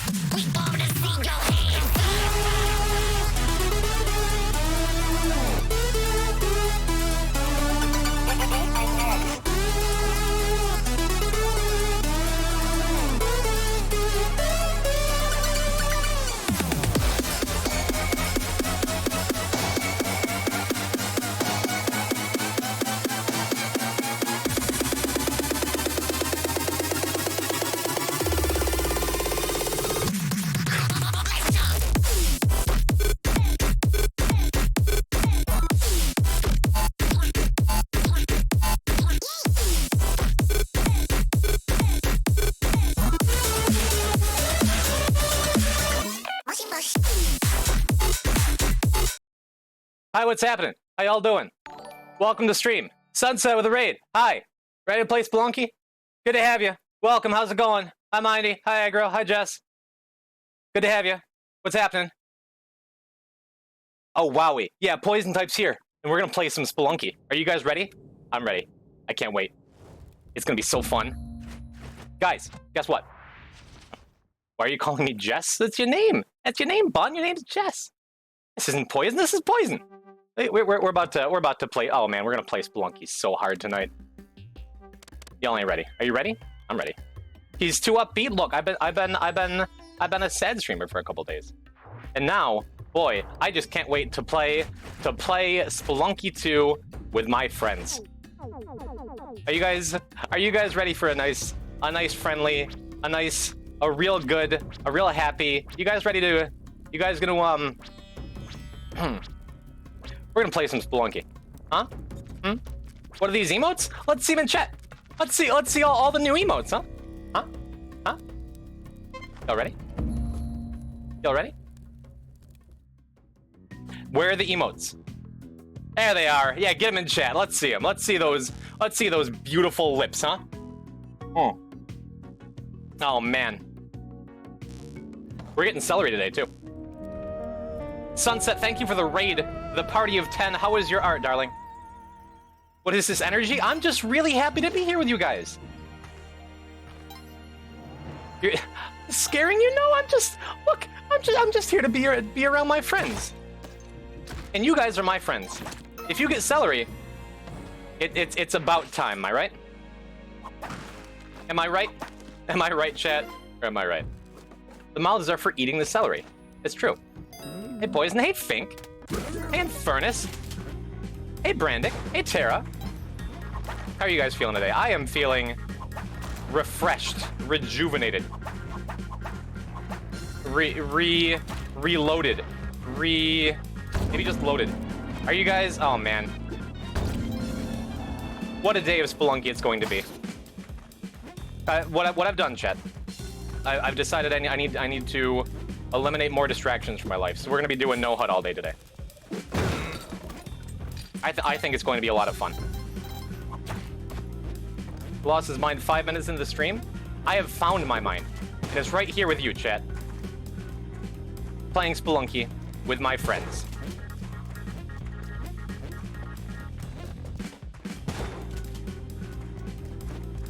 We wanna see your hands Hi, what's happening? How y'all doing? Welcome to stream. Sunset with a raid. Hi. Ready to play Spelunky? Good to have you. Welcome. How's it going? Hi, Mindy. Hi, Aggro. Hi, Jess. Good to have you. What's happening? Oh, wowie. Yeah, Poison Type's here. And we're going to play some Spelunky. Are you guys ready? I'm ready. I can't wait. It's going to be so fun. Guys, guess what? Why are you calling me Jess? That's your name. That's your name, Bun. Your name's Jess. This isn't Poison. This is Poison. We're about to play. Oh man, we're gonna play Spelunky so hard tonight. Y'all ain't ready. Are you ready? I'm ready. He's too upbeat. Look, I've been a sad streamer for a couple days, and now, boy, I just can't wait to play Spelunky 2 with my friends. Are you guys ready for a nice friendly, a real good, a real happy? You guys ready to? You guys gonna We're gonna play some Spelunky. Huh? What are these emotes? Let's see them in chat. Let's see all the new emotes, huh? Huh? Y'all ready? Y'all ready? Where are the emotes? There they are. Yeah, get them in chat. Let's see them. Let's see those beautiful lips, huh? Oh man. We're getting celery today too. Sunset, thank you for the raid. The party of 10. How is your art, darling? What is this energy? I'm just really happy to be here with you guys. You're scaring you? No, I'm just here to be around my friends. And you guys are my friends. If you get celery, it's about time, am I right? Am I right? Am I right, chat? Or am I right? The mouths are for eating the celery. It's true. Hey, Poison. Hey, Fink. Hey, Infernus. Hey, Brandick. Hey, Tara. How are you guys feeling today? I am feeling refreshed, rejuvenated, reloaded, maybe just loaded. Are you guys? Oh man, what a day of Spelunky it's going to be. What I've done, chat. I've decided I need to eliminate more distractions from my life. So we're gonna be doing no HUD all day today. I think it's going to be a lot of fun. Lost his mind 5 minutes into the stream. I have found my mind. And it's right here with you, chat. Playing Spelunky with my friends.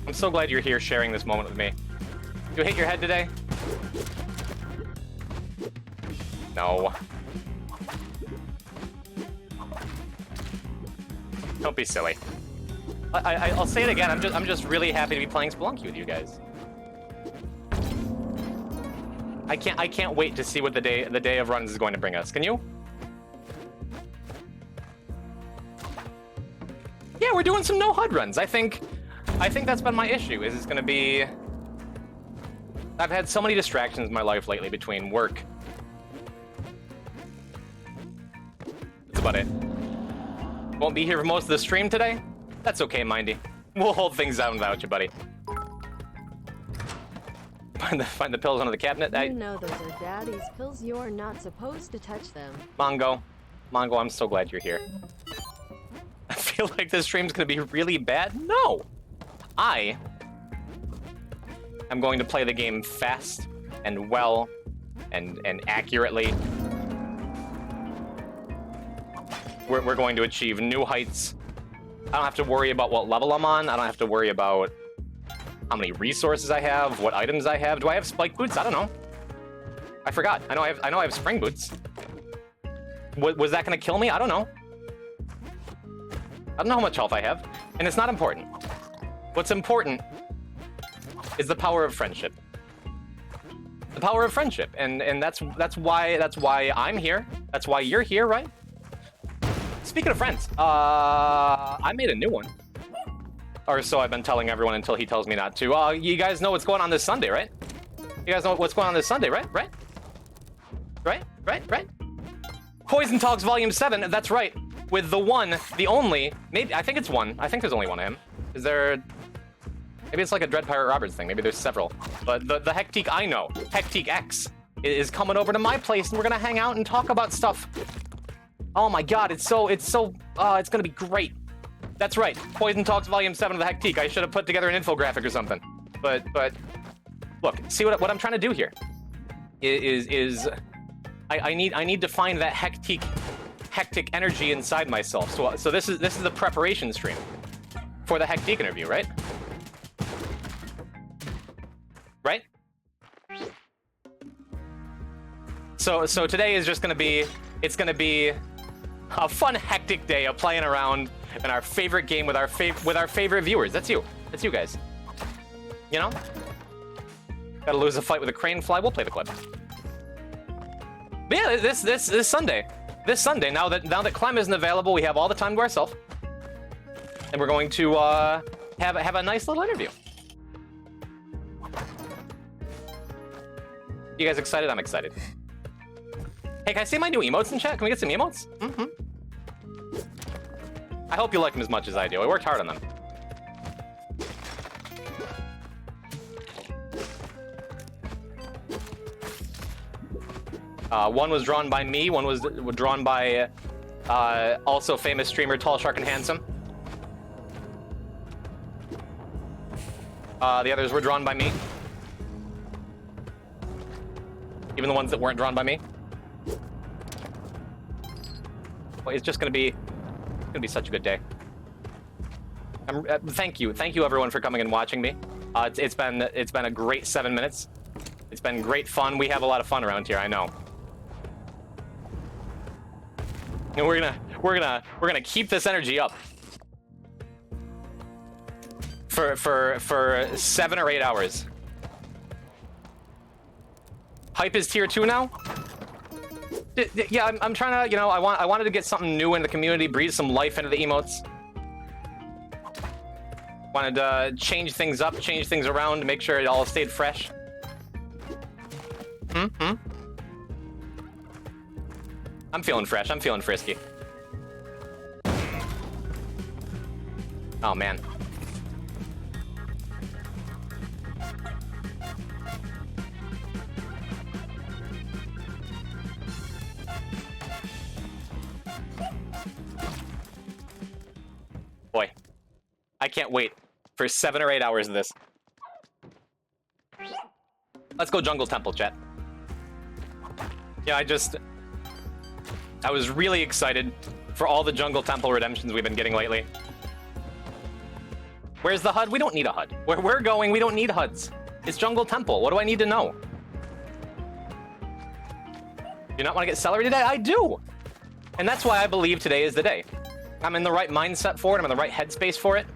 I'm so glad you're here sharing this moment with me. You hit your head today? No. Don't be silly. I'll say it again. I'm just really happy to be playing Spelunky with you guys. I can't wait to see what the day of runs is going to bring us. Can you? Yeah, we're doing some no HUD runs. I think that's been my issue. Is it's going to be. I've had so many distractions in my life lately between work. That's about it. Won't be here for most of the stream today. That's okay, Mindy. We'll hold things down without you, buddy. Find the pills under the cabinet. You know those are daddy's pills. You're not supposed to touch them. Mongo, I'm so glad you're here. I feel like this stream's gonna be really bad. No! I am going to play the game fast and well and accurately. We're going to achieve new heights. I don't have to worry about what level I'm on. I don't have to worry about how many resources I have, what items I have. Do I have spike boots? I don't know. I forgot. I know I have spring boots. Was that gonna kill me? I don't know. I don't know how much health I have, and it's not important. What's important is the power of friendship. The power of friendship, and that's why I'm here. That's why you're here, right? Speaking of friends, I made a new one. Or so I've been telling everyone until he tells me not to. You guys know what's going on this Sunday, right? You guys know what's going on this Sunday, right? Right? Poison Talks Volume 7, that's right. With the one, the only, maybe, I think it's one. I think there's only one of him. Is there, maybe it's like a Dread Pirate Roberts thing. Maybe there's several. But the Hectique I know, Hectique X, is coming over to my place and we're gonna hang out and talk about stuff. Oh my god, it's gonna be great. That's right, Poison Talks Volume 7 of the Hectique. I should have put together an infographic or something. But look, see what I'm trying to do here is I need to find that hectic energy inside myself. So this is the preparation stream for the Hectique interview, right? Right? So today is just gonna be, it's gonna be a fun hectic day of playing around in our favorite game with our favorite viewers. That's you guys. You know? Gotta lose a fight with a crane fly. We'll play the clip. But yeah, this Sunday. This Sunday, now that Clem isn't available, we have all the time to ourselves. And we're going to have a nice little interview. You guys excited? I'm excited. Hey, can I see my new emotes in chat? Can we get some emotes? I hope you like them as much as I do. I worked hard on them. One was drawn by me, one was drawn by also famous streamer Tall Shark and Handsome. The others were drawn by me. Even the ones that weren't drawn by me. Well, it's just gonna be such a good day. Thank you everyone for coming and watching me. It's been a great 7 minutes. It's been great fun. We have a lot of fun around here, I know. And we're gonna keep this energy up for 7 or 8 hours. Hype is tier 2 now. Yeah, I'm trying to, you know, I wanted to get something new in the community, breathe some life into the emotes. Wanted to change things up, change things around to make sure it all stayed fresh. I'm feeling fresh. I'm feeling frisky. Oh, man. Boy, I can't wait for 7 or 8 hours of this. Let's go Jungle Temple, chat. Yeah, I was really excited for all the Jungle Temple redemptions we've been getting lately. Where's the HUD? We don't need a HUD. Where we're going, we don't need HUDs. It's Jungle Temple. What do I need to know? Do you not want to get celery today? I do! And that's why I believe today is the day. I'm in the right mindset for it. I'm in the right headspace for it.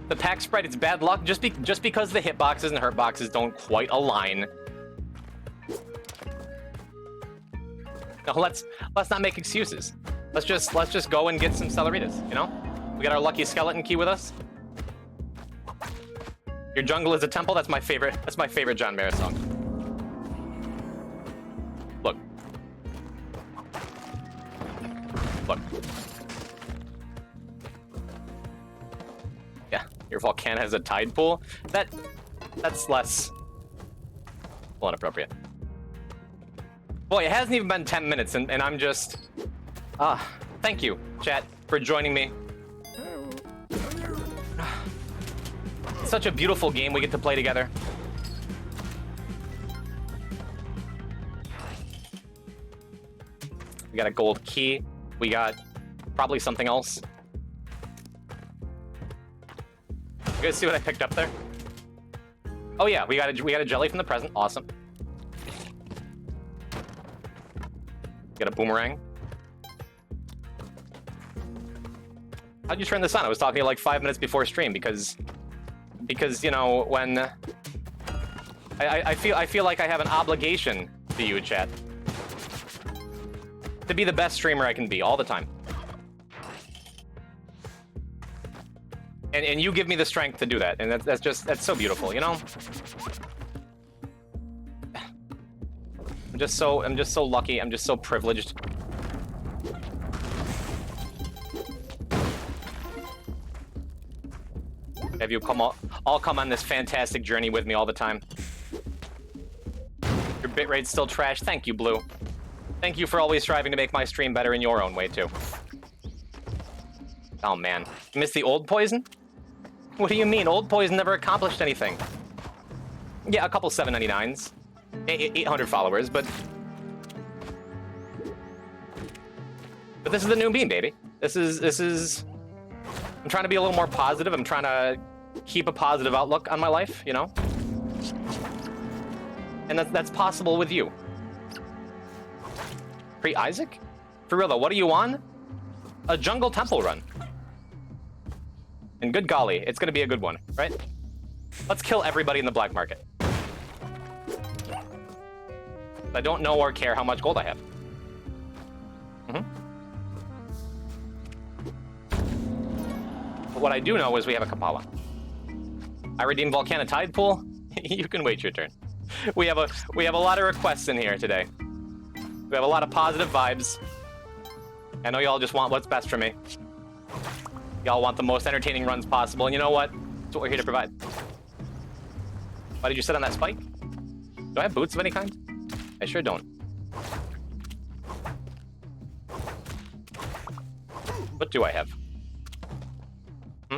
The pack spread, it's bad luck just because the hitboxes and hurt boxes don't quite align. No, let's not make excuses. Let's just go and get some Cellaritas, you know? We got our lucky skeleton key with us. Your jungle is a temple. That's my favorite John Mayer song. Look. Yeah, your volcano has a tide pool. That's less inappropriate. Boy, it hasn't even been 10 minutes, and I'm just... thank you, chat, for joining me. It's such a beautiful game we get to play together. We got a gold key. We got probably something else. You guys see what I picked up there? Oh yeah, we got a jelly from the present. Awesome. Get a boomerang. How'd you turn this on? I was talking to you like 5 minutes before stream because you know, when I feel like I have an obligation to you, chat, to be the best streamer I can be all the time. And you give me the strength to do that, and that's so beautiful, you know? I'm just so lucky, I'm just so privileged. Have you all come on this fantastic journey with me all the time. Your bitrate's still trash. Thank you, Blue. Thank you for always striving to make my stream better in your own way, too. Oh, man. You missed the old poison? What do you mean? Old poison never accomplished anything. Yeah, a couple 799s. 800 followers, but this is the new me, baby. This is... I'm trying to be a little more positive. I'm trying to keep a positive outlook on my life, you know? And that's possible with you. Pre-Isaac? For real, though, what are you on? A jungle temple run. And good golly, it's gonna be a good one, right? Let's kill everybody in the black market. I don't know or care how much gold I have. But what I do know is we have a Kapala. I redeemed Volcana Tide Pool. You can wait your turn. We have a lot of requests in here today. We have a lot of positive vibes. I know y'all just want what's best for me. Y'all want the most entertaining runs possible, and you know what? That's what we're here to provide. Why did you sit on that spike? Do I have boots of any kind? I sure don't. What do I have? You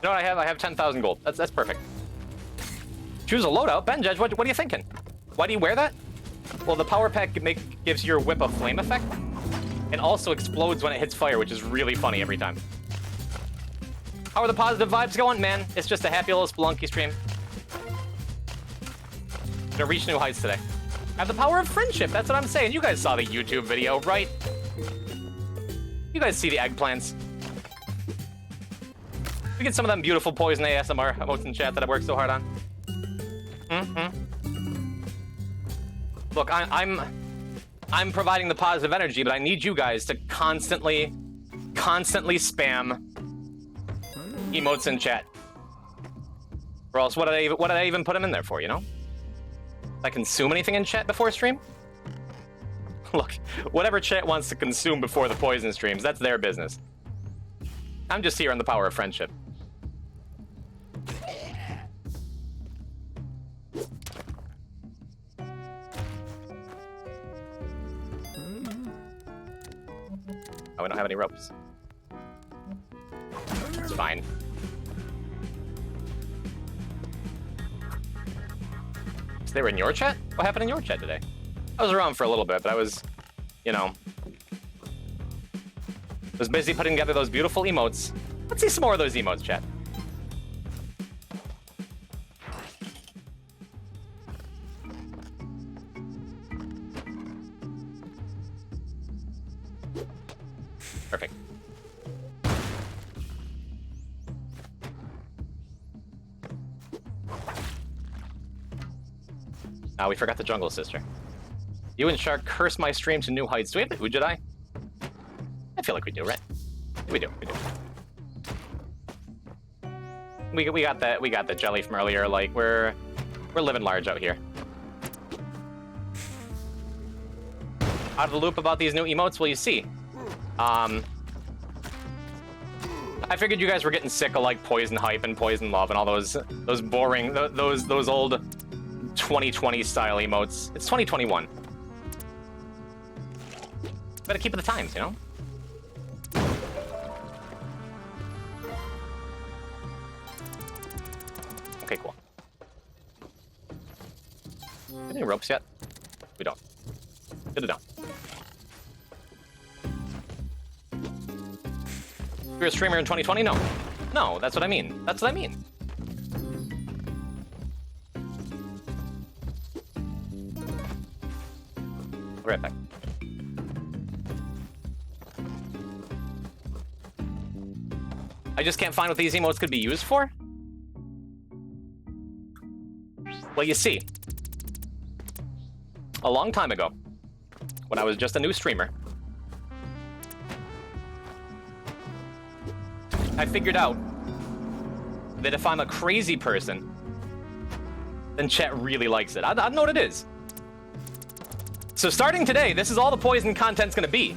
know what I have? I have 10,000 gold. That's perfect. Choose a loadout. Ben Judge, what are you thinking? Why do you wear that? Well, the power pack gives your whip a flame effect. It also explodes when it hits fire, which is really funny every time. How are the positive vibes going, man? It's just a happy little Spelunky stream. Gonna reach new heights today. I have the power of friendship. That's what I'm saying. You guys saw the YouTube video, right? You guys see the eggplants. We get some of them beautiful poison ASMR emotes in chat that I worked so hard on. Look, I'm providing the positive energy, but I need you guys to constantly spam emotes in chat. Or else, what did I even put them in there for? You know? Did I consume anything in chat before stream? Look, whatever chat wants to consume before the poison streams, that's their business. I'm just here on the power of friendship. Oh, we don't have any ropes. It's fine. So they were in your chat? What happened in your chat today? I was around for a little bit, but I was, you know, was busy putting together those beautiful emotes. Let's see some more of those emotes, chat. Perfect. Ah, we forgot the jungle sister. You and Shark curse my stream to new heights. Do we have the Ujadai? I feel like we do, right? We do. We got that. We got the jelly from earlier. Like we're living large out here. Out of the loop about these new emotes? Well, you see. I figured you guys were getting sick of like Poison Hype and Poison Love and all those boring those old 2020 style emotes. It's 2021. Better keep with the times, you know? Okay, cool. Have any ropes yet? We don't. Good to know. You're a streamer in 2020? No. No, that's what I mean. That's what I mean. Be right back. I just can't find what these emotes could be used for? Well, you see, a long time ago, when I was just a new streamer, I figured out that if I'm a crazy person, then chat really likes it. I don't know what it is. So starting today, this is all the poison content's gonna be.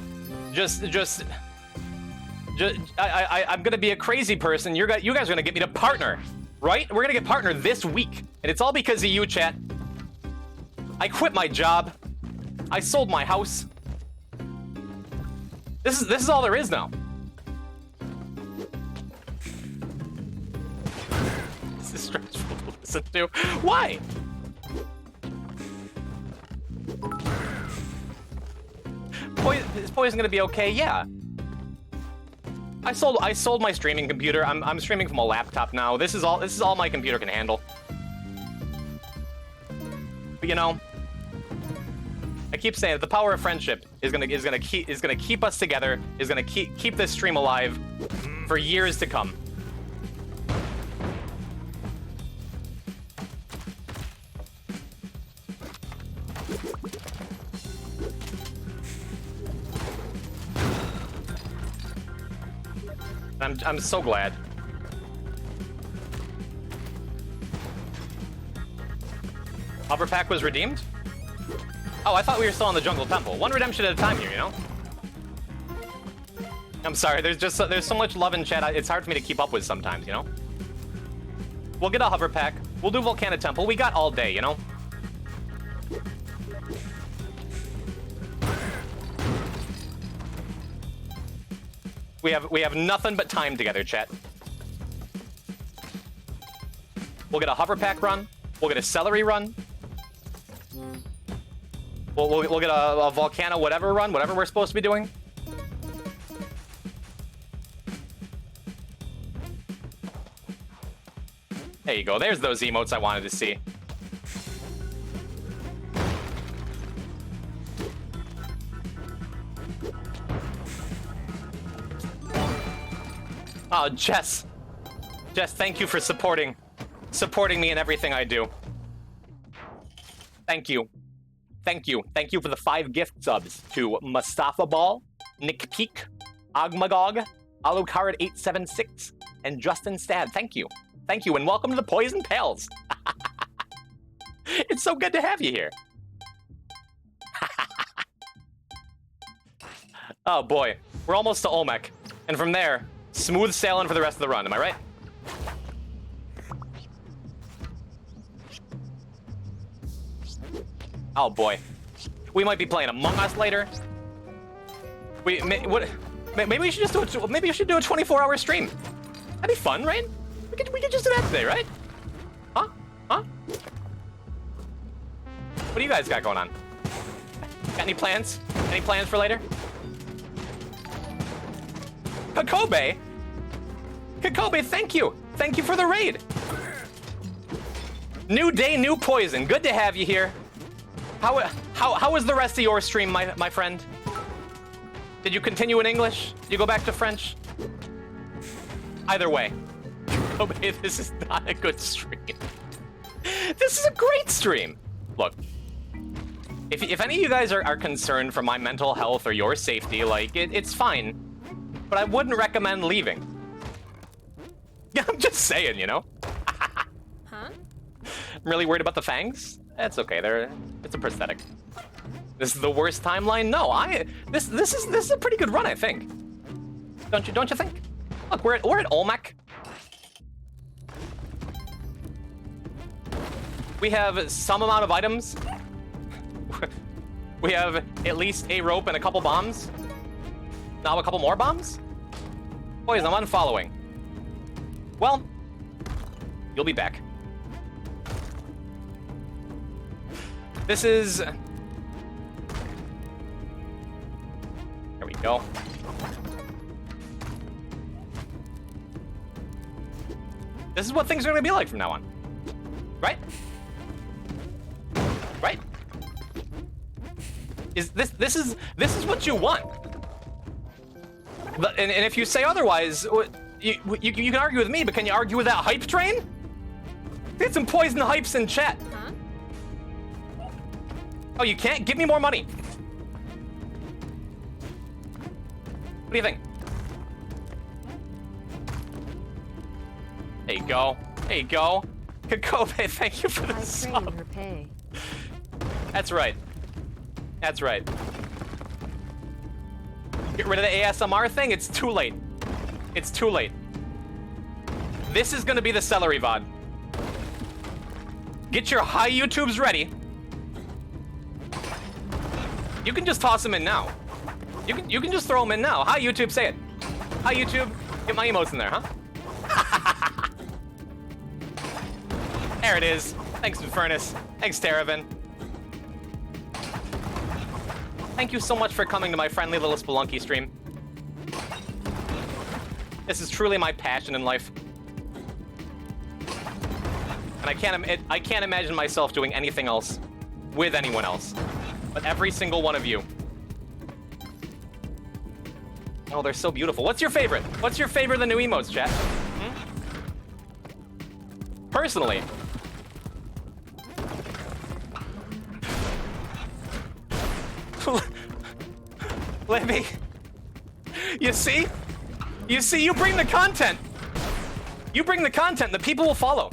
I'm gonna be a crazy person. You guys are gonna get me to partner, right? We're gonna get partner this week, and it's all because of you, chat. I quit my job. I sold my house. This is all there is now. This is stressful to listen to. Why? Is poison gonna be okay? Yeah. I sold my streaming computer. I'm streaming from a laptop now. This is all my computer can handle. But you know, I keep saying it, the power of friendship is gonna keep us together. Is gonna keep this stream alive for years to come. I'm so glad. Hoverpack was redeemed? Oh, I thought we were still on the Jungle Temple. One redemption at a time here, you know? I'm sorry, there's so much love in chat, it's hard for me to keep up with sometimes, you know? We'll get a Hoverpack. We'll do Volcano Temple. We got all day, you know? We have nothing but time together, chat. We'll get a Hoverpack run. We'll get a Celery run. We'll get a Volcano whatever run, whatever we're supposed to be doing. There you go. There's those emotes I wanted to see. Oh, Jess. Jess, thank you for supporting me in everything I do. Thank you. Thank you. Thank you for the 5 gift subs to Mustafa Ball, Nick Peak, Ogmagog, Alucard 876, and Justin Stad. Thank you. Thank you, and welcome to the Poison Pals. It's so good to have you here. Oh boy, we're almost to Olmec, and from there, smooth sailing for the rest of the run. Am I right? Oh boy, we might be playing Among Us later. Maybe we should just do maybe we should do a 24-hour stream. That'd be fun, right? We could just do that today, right? Huh? Huh? What do you guys got going on? Got any plans? Any plans for later? Kakobe? Kakobe, thank you! Thank you for the raid! New day, new poison. Good to have you here. How was the rest of your stream, my friend? Did you continue in English? Did you go back to French? Either way. Kakobe, this is not a good stream. This is a great stream! Look. If any of you guys are concerned for my mental health or your safety, like, it's fine. But I wouldn't recommend leaving. I'm just saying, you know? Huh? I'm really worried about the fangs. That's okay. It's a prosthetic. This is the worst timeline. No, this is a pretty good run, I think. Don't you think? Look, we're at Olmec. We have some amount of items. We have at least a rope and a couple bombs. Now a couple more bombs? Boys, I'm unfollowing. Well, you'll be back. This is... There we go. This is what things are gonna be like from now on. Right? Right? Is this is what you want? And if you say otherwise, you can argue with me, but can you argue with that hype train? Get some poison hypes in chat. Huh? Oh, you can't? Give me more money. What do you think? There you go. There you go. Kakobe, thank you for the I sub. train her pay. That's right. That's right. Get rid of the ASMR thing? It's too late. It's too late. This is gonna be the celery VOD. Get your high YouTubes ready. You can just toss them in now. You can just throw them in now. Hi YouTube, say it. Hi YouTube, get my emotes in there, huh? There it is. Thanks, Furnace. Thanks, Terravan. Thank you so much for coming to my friendly little Spelunky stream. This is truly my passion in life. And I can't imagine myself doing anything else with anyone else. But every single one of you. Oh, they're so beautiful. What's your favorite? What's your favorite of the new emotes, chat? Personally, Libby, you see? You see, you bring the content. You bring the content, the people will follow.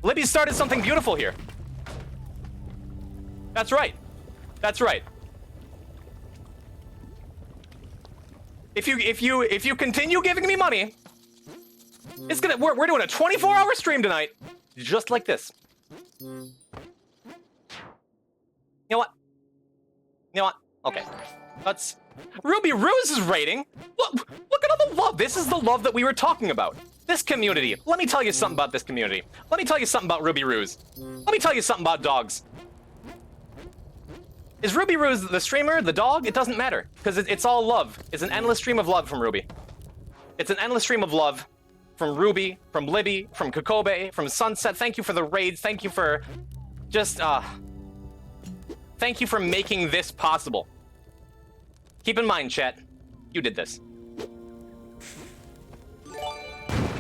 Libby started something beautiful here. That's right. That's right. If you continue giving me money, it's gonna we're doing a 24-hour stream tonight, just like this. You know what? You know what? Okay. Let's Ruby Ruse's rating. Look at all the love. This is the love that we were talking about. This community. Let me tell you something about this community. Let me tell you something about Ruby Ruse. Let me tell you something about dogs. Is Ruby Ruse the streamer, the dog? It doesn't matter, because it's all love. It's an endless stream of love from Ruby. It's an endless stream of love from Ruby, from Libby, from Kakobe, from Sunset. Thank you for the raids. Thank you for just, thank you for making this possible. Keep in mind, chat, you did this.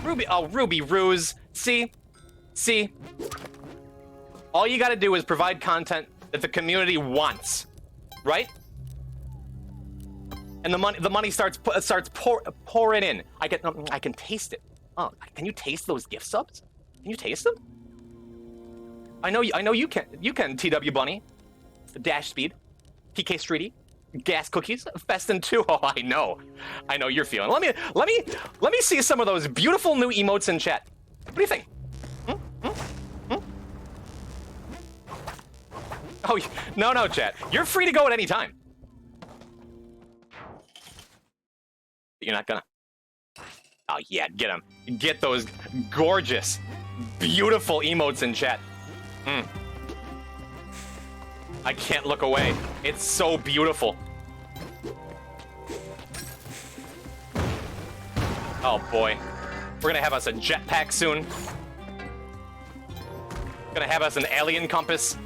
Ruby Ruse. See? All you gotta do is provide content that the community wants, right? And the money starts pouring in. I can taste it. Oh, can you taste those gift subs? Can you taste them? I know you can. You can, TW Bunny, Dash Speed, PK Streety, Gas Cookies, Festin 2. Oh, I know you're feeling. Let me see some of those beautiful new emotes in chat. What do you think? Oh, no, chat. You're free to go at any time. You're not gonna. Oh, yeah, get them. Get those gorgeous, beautiful emotes in chat. I can't look away. It's so beautiful. Oh, boy. We're gonna have us a jetpack soon. Gonna have us an alien compass.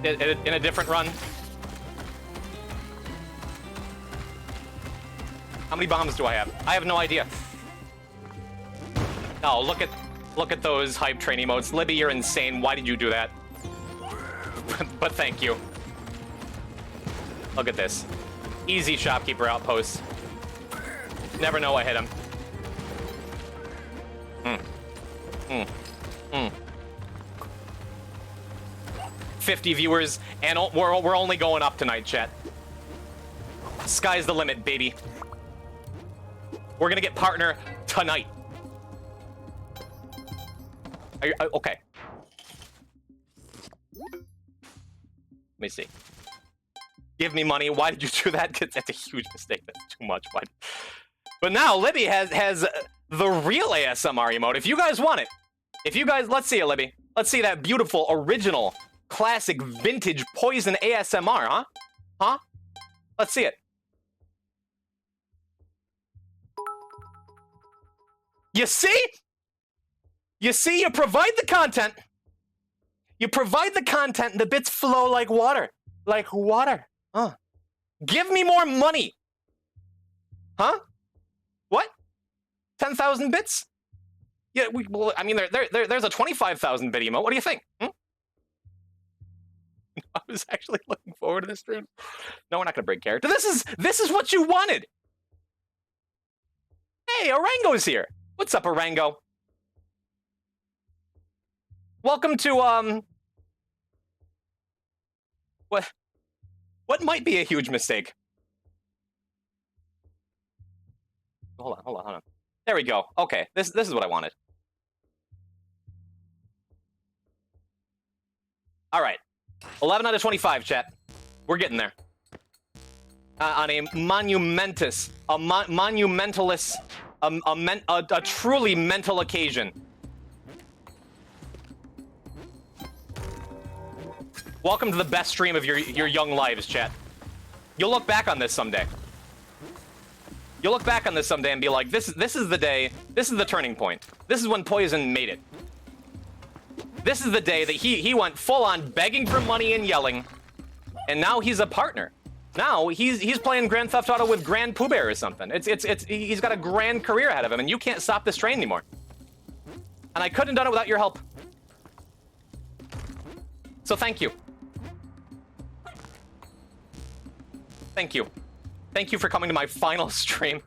In a different run. How many bombs do I have? I have no idea. Oh, look at those hype train emotes. Libby, you're insane. Why did you do that? But thank you. Look at this. Easy shopkeeper outpost. Never know I hit him. 50 viewers, and we're only going up tonight, chat. Sky's the limit, baby. We're gonna get partner tonight. Okay. Let me see. Give me money. Why did you do that? That's a huge mistake. That's too much. Why? But now Libby has the real ASMR emote. If you guys want it, let's see it, Libby. Let's see that beautiful original. Classic vintage poison ASMR, huh? Huh? Let's see it. You see? You provide the content. You provide the content, and the bits flow like water. Like water. Give me more money. Huh? What? 10,000 bits? Yeah, well, I mean, there's a 25,000 bit emote. What do you think? I was actually looking forward to this stream. No, we're not gonna break character. This is what you wanted. Hey, Orango's here. What's up, Orango? Welcome to what might be a huge mistake. Hold on. There we go. Okay, this is what I wanted. All right, 11 out of 25, chat. We're getting there. On a monumentous, a truly mental occasion. Welcome to the best stream of your young lives, chat. You'll look back on this someday. You'll look back on this someday and be like, this is the day, this is the turning point. This is when Poison made it. This is the day that he went full on begging for money and yelling, and now he's a partner. Now he's playing Grand Theft Auto with Grand Pooh Bear or something. He's got a grand career ahead of him, and you can't stop this train anymore. And I couldn't have done it without your help. So thank you. Thank you. Thank you for coming to my final stream.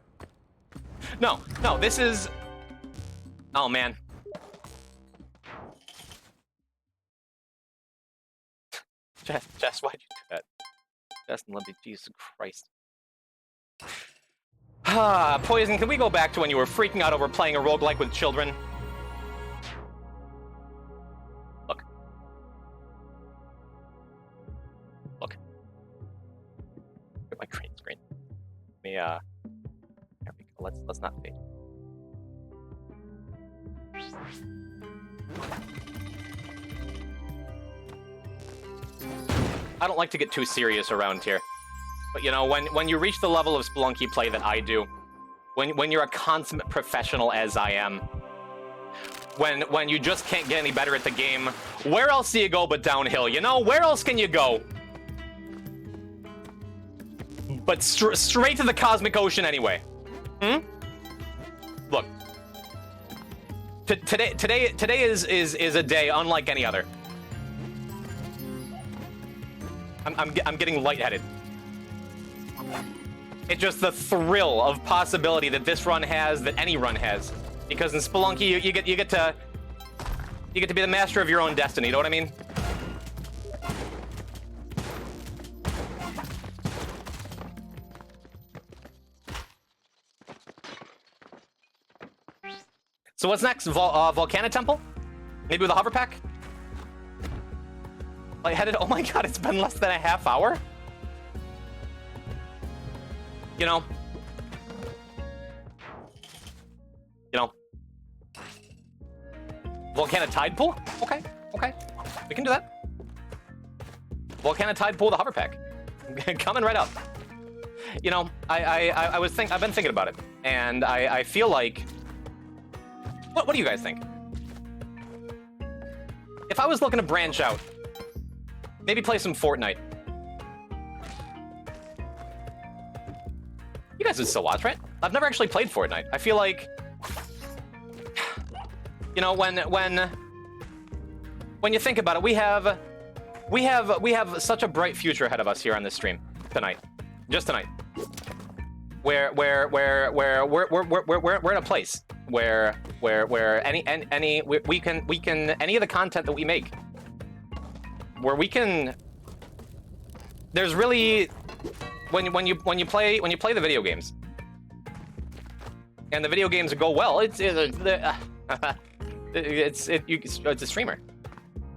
No, this is... Oh, man. Jess, why'd you do that? Justin, let me... Jesus Christ. Poison, can we go back to when you were freaking out over playing a roguelike with children? Look. Get my green screen. Let me, there we go. Let's not fade. I don't like to get too serious around here. But you know, when you reach the level of Spelunky play that I do, when you're a consummate professional as I am, when you just can't get any better at the game, where else do you go but downhill? You know, where else can you go? But straight to the cosmic ocean anyway. Look. Today is a day unlike any other. I'm getting lightheaded. It's just the thrill of possibility that this run has, that any run has. Because in Spelunky, you get to be the master of your own destiny. You know what I mean? So what's next? Volcano Temple? Maybe with a hover pack? Lightheaded? Oh my god, it's been less than a half hour? You know. Volcano Tide Pool? Okay. We can do that. Volcano Tide Pool, the hover pack. Coming right up. You know, I've been thinking about it, and I feel like... What do you guys think? If I was looking to branch out, maybe play some Fortnite. You guys would still watch, right? I've never actually played Fortnite. I feel like, you know, when you think about it, we have such a bright future ahead of us here on this stream tonight, just tonight, where we're in a place where any of the content that we make, where we can, there's really, when you play the video games, and the video games go well, it's a streamer.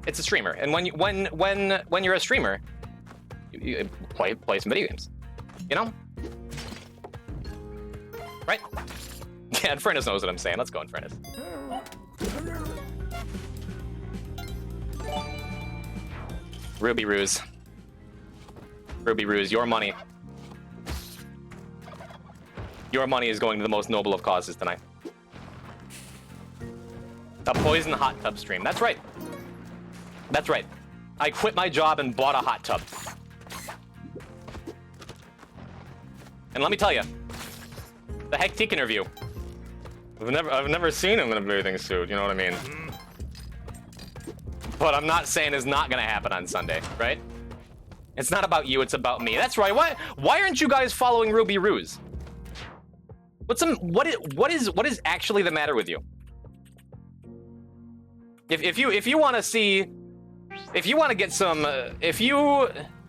It's a streamer, and when you're a streamer, you play some video games, you know, right? Yeah, Infernus knows what I'm saying. Let's go, Infernus. Ruby Ruse. Ruby Ruse, your money. Your money is going to the most noble of causes tonight. A Poison hot tub stream. That's right. That's right. I quit my job and bought a hot tub. And let me tell you, the hectic interview. I've never seen him in a bathing suit, you know what I mean? But I'm not saying it's not gonna happen on Sunday, right? It's not about you, it's about me. That's right. Why aren't you guys following Ruby Ruse? What is actually the matter with you? If you want to see, if you want to get some,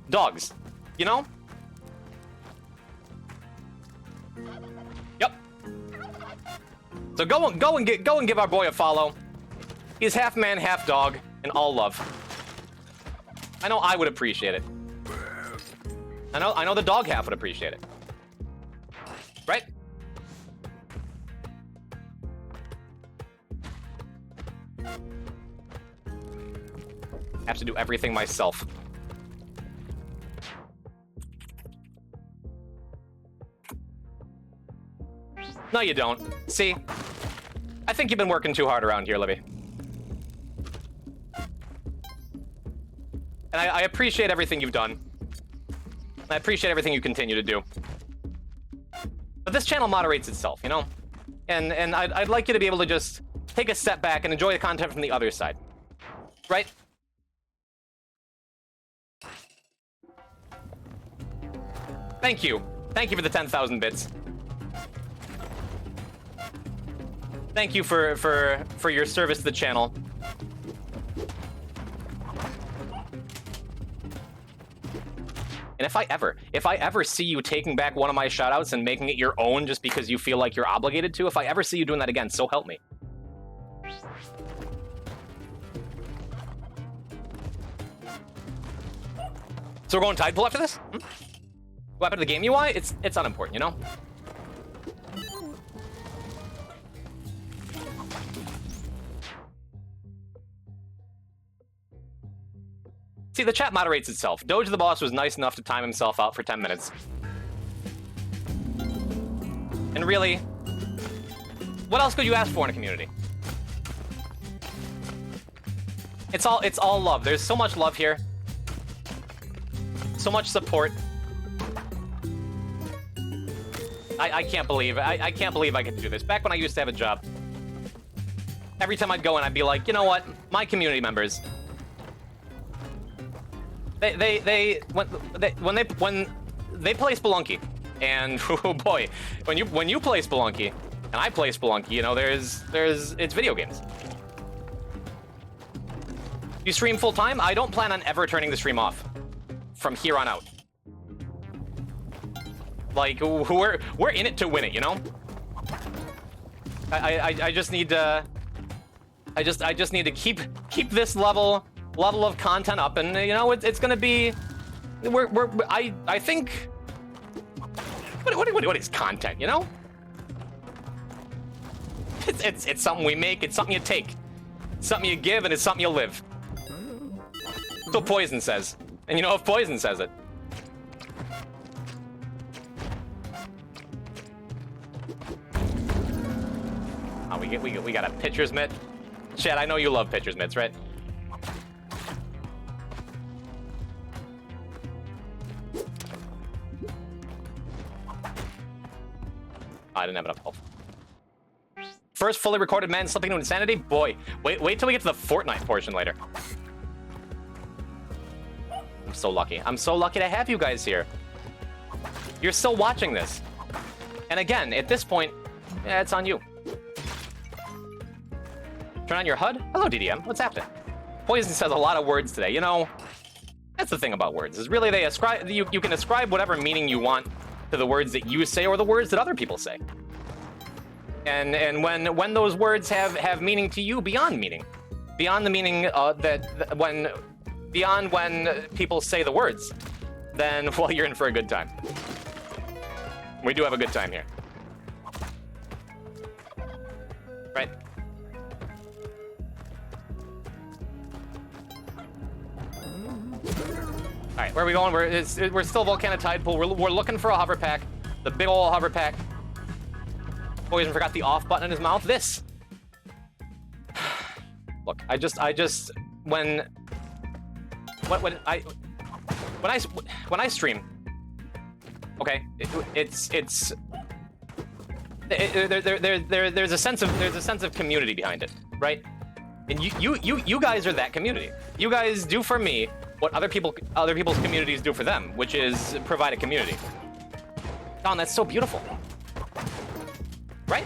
dogs, you know? Yep. So go and give our boy a follow. He's half man, half dog, and all love. I know I would appreciate it. I know the dog half would appreciate it. Right? I have to do everything myself. No, you don't. See? I think you've been working too hard around here, Libby. And I appreciate everything you've done. I appreciate everything you continue to do. But this channel moderates itself, you know? And I'd like you to be able to just take a step back and enjoy the content from the other side. Right? Thank you. Thank you for the 10,000 bits. Thank you for your service to the channel. And if I ever see you taking back one of my shoutouts and making it your own just because you feel like you're obligated to, if I ever see you doing that again, so help me. So we're going tide pool after this? What happened to the game UI? It's unimportant, you know? See, the chat moderates itself. Doge the boss was nice enough to time himself out for 10 minutes. And really, what else could you ask for in a community? It's all love. There's so much love here. So much support. I can't believe I can't believe I get to do this. Back when I used to have a job, every time I'd go in, I'd be like, you know what? My community members, when they play Spelunky, and oh boy, when you play Spelunky and I play Spelunky, you know, it's video games. You stream full time? I don't plan on ever turning the stream off from here on out. Like, we're in it to win it, you know? I just need to I just need to keep this level of content up, and you know it's gonna be I think what is content, you know? It's something we make, it's something you take. It's something you give, and it's something you live. So Poison says. And you know if Poison says it. Oh, we got a pitcher's mitt. Chad, I know you love pitcher's mitts, right? I didn't have enough health. First fully recorded man slipping into insanity? Boy, wait till we get to the Fortnite portion later. I'm so lucky. I'm so lucky to have you guys here. You're still watching this. And again, at this point, yeah, it's on you. Turn on your HUD? Hello, DDM. What's happening? Poison says a lot of words today. You know, that's the thing about words, is really they ascribe, you can ascribe whatever meaning you want to the words that you say or the words that other people say. And when those words have meaning to you beyond meaning, beyond the meaning beyond when people say the words, then, well, you're in for a good time. We do have a good time here. Right? All right, where are we going? We're still Volcano Tide Pool. We're looking for a hover pack, the big ol' hover pack. Poison forgot the off button in his mouth. This. Look, I just when when I stream, okay, there's a sense of community behind it, right? And you guys are that community. You guys do for me what other people's communities do for them, which is provide a community. Don, that's so beautiful, right?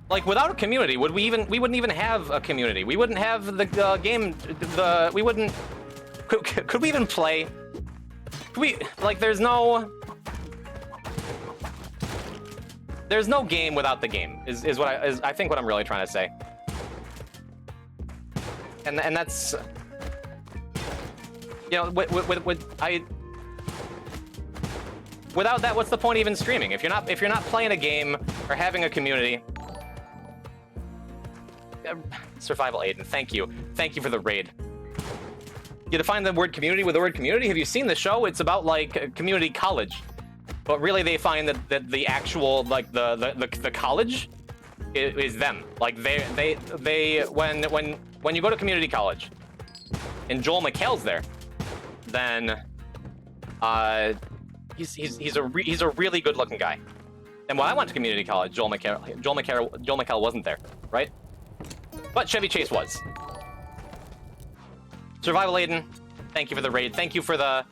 Like, without a community, we wouldn't even have a community. We wouldn't have the game. We wouldn't. Could we even play? Could we, like, there's no game without the game. Is I think what I'm really trying to say. And that's, you know, without that, what's the point of even streaming? If you're not playing a game or having a community. Survival Aiden, thank you for the raid. You define the word community with the word community. Have you seen the show? It's about like a community college, but really they find that the actual, like, the college is them. Like, they when you go to community college and Joel McHale's there, then he's a really good looking guy. And when I went to community college, Joel McHale wasn't there, right? But Chevy Chase was. Survival Aiden, thank you for the raid. Thank you for the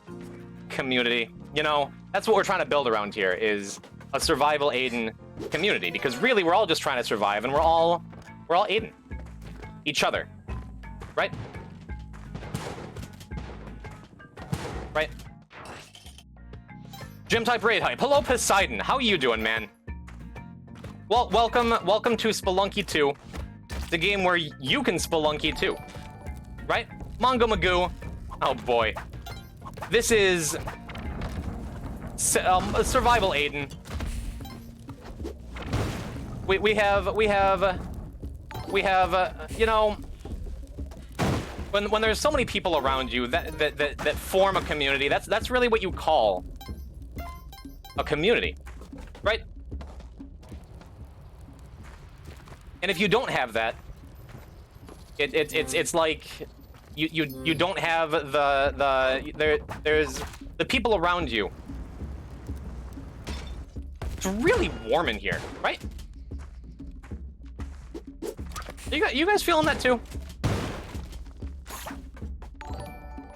community. You know, that's what we're trying to build around here, is a Survival Aiden community, because really we're all just trying to survive, and we're all Aiden. Each other. Right? Right? Gym type raid hype. Hello Poseidon. How are you doing, man? Well, welcome to Spelunky 2. The game where you can Spelunky too, right? Mongo Magoo. Oh boy, this is Survival Aiden. We have you know, when there's so many people around you that form a community, that's really what you call a community, right? And if you don't have that, it's like you don't have there's the people around you. It's really warm in here, right? You guys feeling that too?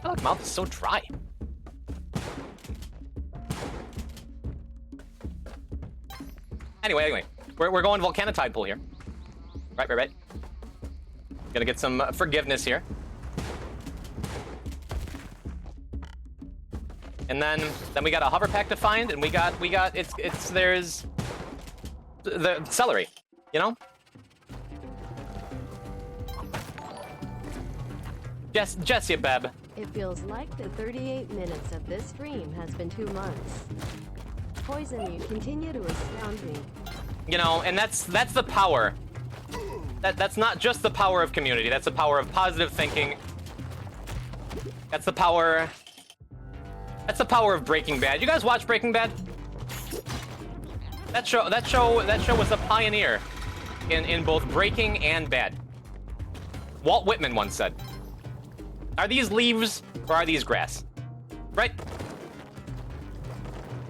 My mouth is so dry. Anyway, we're going Volcanotide pool here. Right. Gonna get some forgiveness here. And then we got a hover pack to find, and we got there's the celery, you know? Jessie Beb. It feels like the 38 minutes of this stream has been 2 months. Poison, you continue to astound me. You know, and that's the power. That's not just the power of community. That's the power of positive thinking. That's the power of Breaking Bad. You guys watch Breaking Bad? That show was a pioneer in both breaking and bad. Walt Whitman once said, "Are these leaves or are these grass?" Right?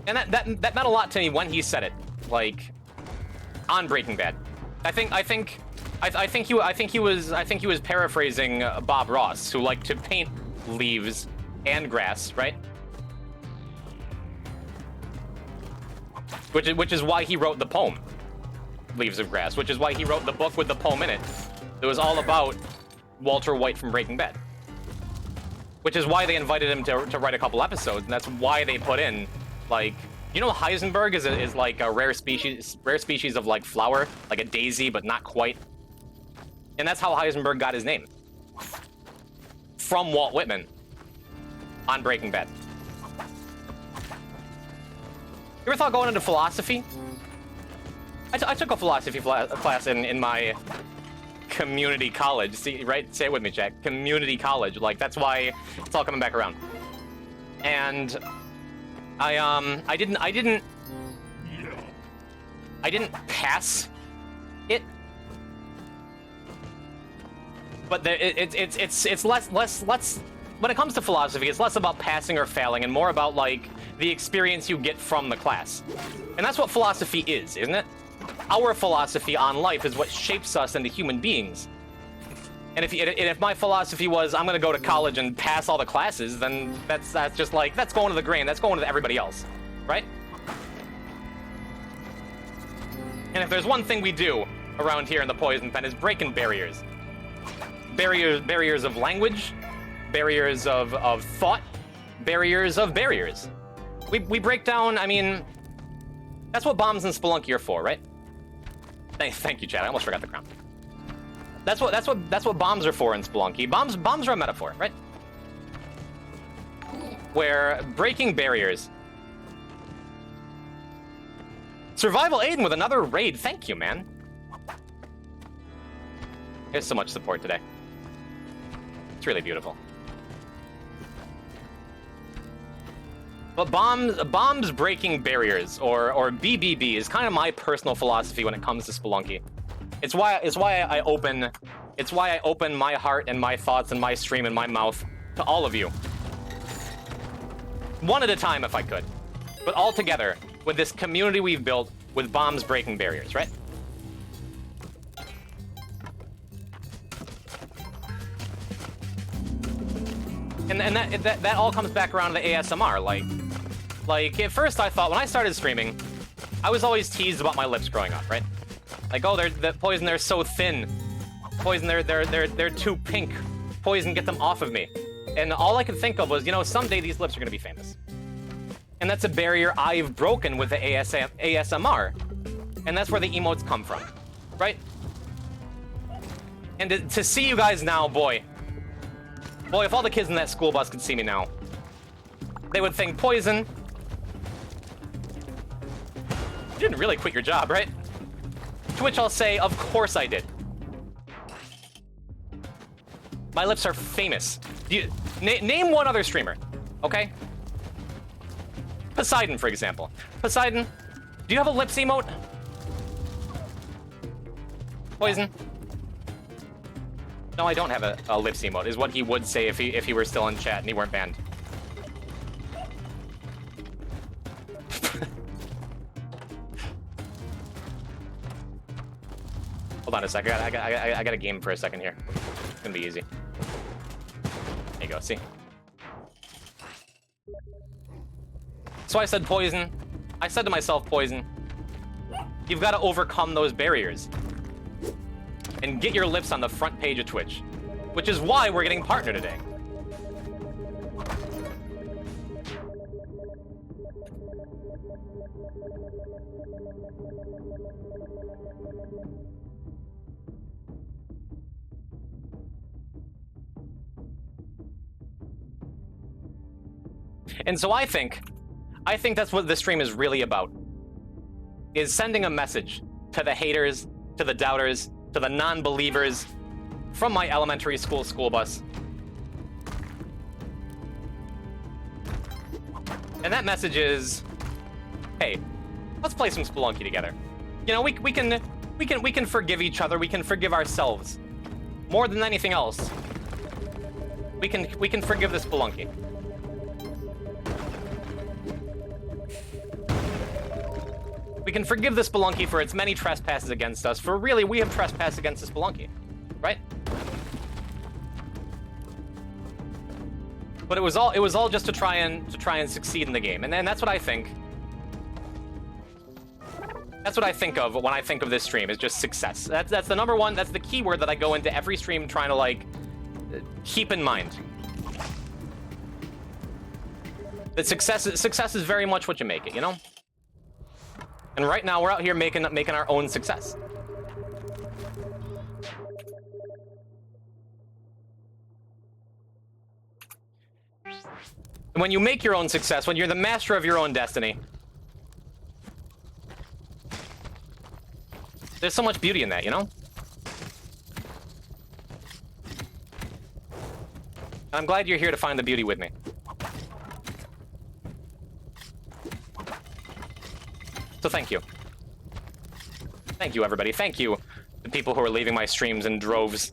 And that meant a lot to me when he said it, like, on Breaking Bad. I think he was paraphrasing Bob Ross, who liked to paint leaves and grass, right? Which is why he wrote the poem, Leaves of Grass, which is why he wrote the book with the poem in it. It was all about Walter White from Breaking Bad. Which is why they invited him to write a couple episodes, and that's why they put in, like, you know, Heisenberg is like a rare species of, like, flower, like a daisy, but not quite. And that's how Heisenberg got his name. From Walt Whitman on Breaking Bad. You ever thought going into philosophy? I took a philosophy class in my community college. See, right? Say it with me, Jack. Community college. Like, that's why it's all coming back around. And I didn't pass it. But it's less when it comes to philosophy, it's less about passing or failing and more about, like, the experience you get from the class. And that's what philosophy is, isn't it? Our philosophy on life is what shapes us into human beings. And if my philosophy was, I'm gonna go to college and pass all the classes, then that's just like, that's going to the grain, that's going to everybody else, right? And if there's one thing we do around here in the Poison Pen is breaking barriers. Barriers of language, barriers of thought, barriers of barriers. We break down, I mean, that's what bombs and Spelunky are for, right? Thank you, Chad, I almost forgot the crown. That's what bombs are for in Spelunky. Bombs are a metaphor, right? Where breaking barriers. Survival Aiden with another raid. Thank you, man. There's so much support today. It's really beautiful. But bombs breaking barriers, or BBB, is kind of my personal philosophy when it comes to Spelunky. It's why I open my heart and my thoughts and my stream and my mouth to all of you. One at a time, if I could. But all together, with this community we've built with bombs breaking barriers, right? And that all comes back around to the ASMR. Like at first I thought, when I started streaming, I was always teased about my lips growing up, right? Like, oh, the Poison, they're so thin. Poison, they're too pink. Poison, get them off of me. And all I could think of was, you know, someday these lips are gonna be famous. And that's a barrier I've broken with the ASMR. And that's where the emotes come from, right? And to see you guys now, boy, if all the kids in that school bus could see me now, they would think, Poison, you didn't really quit your job, right? To which I'll say, of course I did. My lips are famous. Name one other streamer, okay? Poseidon, for example. Poseidon, do you have a lips emote? Poison? No, I don't have a lips emote, is what he would say if he were still in chat and he weren't banned. Hold on a second. I got a game for a second here. It's gonna be easy. There you go. See. So I said, Poison. I said to myself, Poison, you've got to overcome those barriers and get your lips on the front page of Twitch, which is why we're getting partner today. And so I think that's what this stream is really about, is sending a message to the haters, to the doubters, to the non-believers from my elementary school bus. And that message is, hey, let's play some Spelunky together. You know, we can forgive each other, we can forgive ourselves. More than anything else, we can forgive the Spelunky. We can forgive the Spelunky for its many trespasses against us, for really we have trespassed against the Spelunky, right? But it was all just to try and succeed in the game, and that's what I think. That's what I think of when I think of this stream, is just success. That's the number one, that's the key word that I go into every stream trying to, like, keep in mind. That success is very much what you make it, you know? And right now, we're out here making our own success. And when you make your own success, when you're the master of your own destiny, there's so much beauty in that, you know? And I'm glad you're here to find the beauty with me. So thank you. Thank you, everybody. Thank you, the people who are leaving my streams in droves.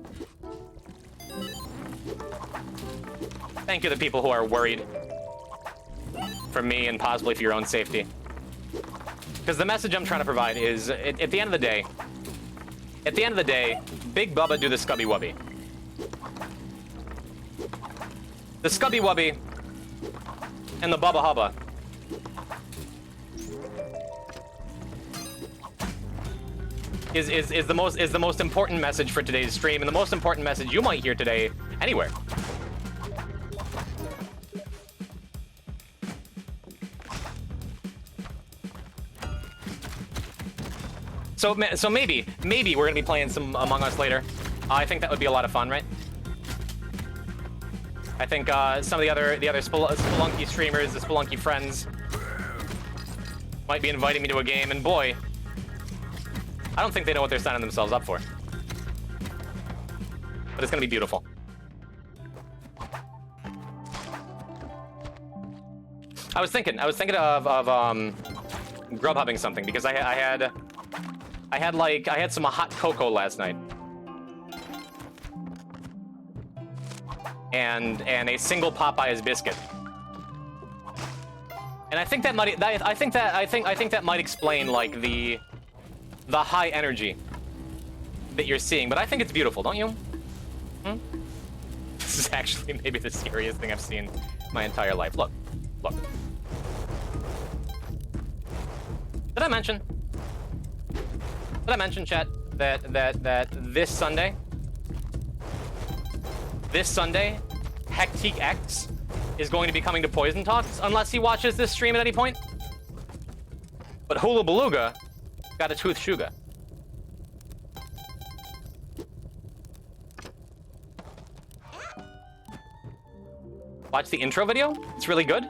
Thank you to the people who are worried for me and possibly for your own safety. Because the message I'm trying to provide is, at the end of the day, Big Bubba do the Scubby Wubby. The Scubby Wubby and the Bubba Hubba is the most important message for today's stream, and the most important message you might hear today anywhere. So maybe we're gonna be playing some Among Us later. I think that would be a lot of fun, right? I think some of the other Spelunky streamers, the Spelunky friends, might be inviting me to a game, and boy, I don't think they know what they're signing themselves up for. But it's gonna be beautiful. I was thinking of Grubhubbing something because I had some hot cocoa last night, and a single Popeye's biscuit, and I think that might explain like the high energy that you're seeing. But I think it's beautiful, don't you? This is actually maybe the scariest thing I've seen my entire life. Look. Did I mention, chat, that this Sunday, Hectic X is going to be coming to Poison Talks, unless he watches this stream at any point. But Hula Beluga got a tooth sugar. Watch the intro video. It's really good.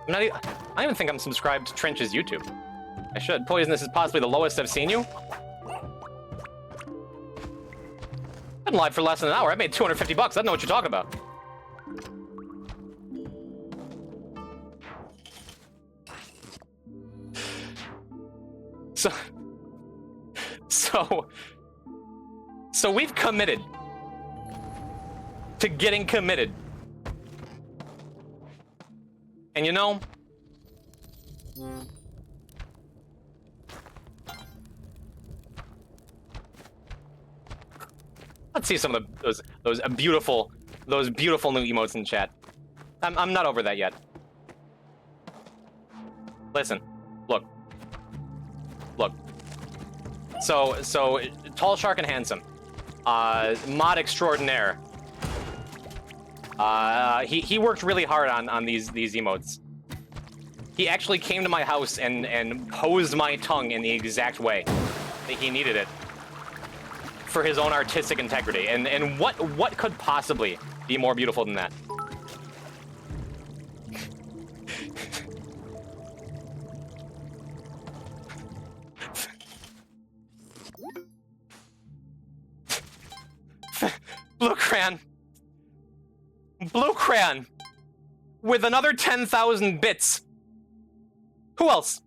I don't even think I'm subscribed to Trench's YouTube. I should. Poison, this is possibly the lowest I've seen you. I've been live for less than an hour. I made 250 bucks. I don't know what you're talking about. So we've committed to getting committed. And you know, let's see some of those beautiful new emotes in chat. I'm not over that yet. Listen, look. So tall, shark, and handsome, mod extraordinaire. He worked really hard on these emotes. He actually came to my house and posed my tongue in the exact way that he needed it for his own artistic integrity. And what could possibly be more beautiful than that? Blue Crayon with another 10,000 bits. Who else?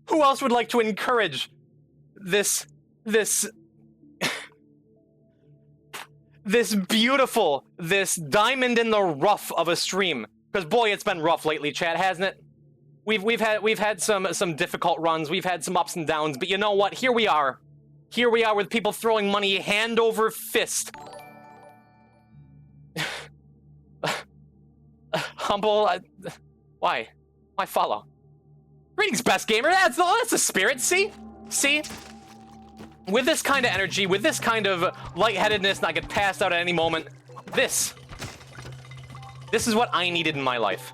Who else would like to encourage this beautiful, this diamond in the rough of a stream? Because boy, it's been rough lately, chat, hasn't it? We've had some difficult runs. We've had some ups and downs, but you know what? Here we are. Here we are with people throwing money hand over fist. Humble, why follow? Greetings, best gamer. That's the spirit. See, with this kind of energy, with this kind of lightheadedness, and I get passed out at any moment. This is what I needed in my life.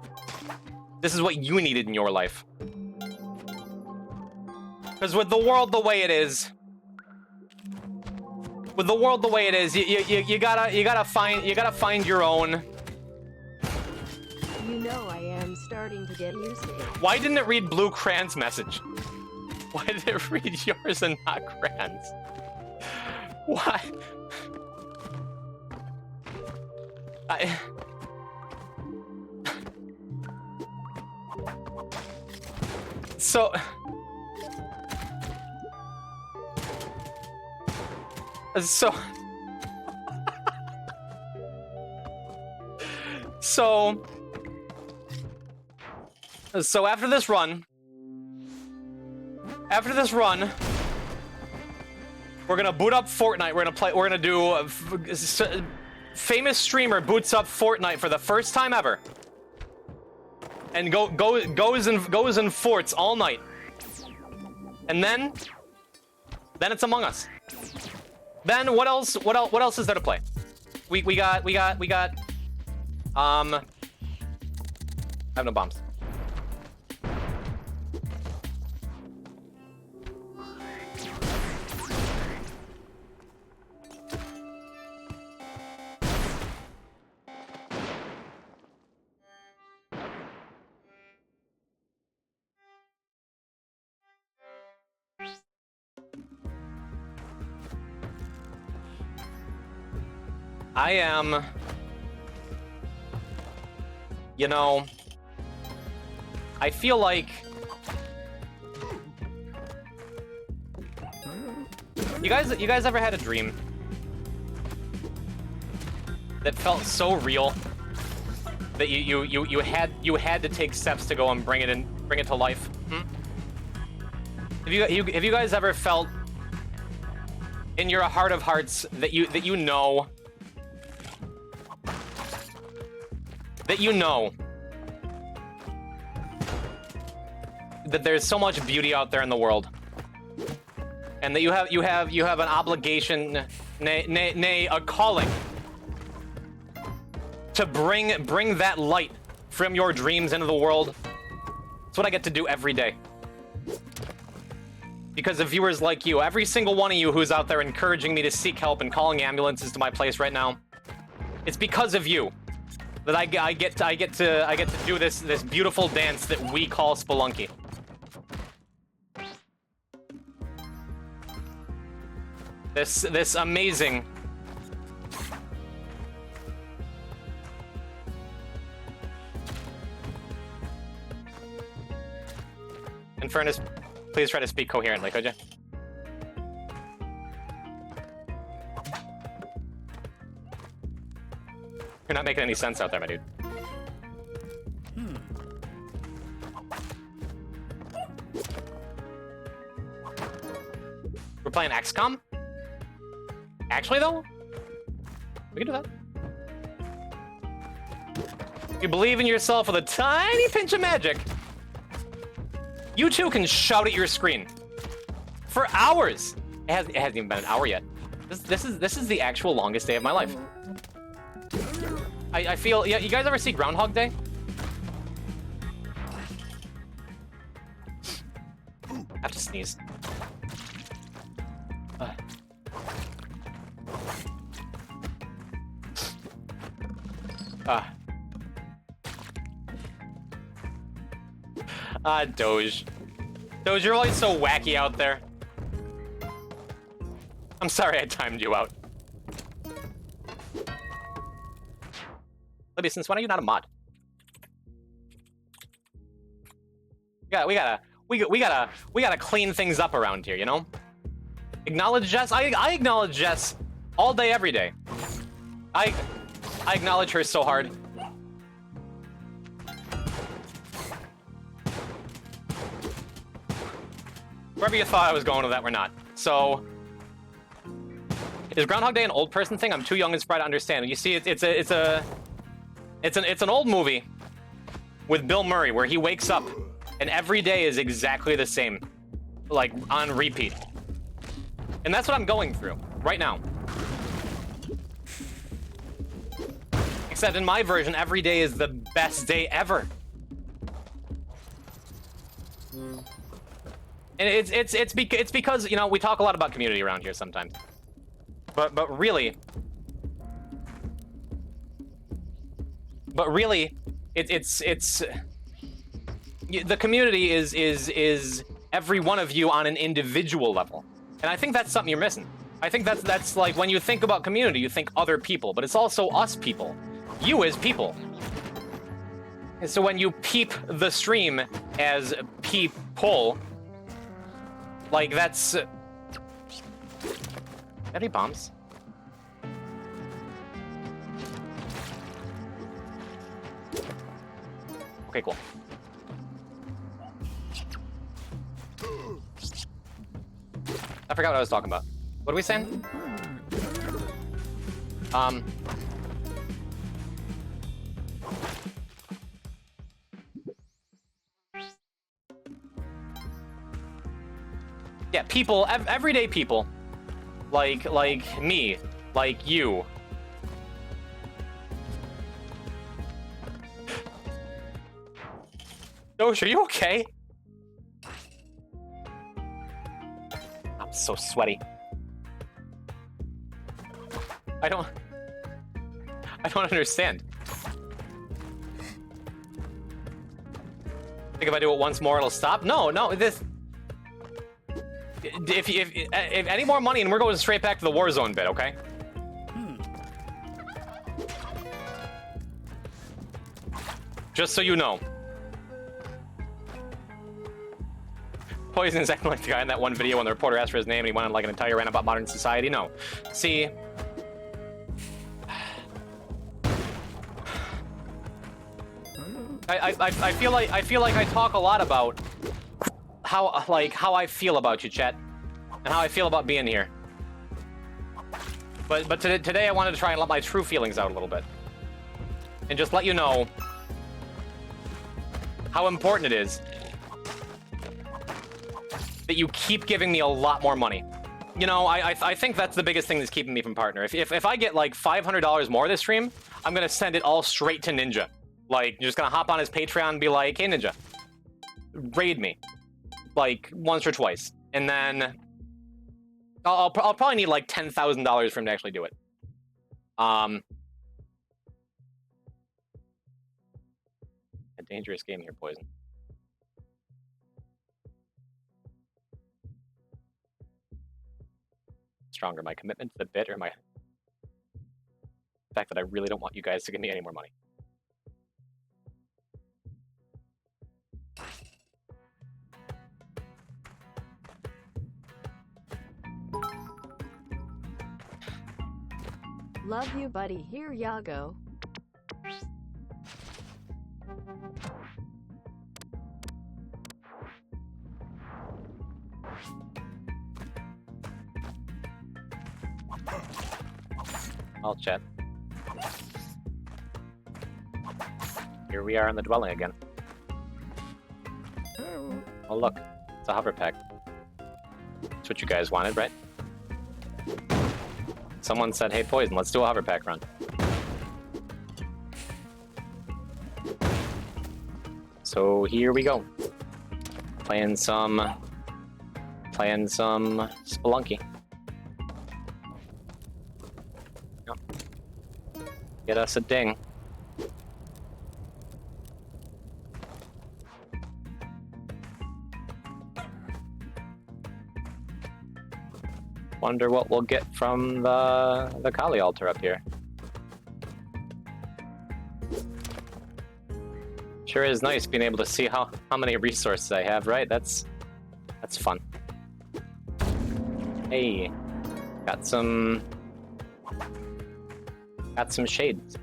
This is what you needed in your life. Because with the world the way it is, you gotta find your own. You know I am starting to get used to it. Why didn't it read Blue Cran's message? Why did it read yours and not Cran's? Why? So So after this run, we're gonna boot up Fortnite. We're gonna do famous streamer boots up Fortnite for the first time ever, and goes in forts all night, and then it's Among Us. Then what else? What else is there to play? We got. I have no bombs. I am, you know, I feel like you guys ever had a dream that felt so real that you had to take steps to go and bring it to life? Have you guys ever felt in your heart of hearts that you know that there's so much beauty out there in the world, and that you have an obligation, nay, a calling to bring that light from your dreams into the world? It's what I get to do every day. Because of viewers like you, every single one of you who's out there encouraging me to seek help and calling ambulances to my place right now, it's because of you that I get to do this beautiful dance that we call Spelunky. This amazing In fairness, please try to speak coherently, could you? You're not making any sense out there, my dude. We're playing XCOM? Actually, though? We can do that. If you believe in yourself with a tiny pinch of magic, you too can shout at your screen for hours. It hasn't even been an hour yet. This is the actual longest day of my life. I feel, yeah, you guys ever see Groundhog Day? I have to sneeze. Doge. Doge, you're always so wacky out there. I'm sorry I timed you out. Libby, since when are you not a mod? We gotta clean things up around here, you know? Acknowledge Jess. I acknowledge Jess all day, every day. I acknowledge her so hard. Wherever you thought I was going with that, we're not. So, is Groundhog Day an old person thing? I'm too young and spry to understand. You see, it's an old movie with Bill Murray where he wakes up and every day is exactly the same, like on repeat. And that's what I'm going through right now. Except in my version, every day is the best day ever. And it's because, you know, we talk a lot about community around here sometimes. But really, it's the community is every one of you on an individual level. And I think that's something you're missing. I think that's like when you think about community, you think other people, but it's also us people. You as people. And so when you peep the stream as people, like that's... Any bombs? Okay, cool. I forgot what I was talking about. What are we saying? Yeah, people, everyday people, like me, like you. Doge, are you okay? I'm so sweaty. I don't understand. Think if I do it once more, it'll stop? No, this. If any more money, and we're going straight back to the war zone bit, okay? Just so you know. Poison's acting like the guy in that one video when the reporter asked for his name and he went on like an entire rant about modern society. No. See. I feel like I talk a lot about how I feel about you, chat, and how I feel about being here. But today I wanted to try and let my true feelings out a little bit, and just let you know how important it is that you keep giving me a lot more money. You know, I think that's the biggest thing that's keeping me from partner. If I get like $500 more this stream, I'm gonna send it all straight to Ninja. Like, you're just gonna hop on his Patreon and be like, hey Ninja, raid me, like once or twice, and then I'll probably need like $10,000 for him to actually do it. A dangerous game here, Poison. Stronger, my commitment to the bit or the fact that I really don't want you guys to give me any more money. Love you, buddy. Here ya go. I'll chat. Here we are in the dwelling again. Oh look, it's a hover pack. That's what you guys wanted, right? Someone said, hey Poison, let's do a hover pack run. So here we go. Playing some Spelunky. Yep. Get us a ding. Wonder what we'll get from the Kali altar up here. Sure is nice being able to see how many resources I have, right? That's fun. Hey, got some shades.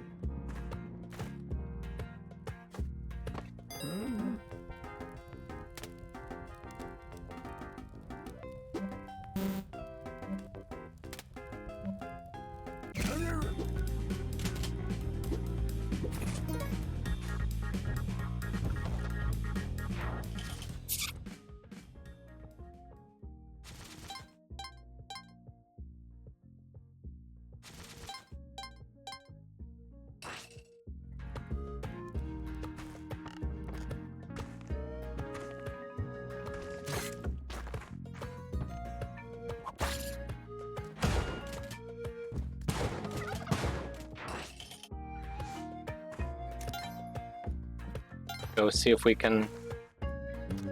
Go see if we can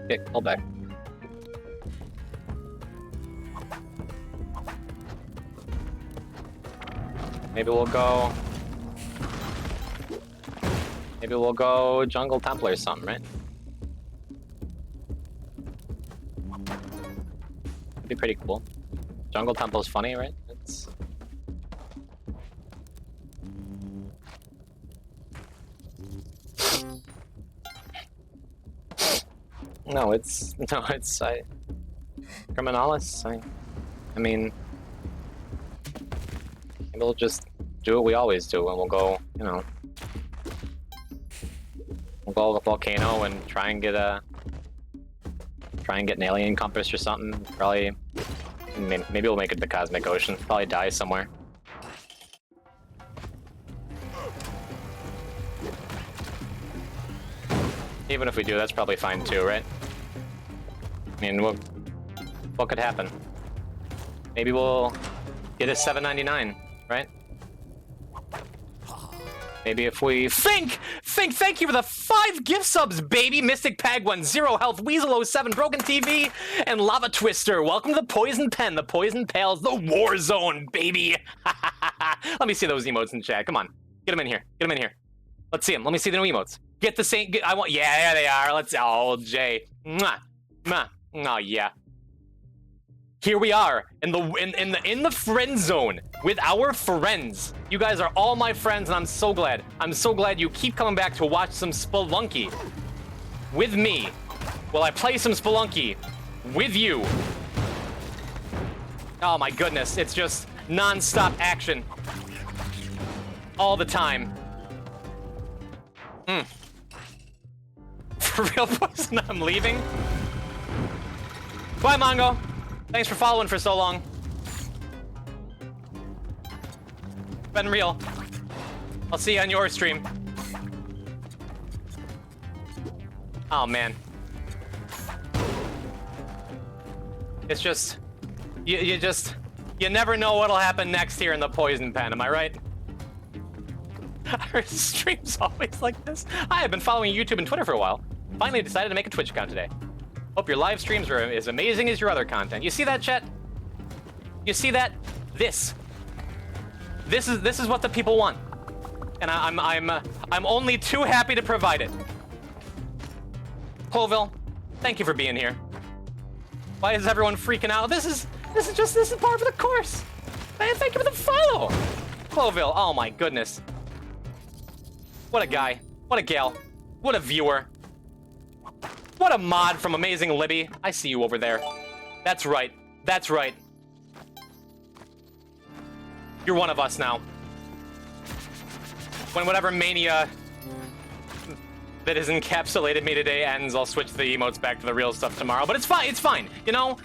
get callback. Maybe we'll go Jungle Templar or something, right? That'd be pretty cool. Jungle Temple's funny, right? It's... No, it's Criminalis. I mean, we'll just do what we always do, and we'll go, you know, we'll go to Volcano and try and get an alien compass or something. Probably, maybe we'll make it to the Cosmic Ocean. Probably die somewhere. Even if we do, that's probably fine too, right? I mean, what could happen? Maybe we'll get a $7.99, right? Maybe if we Fink, thank you for the 5 gift subs, baby. Mystic Pag 1, Zero Health, Weasel 07, Broken TV, and Lava Twister. Welcome to the Poison Pen, the Poison Pals, the War Zone, baby. Let me see those emotes in chat. Come on, get them in here. Get them in here. Let's see them. Let me see the new emotes. Get the same. I want. Yeah, there they are. Let's. Oh, Jay. Mwah, mwah. Oh yeah. Here we are in the friend zone with our friends. You guys are all my friends, and I'm so glad. I'm so glad you keep coming back to watch some Spelunky with me while I play some Spelunky with you. Oh my goodness, it's just non-stop action all the time. For real, Poison, I'm leaving. Bye, Mongo. Thanks for following for so long. Been real. I'll see you on your stream. Oh, man. It's just... You never know what'll happen next here in the Poison Pen, am I right? Our stream's always like this. I have been following YouTube and Twitter for a while. Finally decided to make a Twitch account today. Hope your live streams are as amazing as your other content. You see that, chat? You see that? This is what the people want, and I'm only too happy to provide it. Cloville, thank you for being here. Why is everyone freaking out? This is part of the course. Man, thank you for the follow. Cloville, oh my goodness. What a guy. What a gal. What a viewer. What a mod from Amazing Libby. I see you over there. That's right. That's right. You're one of us now. When whatever mania that has encapsulated me today ends, I'll switch the emotes back to the real stuff tomorrow. But it's fine. It's fine. You know?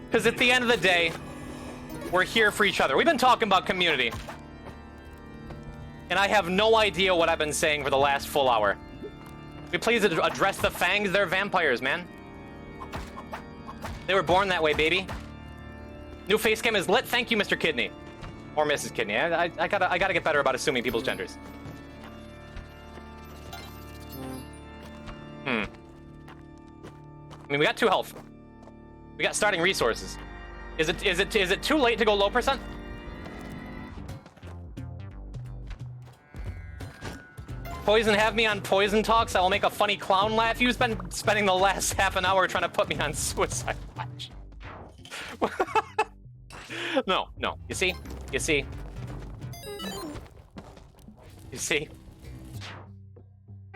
Because at the end of the day, we're here for each other. We've been talking about community. And I have no idea what I've been saying for the last full hour. Will you please address the fangs? They're vampires, man. They were born that way, baby. New face cam is lit. Thank you, Mr. Kidney. Or Mrs. Kidney. I gotta get better about assuming people's genders. I mean, we got 2 health. We got starting resources. Is it too late to go low percent? Poison, have me on Poison Talks. I will make a funny clown laugh. You've been spending the last half an hour trying to put me on suicide watch. No. You see?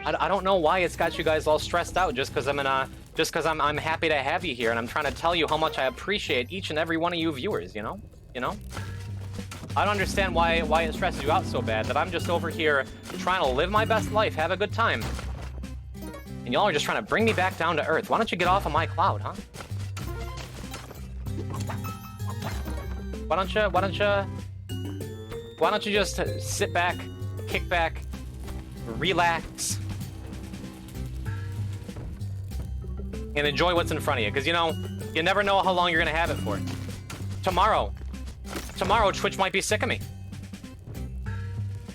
I don't know why it's got you guys all stressed out just because I'm happy to have you here, and I'm trying to tell you how much I appreciate each and every one of you viewers, you know? I don't understand why it stresses you out so bad, that I'm just over here trying to live my best life, have a good time. And y'all are just trying to bring me back down to earth. Why don't you get off of my cloud, huh? Why don't you just sit back, kick back, relax, and enjoy what's in front of you, because you never know how long you're gonna have it for. Tomorrow, Twitch might be sick of me.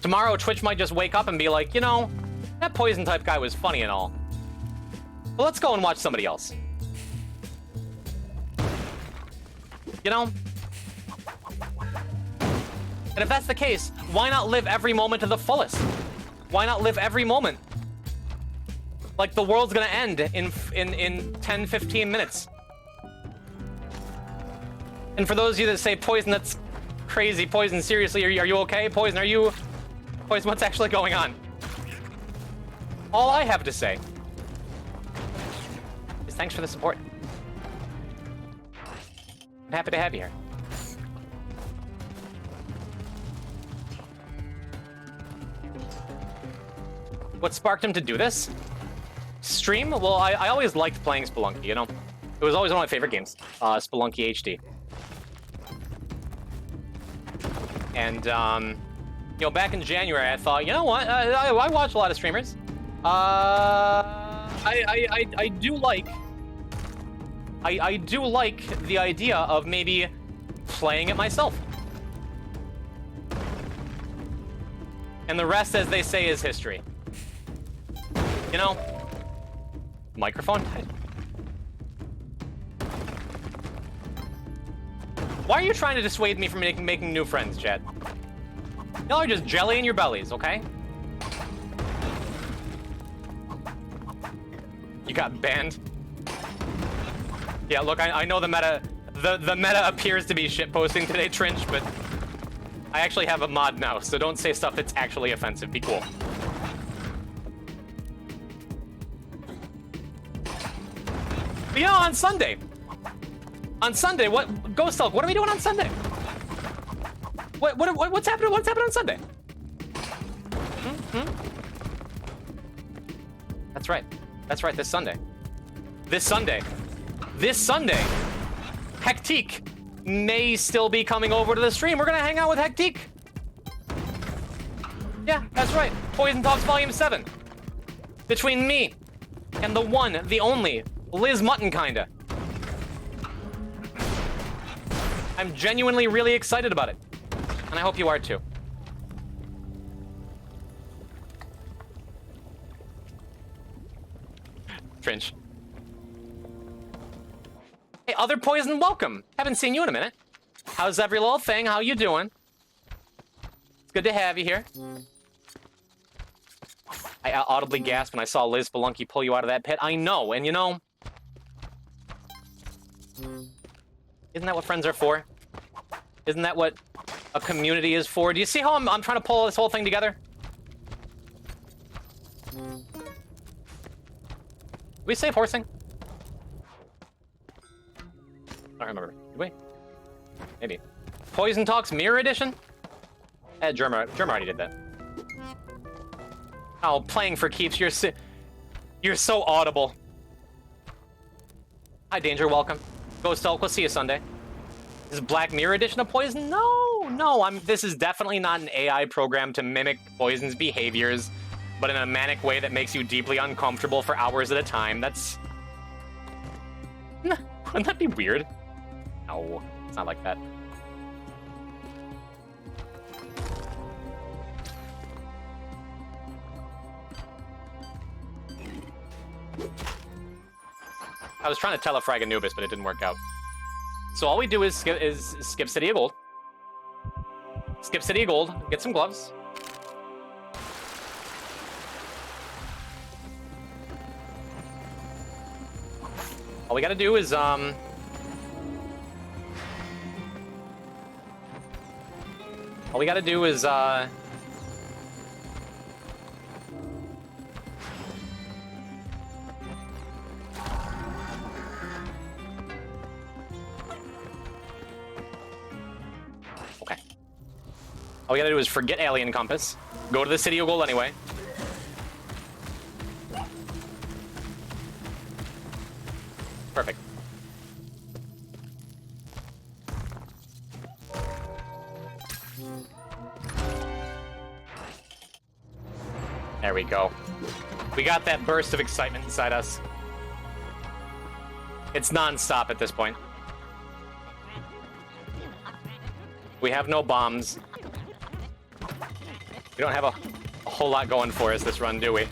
Tomorrow, Twitch might just wake up and be like, that Poison type guy was funny and all. But let's go and watch somebody else. And if that's the case, why not live every moment to the fullest? Why not live every moment? Like the world's gonna end in 10, 15 minutes. And for those of you that say, Poison, that's crazy. Poison, seriously, are you okay? Poison, Poison, what's actually going on? All I have to say is thanks for the support. I'm happy to have you here. What sparked him to do this? Stream? Well, I always liked playing Spelunky, you know? It was always one of my favorite games, Spelunky HD. And, you know, back in January, I thought, you know what? I watch a lot of streamers. I do like the idea of maybe playing it myself. And the rest, as they say, is history. You know? Microphone? Why are you trying to dissuade me from making new friends, Chad? Y'all are just jelly in your bellies, okay? You got banned. Yeah, look, I know the meta appears to be shitposting today, Trinch, but I actually have a mod now, so don't say stuff that's actually offensive. Be cool. But you know, on Sunday, what Ghost Hulk? What are we doing on Sunday? What's happening? What's happening on Sunday? That's right. That's right. This Sunday. Hectique may still be coming over to the stream. We're gonna hang out with Hectique. Yeah, that's right. Poison Talks Volume 7. Between me and the one, the only, Liz Mutton, kinda. I'm genuinely really excited about it. And I hope you are too. Trinch. Hey, other Poison, welcome. Haven't seen you in a minute. How's every little thing? How you doing? It's good to have you here. I audibly gasped when I saw Liz Spelunky pull you out of that pit. I know, and you know... Isn't that what friends are for? Isn't that what a community is for? Do you see how I'm trying to pull this whole thing together? Did we save horsing? I don't remember. Did we? Maybe. Poison Talks Mirror Edition? Germ already did that. Oh, playing for keeps. You're so audible. Hi, Danger. Welcome. Ghost Hulk. We'll see you Sunday. Is Black Mirror Edition of Poison? No. This is definitely not an AI program to mimic Poison's behaviors, but in a manic way that makes you deeply uncomfortable for hours at a time. That's... Wouldn't that be weird? No, it's not like that. I was trying to telefrag Anubis, but it didn't work out. So all we do is skip City of Gold. Skip City of Gold, get some gloves. All we gotta do is, all we gotta do is, okay. All we gotta do is forget Alien Compass, go to the City of Gold anyway. Perfect. There we go. We got that burst of excitement inside us. It's non-stop at this point. We have no bombs. We don't have a whole lot going for us this run, do we?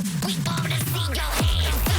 We wanna see your hands. We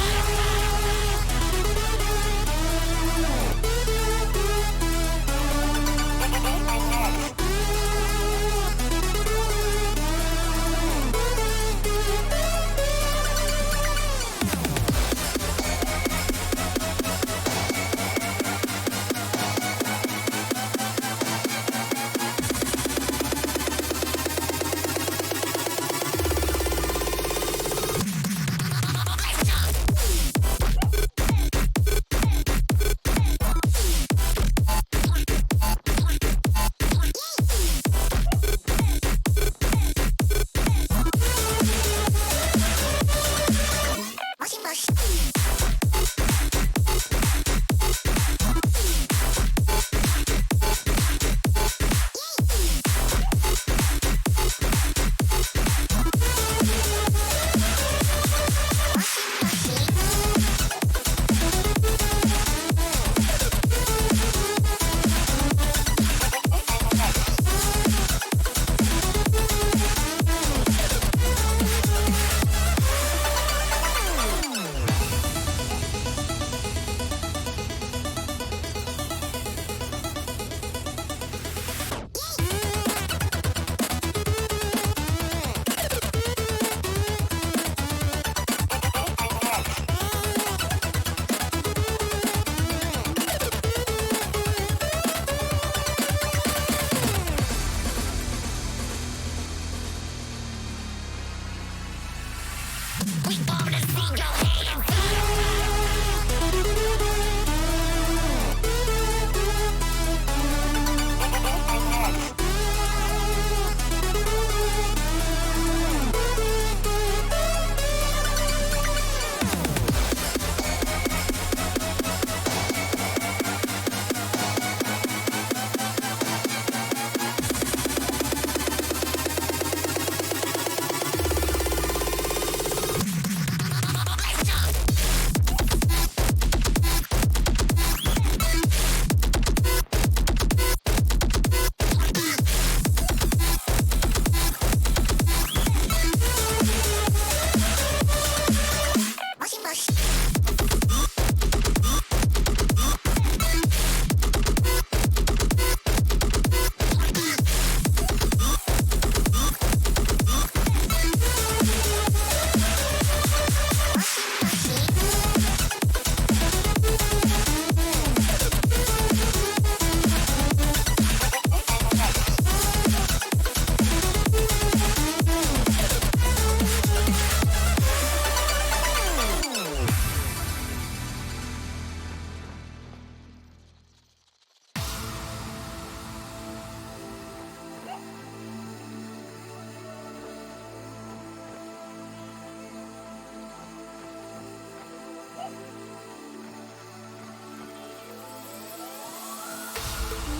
wanna see your hands.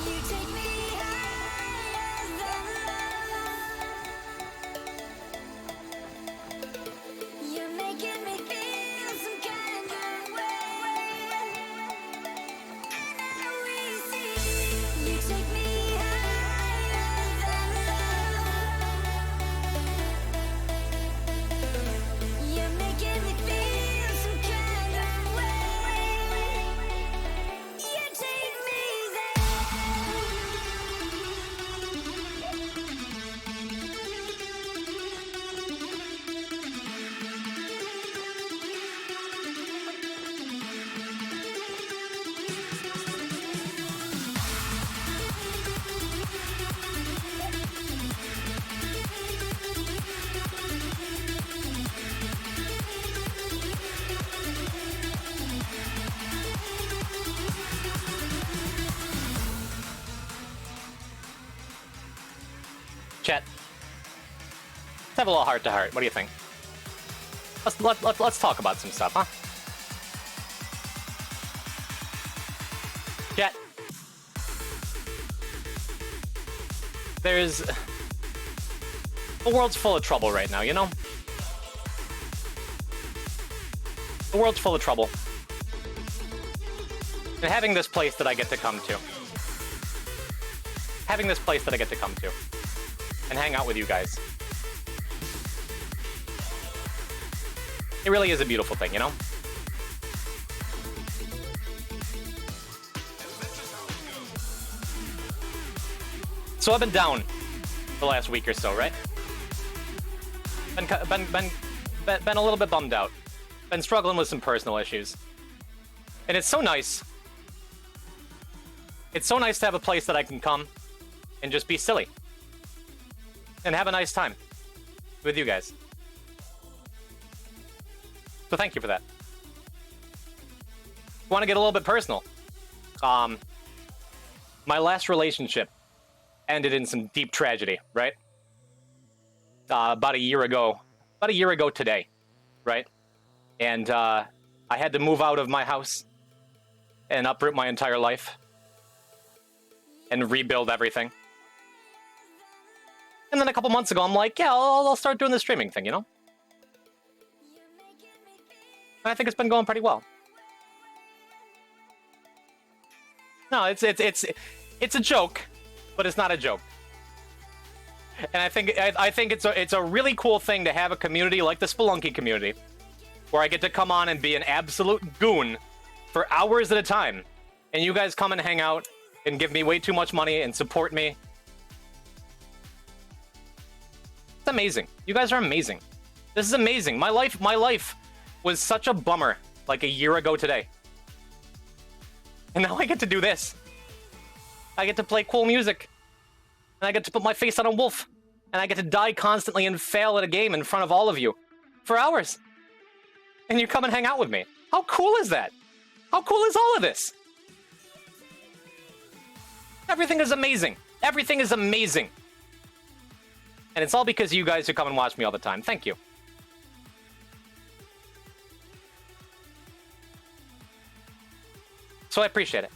You take me higher than love. You're making me feel some kind of way. And I will see. You take me higher than love. You're making me feel some kind of way. You take me there. Chat. Let's have a little heart to heart. What do you think? Let's talk about some stuff, huh? Chat. There's... The world's full of trouble right now, you know? The world's full of trouble. And having this place that I get to come to. Having this place that I get to come to. And hang out with you guys. It really is a beautiful thing, you know? So I've been down the last week or so, right? Been a little bit bummed out. Been struggling with some personal issues. And it's so nice. It's so nice to have a place that I can come and just be silly. And have a nice time with you guys. So thank you for that. Want to get a little bit personal. My last relationship ended in some deep tragedy, right? About a year ago today, right? And I had to move out of my house and uproot my entire life and rebuild everything. And then a couple months ago, I'm like, yeah, I'll start doing the streaming thing, you know? And I think it's been going pretty well. No, it's a joke, but it's not a joke. And I think it's a really cool thing to have a community like the Spelunky community, where I get to come on and be an absolute goon for hours at a time, and you guys come and hang out and give me way too much money and support me. It's amazing. You guys are amazing. This is amazing. My life was such a bummer like a year ago today. And now I get to do this. I get to play cool music. And I get to put my face on a wolf. And I get to die constantly and fail at a game in front of all of you. For hours. And you come and hang out with me. How cool is that? How cool is all of this? Everything is amazing. Everything is amazing. And it's all because of you guys who come and watch me all the time. Thank you. So I appreciate it.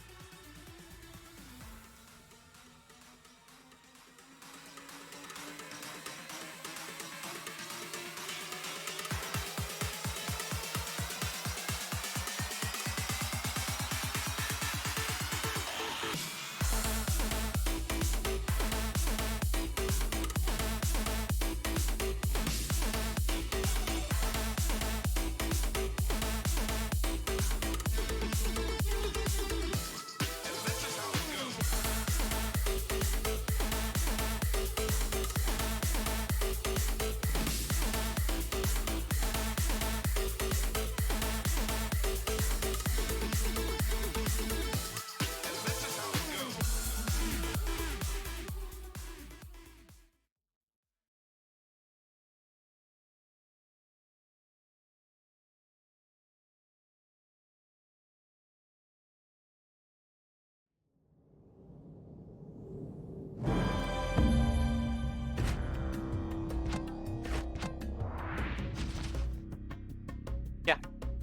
Yeah,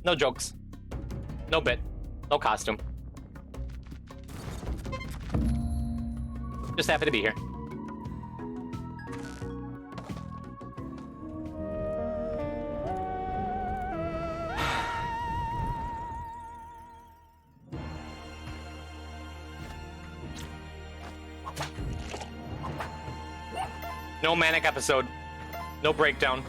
no jokes. No bit. No costume. Just happy to be here. No manic episode. No breakdown.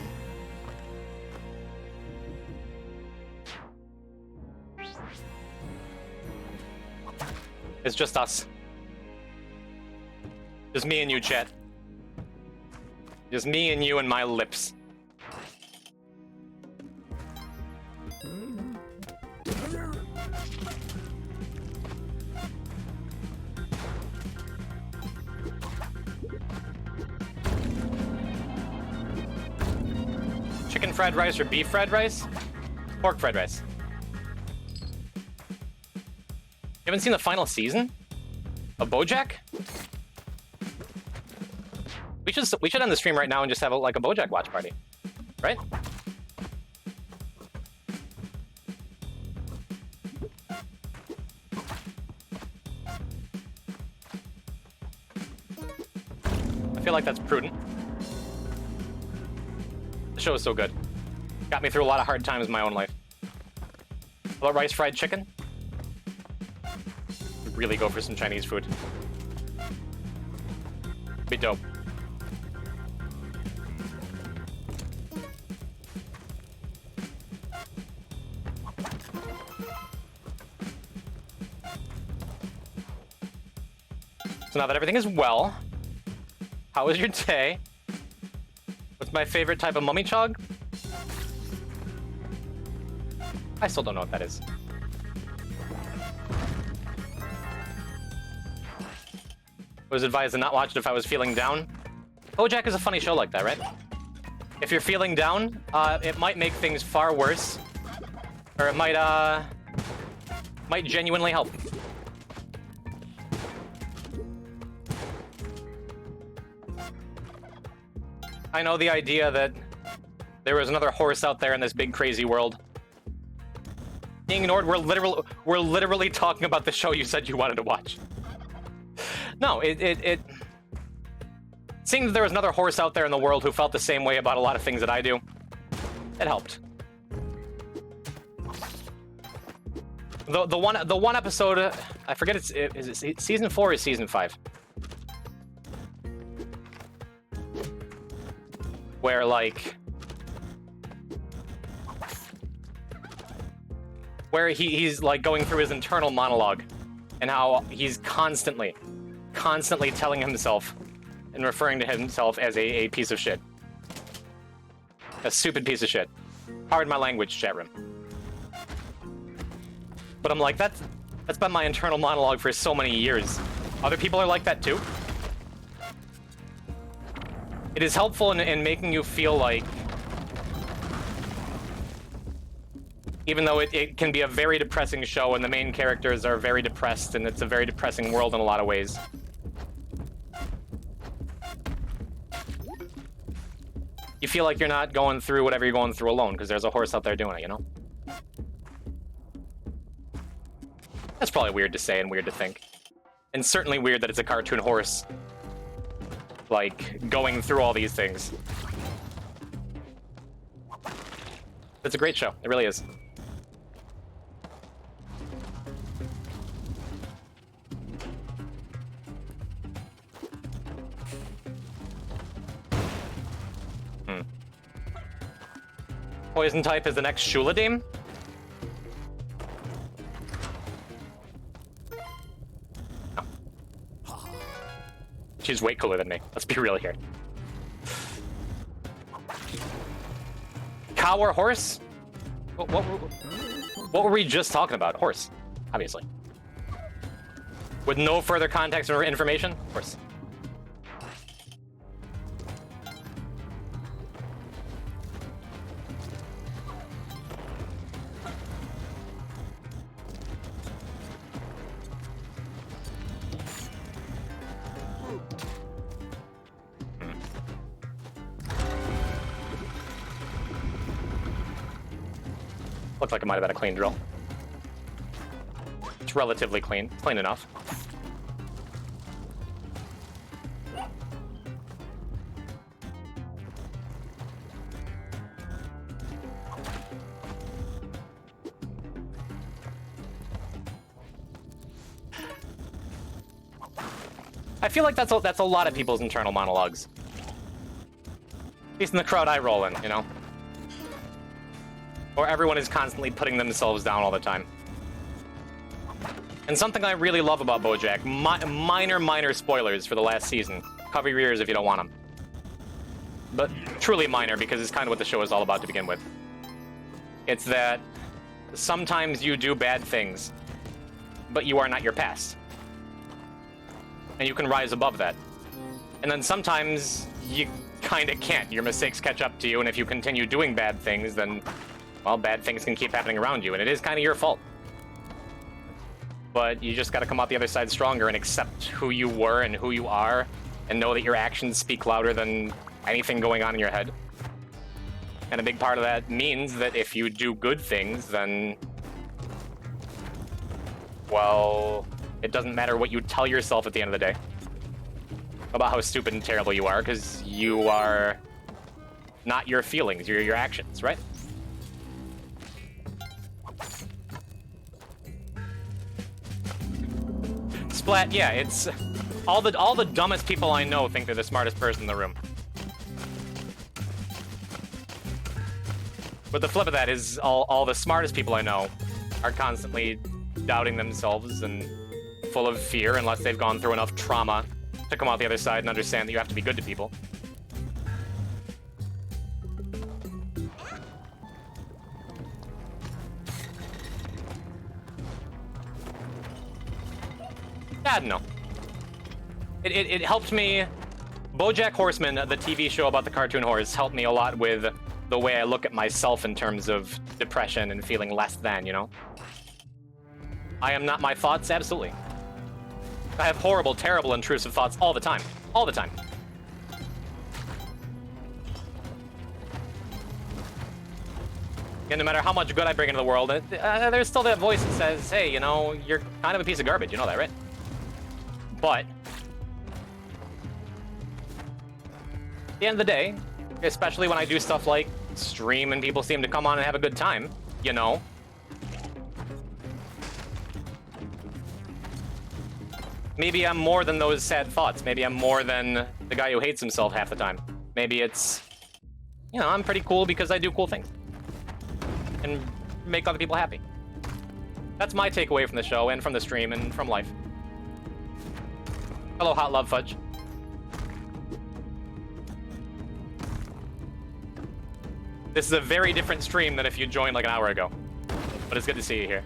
It's just us. Just me and you, chat. Just me and you and my lips. Chicken fried rice or beef fried rice? Pork fried rice. You haven't seen the final season of BoJack? We should end the stream right now and just have a BoJack watch party, right? I feel like that's prudent. The show is so good. Got me through a lot of hard times in my own life. How about rice fried chicken? Really go for some Chinese food. Be dope. So now that everything is well, how was your day? What's my favorite type of mummy chog? I still don't know what that is. I was advised to not watch it if I was feeling down. BoJack is a funny show like that, right? If you're feeling down, it might make things far worse. Or it might genuinely help. I know the idea that there was another horse out there in this big crazy world. Being ignored, we're literally talking about the show you said you wanted to watch. No, seeing that there was another horse out there in the world who felt the same way about a lot of things that I do, it helped. The one episode, I forget is it season 4 or season 5? Where he's like going through his internal monologue and how he's constantly telling himself and referring to himself as a piece of shit. A stupid piece of shit. Pardon my language, chat room. But I'm like, that's been my internal monologue for so many years. Other people are like that too. It is helpful in making you feel like, even though it can be a very depressing show and the main characters are very depressed and it's a very depressing world in a lot of ways. You feel like you're not going through whatever you're going through alone because there's a horse out there doing it, you know? That's probably weird to say and weird to think. And certainly weird that it's a cartoon horse, like, going through all these things. It's a great show. It really is. Poison type is the next Shula Dame? No. She's way cooler than me. Let's be real here. Cow or horse? What were we just talking about? Horse, obviously. With no further context or information? Horse. Looked like it might have been a clean drill. It's relatively clean. Clean enough. I feel like that's a lot of people's internal monologues. At least in the crowd I roll in, you know? Or everyone is constantly putting themselves down all the time. And something I really love about BoJack, minor spoilers for the last season. Cover your ears if you don't want them. But truly minor, because it's kind of what the show is all about to begin with. It's that sometimes you do bad things, but you are not your past. And you can rise above that. And then sometimes you kind of can't. Your mistakes catch up to you, and if you continue doing bad things, then, well, bad things can keep happening around you, and it is kind of your fault. But you just got to come out the other side stronger and accept who you were and who you are, and know that your actions speak louder than anything going on in your head. And a big part of that means that if you do good things, then, well, it doesn't matter what you tell yourself at the end of the day about how stupid and terrible you are, because you are not your feelings, you're your actions, right? Splat, yeah, it's all the dumbest people I know think they're the smartest person in the room. But the flip of that is all the smartest people I know are constantly doubting themselves and full of fear unless they've gone through enough trauma to come out the other side and understand that you have to be good to people. I don't know. It helped me. BoJack Horseman, the TV show about the cartoon horse, helped me a lot with the way I look at myself in terms of depression and feeling less than, you know? I am not my thoughts, absolutely. I have horrible, terrible, intrusive thoughts all the time. All the time. And no matter how much good I bring into the world, there's still that voice that says, hey, you know, you're kind of a piece of garbage, you know that, right? But at the end of the day, especially when I do stuff like stream and people seem to come on and have a good time, you know, maybe I'm more than those sad thoughts. Maybe I'm more than the guy who hates himself half the time. Maybe it's, you know, I'm pretty cool because I do cool things and make other people happy. That's my takeaway from the show and from the stream and from life. Hello, Hot Love Fudge. This is a very different stream than if you joined like an hour ago. But it's good to see you here.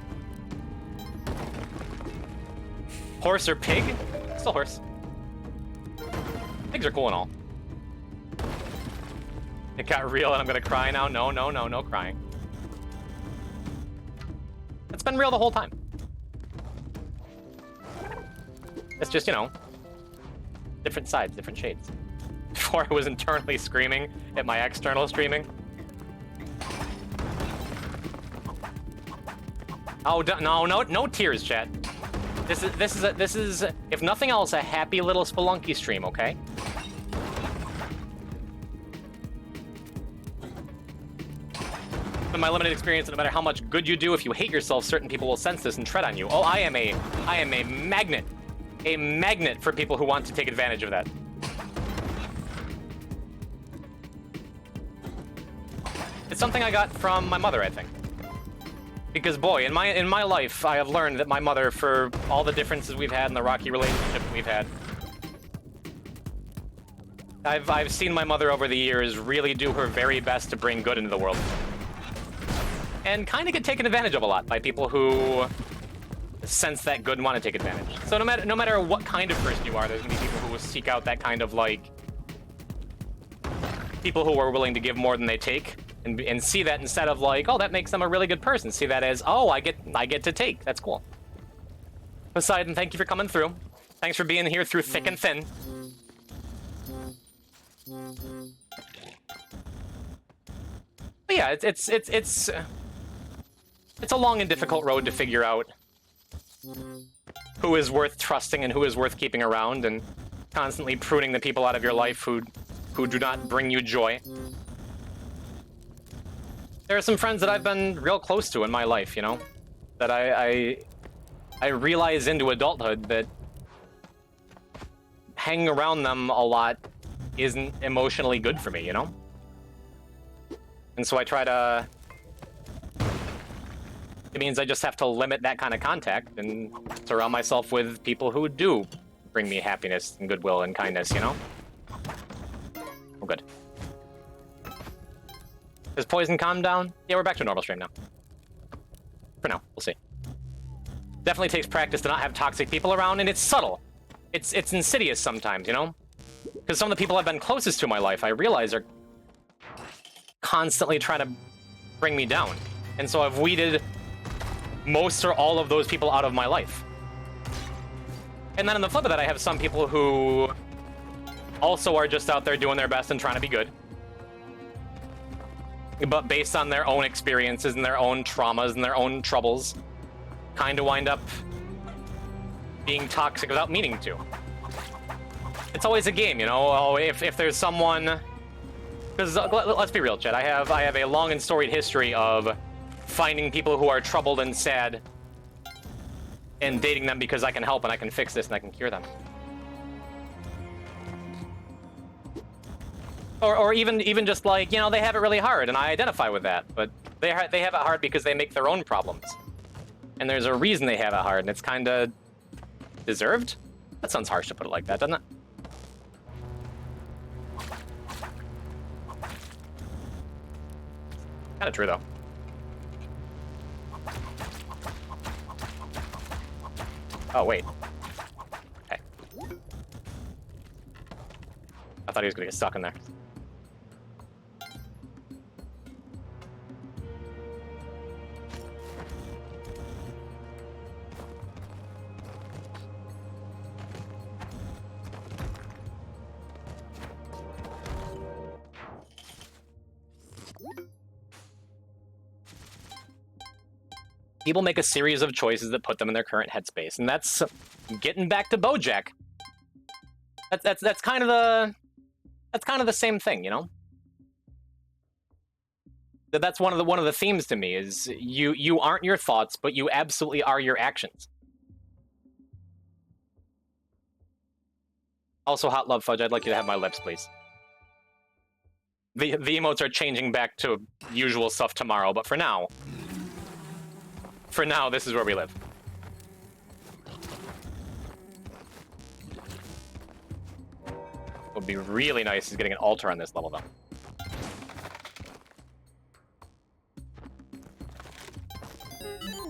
Horse or pig? Still horse. Pigs are cool and all. It got real and I'm gonna cry now. No, no, no, no crying. It's been real the whole time. It's just, you know, different sides, different shades. Before I was internally screaming at my external streaming. Oh, no tears, chat. This is, if nothing else, a happy little Spelunky stream, okay? In my limited experience, no matter how much good you do, if you hate yourself, certain people will sense this and tread on you. Oh, I am a magnet. A magnet for people who want to take advantage of that. It's something I got from my mother, I think. Because boy, in my life, I have learned that my mother, for all the differences we've had and the rocky relationship we've had, I've seen my mother over the years really do her very best to bring good into the world. And kind of get taken advantage of a lot by people who sense that good and want to take advantage. So no matter what kind of person you are, there's gonna be people who will seek out that kind of, like, people who are willing to give more than they take, and see that instead of like, oh, that makes them a really good person. See that as, oh, I get to take. That's cool. Poseidon, thank you for coming through. Thanks for being here through thick and thin. But yeah, it's a long and difficult road to figure out who is worth trusting and who is worth keeping around, and constantly pruning the people out of your life who do not bring you joy. There are some friends that I've been real close to in my life, you know, that I realize into adulthood that hanging around them a lot isn't emotionally good for me, you know? And so I try to... It means I just have to limit that kind of contact and surround myself with people who do bring me happiness and goodwill and kindness, you know? Oh, good. Has Poison calmed down? Yeah, we're back to a normal stream now. For now, we'll see. Definitely takes practice to not have toxic people around, and it's subtle. It's insidious sometimes, you know? Because some of the people I've been closest to in my life, I realize are constantly trying to bring me down. And so I've weeded most or all of those people out of my life. And then on the flip of that, I have some people who also are just out there doing their best and trying to be good. But based on their own experiences and their own traumas and their own troubles, kind of wind up being toxic without meaning to. It's always a game, you know? Oh, if there's someone... Because let's be real, Chet. I have a long and storied history of finding people who are troubled and sad and dating them because I can help and I can fix this and I can cure them. Or even just like, you know, they have it really hard, and I identify with that. But they have it hard because they make their own problems. And there's a reason they have it hard, and it's kind of Deserved? That sounds harsh to put it like that, doesn't it? Kind of true, though. Oh, wait. Okay. I thought he was gonna get stuck in there. People make a series of choices that put them in their current headspace, and that's getting back to BoJack. That's kind of the same thing, you know. That's one of the themes to me is you aren't your thoughts, but you absolutely are your actions. Also, Hot Love Fudge, I'd like you to have my lips, please. The emotes are changing back to usual stuff tomorrow, but for now, this is where we live. What would be really nice is getting an altar on this level, though.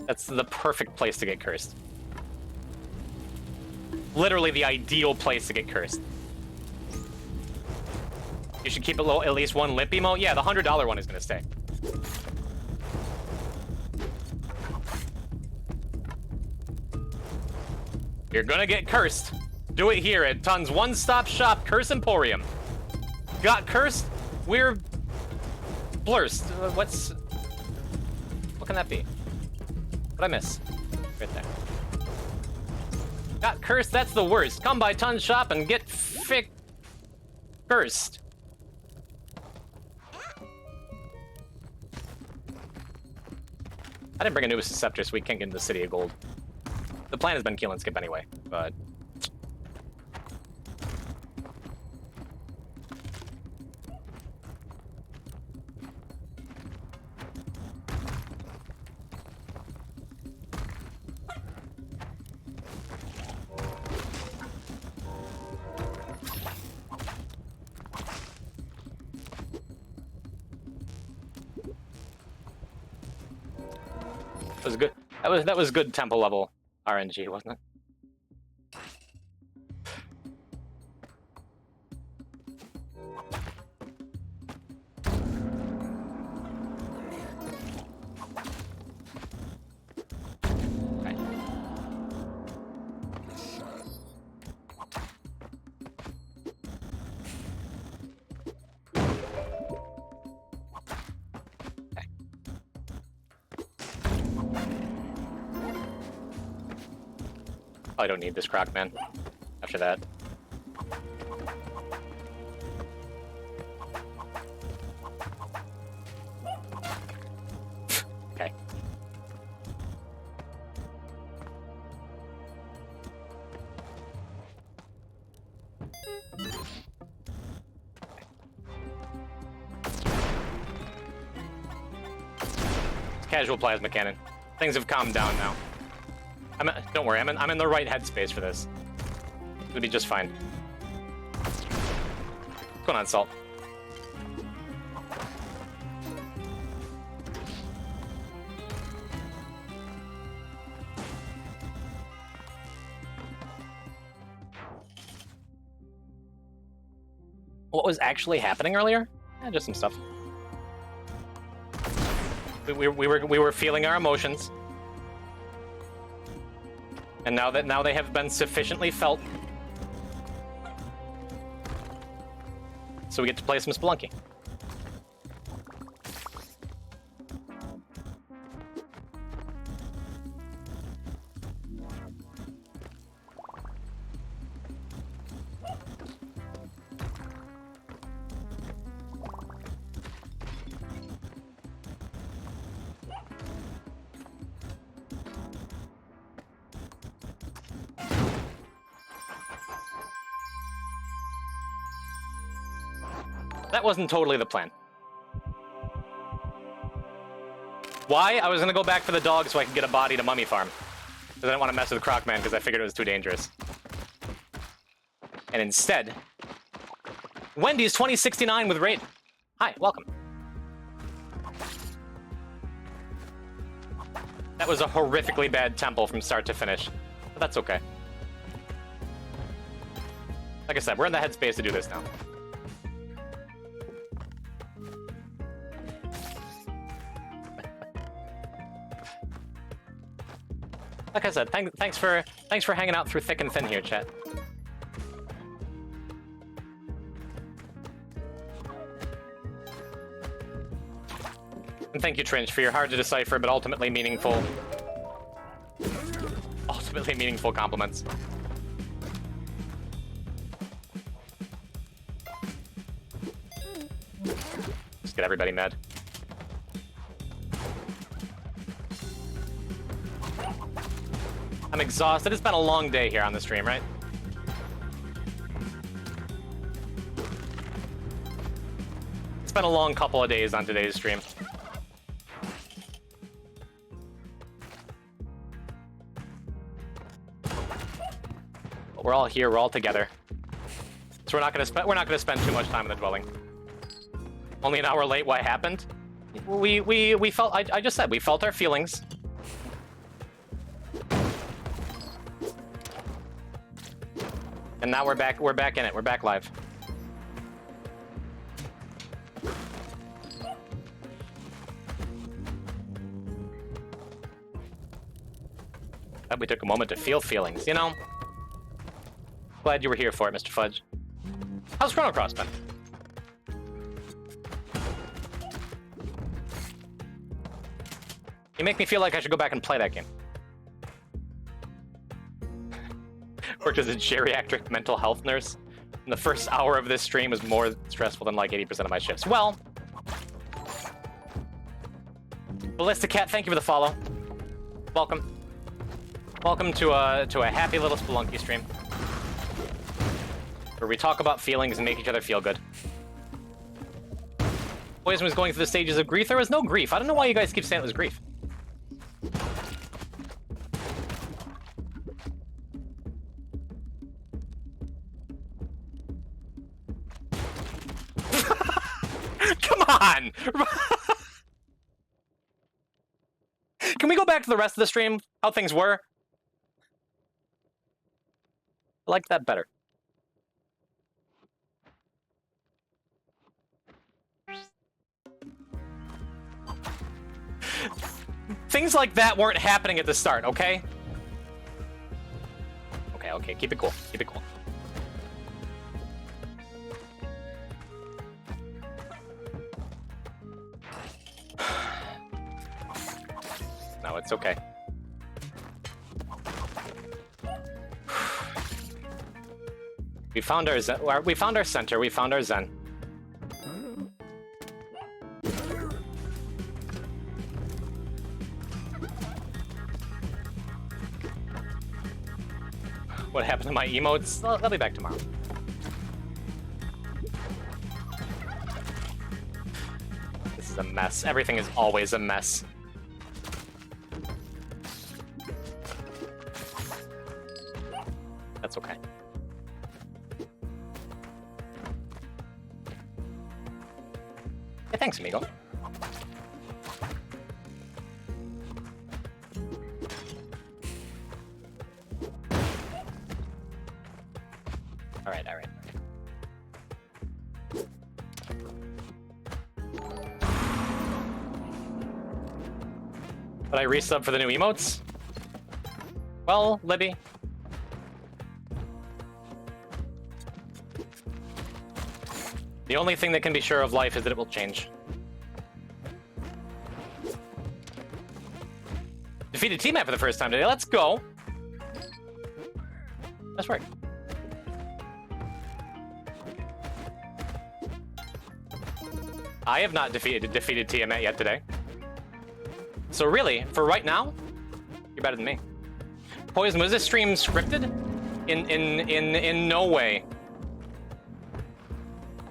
That's the perfect place to get cursed. Literally the ideal place to get cursed. You should keep it low, at least one lip emote. Yeah, the $100 one is going to stay. You're gonna get cursed. Do it here at Tun's one-stop shop, Curse Emporium. Got cursed? We're blurst. What can that be? What'd I miss? Right there. Got cursed? That's the worst. Come by Tun's shop and get cursed. I didn't bring a Anubis' Scepter, so we can't get into the City of Gold. The plan has been kill and skip anyway, but... That was good. That was good temple level RNG, wasn't it? Okay. I don't need this croc, man. After that. Okay. Casual plasma cannon. Things have calmed down now. Don't worry, I'm in the right headspace for this. It'll be just fine. What's going on, Salt? What was actually happening earlier? Just some stuff. We were feeling our emotions. And now they have been sufficiently felt, so we get to play some Spelunky. That wasn't totally the plan. Why? I was gonna go back for the dog so I could get a body to Mummy Farm. Because I didn't want to mess with Crocman because I figured it was too dangerous. And instead, Wendy's 2069 with raid. Hi, welcome. That was a horrifically bad temple from start to finish, but that's okay. Like I said, we're in the headspace to do this now. Like I said, thanks for hanging out through thick and thin here, chat. And thank you, Trinch, for your hard to decipher but ultimately meaningful compliments. Just get everybody mad. I'm exhausted. It's been a long day here on the stream, right? It's been a long couple of days on today's stream. But we're all here. We're all together. So we're not gonna spend too much time in the dwelling. Only an hour late. What happened? We felt. I just said we felt our feelings. And now we're back in it. We're back live. Glad we took a moment to feel feelings, you know? Glad you were here for it, Mr. Fudge. How's Chrono Cross been? You make me feel like I should go back and play that game. Worked as a geriatric mental health nurse. And the first hour of this stream was more stressful than like 80% of my shifts. Well, Ballistic Cat, thank you for the follow. Welcome. Welcome to a happy little Spelunky stream, where we talk about feelings and make each other feel good. Poison was going through the stages of grief. There was no grief. I don't know why you guys keep saying it was grief. Come on! Can we go back to the rest of the stream? How things were? I liked that better. Things like that weren't happening at the start, okay? Okay, keep it cool. Keep it cool. No, it's okay. We found our zen. We found our center. We found our zen. What happened to my emotes? I'll be back tomorrow. This is a mess. Everything is always a mess. That's okay. Hey, thanks, amigo. All right. But I resub for the new emotes? Well, Libby. The only thing that can be sure of life is that it will change. Defeated T-Map for the first time today. Let's go. That's right. I have not defeated Tiamat yet today. So really, for right now, you're better than me. Poison, was this stream scripted? In no way.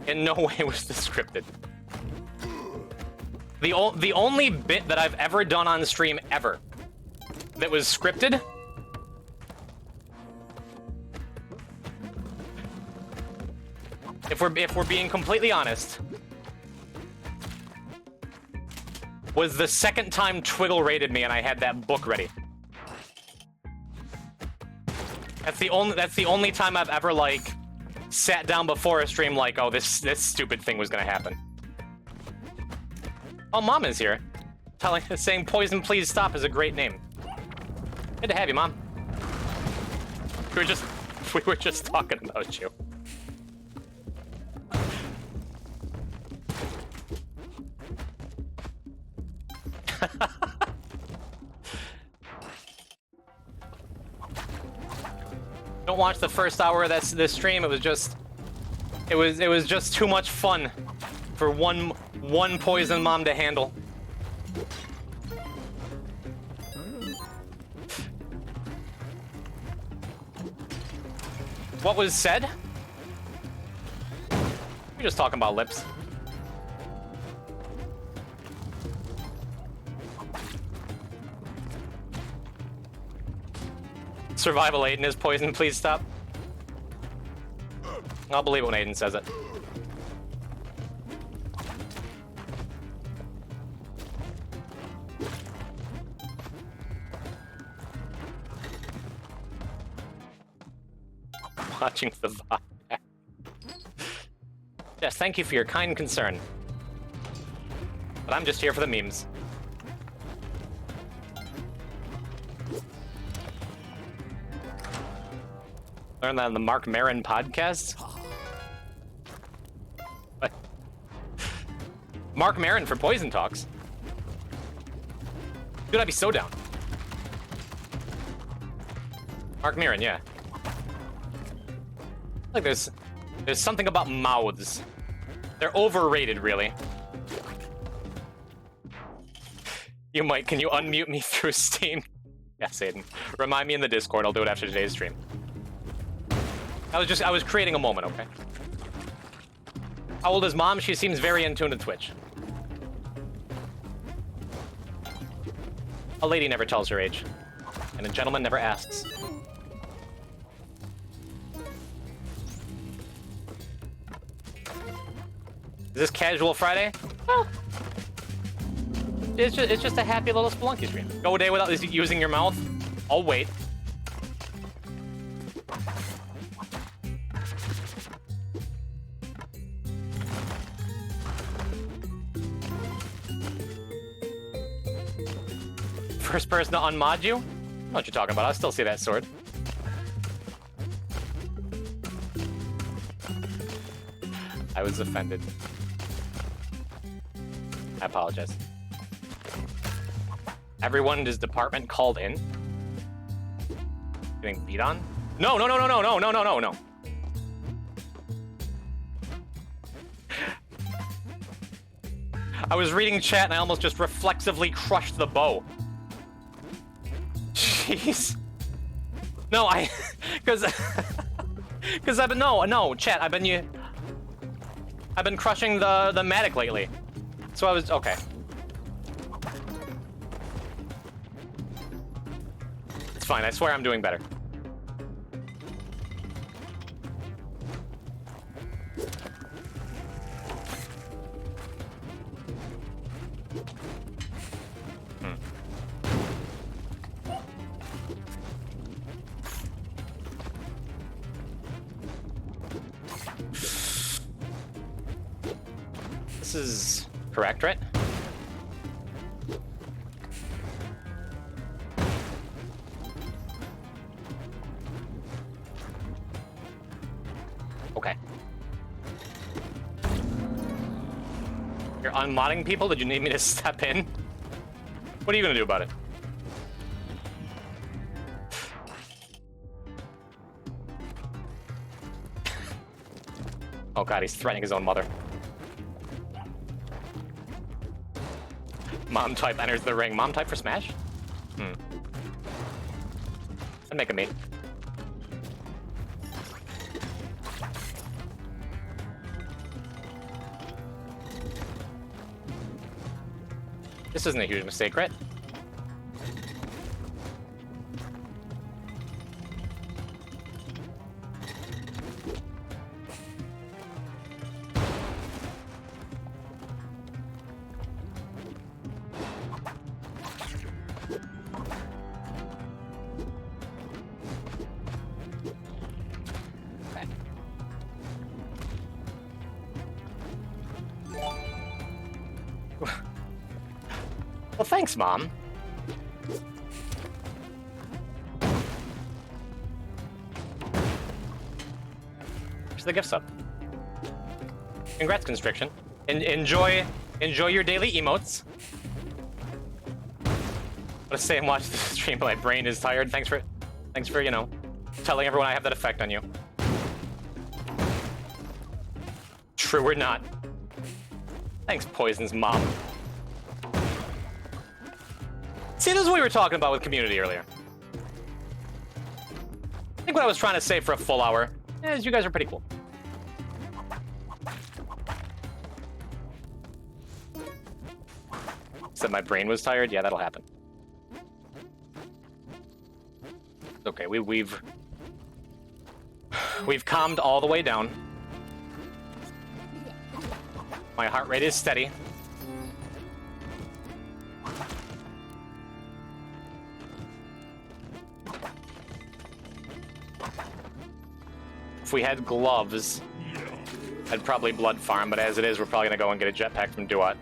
In no way was this scripted. The only bit that I've ever done on stream ever that was scripted if we're being completely honest, was the second time Twiggle raided me and I had that book ready. That's the only time I've ever like sat down before a stream like, oh, this stupid thing was gonna happen. Oh, Mom is here, saying "Poison, please stop" is a great name. Good to have you, Mom. We were just talking about you. Don't watch the first hour of this stream. It was just too much fun for one Poison Mom to handle. What was said? We're just talking about lips. Survival Aiden is poison, please stop. I'll believe it when Aiden says it. Watching the VOD. Yes, thank you for your kind concern. But I'm just here for the memes. Learn that on the Mark Maron podcast? What? Mark Maron for Poison Talks? Dude, I'd be so down. Mark Maron, yeah. Like there's something about mouths. They're overrated, really. You might, can you unmute me through Steam? Yes, Aiden. Remind me in the Discord, I'll do it after today's stream. I was creating a moment, okay? How old is Mom? She seems very in tune to Twitch. A lady never tells her age, and a gentleman never asks. Is this casual Friday? Well, it's just a happy little Spelunky stream. Go a day without using your mouth. I'll wait. First person to unmod you? I don't know what you're talking about. I still see that sword. I was offended. I apologize. Everyone in his department called in? Getting beat on? No. I was reading chat and I almost just reflexively crushed the bow. Jeez. No, because I've been, no, chat, I've been crushing the Matic lately. So I was, okay. It's fine, I swear I'm doing better. This is correct, right? Okay. You're unmodding people? Did you need me to step in? What are you gonna do about it? Oh god, he's threatening his own mother. Mom type enters the ring. Mom type for Smash? I'd make a mate. This isn't a huge mistake, right? Well, thanks, Mom. Here's the gift sub. Congrats, Constriction. Enjoy your daily emotes. Let's stay and watch the stream. My brain is tired. Thanks for, you know, telling everyone I have that effect on you. True or not. Thanks, Poison's mom. See, this is what we were talking about with community earlier. I think what I was trying to say for a full hour is you guys are pretty cool. Said my brain was tired? Yeah, that'll happen. Okay, we've calmed all the way down. My heart rate is steady. If we had gloves, I'd probably blood farm, but as it is, we're probably gonna go and get a jetpack from Duat.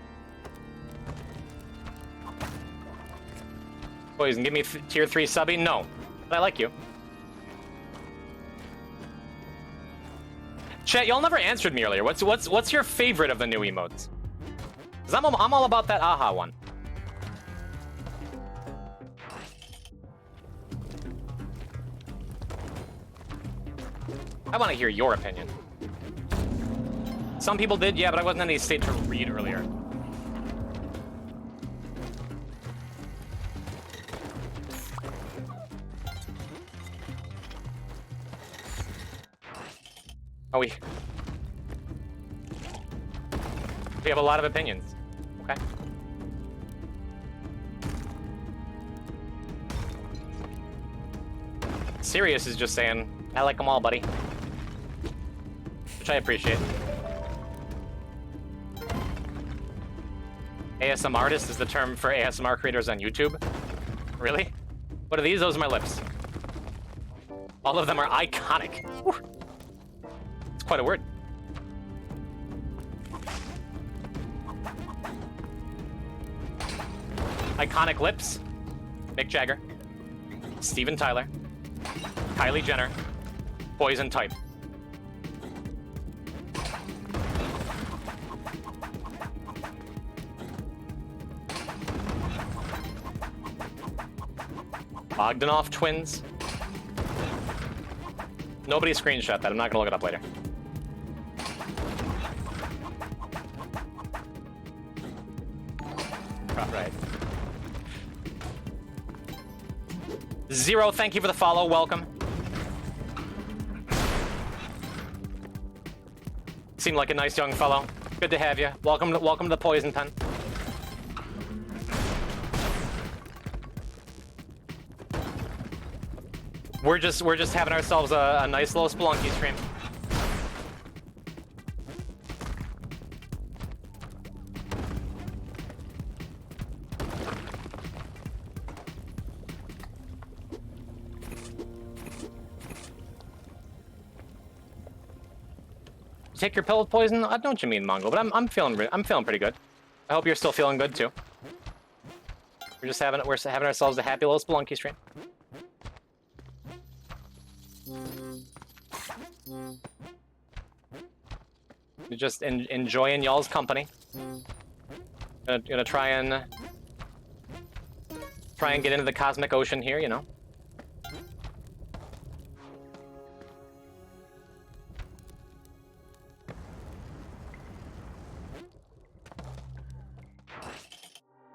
Poison, give me tier 3 subbing? No, but I like you. Chat, y'all never answered me earlier. What's your favorite of the new emotes? Cause I'm all about that aha one. I want to hear your opinion. Some people did, yeah, but I wasn't in any state to read earlier. Oh, we have a lot of opinions. Okay. Sirius is just saying, I like them all, buddy. Which I appreciate. ASM artist is the term for ASMR creators on YouTube. Really? What are these? Those are my lips. All of them are iconic. Whew. It's quite a word. Iconic lips. Mick Jagger. Steven Tyler. Kylie Jenner. Poison type. Bogdanov twins. Nobody screenshot that. I'm not gonna look it up later. Right. Zero, thank you for the follow. Welcome. Seemed like a nice young fellow. Good to have you. Welcome to the Poison Pen. We're just having ourselves a nice little Spelunky stream. Take your pill with poison? I know what you mean, Mongo, but I'm feeling pretty good. I hope you're still feeling good too. We're having ourselves a happy little Spelunky stream. We're just enjoying y'all's company. Gonna try and get into the cosmic ocean here, you know.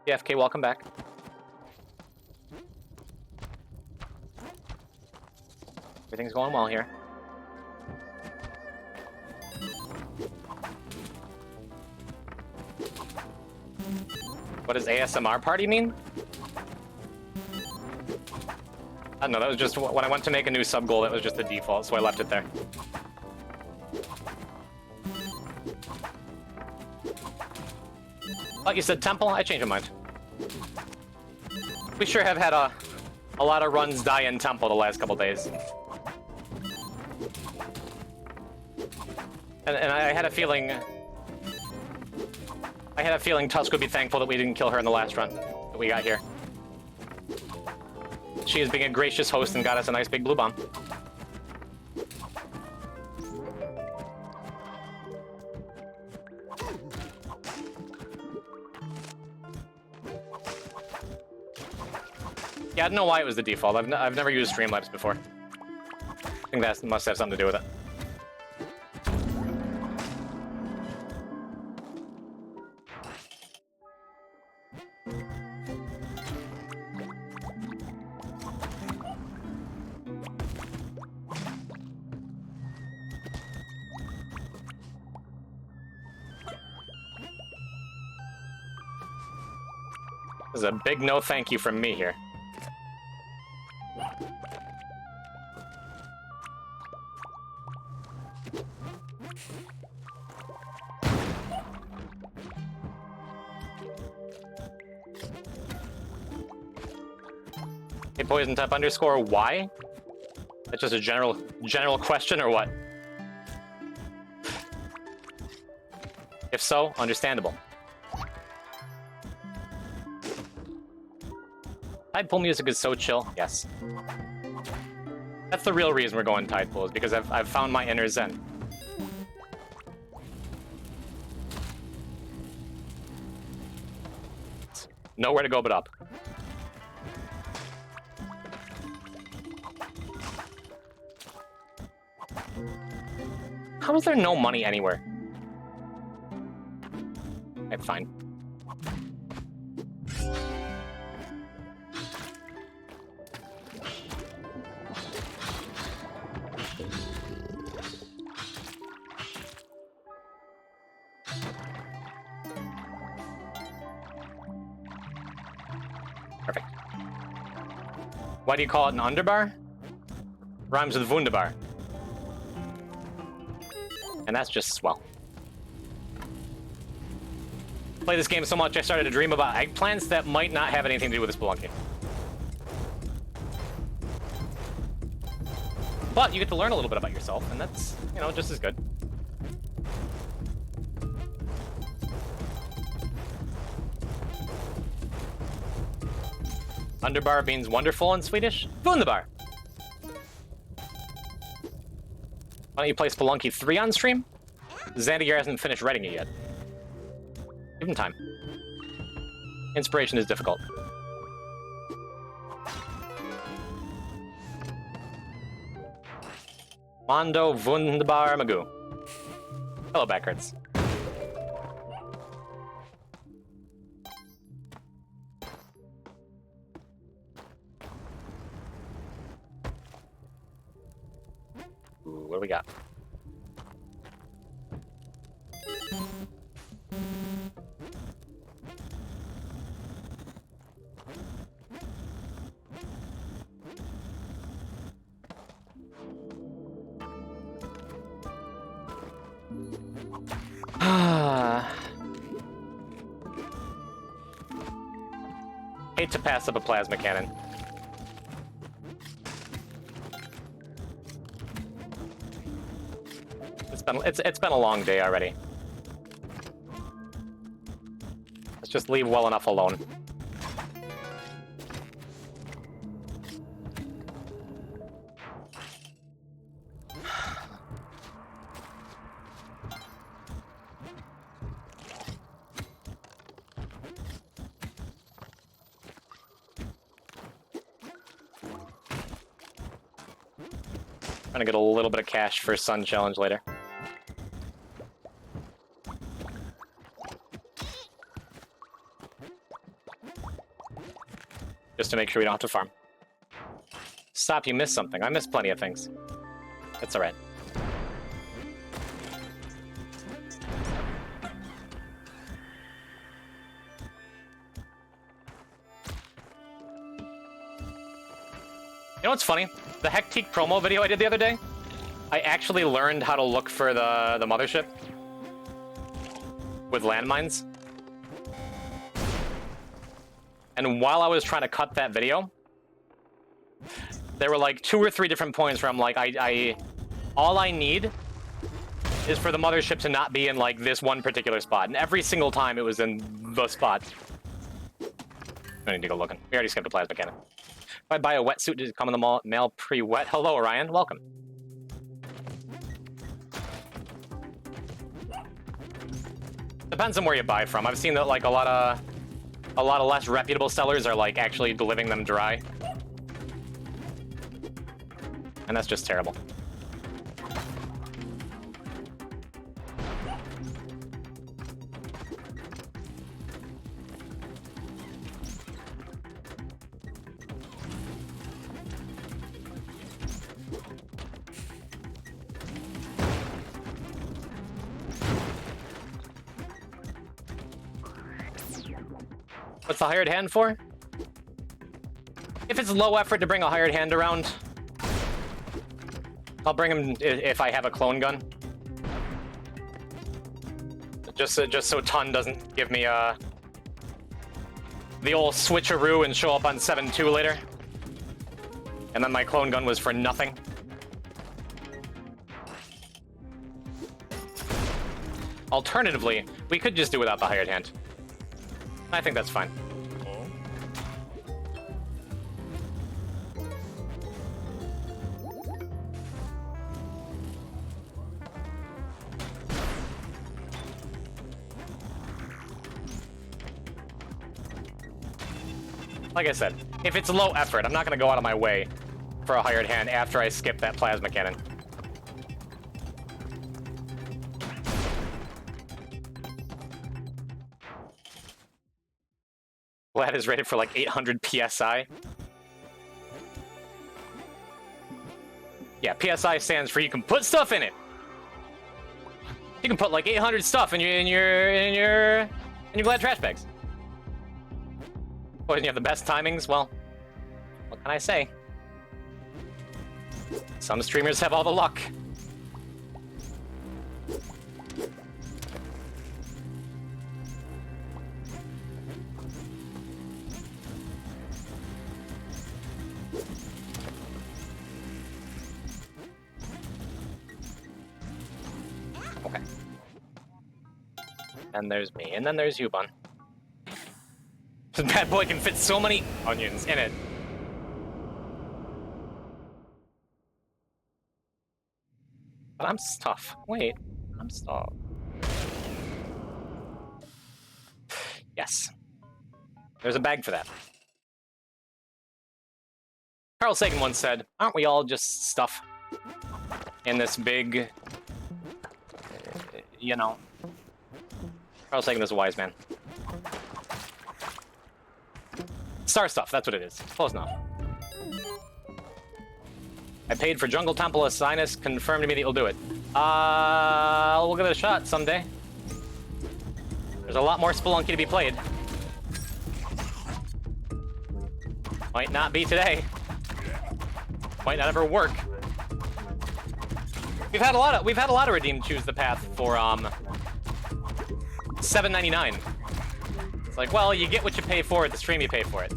FK, welcome back. Everything's going well here. What does ASMR party mean? I don't know, that was just when I went to make a new sub goal, that was just the default, so I left it there. Oh, you said temple? I changed my mind. We sure have had a lot of runs die in temple the last couple days. And I had a feeling Tusk would be thankful that we didn't kill her in the last run. that we got here. She is being a gracious host and got us a nice big blue bomb. Yeah, I don't know why it was the default. I've never used Streamlabs before. I think that must have something to do with it. There's a big no thank you from me here. Hey, poison type underscore, why? That's just a general question or what? If so, understandable. Tidepool music is so chill, yes. That's the real reason we're going Tidepool, is because I've found my inner zen. Nowhere to go but up. How is there no money anywhere? Okay, fine. Perfect. Why do you call it an underbar? Rhymes with wunderbar. And that's just swell. Play this game so much I started to dream about eggplants that might not have anything to do with the spelunking. But you get to learn a little bit about yourself, and that's, you know, just as good. Underbar means wonderful in Swedish. Wunderbar. Why don't you play Spelunky 3 on stream? Xandier hasn't finished writing it yet. Give him time. Inspiration is difficult. Mondo Wunderbar Magoo. Hello, backwards. Ooh, what do we got? Hate to pass up a plasma cannon. It's been a long day already. Let's just leave well enough alone. Trying to get a little bit of cash for Sun Challenge later. Just to make sure we don't have to farm. Stop, you missed something. I missed plenty of things. It's alright. You know what's funny? The Hectique promo video I did the other day, I actually learned how to look for the mothership with landmines. And while I was trying to cut that video, there were like 2 or 3 different points where I'm like, all I need is for the mothership to not be in like this one particular spot. And every single time it was in the spot. don't need to go looking. We already skipped a plasma cannon. If I buy a wetsuit, does it come in the mail pre-wet? Hello, Orion. Welcome. Depends on where you buy from. I've seen that like a lot of less reputable sellers are like actually delivering them dry. And that's just terrible. What's the hired hand for? If it's low effort to bring a hired hand around, I'll bring him if I have a clone gun. Just so Ton doesn't give me the old switcheroo and show up on 7-2 later. And then my clone gun was for nothing. Alternatively, we could just do without the hired hand. I think that's fine. Like I said, if it's low effort, I'm not going to go out of my way for a hired hand after I skip that plasma cannon. Vlad is rated for like 800 PSI. Yeah, PSI stands for you can put stuff in it. You can put like 800 stuff in your Vlad trash bags. Boy, you have the best timings. Well, what can I say? Some streamers have all the luck. Okay. And there's me, and then there's you, Bun. This bad boy can fit so many onions in it. But I'm stuffed. Wait, I'm stuffed. Yes. There's a bag for that. Carl Sagan once said, aren't we all just stuff in this big, you know. Carl Sagan is a wise man. Star stuff, that's what it is. Close enough. I paid for Jungle Temple as Sinus, confirmed to me that you'll do it. We'll give it a shot someday. There's a lot more Spelunky to be played. Might not be today. Might not ever work. We've had a lot of redeem choose the path for $7.99. It's like, well, you get what you pay for at the stream you pay for it.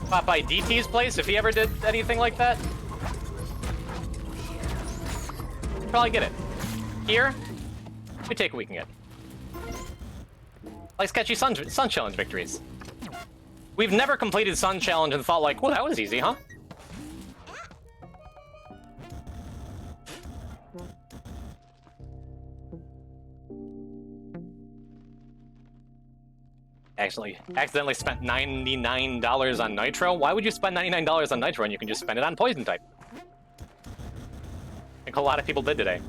Pop by DT's place if he ever did anything like that. Probably get it. Here, we take what we can get. Like sketchy Sun Challenge victories. We've never completed Sun Challenge and thought like, well, that was easy, huh? Accidentally spent $99 on Nitro? Why would you spend $99 on Nitro when you can just spend it on Poison type? I think a lot of people did today.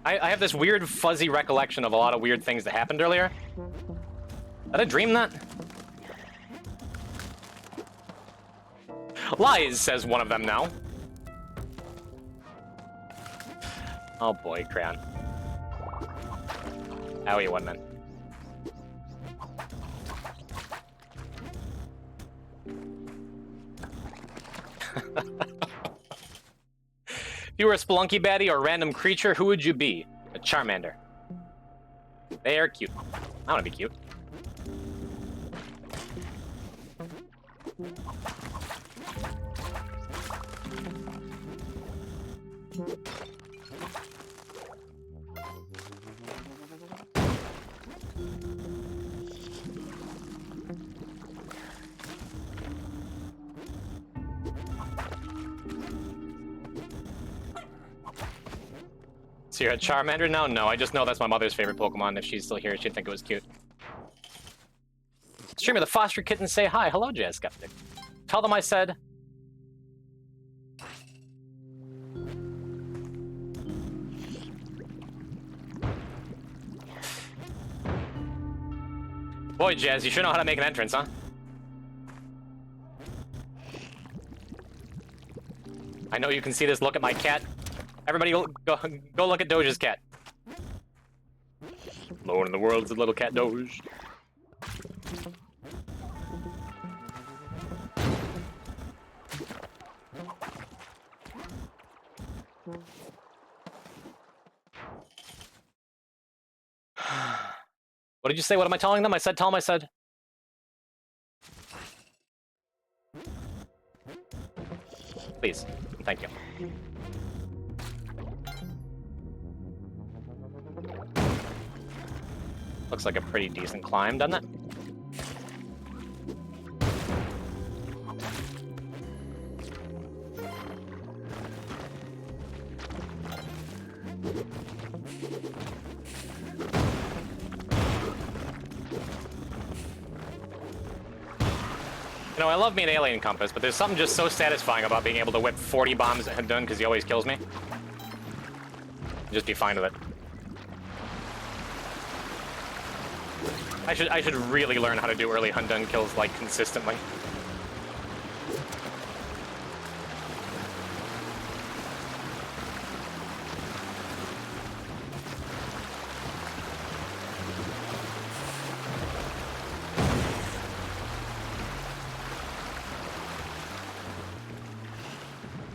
I have this weird fuzzy recollection of a lot of weird things that happened earlier. Did I dream that? Lies, says one of them now. Oh boy, Crayon. Owie, one man. If you were a Spelunky baddie or a random creature, who would you be? A Charmander. They are cute. I want to be cute. So you're a Charmander now? No, I just know that's my mother's favorite Pokemon. If she's still here, she'd think it was cute. Streamer, the foster kittens say hi. Hello, Jazz Skeptic. Tell them I said... Boy, Jazz, you sure know how to make an entrance, huh? I know you can see this. Look at my cat. Everybody go look at Doge's cat. Alone in the world is a little cat Doge. What did you say? What am I telling them? I said, tell them I said. Please. Thank you. Looks like a pretty decent climb, doesn't it? You know, I love being Alien Compass, but there's something just so satisfying about being able to whip 40 bombs at Hundun because he always kills me. Just be fine with it. I should really learn how to do early Hundun kills, like, consistently.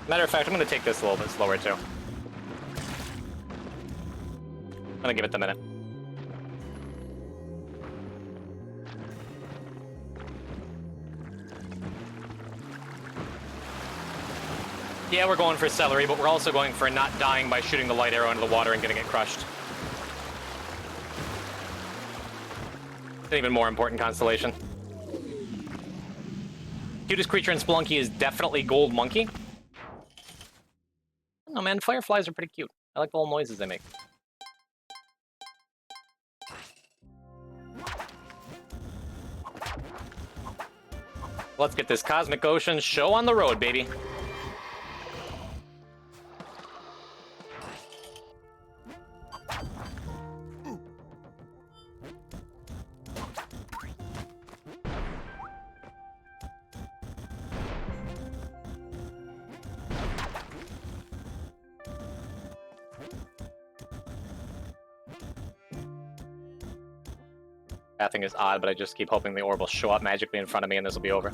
Matter of fact, I'm gonna take this a little bit slower, too. I'm gonna give it the minute. Yeah, we're going for celery, but we're also going for not dying by shooting the light arrow into the water and getting it crushed. It's an even more important constellation. Cutest creature in Spelunky is definitely Gold Monkey. I don't know, man. Fireflies are pretty cute. I like the little noises they make. Let's get this Cosmic Ocean show on the road, baby. Pathing is odd, but I just keep hoping the orb will show up magically in front of me and this will be over.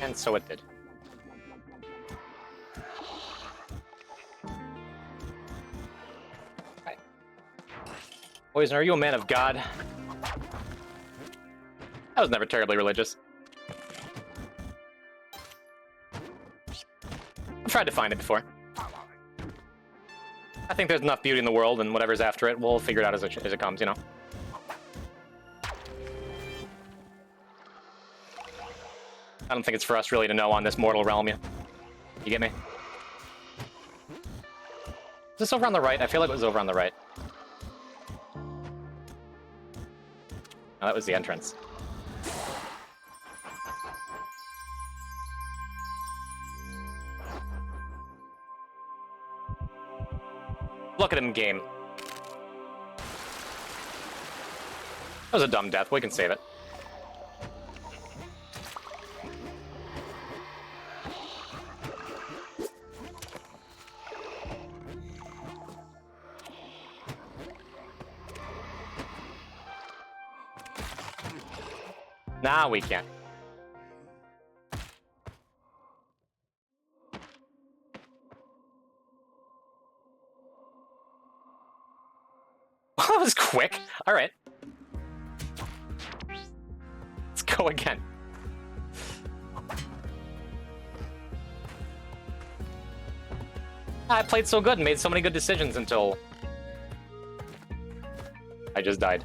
And so it did. Poison, are you a man of God? I was never terribly religious. I've tried to find it before. I think there's enough beauty in the world, and whatever's after it, we'll figure it out as it comes, you know? I don't think it's for us really to know on this mortal realm yet. You get me? Is this over on the right? I feel like it was over on the right. Oh, that was the entrance. Look at him, game. That was a dumb death. We can save it. Nah, we can't. That was quick. All right. Let's go again. I played so good and made so many good decisions until I just died.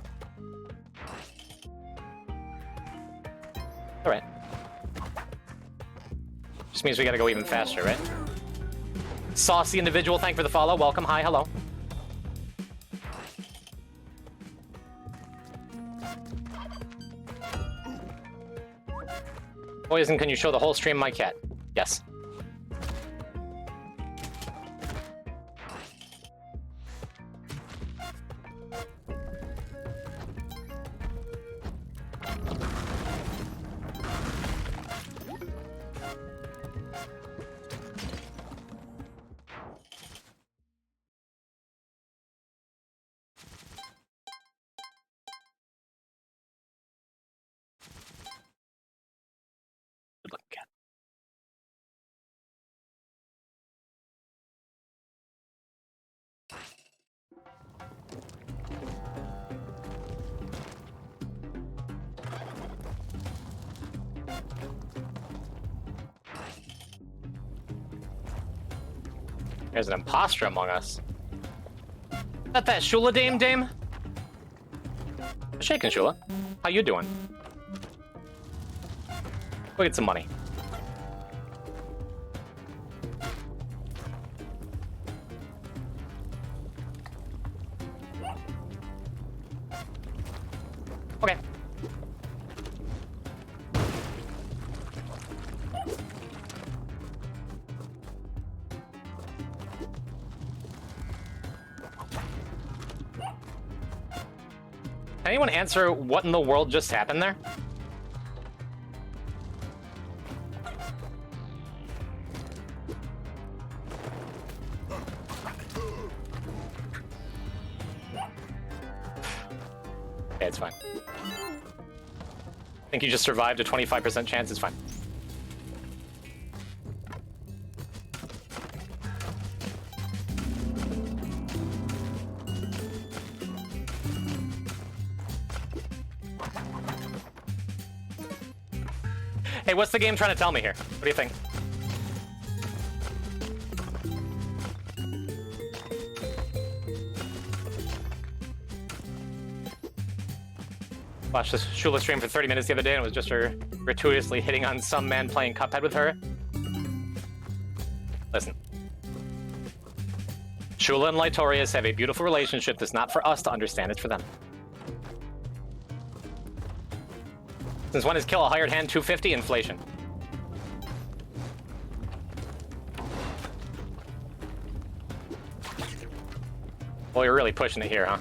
All right. Just means we gotta go even faster, right? Saucy individual, thank you for the follow. Welcome. Hi, hello. Poison, can you show the whole stream my cat? Yes. Good looking cat. There's an imposter among us. Is that Shula Dame? Shaking Shula. How you doing? Go get some money. Okay. Can anyone answer what in the world just happened there? Okay, it's fine. I think you just survived a 25% chance, it's fine. Hey, what's the game trying to tell me here? What do you think? Watched this Shula stream for 30 minutes the other day and it was just her gratuitously hitting on some man playing Cuphead with her. Listen. Shula and Lytorius have a beautiful relationship that's not for us to understand, it's for them. Since when is kill a hired hand 250 inflation? Well, you're really pushing it here, huh?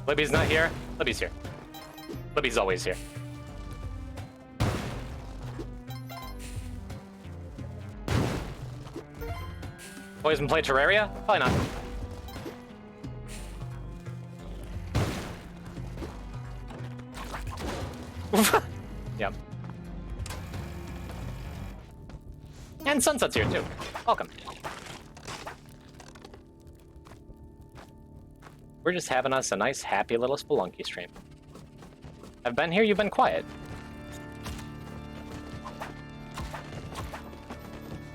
Libby's not here. Libby's here. Libby's always here. Poison play Terraria? Probably not. Yep. And Sunset's here too. Welcome. We're just having us a nice, happy little Spelunky stream. I've been here, you've been quiet.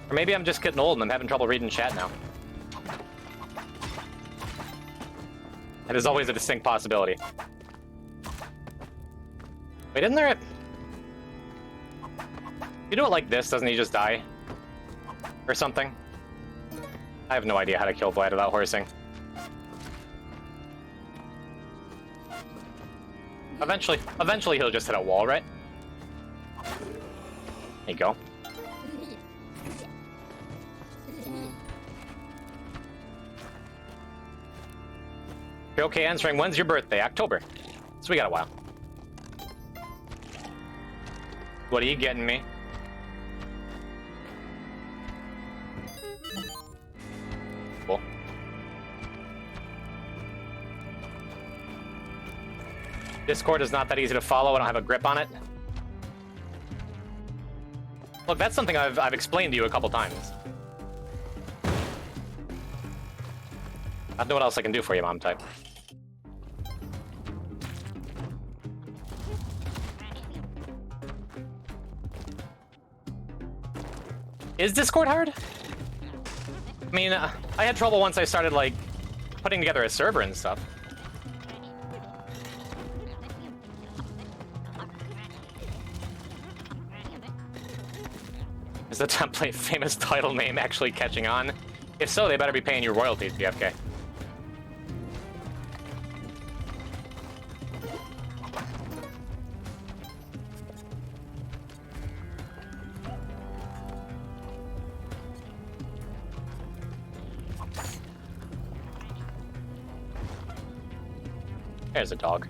Or maybe I'm just getting old and I'm having trouble reading chat now. That is always a distinct possibility. Wait, isn't there a... You do it like this, doesn't he just die? Or something? I have no idea how to kill Vlad without horsing. Eventually he'll just hit a wall, right? There you go. You're okay answering, when's your birthday? October. So we got a while. What are you getting me? Cool. Discord is not that easy to follow. I don't have a grip on it. Look, that's something I've explained to you a couple times. I don't know what else I can do for you, Mom type. Is Discord hard? I mean, I had trouble once I started, like, putting together a server and stuff. Is the template famous title name actually catching on? If so, they better be paying you royalties, BFK. There's a dog.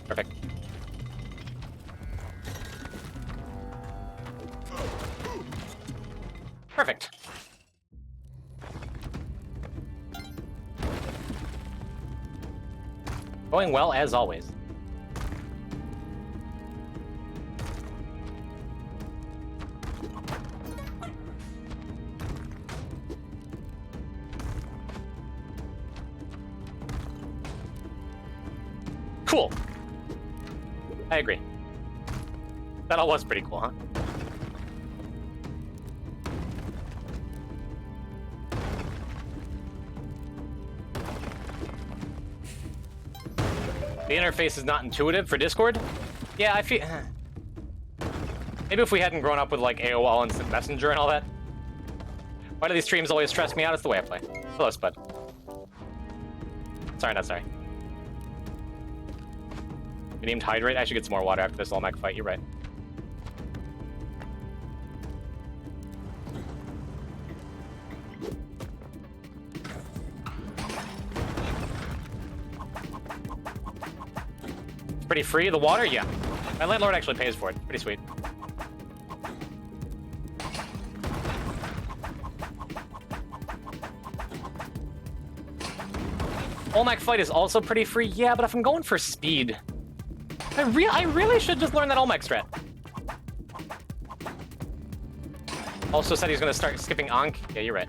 Perfect. Perfect. Going well as always. Cool. I agree. That all was pretty cool, huh? The interface is not intuitive for Discord? Yeah, I feel... Maybe if we hadn't grown up with, like, AOL Instant Messenger and all that. Why do these streams always stress me out? It's the way I play. Hello, Spud. Sorry, not sorry. You named Hydrate? I should get some more water after this Olmec fight, you're right. It's pretty free, the water? Yeah. My landlord actually pays for it. Pretty sweet. Olmec fight is also pretty free, yeah, but if I'm going for speed, I really should just learn that Olmec strat. Also said he's gonna start skipping Ankh. Yeah, you're right.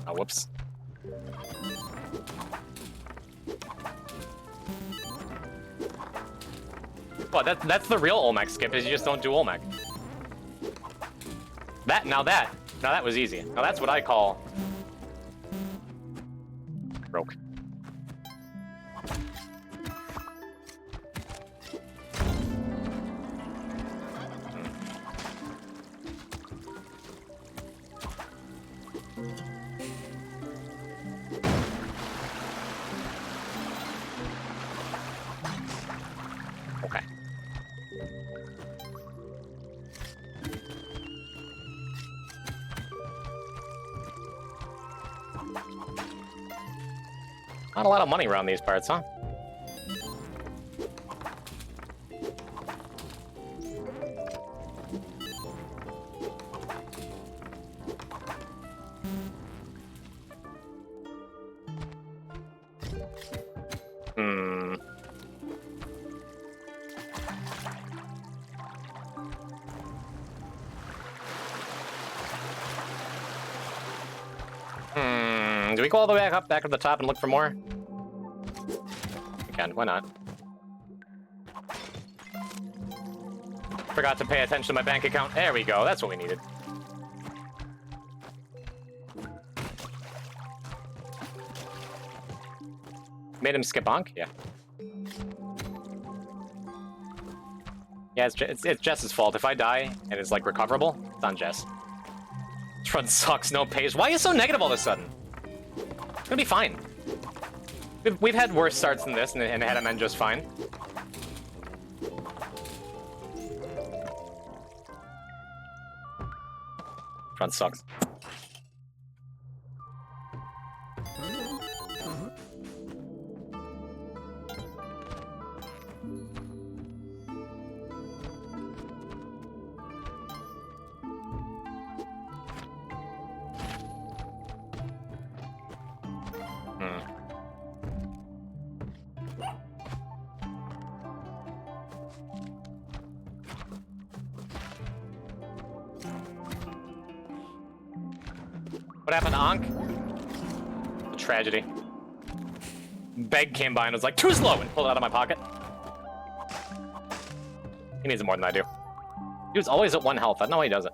Oh, whoops. Well, that's the real Olmec skip, is you just don't do Olmec. Now that was easy. Now that's what I call... broke. Okay. Not a lot of money around these parts, huh? Do we go all the way back to the top and look for more? We can, why not? Forgot to pay attention to my bank account. There we go. That's what we needed. Made him skip Onk? Yeah. Yeah, it's Jess's fault. If I die and it's like recoverable, it's on Jess. This run sucks, no pace. Why are you so negative all of a sudden? It's gonna be fine. We've had worse starts than this and had him end just fine. Run sucks. What happened to Ankh? A tragedy. Beg came by and was like, too slow, and pulled it out of my pocket. He needs it more than I do. Dude's always at 1 health. I don't know why he does it.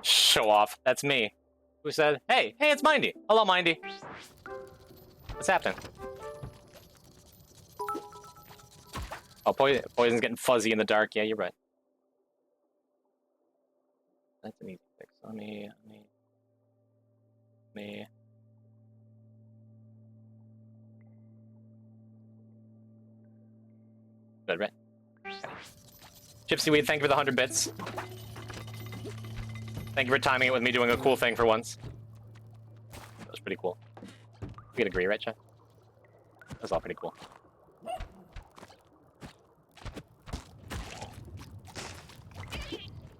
Show off. That's me. Who said, hey, it's Mindy. Hello, Mindy. What's happening? Oh, Poison's getting fuzzy in the dark. Yeah, you're right. That's an easy fix. Let me. Good, right? Gypsy Weed, thank you for the 100 bits. Thank you for timing it with me doing a cool thing for once. That was pretty cool. We could agree, right, Chad? That was all pretty cool. That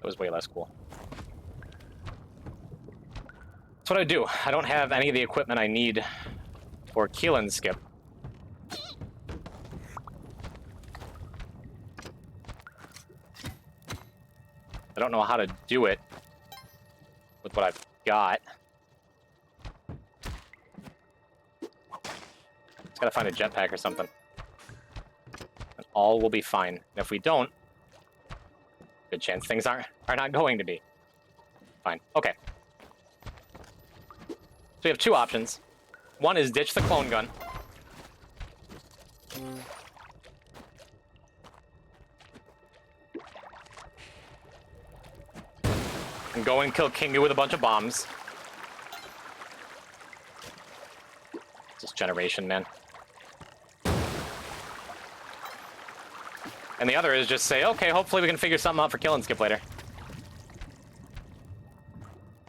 was way less cool. That's what I do. I don't have any of the equipment I need for Keelan skip. I don't know how to do it with what I've got. Just gotta find a jetpack or something. And all will be fine. And if we don't, good chance things are not going to be. Fine. Okay. So we have two options. One is ditch the clone gun. And go and kill Kingu with a bunch of bombs. This generation, man. And the other is just say, okay, hopefully we can figure something out for kill and skip later.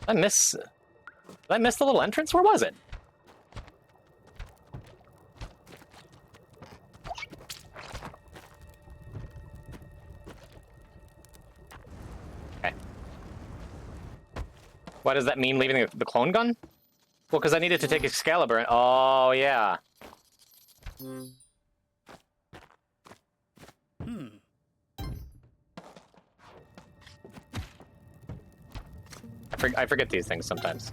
Did I miss the little entrance? Where was it? Okay. What does that mean, leaving the clone gun? Well, because I needed to take Excalibur and... Oh, yeah. I forget these things sometimes.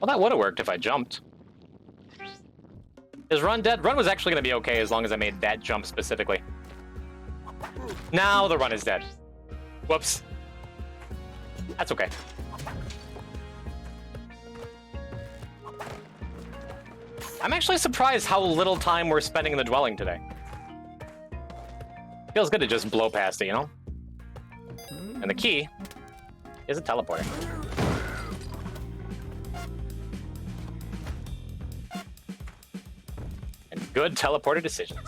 Well, that would have worked if I jumped. Is Run dead? Run was actually going to be okay as long as I made that jump specifically. Now the Run is dead. Whoops. That's okay. I'm actually surprised how little time we're spending in the dwelling today. Feels good to just blow past it, you know? And the key is a teleporter. And good teleporter decisions.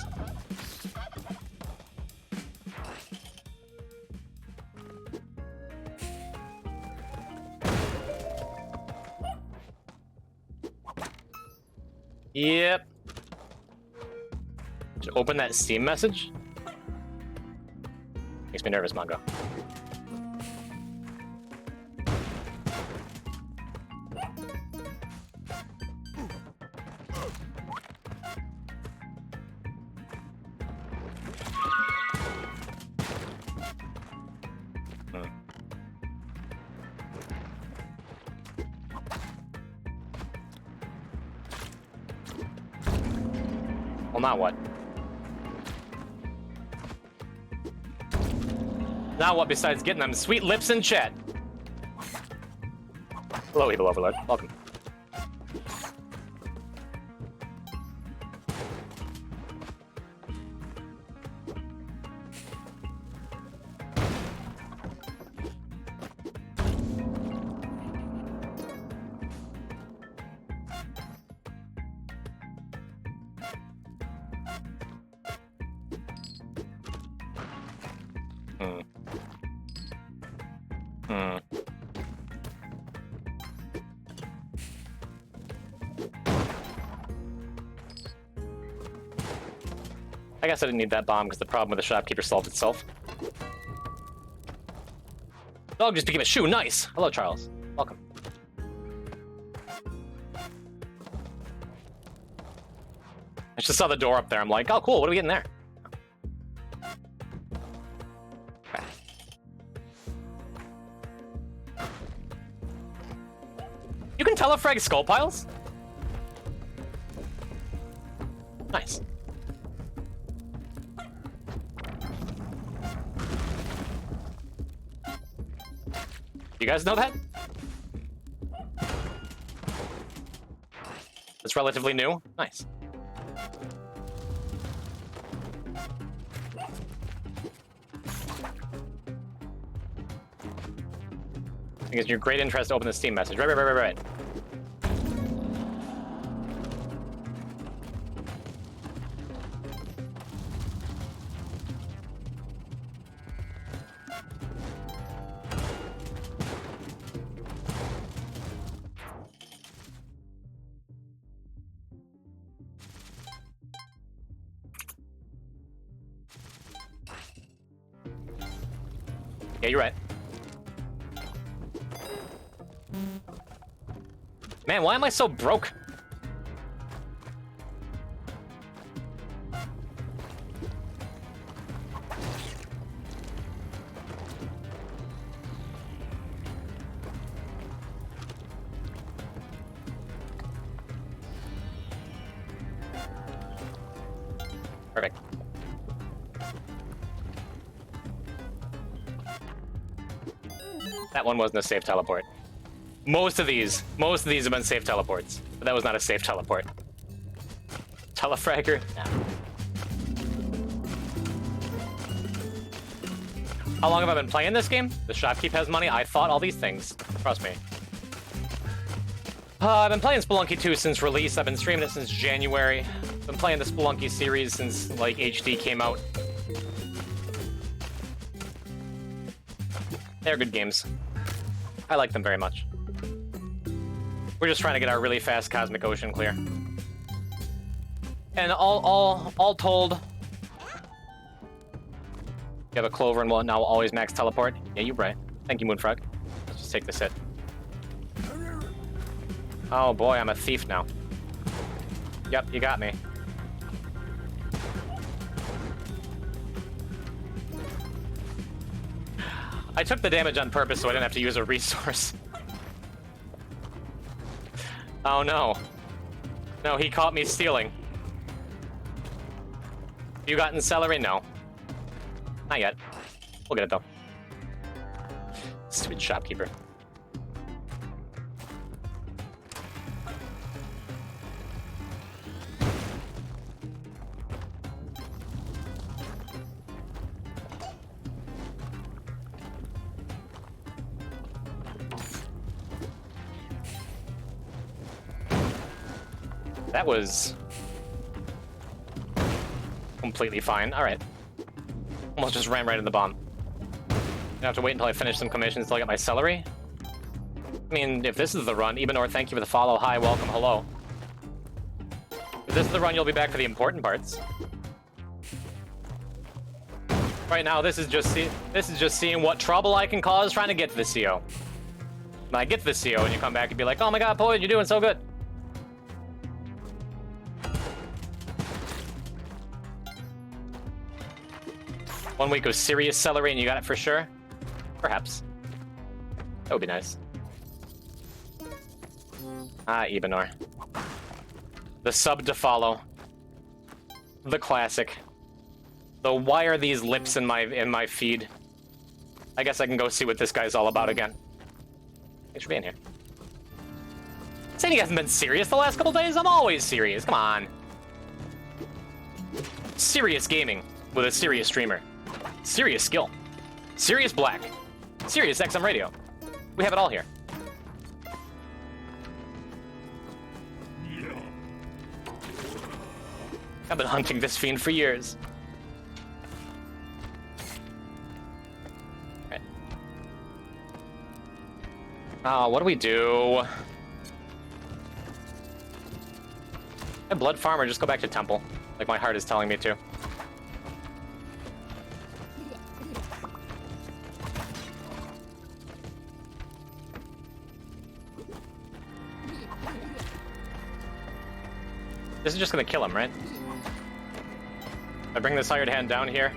Yep. Just open that Steam message. Makes me nervous, Mongo. Well, now what? Now what besides getting them sweet lips in chat? Hello, Evil Overlord. Welcome. I guess I didn't need that bomb because the problem with the shopkeeper solved itself. Dog just became a shoe. Nice. Hello, Charles. Welcome. I just saw the door up there. I'm like, oh, cool. What are we getting there? Okay. You can telefrag skull piles? Nice. You guys know that? It's relatively new. Nice. I think it's your great interest to open the Steam message. Right. Yeah, you're right. Man, why am I so broke? Perfect. That one wasn't a safe teleport. Most of these have been safe teleports, but that was not a safe teleport. Telefragger? No. How long have I been playing this game? The shopkeep has money. I thought all these things. Trust me. I've been playing Spelunky 2 since release. I've been streaming it since January. Been playing the Spelunky series since, like, HD came out. They're good games. I like them very much. We're just trying to get our really fast Cosmic Ocean clear. And all told, you have a Clover and will now always max teleport. Yeah, you're right. Thank you, Moonfrog. Let's just take this hit. Oh boy, I'm a thief now. Yep, you got me. I took the damage on purpose so I didn't have to use a resource. Oh no. No, he caught me stealing. You gotten celery? No. Not yet. We'll get it though. Stupid shopkeeper. That was completely fine. All right. Almost just ran right in the bomb. I have to wait until I finish some commissions until I get my celery. I mean, if this is the run, Ebenor, thank you for the follow. Hi, welcome, hello. If this is the run, you'll be back for the important parts. Right now, this is just seeing what trouble I can cause trying to get to the CO. When I get to the CO and you come back and be like, oh my god, Poise, you're doing so good. One week of serious celery and you got it for sure? Perhaps. That would be nice. Ah, Ebenor. The sub to follow. The classic. The why are these lips in my feed? I guess I can go see what this guy's all about again. Thanks for being here. Saying he hasn't been serious the last couple days? I'm always serious, come on. Serious gaming with a serious streamer. Serious skill. Serious black. Serious XM radio. We have it all here. I've been hunting this fiend for years. Alright. What do we do? Hey, Blood Farmer, just go back to Temple. Like my heart is telling me to. This is just gonna kill him, right? If I bring this hired hand down here,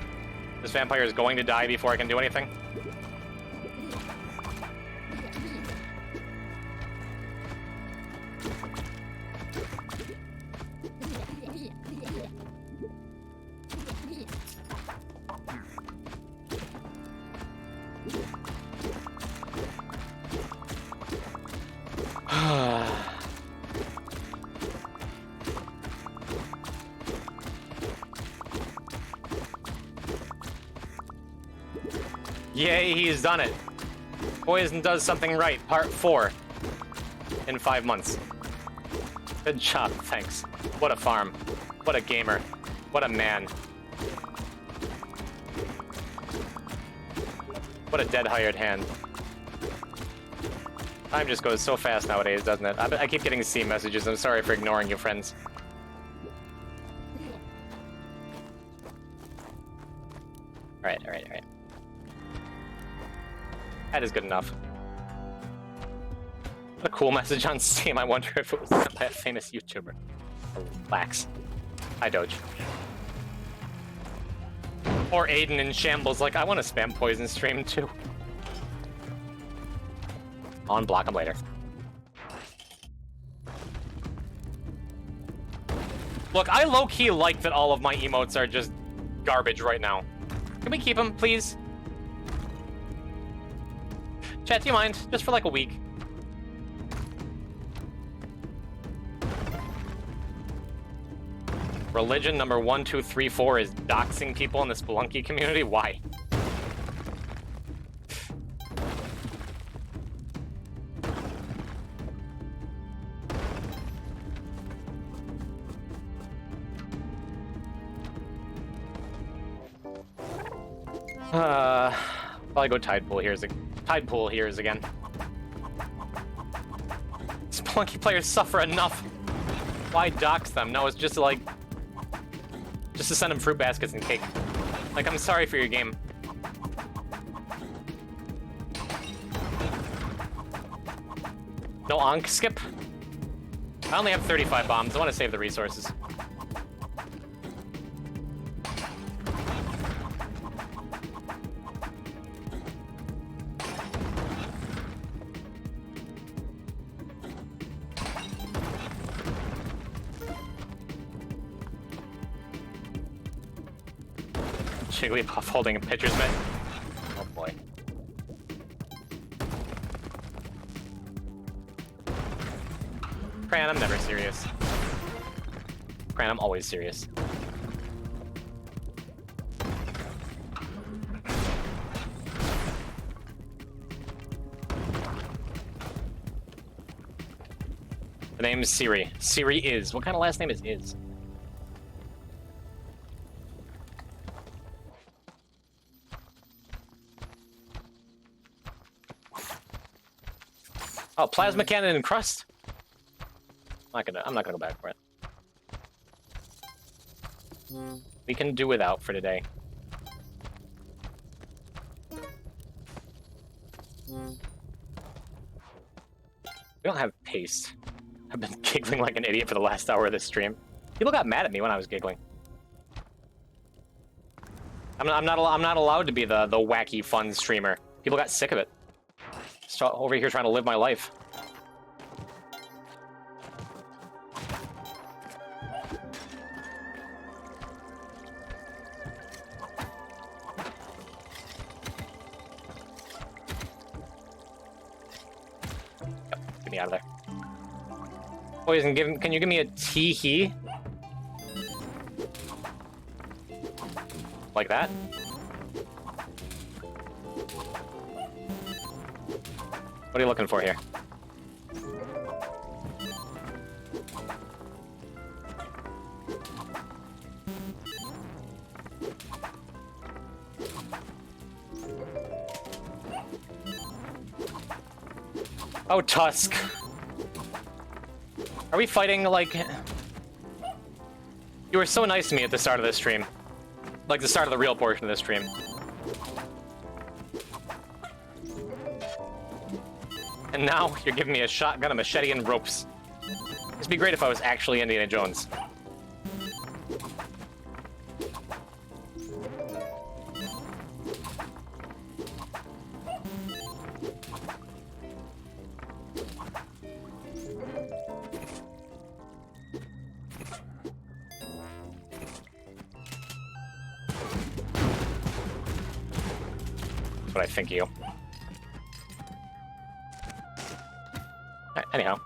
this vampire is going to die before I can do anything. Yay, he's done it. Poison does something right, part 4. In 5 months. Good job, thanks. What a farm. What a gamer. What a man. What a dead hired hand. Time just goes so fast nowadays, doesn't it? I keep getting Steam messages. I'm sorry for ignoring you, friends. Alright. That is good enough. What a cool message on Steam. I wonder if it was sent by a famous YouTuber. Relax. Hi, Doge. Or Aiden in shambles, like, I want to spam Poison stream too. On block him later. Look, I low-key like that all of my emotes are just garbage right now. Can we keep them, please? Chat, do you mind? Just for like a week. Religion number 1, 2, 3, 4 is doxing people in the Spelunky community? Why? Probably go Tide Pool here's again. Spelunky players suffer enough. Why dox them? No, it's just like... just to send them fruit baskets and cake. Like, I'm sorry for your game. No Ankh skip? I only have 35 bombs. I want to save the resources. Jigglypuff holding a pitcher's mitt. Oh boy. Cran, I'm never serious. Cran, I'm always serious. The name is Siri. Siri is. What kind of last name is Is? Oh, plasma cannon and crust? I'm not gonna go back for it. We can do without for today. We don't have paste. I've been giggling like an idiot for the last hour of this stream. People got mad at me when I was giggling. I'm not allowed to be the wacky fun streamer. People got sick of it. Just over here trying to live my life. Yep, get me out of there. Poison, can you give me a tee-hee? Like that? What are you looking for here? Oh, Tusk. Are we fighting, like... You were so nice to me at the start of this stream. Like, the start of the real portion of this stream. And now, you're giving me a shotgun, a machete, and ropes. It'd be great if I was actually Indiana Jones. That's what I think of you. Anyhow.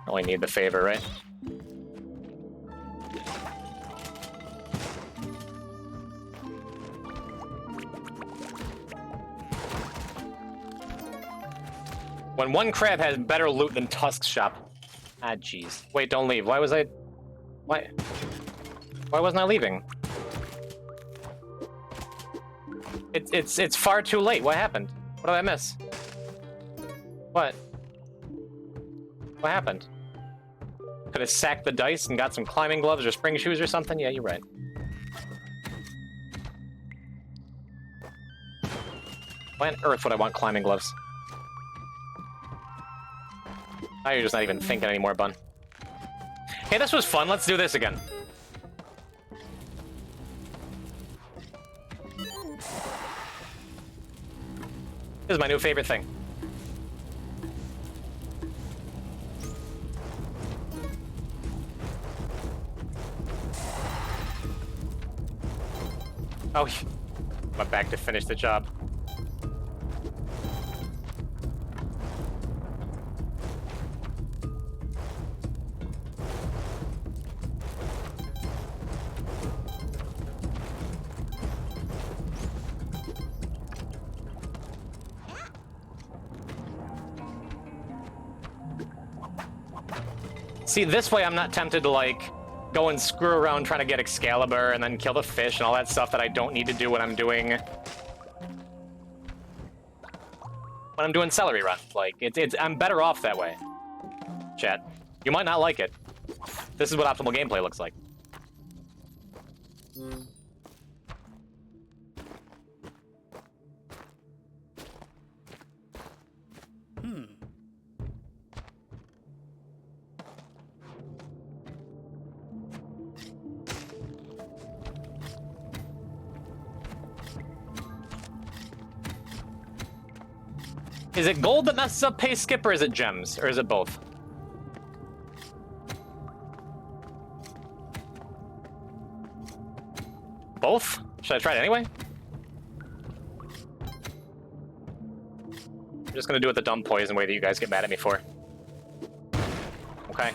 Only need the favor, right? When one crab has better loot than Tusk's shop. Ah, jeez. Wait, don't leave. Why was I... Why wasn't I leaving? It's far too late. What happened? What did I miss? What? What happened? Could have sacked the dice and got some climbing gloves or spring shoes or something? Yeah, you're right. Why on earth would I want climbing gloves? Now you're just not even thinking anymore, Bun. Hey, this was fun. Let's do this again. This is my new favorite thing. Oh, went back to finish the job. See, this way I'm not tempted to, like, go and screw around trying to get Excalibur and then kill the fish and all that stuff that I don't need to do when I'm doing celery run. Like, I'm better off that way. Chat. You might not like it. This is what optimal gameplay looks like. Is it gold that messes up pace skip, or is it gems? Or is it both? both? Should I try it anyway? I'm just gonna do it the dumb poison way that you guys get mad at me for. Okay.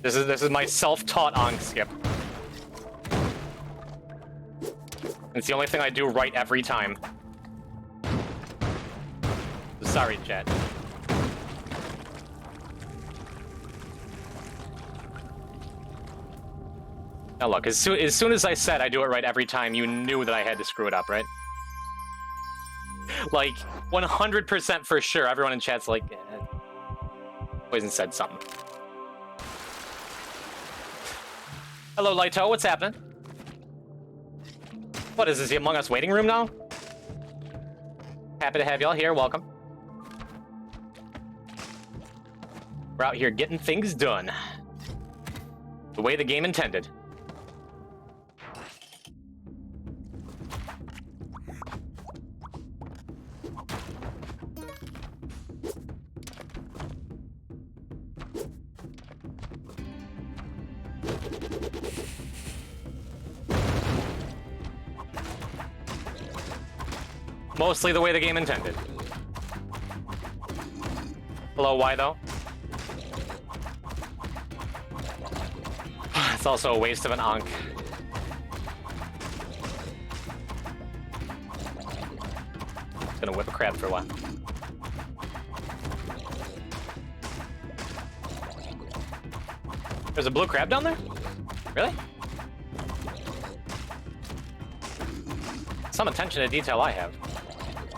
This is my self-taught Ankh skip. It's the only thing I do right every time. Sorry, chat. Now look, as soon as I said I do it right every time, you knew that I had to screw it up, right? Like, 100% for sure, everyone in chat's like, Poison said something. Hello, Lighto, what's happening? What is this, the Among Us waiting room now? Happy to have y'all here, welcome. We're out here getting things done. The way the game intended. Mostly the way the game intended. Hello, why though? It's also a waste of an Ankh. Just gonna whip a crab for a while. There's a blue crab down there? Really? Some attention to detail I have.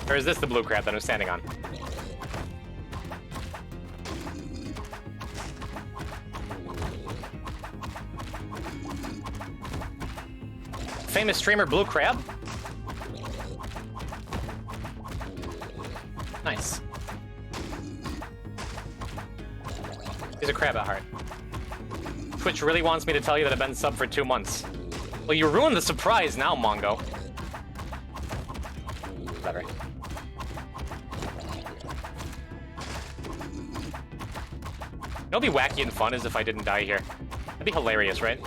Or is this the blue crab that I'm standing on? Famous streamer Blue Crab? Nice. He's a crab at heart. Twitch really wants me to tell you that I've been sub for 2 months. Well, you ruined the surprise now, Mongo. Whatever. You know what'd be wacky and fun is if I didn't die here. That'd be hilarious, right?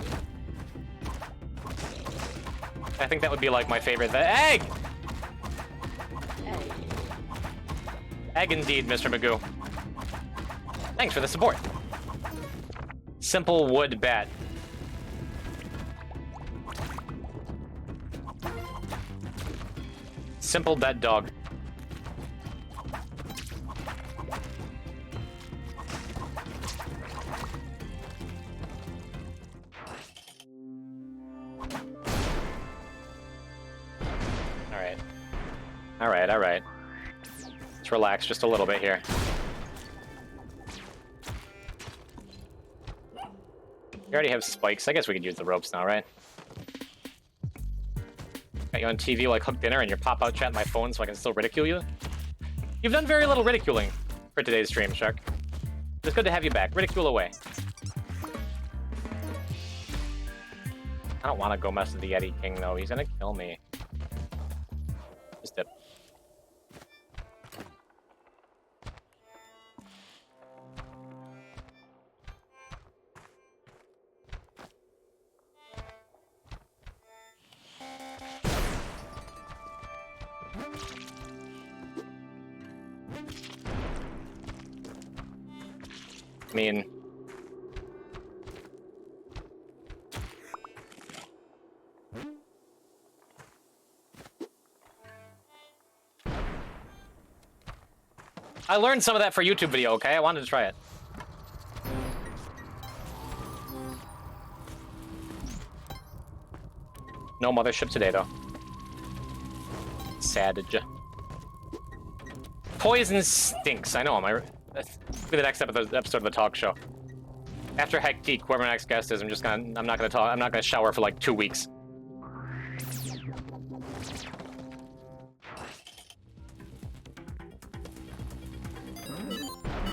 I think that would be like my favorite. The egg! Egg indeed, Mr. Magoo. Thanks for the support. Simple wood bat. Simple dead dog. All right. Let's relax just a little bit here. You already have spikes. I guess we could use the ropes now, right? Got you on TV like Hook Dinner and your pop-out chat on my phone so I can still ridicule you? You've done very little ridiculing for today's stream, Shark. It's good to have you back. Ridicule away. I don't want to go mess with the Yeti King, though. He's gonna kill me. Just dip. I mean... I learned some of that for a YouTube video, okay? I wanted to try it. No mothership today, though. Savage. Poison stinks. I know. That's be the next episode of the talk show. After Hectique, whoever my next guest is, I'm not gonna talk. I'm not gonna shower for like 2 weeks.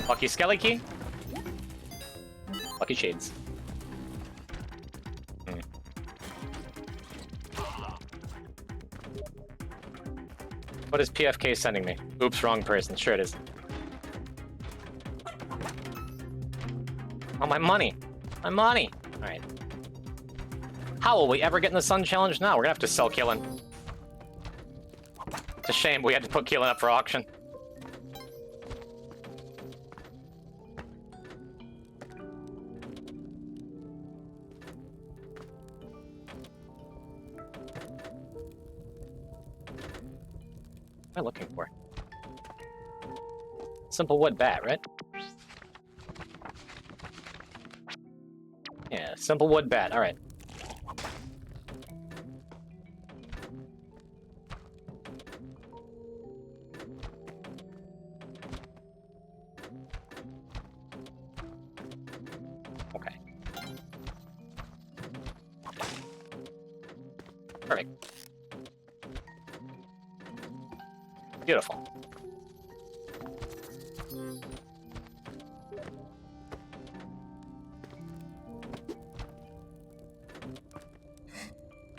Lucky Skelly Key? Lucky Shades. What is PFK sending me? Oops, wrong person. Sure it is. Oh, my money. My money. All right. How will we ever get in the Sun Challenge now? We're gonna have to sell Killin. It's a shame we had to put Killin up for auction. What am I looking for? Simple wood bat, right? Yeah, simple wood bat. All right. Okay. Perfect. Beautiful.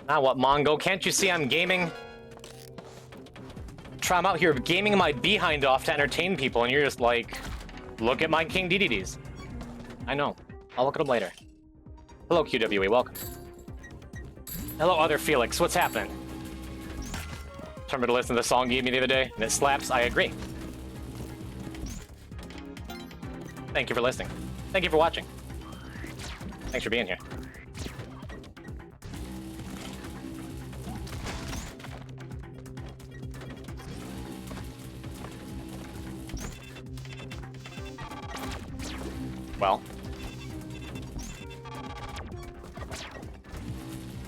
Ah, what, Mongo? Can't you see I'm gaming? Try, I'm out here gaming my behind off to entertain people, and you're just like, look at my King DDDs. I know. I'll look at them later. Hello, QWE. Welcome. Hello, other Felix. What's happening? Remember to listen to the song you gave me the other day, and it slaps. I agree. Thank you for listening. Thank you for watching. Thanks for being here. Well,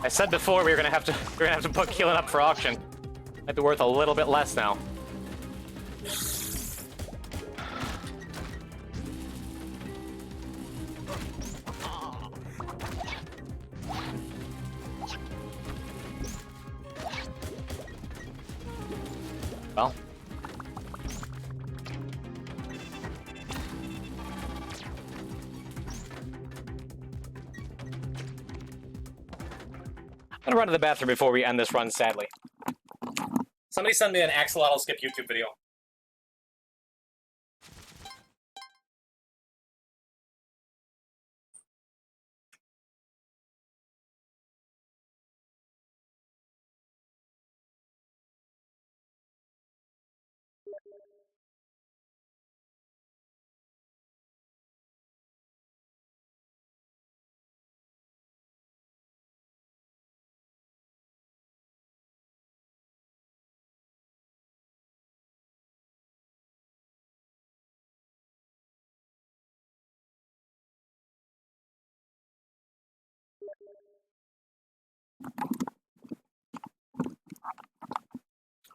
I said before we were gonna have to put Keelan up for auction. Might be worth a little bit less now. Well. I'm gonna run to the bathroom before we end this run, sadly. Somebody send me an axolotl skip YouTube video.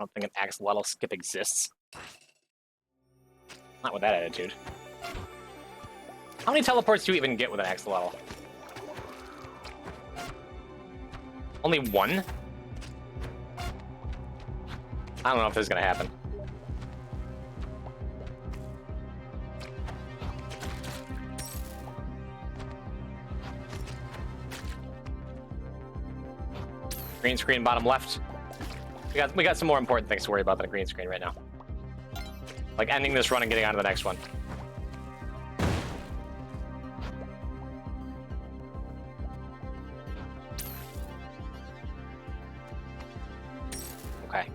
I don't think an axolotl skip exists. Not with that attitude. How many teleports do you even get with an axolotl? Only one? I don't know if this is gonna happen. Green screen, bottom left. We got some more important things to worry about than a green screen right now. Like ending this run and getting on to the next one. Okay.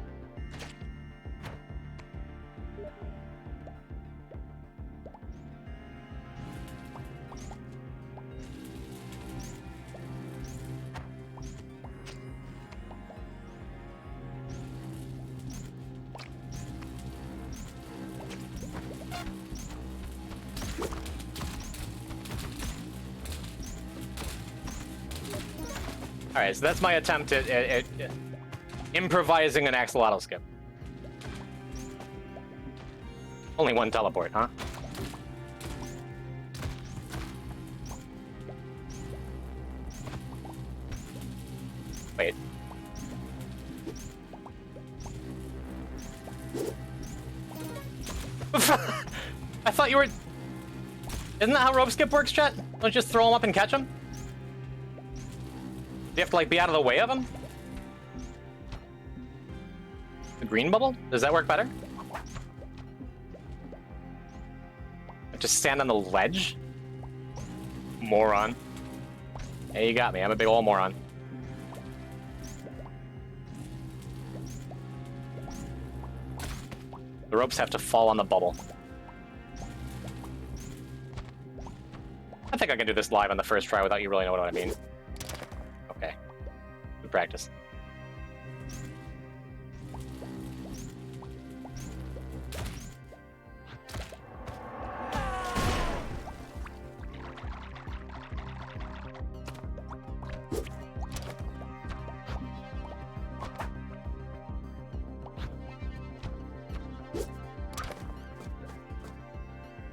Alright, so that's my attempt at improvising an axolotl skip. Only one teleport, huh? Wait. I thought you were... Isn't that how rope skip works, chat? Don't you just throw them up and catch them? Do you have to, like, be out of the way of them? The green bubble? Does that work better? Just stand on the ledge? Moron. Hey, you got me. I'm a big old moron. The ropes have to fall on the bubble. I think I can do this live on the first try without you really knowing what I mean. Okay. Good practice.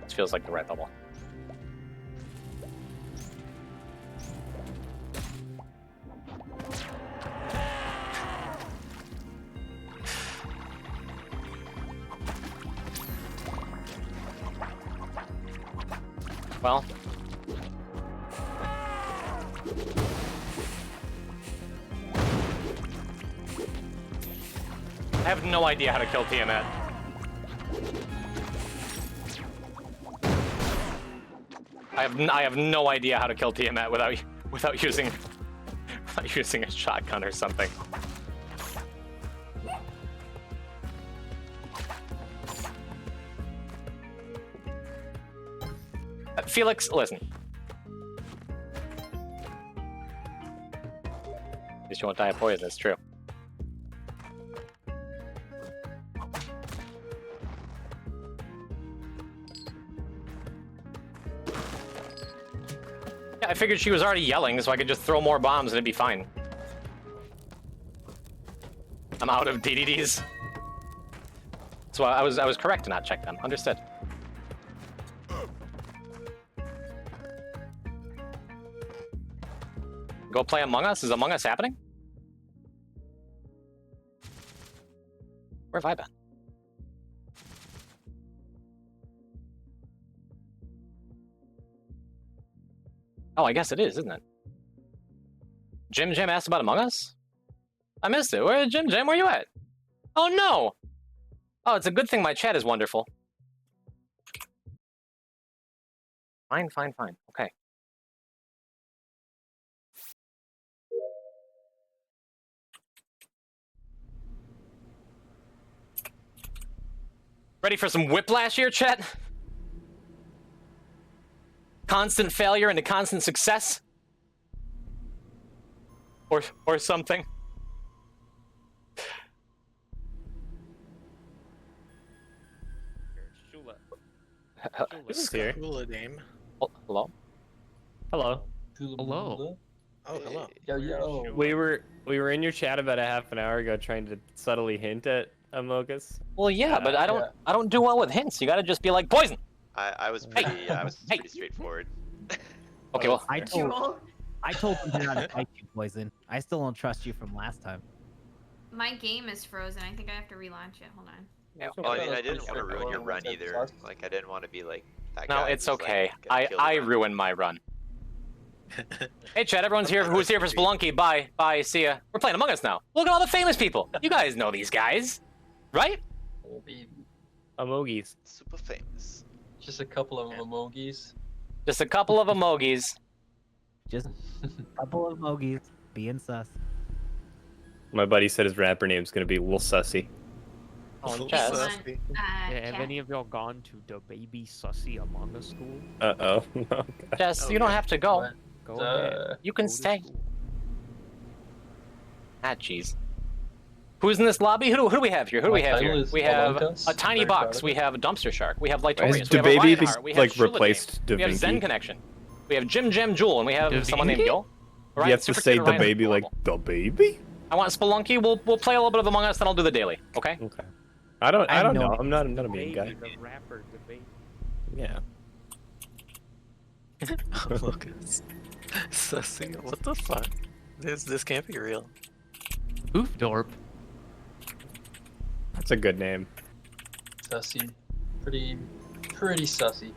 This feels like the right bubble. Well, I have no idea how to kill Tiamat. I have no idea how to kill Tiamat without using a shotgun or something. Felix, listen. At least you won't die of poison, it's true. Yeah, I figured she was already yelling, so I could just throw more bombs and it'd be fine. I'm out of DDDs. So I was correct to not check them. Understood. Go play Among Us? Is Among Us happening? Where have I been? Oh, I guess it is, isn't it? Jim Jam asked about Among Us? I missed it. Where, Jim Jam, where you at? Oh no! Oh, it's a good thing my chat is wonderful. Fine. Okay. Ready for some whiplash here, chat? Constant failure into constant success? Or something? Who's here? Shula name? Oh, hello? Hello. Hello. Oh, hello. Yo. We were in your chat about a half an hour ago trying to subtly hint at Amogus. Well, yeah, but I don't do well with hints. You gotta just be like, poison! I was Hey. pretty straightforward. Okay, well, I told him to not fight you, Poison. I still don't trust you from last time. My game is frozen. I think I have to relaunch it. Hold on. Well, I mean, I didn't want to ruin your run either. Like, I didn't want to be like that no, guy it's who's, okay. Like, gonna kill I the run. ruined my run. Hey, chat, everyone's here. Who's here for Spelunky? Bye, see ya. We're playing Among Us now. Look at all the famous people. You guys know these guys, right? Amogis. Super famous. Just a couple of emojis. Just a couple of emojis. Just a couple of emojis being sus. My buddy said his rapper name's gonna be Lil Sussy. Oh, Yes. Jess. Have Chat. any of y'all gone to the baby sussy Among Us school? Uh-oh. Jess, you don't have to go. Go ahead. You can Go to stay. school. Ah, jeez. Who's in this lobby? Who do we have here? Who do we My have title here? is We have Alonkas. a Tiny Very proud Box. of We it. have a Dumpster Shark. We have Is Lightorius. We have a DeBaby Reinhardt. We have like Shula replaced Dame. We have Zen DaVinci? Connection. We have Jim Jewel, and we have someone named Gil. You have to say the baby like the baby? I want Spelunky. We'll play a little bit of Among Us, then I'll do the daily. Okay? Okay. I don't I know. know. I'm not a mean Baby, guy. the rapper, the baby. Yeah. Lucas. Sussy. What the fuck? This can't be real. Oofdorp. That's a good name. Sussy. Pretty sussy.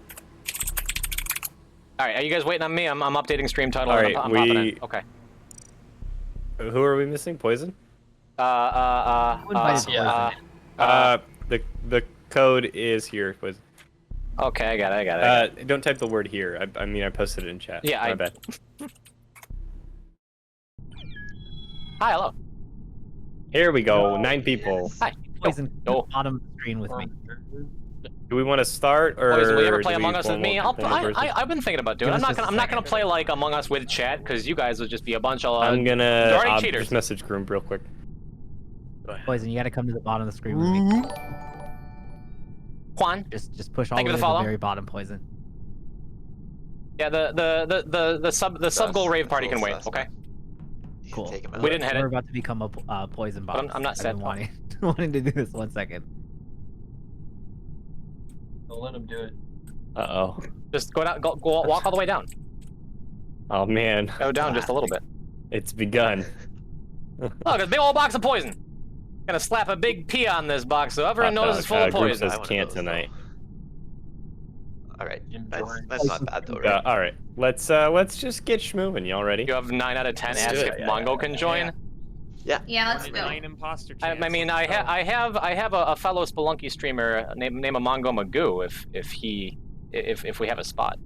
All right, are you guys waiting on me? I'm updating stream title. All and right, I'm popping in. we- Okay. Who are we missing? Poison? invited The code is here. Poison. Okay, I got it. Don't type the word here. I mean, I posted it in chat. Yeah, My I- bad. Hi, hello. Here we go. 9 people. Hi. Poison, Yo. bottom of the screen with me. Do we want to start or? Poison, will you ever do play we Among Us with formal me? person? I've been thinking about doing it. Give us I'm just a not gonna second. play like Among Us with chat because you guys would just be a bunch of I'm gonna already cheaters. just message Groom real quick. Poison, you gotta come to the bottom of the screen with me. Juan. Just push all Thank the you way for the to the follow. very bottom, Poison. Yeah, the sub goal rave party can wait. Okay. Cool. Take him out. We didn't hit We're it. about to become a poison But box. I'm not I've set. been wanting to do this 1 second. Don't let him do it. Uh-oh. Just go down. Go walk all the way down. Oh, man. Go down just a little bit. It's begun. Look, a big old box of poison. Gonna slap a big P on this box so everyone knows it's full of Groom poison. says can't tonight. Alright, Enjoying. that's not bad though, right? All right. Let's just get schmoving. Y'all ready? You have 9 out of 10. Let's Ask do if it. Mongo can join. Yeah, let's go. 9 imposter I chance. mean, I have a fellow Spelunky streamer named Mongo Magoo. If we have a spot.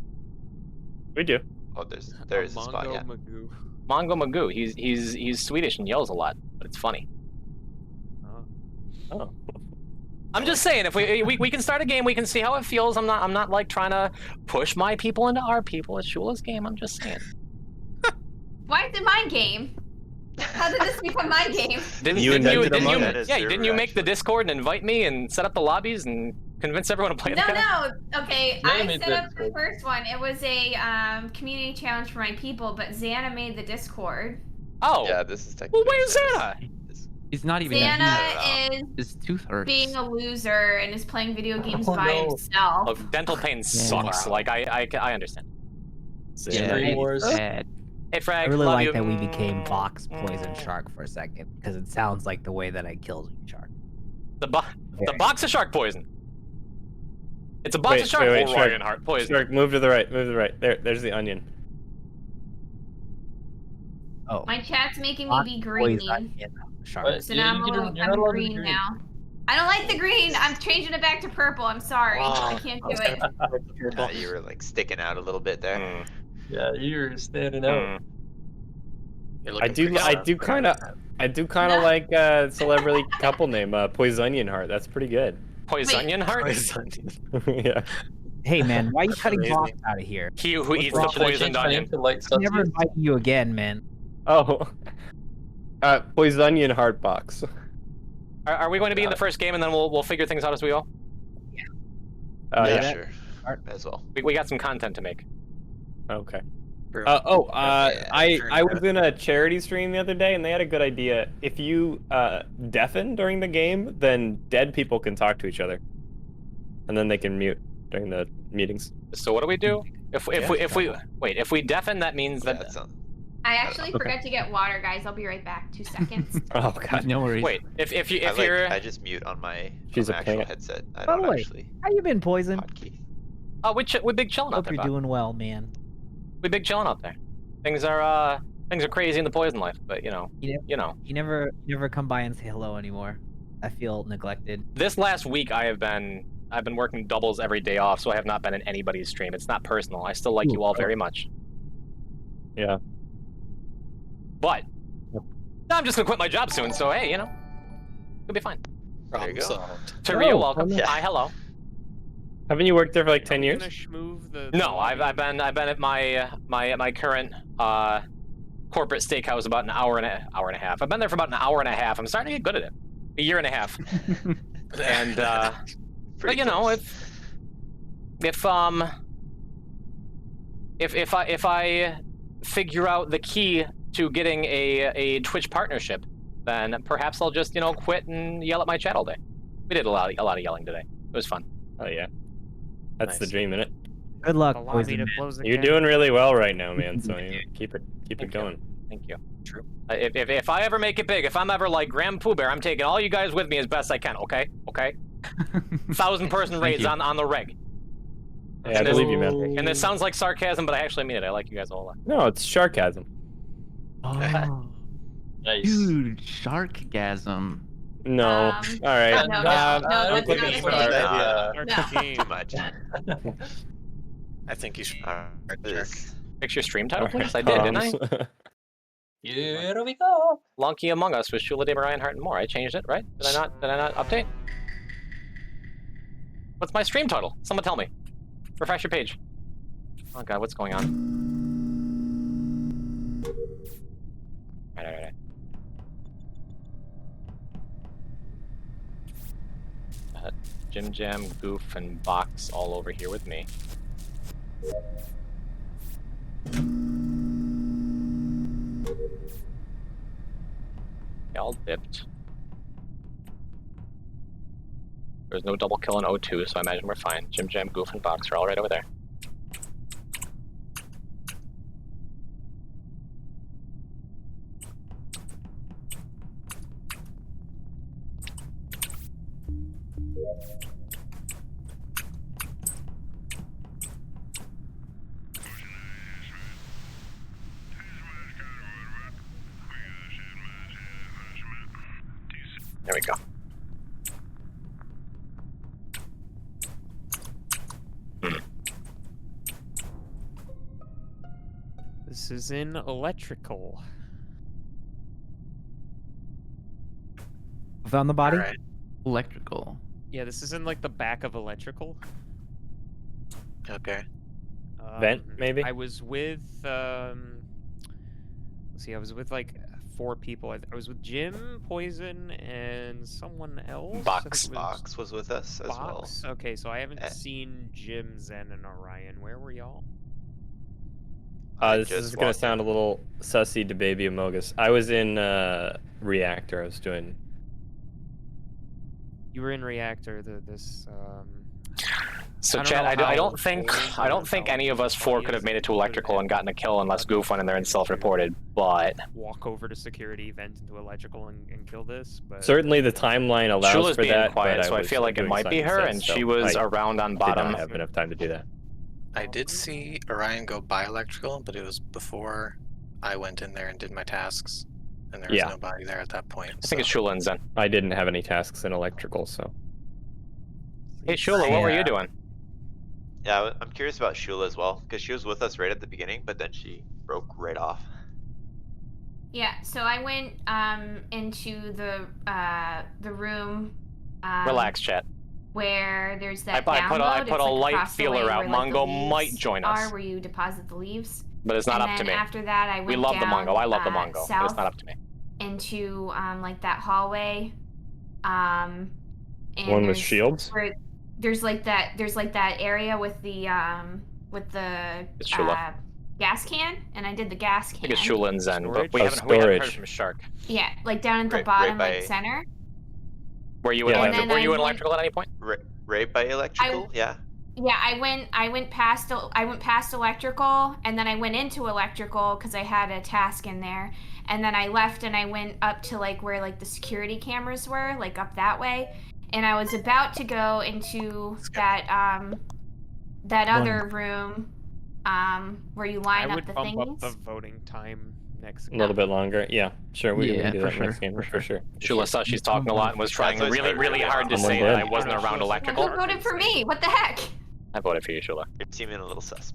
We do. Oh, there is a spot, yeah. Magoo. Mongo Magoo. He's Swedish and yells a lot, but it's funny. Oh. I'm just saying, if we can start a game, we can see how it feels. I'm not like trying to push my people into our people. It's Shula's game. I'm just saying. Why is it my game? How did this become my game? Didn't You you invented Among Us. didn't you make the Discord and invite me and set up the lobbies and convince everyone to play No, together? no. Okay, Xana I made set the up the Discord. first one. It was a community challenge for my people, but Xana made the Discord. Oh. Yeah, this is Well, technically. where's Xana? He's not even. Xana is His tooth hurts. being a loser and is playing video games Oh, by no. himself. Look, dental pain sucks. Like I understand. Yeah, Stream it's Wars. bad. Hey, Frag. I really love like you. that we became Box Poison Shark for a second because it sounds like the way that I killed Shark. The box of shark poison. It's a box of shark wait, Ryan Hart poison. Shark, move to the right. Move to the right. There's the onion. Oh, My chat's making me Box be green. Poison Shark. What? So Yeah, now you're not I'm allowed to be green green. now. I don't like the green. I'm changing it back to purple. I'm sorry. I can't do it. Yeah, you were like sticking out a little bit there. Mm, Yeah, you're standing out. mm. I do kind of like celebrity couple name Poisonion Heart. That's pretty good. Poisonion Heart? Yeah. Hey man, why are you cutting Amazing. Box out of here? He who eats the wrong? Should I poisoned change my name onion. to Light I'm never Substance? inviting you again, man. Oh. Poisonion Heart box. Are we going to be in the first game and then we'll figure things out as we go? Yeah, Yeah. sure. May as well. We got some content to make. Okay. Yeah, I was in a charity stream the other day, and they had a good idea. If you deafen during the game, then dead people can talk to each other, and then they can mute during the meetings. So what do we do? If we deafen, that means Yeah, that. that sounds. I actually forgot to get water, guys. I'll be right back. 2 seconds. Oh god. No worries. Wait, if you're I just mute on my She's a actual pain. headset. I By don't the way, actually how you been, Poison? hotkey. oh we big chilling out Hope there. you're Bob. doing well, man. We big chilling out there. Things are crazy in the poison life, but you know. You never come by and say hello anymore. I feel neglected. This last week I've been working doubles every day off, so I have not been in anybody's stream. It's not personal. I still like you all very much. Yeah. But I'm just gonna quit my job soon, so hey, it'll be fine. There you go. Solved. Taria, welcome. Yeah. Hi, hello. Haven't you worked there for like 10 years? No, I've been at my current corporate steakhouse about an hour and a half. I've been there for about an hour and a half. I'm starting to get good at it. A year and a half. And but Pretty you know, close. if I figure out the key to getting a Twitch partnership, then perhaps I'll just quit and yell at my chat all day. We did a lot of yelling today. It was fun. Oh yeah. That's the Nice. dream, innit? Good luck, Allow me Poison. to Man. close the You're camera. doing really well right now, man. So keep it Thank you. going. Thank you. True. If I ever make it big, if I'm ever like Grand Pooh Bear, I'm taking all you guys with me as best I can. Okay. 1,000-person raids you. on the reg. Yeah, I believe you, man. And this sounds like sarcasm, but I actually mean it. I like you guys a whole lot. No, it's sharkasm. Oh, Nice. dude, sharkgasm. No. Um, All right. no, that's not not a a good idea. Too much. I think you should. This. Fix your stream title, please. I did, didn't I? Here we go. Lunky Among Us with Shula, Dave, Ryan, Hart, and more. I changed it, right? Did I not update? What's my stream total? Someone tell me. Refresh your page. Oh god, what's going on? Right. Jim Jam, Goof, and Box all over here with me. They all dipped. There's no double kill in O2, so I imagine we're fine. Jim Jam, Goof, and Box are all right over there. There we go. This is in electrical. Found the body? Alright. Electrical. Yeah, this is in like the back of electrical. Okay. Vent, maybe? I was with let's see, I was with like 4 people. I was with Jim, Poison, and someone else. I think Box. it was Box was with us as well. Box. Okay, so I haven't Eh. seen Jim, Zen, and Orion. Where were y'all? This is gonna sound a little sussy to Baby Amogus. I was in Reactor. I was doing. You were in Reactor. So I don't Chad, know I how don't think any of us 4 could have made it to electrical and gotten a kill unless Goof went in there and self-reported. But walk over to security, vent into electrical, and kill this. But Certainly, the timeline allows Shula's for being that. quiet, but so I was feel like it doing might be Simon her, Says, and so she was I around on did bottom. not have enough time to do that. I did see Orion go by electrical, but it was before I went in there and did my tasks, and there was Yeah. nobody there at that point. I think it's Shula and Zen. I didn't have any tasks in electrical, so. Hey Shula, what were you doing? Yeah, I'm curious about Shula as well, because she was with us right at the beginning, but then she broke right off. Yeah, so I went into the room. Relax, chat. Where there's that I put download. a light across the way feeler out. where, like, the Mongo might leaves join us. Are where you deposit the leaves. But it's not and up to then me. After that, I went We love the down, Mongo. I love the Mongo, but south it's not up to me. into like that hallway. And One with there's- shields? Where there's like that area with the It's Shula. gas can, and I did the gas I can. think it's Shula and Zen, but we Oh, haven't heard storage. from Shark. Yeah, like down at the Right bottom, by- like center. Were you in Yeah, electrical? and Were then you I in went- electrical at any point? Right by electrical, yeah. Yeah, I went past electrical, and then I went into electrical because I had a task in there, and then I left and I went up to like where like the security cameras were, like up that way, and I was about to go into that other room where you line I up would the bump things. up the voting time next. A little bit longer. Yeah, sure. We Yeah, can do for that next sure, game for for sure. Shula saw she's talking a lot and was trying That's really, really hard to Someone say that did. I wasn't around Well, electrical. who voted for me? What the heck? I voted for you, Shula. You're seeming a little sus.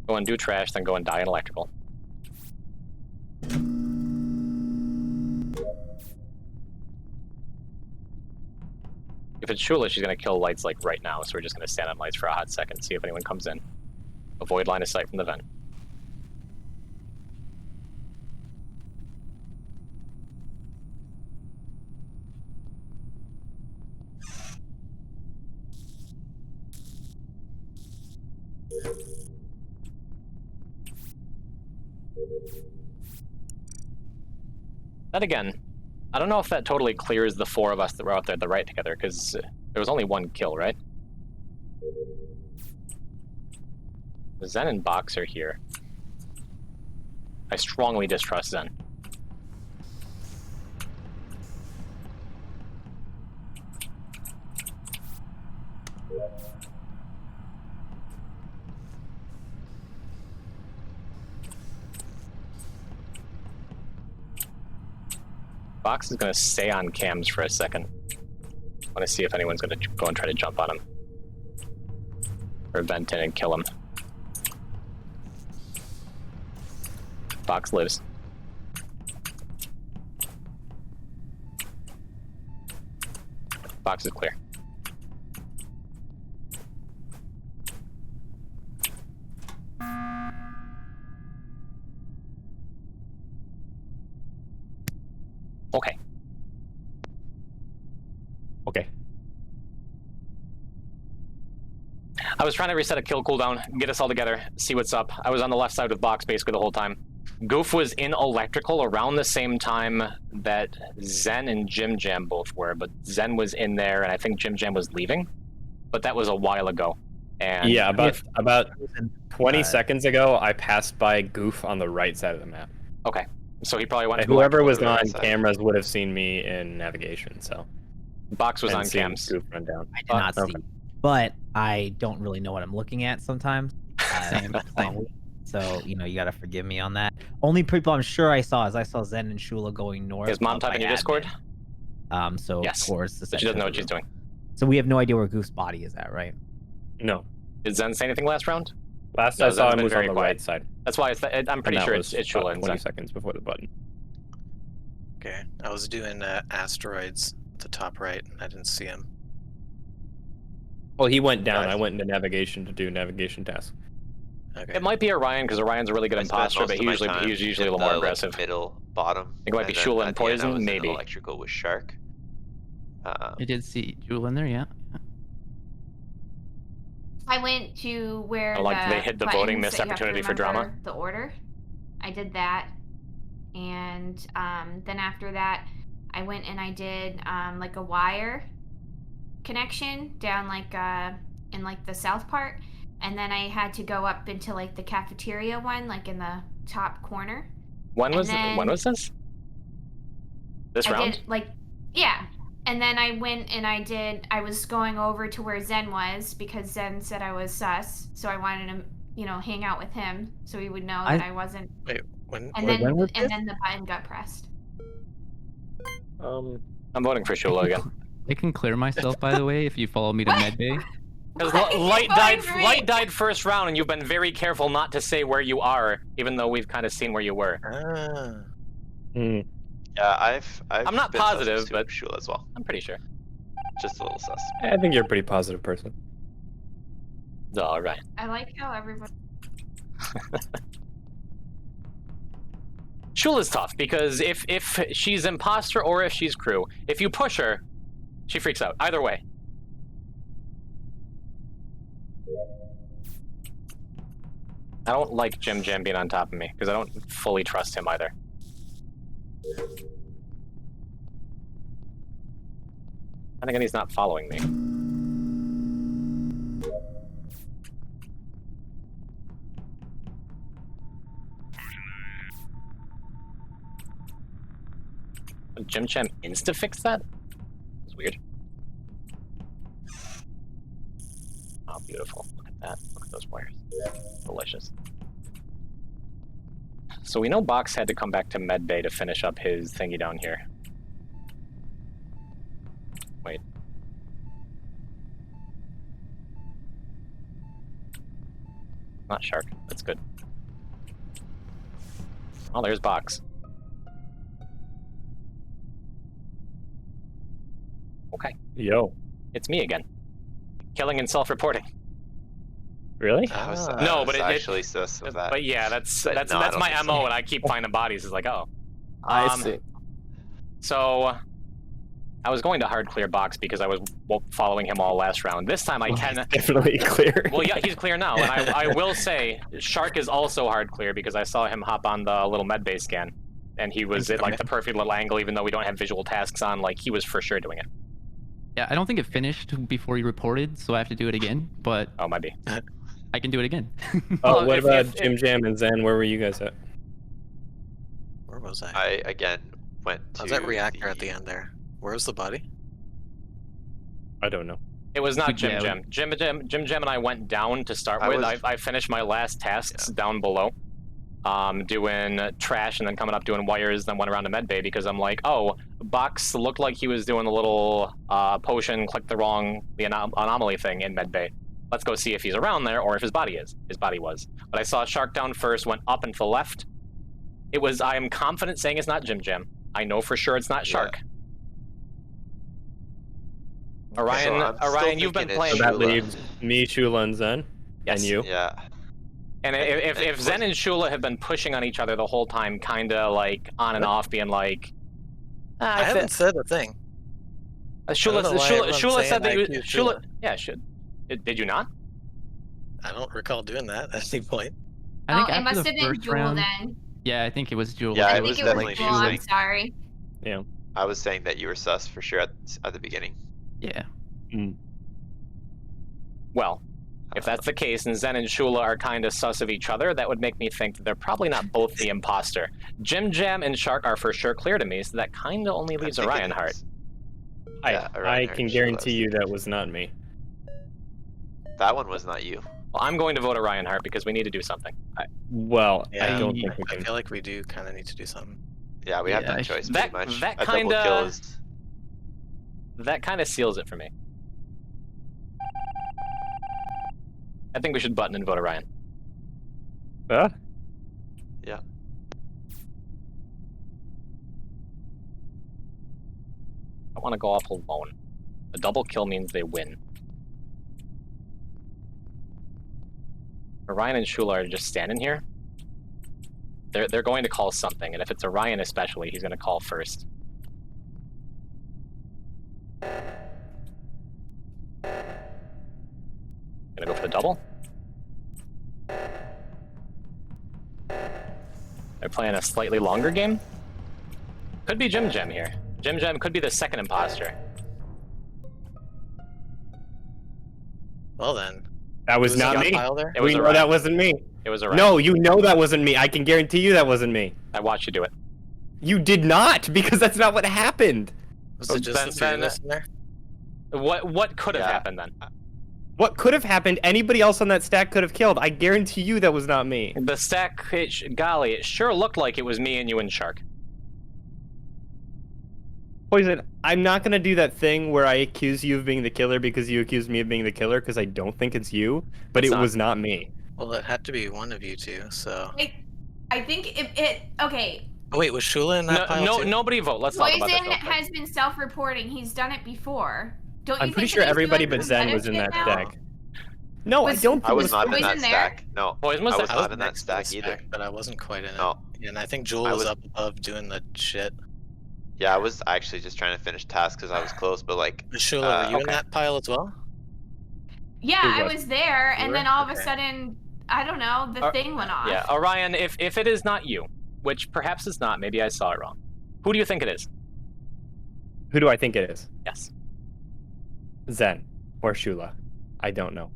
Go and do trash, then go and die in electrical. If it's Shula, she's gonna kill lights like right now, so we're just gonna stand on lights for a hot second, see if anyone comes in. Avoid line of sight from the vent. Then again, I don't know if that totally clears the 4 of us that were out there at the right together, because there was only 1 kill, right? Zen and Box are here. I strongly distrust Zen. Box is gonna stay on cams for a second. I wanna see if anyone's gonna go and try to jump on him. Or vent in and kill him. Fox lives. Box is clear. Okay. Okay. I was trying to reset a kill cooldown, get us all together, see what's up. I was on the left side of Box basically the whole time. Goof was in electrical around the same time that Zen and Jim Jam both were, but Zen was in there and I think Jim Jam was leaving. But that was a while ago. And Yeah, about 20 seconds ago, I passed by Goof on the right side of the map. Okay. So he probably went to Whoever was the right on side. cameras would have seen me in navigation, so. Box was and on seen cams. Goof run down. I did not okay. see, but I don't really know what I'm looking at sometimes. Same. So you gotta forgive me on that. Only people I'm sure I saw is I saw Zen and Shula going north. Is Mom up by typing your Discord? admin. So Yes. towards the But she doesn't know what center she's of the room. doing. So we have no idea where Goof's body is at, right? No. Did Zen say anything last round? Last No, I Zen's saw him been was on very the quiet. right side. That's why I'm pretty And sure that it's was Shula about and 20 Zen. seconds before the button. Okay, I was doing asteroids at the top right, and I didn't see him. Well, he went down. Nice. I went into navigation to do navigation tasks. Okay. It might be Orion because Orion's a really good I spent imposter, most but of my he's time usually a in little more the, like, aggressive. middle bottom. It might be then Shula and at the end, I Poison, was in maybe. electrical with Shark. I did see Jewel in there, yeah. I went to where Like they hid the voting, buttons missed that you have to opportunity for drama. remember the order. I did that, and then after that, I went and I did like a wire connection down like in like the south part, and then I had to go up into like the cafeteria one, like in the top corner. When And was then this? This I round? did like yeah. And then I went and I was going over to where Zen was because Zen said I was sus, so I wanted to, hang out with him so he would know that I wasn't. Wait, when? And then the button got pressed. I'm voting for Shula again. I can clear myself, by the way, if you follow me to medbay. Because Why are you Light voting for me? died first round, and you've been very careful not to say where you are, even though we've kind of seen where you were. Hmm. Yeah, I'm not positive, but Shula as well. I'm pretty sure. Just a little sus. I think you're a pretty positive person. All right. I like how everybody. Shula's tough because if she's imposter or if she's crew, if you push her, she freaks out. Either way. I don't like Jim Jam being on top of me because I don't fully trust him either. And again, he's not following me. Jim Jam insta-fix that? It's weird. Oh, beautiful. Look at that. Look at those wires. Delicious. So we know Box had to come back to Medbay to finish up his thingy down here. Wait. Not Shark. That's good. Oh, there's Box. Okay. Yo. It's me again. Killing and self-reporting. Really? I was, No, but was it- actually sus of that. But yeah, that's But no, I don't my think so. MO, and I keep finding bodies. It's like, oh. I see. So I was going to hard clear Box because I was following him all last round. This time I can. Definitely clear. Well, yeah, he's clear now, and I will say Shark is also hard clear because I saw him hop on the little med bay scan, and he was at like the perfect little angle, even though we don't have visual tasks on. Like he was for sure doing it. Yeah, I don't think it finished before you reported, so I have to do it again, but Oh, might be. I can do it again. Oh, Well, what if- about if- Jim Jam and Zen? Where were you guys at? Where was I? I again went to I was at reactor at the end there. Where's the body? I don't know. It was not Jim Yeah. Jam. Jim Jam and I went down to start I with. was- I finished my last tasks down below. Doing trash and then coming up doing wires, then went around to medbay because I'm like, oh, Box looked like he was doing a little potion, clicked the anomaly thing in medbay. Let's go see if he's around there or if his body is. His body was. But I saw Shark down first, went up and to the left, It was. I am confident saying it's not Jim Jam. I know for sure it's not Shark. Orion, So I'm still Orion, you've been thinking playing. it's So that Shula. leaves me, Shula, and Zen, Yes. and you. Yeah. And if and Zen and Shula have been pushing on each other the whole time, kind of like on and off, being like, I haven't said a thing. Shula know why everyone's Shula said that saying you I accused Shula. Shula. Yeah, did you not? I don't recall doing that at any point. I think Oh, it after must the have been first Jewel round. then. Yeah, I think it was Jewel. Yeah, I it think was it definitely was Jewel. I'm Shula. sorry. Yeah. I was saying that you were sus for sure at the beginning. Yeah. Well, if that's the case, and Zen and Shula are kind of sus of each other, that would make me think that they're probably not both the imposter. Jim Jam and Shark are for sure clear to me, so that kind of only leaves I think it Orion Hart. is. I Yeah, Orion Hart can and Shula, guarantee I you was that was not me. That one was not you. Well, I'm going to vote Orion Hart because we need to do something. Well, Yeah, I don't think we I can. feel like we do kind of need to do something. Yeah, we have Yeah, no I choice that- pretty much. that A double kinda- kill is. That kind of seals it for me. I think we should button and vote Orion. Huh? Yeah. I want to go off alone. A double kill means they win. Orion and Shula are just standing here. They're going to call something, and if it's Orion especially, he's going to call first. Gonna go for the double. They're playing a slightly longer game. Could be Jim Jam here. Jim Jam could be the second imposter. Well then, That was who's not on me. pile there? It was We know Orion. that wasn't me. It was Orion. No, you know that wasn't me. I can guarantee you that wasn't me. I watched you do it. You did not, because that's not what happened. Was it just the three of us in there? What could have Yeah. happened then? What could have happened? Anybody else on that stack could have killed. I guarantee you that was not me. The stack, golly, it sure looked like it was me and you and Shark. Poison, I'm not gonna do that thing where I accuse you of being the killer because you accused me of being the killer, because I don't think it's you, but It's it not. was not me. Well, it had to be one of you two. So. I think it okay. Oh, wait, was Shula in that pile too? Nobody vote. Let's talk about this Poison real quick. has been self-reporting. He's done it before. Don't you I'm think pretty that sure he's everybody doing but Zen was in that competitive now? stack. No, I Was- don't I think was it was not in Poison that there? stack. No. Poison was I there? was I was not in that next to the stack either. but I wasn't quite in it. No. And I think Jewel I was was- up above doing the shit. Yeah, I was actually just trying to finish tasks because I was close, but like, Shula, were you in okay. that pile as well? Yeah, Who I was? was there, You and were? then all of a Okay. sudden, I don't know, the thing went off. Yeah, Orion, if it is not you, which perhaps it's not, maybe I saw it wrong. Who do you think it is? Who do I think it is? Yes. Zen or Shula. I don't know.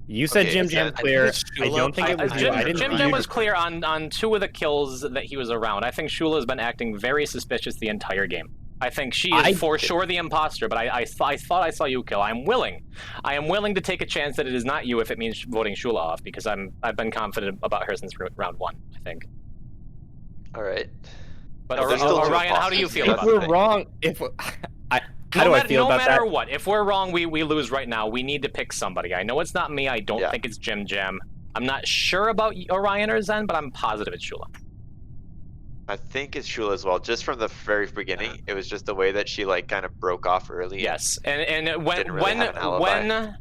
You said Okay, Jim Zen- Jam clear. I think it's I don't think it was you. Jim, I didn't Jim see Jam you. was clear on 2 of the kills that he was around. I think Shula has been acting very suspicious the entire game. I think she is for sure the imposter, but I thought I saw you kill. I am willing to take a chance that it is not you if it means voting Shula off, because I've been confident about her since round 1, I think. all right. But There's still two Orion, how do you imposters. feel If about we're it? wrong, how do I feel no about matter that? what, if we're wrong, we lose right now. We need to pick somebody. I know it's not me. I don't Yeah. think it's Jim Jam. I'm not sure about Orion or Zen, but I'm positive it's Shula. I think it's Shula as well. Just from the very beginning, it was just the way that she like kind of broke off early. Yes, and when Didn't really have an alibi.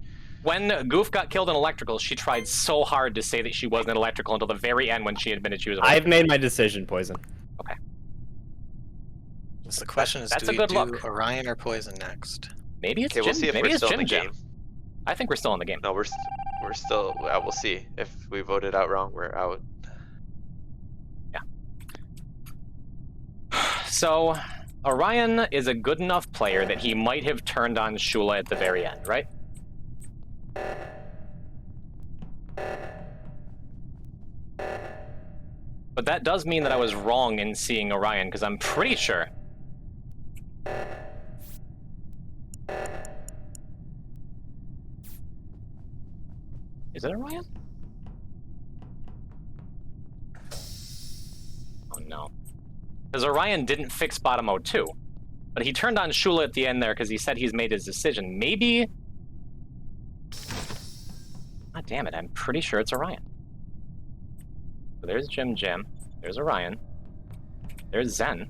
when Goof got killed in electrical, she tried so hard to say that she wasn't electrical until the very end when she admitted she was. I've made my decision, Poison. Okay. So the question is, That's do a we good do look. Orion or Poison next? Maybe it's Okay, Jim. we'll see if maybe we're it's still in Jim the Jam. game. I think we're still in the game. No, we're still. We'll see if we voted out wrong. We're out. So, Orion is a good enough player that he might have turned on Shula at the very end, right? But that does mean that I was wrong in seeing Orion, because I'm pretty sure. Is it Orion? Oh no. Because Orion didn't fix bottom mode 2. But he turned on Shula at the end there because he said he's made his decision. Maybe... God damn it, I'm pretty sure it's Orion. So there's Jim Jam. There's Orion. There's Zen.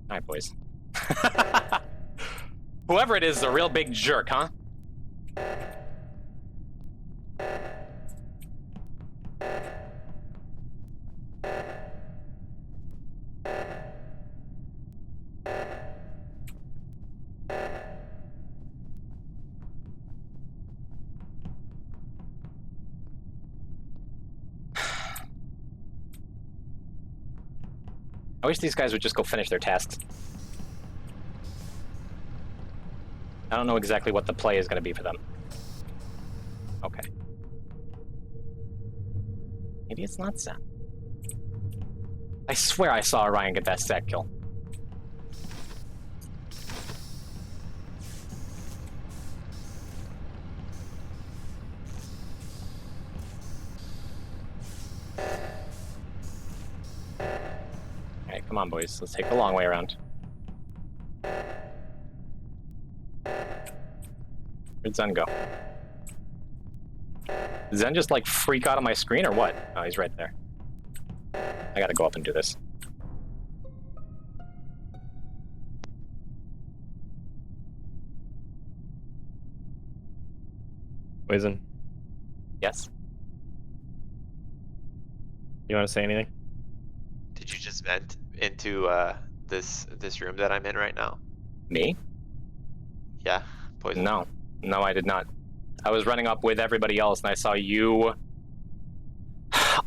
Alright, boys. Whoever it is a real big jerk, huh? I wish these guys would just go finish their tasks. I don't know exactly what the play is going to be for them. Okay. Maybe it's not Zen. I swear I saw Orion get that stack kill. Alright, come on, boys. Let's take the long way around. Where'd Zen go? Did Zen just like freak out on my screen or what? Oh, he's right there. I gotta go up and do this. Poison, Yes? you want to say anything? Did you just vent into this room that I'm in right now? Me? Yeah, Poison. No. No, I did not. I was running up with everybody else and I saw you.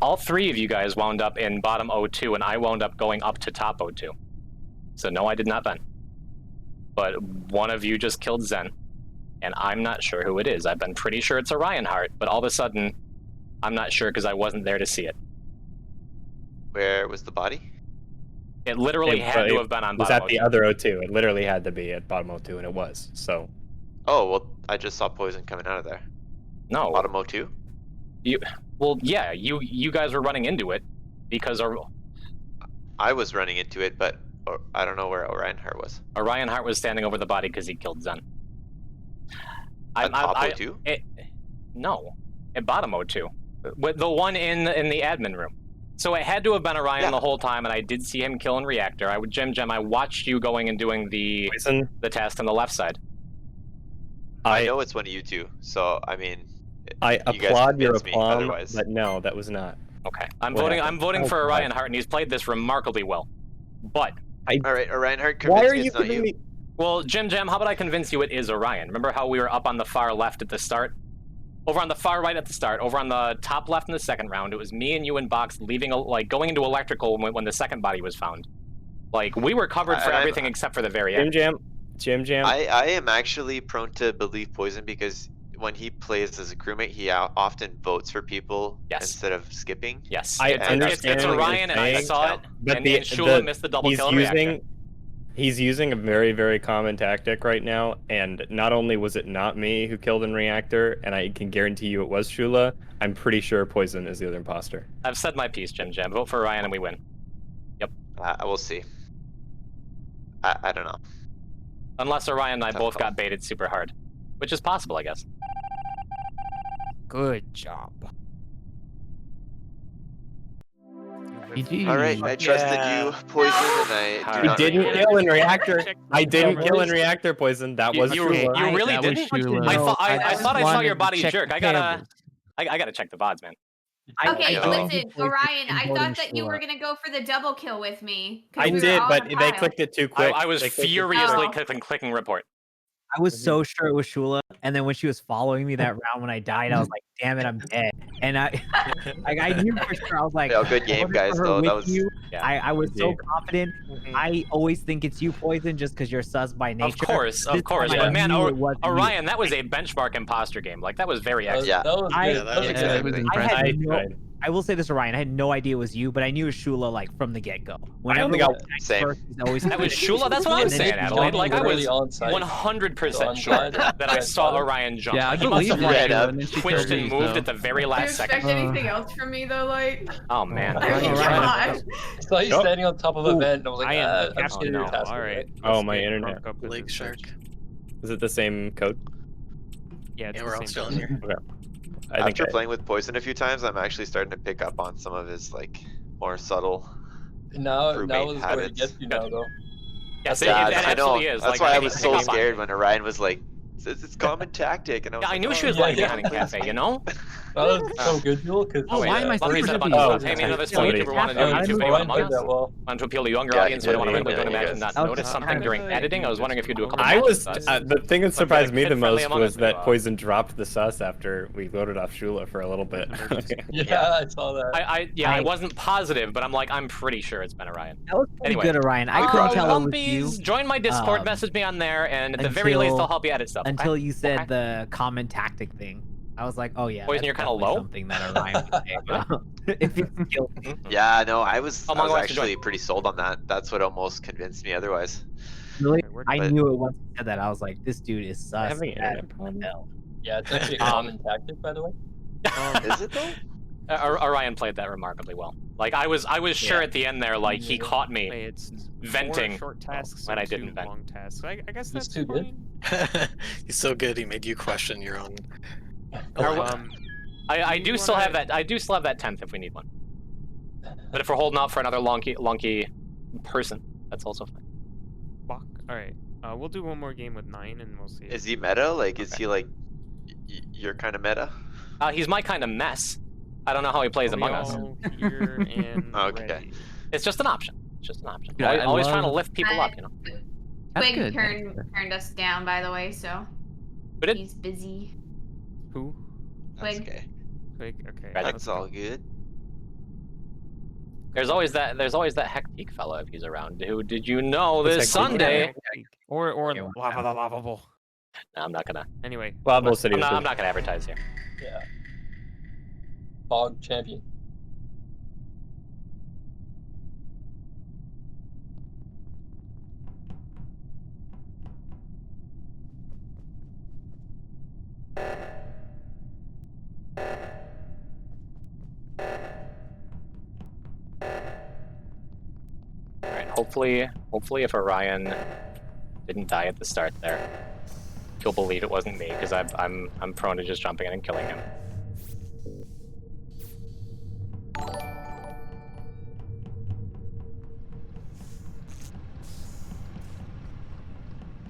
All three of you guys wound up in bottom O2 and I wound up going up to top O2. So no, I did not vent. But one of you just killed Zen. And I'm not sure who it is. I've been pretty sure it's Orion Heart, but all of a sudden, I'm not sure because I wasn't there to see it. Where was the body? It literally had to have been on It was bottom at the O2. other O2. It literally had to be at bottom O2, and it was. So Oh, well, I just saw Poison coming out of there. No. Bottom O2? Well, yeah, you guys were running into it because I was running into it, but I don't know where Orion Heart was. Orion Heart was standing over the body because he killed Zen. On top O2? No, at bottom O2. With the one in the admin room. So it had to have been Orion the whole time, and I did see him kill in reactor. Jim, I watched you going and doing the task on the left side. I know it's one of you two, so I mean, I you guys applaud your convinced me aplomb, otherwise. but no, that was not. Okay, I'm What voting. happened? I'm voting for Oh, Orion God. Heart, and he's played this remarkably well. But all right, Orion Heart, Why convince are me you it's not giving you. me? well, Jim, how about I convince you it is Orion? Remember how we were up on the far left at the start? Over on the far right at the start, over on the top left in the second round, it was me and you and Box leaving, going into electrical when the second body was found. Like, we were covered for everything except for the very end. Jim Jam. I am actually prone to believe Poison because when he plays as a crewmate, he often votes for people instead of skipping. Yes, I it's understand what you're Orion, and I saying, saw it, but and Shula missed the double kill in reactor. He's using a very, very common tactic right now, and not only was it not me who killed in reactor, and I can guarantee you it was Shula, I'm pretty sure Poison is the other imposter. I've said my piece, Jim. Vote for Orion and we win. Yep. I will see. I don't know. Unless Orion and I both got baited super hard. Which is possible, I guess. Good job. GG. All right, I trusted you, Poison, and I do You not didn't regret kill it. in reactor. I didn't kill in reactor, Poison. That was You Shula. really That was didn't? Shula. I thought I saw your body check jerk. the I gotta check the VODs, man. Okay, I listen, Orion, I voting thought that you Shula. were gonna go for the double kill with me. 'cause I we were did, all but in a they pile. clicked it too quick. I was They clicked it too furiously quick. clicking report. I was so sure it was Shula, and then when she was following me that round when I died, I was like, "Damn it, I'm dead." And I knew for sure. I was like, Yeah, good I game, voted guys, for her though. That with was- you. Yeah, I was good so game. confident. I always think it's you, Poison, just because you're sus by nature. Of course. This But time I man, knew it wasn't you. Orion, that was a benchmark impostor game. Like, that was very That was, excellent. that was I- good. that was Yeah, good. it was I impressive. had no, Right. I will say this, Orion. I had no idea it was you, but I knew it was Shula like from the get go. Whenever think I- we attacked Same. first, he's always That was Shula. That's what I'm And then saying, it- Adelaide. Like, I was on site. 100% On sure side. that I saw Orion jump. Yeah, I He must believe have you. right up, and then she twitched killed and me, moved so. at the very Do you last expect second. anything else from me though, like? Oh man. I mean, Alright. God. So he's Oh. standing on top of a vent, and I was like, I am the I'm captain sure no. your task All will right. be Oh, my internet. Lake Shark. Is it the same code? Yeah, it's Yeah, the we're all same still in thing. here. After playing with Poison a few times, I'm actually starting to pick up on some of his like more subtle Now is crewmate where it habits. gets you now, though. Yes, Yeah, it I know. absolutely is. That's Like, why I I was need to so pick up on it. scared when Orion was like, "It's common tactic," and I was Yeah, I like, knew "Oh, she was yeah, lying yeah. behind in cafe, you know? That was so good, Jewel, because Oh, why am I Lunkey said super about busy? to pay me another small Somebody- YouTuber wanted to do a How YouTube did video on Among played Us. that well. Want to appeal to younger Yeah, audience, he but I don't did, want he to did, don't he imagine did. not Okay. notice something How during did I editing. I was do wondering this if you do a remote? couple I more was sus. the thing that Like, surprised me the kid-friendly most Among was Us video. that Poison dropped the sus after we loaded off Shula for a little bit. Yeah, I saw that. I wasn't positive, but I'm pretty sure it's been Orion. That was pretty Anyway. good, Orion. I couldn't tell it was you Lumpies, join my Discord, um, message me on there, and at the very least, until- I'll help you edit stuff. until Okay? you said Okay. the common tactic thing. I was like, oh yeah, Poison, that's you're kinda definitely low? something that Orion would say about. If he's guilty. Yeah, no, I was Among Us to actually join. pretty sold on that. That's what almost convinced me otherwise. Really? Okay, where- I But- knew it once you said that. I was like, this dude is sus. Having as internet problems. hell. Yeah, it's actually a common tactic, by the way. Is it though? Orion played that remarkably well. Like I was sure Yeah. at the end there, like he caught me. Wait, it's venting 4 short tasks when and I 2 didn't vent. long tasks. I guess He's that's too good. fine. He's so good. He made you question your own. I Do do you still have wanna- that. I do still have that 10th if we need one. But if we're holding out for another lunky person, that's also fine. Fuck. All right. We'll do one more game with 9, and we'll see. Is he meta? Like, is he like your kind of meta? He's my kind of mess. I don't know how he plays Are we Among Us. all here and Okay. ready? It's just an option. It's just an option. Yeah, I Always trying to love- lift people up, you know. That's Twig good. turned us down, by the way, so But it, he's busy. Who? That's Twig. okay. Twig. Okay. Right, That's all good. there's always that hectic fella if he's around. Who did you know What's this hectic? Sunday? Or Okay, lava the lavable. No, I'm not gonna. Anyway. Lavo City. I'm was not good. gonna advertise here. Yeah. Fog champion. All right. Hopefully, if Orion didn't die at the start there, he'll believe it wasn't me because I'm prone to just jumping in and killing him.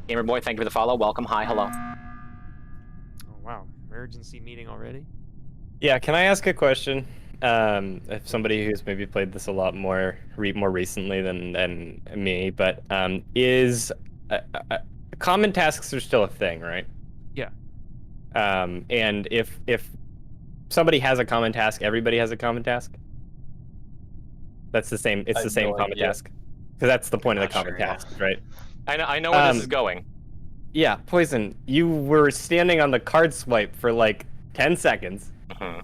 Gamer boy, thank you for the follow. Welcome. Hi. Hello. Oh wow. Emergency meeting already. Yeah, can I ask a question? If somebody who's maybe played this a lot more recently than me, but is common tasks are still a thing, right? Yeah. And if somebody has a common task, everybody has a common task. That's the same. It's I the have same no common idea. task, because that's the point of the Not common sure, yeah. task, right? I know where this is going. Yeah, Poison. You were standing on the card swipe for like 10 seconds. Mhm.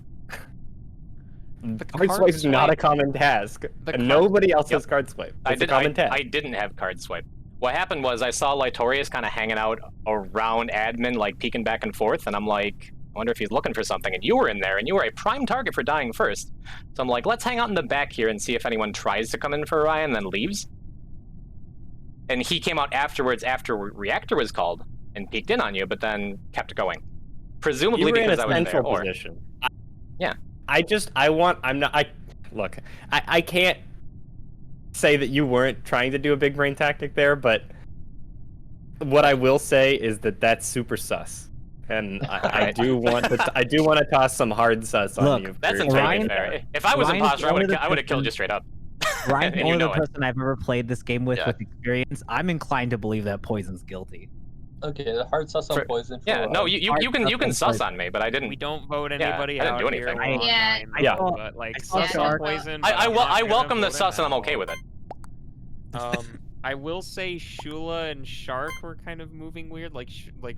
The Card swipe is not a swipe- common task, the and card- nobody else Yep. has card swipe. I It's a common task. I didn't have card swipe. What happened was I saw Litorius kind of hanging out around admin, like peeking back and forth, and I'm like, I wonder if he's looking for something. And you were in there, and you were a prime target for dying first. So I'm like, let's hang out in the back here and see if anyone tries to come in for Orion, then leaves. And he came out afterwards after Reactor was called and peeked in on you, but then kept going. Presumably You were in because a I was there. central Or, position. Yeah. I can't say that you weren't trying to do a big brain tactic there, but what I will say is that that's super sus. And I do want to toss some hard sus on Look, you. that's for- entirely Ryan- fair. If I was Ryan's imposter, I one of the would have killed person- you straight up. Ryan's And only you the know it. person I've ever played this game with Yeah. experience. I'm inclined to believe that Poison's guilty. Okay, the hard sauce on For- poison. For, Yeah, no, you can Hard sus stuff. on me, but I didn't. We don't vote Yeah, anybody I didn't out do here. anything. We're on Yeah. 9, Yeah. but like I saw sus Shark. on poison. I but I'm not gonna welcome the vote sus, and him I'm okay out. with it. I will say Shula and Shark were kind of moving weird, like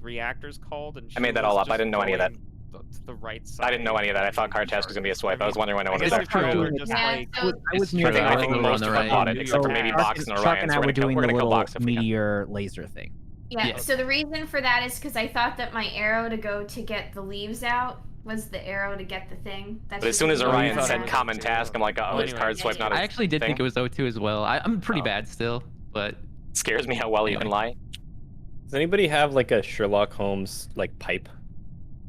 reactors called, and I made that Shula's all up. I just didn't know any of that. going To the right side. I didn't know any of that. I thought card task was gonna be a swipe. I was wondering why no one was I there. guess if you were just Yeah, like, so- I was It's near true. the I think We're most on of the them bought right. it, except for maybe Shark Box and- and Shark Orion. and So I we're were doing gonna the kill little Box if we can. meteor laser thing. Yeah, Yeah. so the reason for that is because I thought that my arrow to go to get the leaves out was the arrow to get the thing. That's But as just soon as the Orion reason said I- common task, I'm like, oh, Well, is anyway. card swipe not a I actually did thing? think it was O2 as well. I'm pretty Oh. bad still, but Scares me how well you can lie. Does anybody have like a Sherlock Holmes like pipe?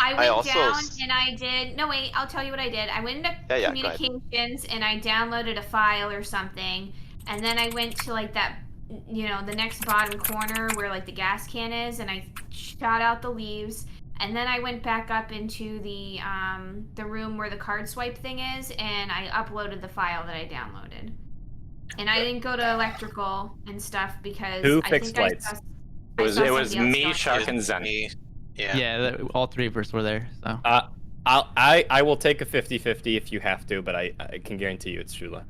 I went also down s- and I did. No, wait. I'll tell you what I did. I went into Yeah, go ahead. communications and I downloaded a file or something, and then I went to like that, the next bottom corner where like the gas can is, and I shot out the leaves. And then I went back up into the room where the card swipe thing is, and I uploaded the file that I downloaded. And I didn't go to electrical and stuff because Who I fixed think I lights? saw. It was somebody else me, going Shark, on. and Zen. Yeah, all three of us were there. So I will take a 50-50 if you have to, but I can guarantee you it's Shula.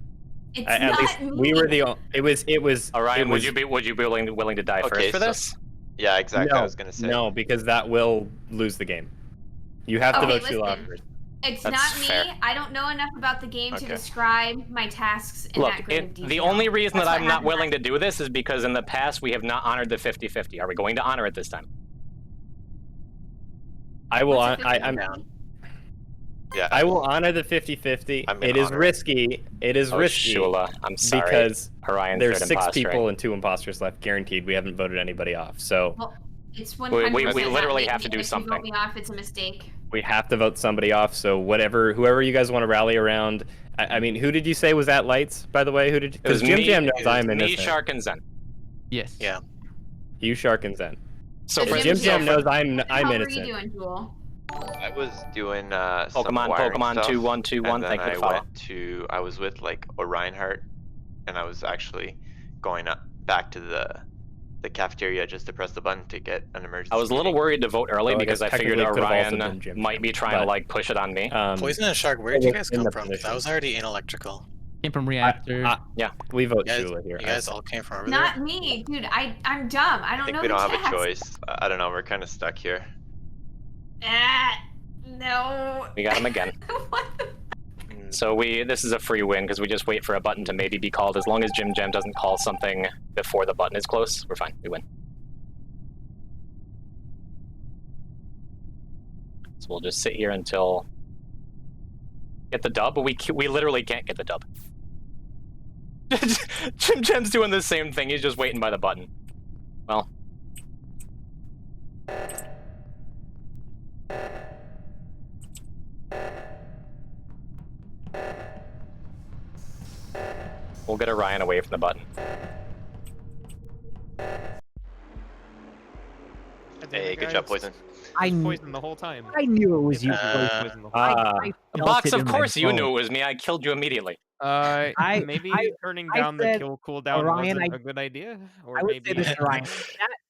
It's At not least me. we were the. It was. Orion, it was, would you be willing to die Okay, first for so- this? Yeah, exactly. No, I was gonna say. no, because that will lose the game. You have to Okay, vote Shula listen. first. It's That's not me. fair. I don't know enough about the game to Okay. describe my tasks in Look, that great of detail. the only reason That's that what I'm not happened willing to last- do this is because in the past we have not honored the 50-50. Are we going to honor it this time? I will. What's a I'm 50-50? Yeah. I will honor the 50-50. I'm gonna It is honor it. risky. It is Oh, risky. Shula, I'm sorry. Because Orion's there's third 6 imposter. people and 2 imposters left, guaranteed. We haven't voted anybody off, so Well, it's We 100% literally not have me, to do and if you vote something. me off, it's a mistake. we have to vote somebody off. So whoever you guys want to rally around. I mean, who did you say was at lights? By the way, who did? It was Because Jim me, Jam knows I'm me, innocent. Shark, and Zen. yes. Yeah. You, Shark, and Zen. So And for Jim Jam knows What I'm the hell were you innocent. doing, Jewel? I was doing some Pokemon, wiring Pokemon stuff, 2121. and then Thank you for I the follow. I was with like Orion Heart, and I was actually going up back to the cafeteria just to press the button to get an emergency. I was a little meeting. worried to vote early Well, I because guess I figured technically it could've also Orion been Jim might Jam, be trying to but, like push it on me. Poison and Shark, where did I you was guys in come the from? 'Cause I position. was already in electrical. Came from reactor. Yeah. We vote You guys, Shula here. you guys all came from over Not me, dude. I'm dumb. I I don't think know we the don't have a task. choice. I don't know. We're kind of stuck here. No. We got him again. What the- So this is a free win because we just wait for a button to maybe be called. As long as Jim Jam doesn't call something before the button is close, we're fine. We win. So we'll just sit here until get the dub, but we literally can't get the dub. Jim Jam's doing the same thing. He's just waiting by the button. Well. We'll get Orion away from the button. Hey, good job, Poison. I knew, Poison the whole time. I knew it was you. Poison the whole I felt Box, it of in my course you bones. knew it was me. I killed you immediately. Maybe turning I down the said, kill cooldown Orion, wasn't a good idea, or I would maybe say this, Ryan.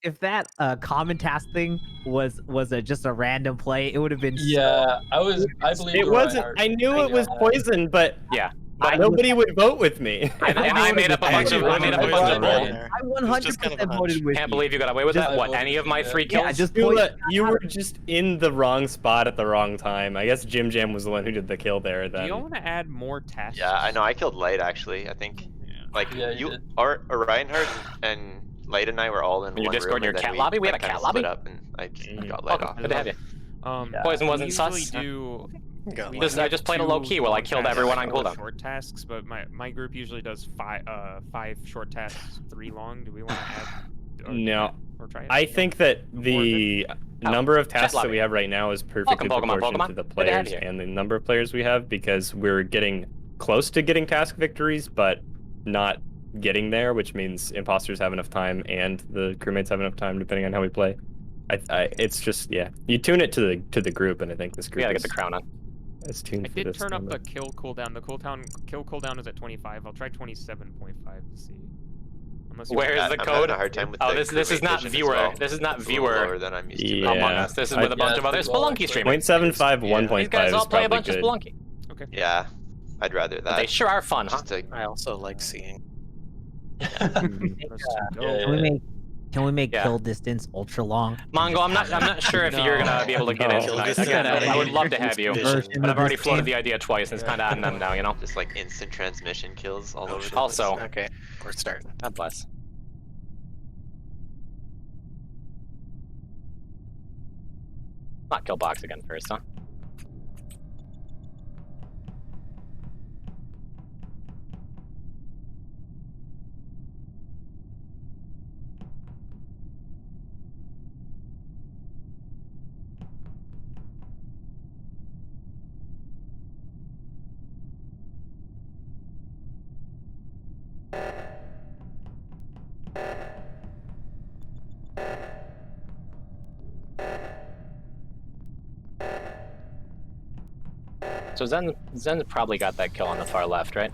If that common task thing was just a random play, it would have been. Yeah, I believe It wasn't. I knew it was Poison, but Yeah. nobody would vote with me. And I made up a bunch of I made up a bunch of bull. I 100% voted with Can't you. believe you got away with that. Just- What? Any of my 3 kills? Yeah, just Shula, you were just in the wrong spot at the wrong time. I guess Jim Jam was the one who did the kill there. do Then you want to add more tasks? Yeah, I know. I killed Light actually. I think like Yeah, you you, did. Orion Heart and Light and I were all in In your one Discord, room, your and then cat lobby? We have a kinda cat split lobby? up, and I just got Light off. Good to have you. Poison we wasn't usually sus. do. Got we light. do I just played a 2 low key while I long killed tasks everyone and on cooldown. Short tasks, but my group usually does 5 short tasks, 3 long. Do we want to add? no. Or try it? I think that the number of tasks that we have right now is perfectly Welcome, Pokemon, proportioned Pokemon. to the Good to have players you. and the number of players we have, because we're getting close to getting task victories, but not getting there, which means imposters have enough time and the crewmates have enough time, depending on how we play. It's just, yeah, you tune it to the group, and I think this We group gotta is, get the crown on. is tuned I for did this. turn up time. the kill cooldown. The kill cooldown is at 25. I'll try 27.5 to see. Unless you Where is Yeah, the I'm code? having a hard time with Oh, the this is crewmate not vision as viewer. well. This is not It's a little viewer lower than I'm used to. Yeah. Among Us. This is with a bunch of other pretty well, Spelunky actually. streamers. 0.75, Yeah. 1.5 These guys is all play a probably bunch of good. Spelunky. Okay. Yeah, I'd rather that. They sure are fun, huh? Just to, I also like seeing. Can we make Yeah. kill distance ultra long? Mongo, I'm not sure if you're gonna be able to get in No. tonight. Kill Again, distance I would love to have you, vision. but I've already floated the idea twice, and it's kind of on them now, you know. just like instant transmission kills all over. the Also, place. Okay, we're starting. God bless. Not kill box again first, huh? So Zen probably got that kill on the far left, right?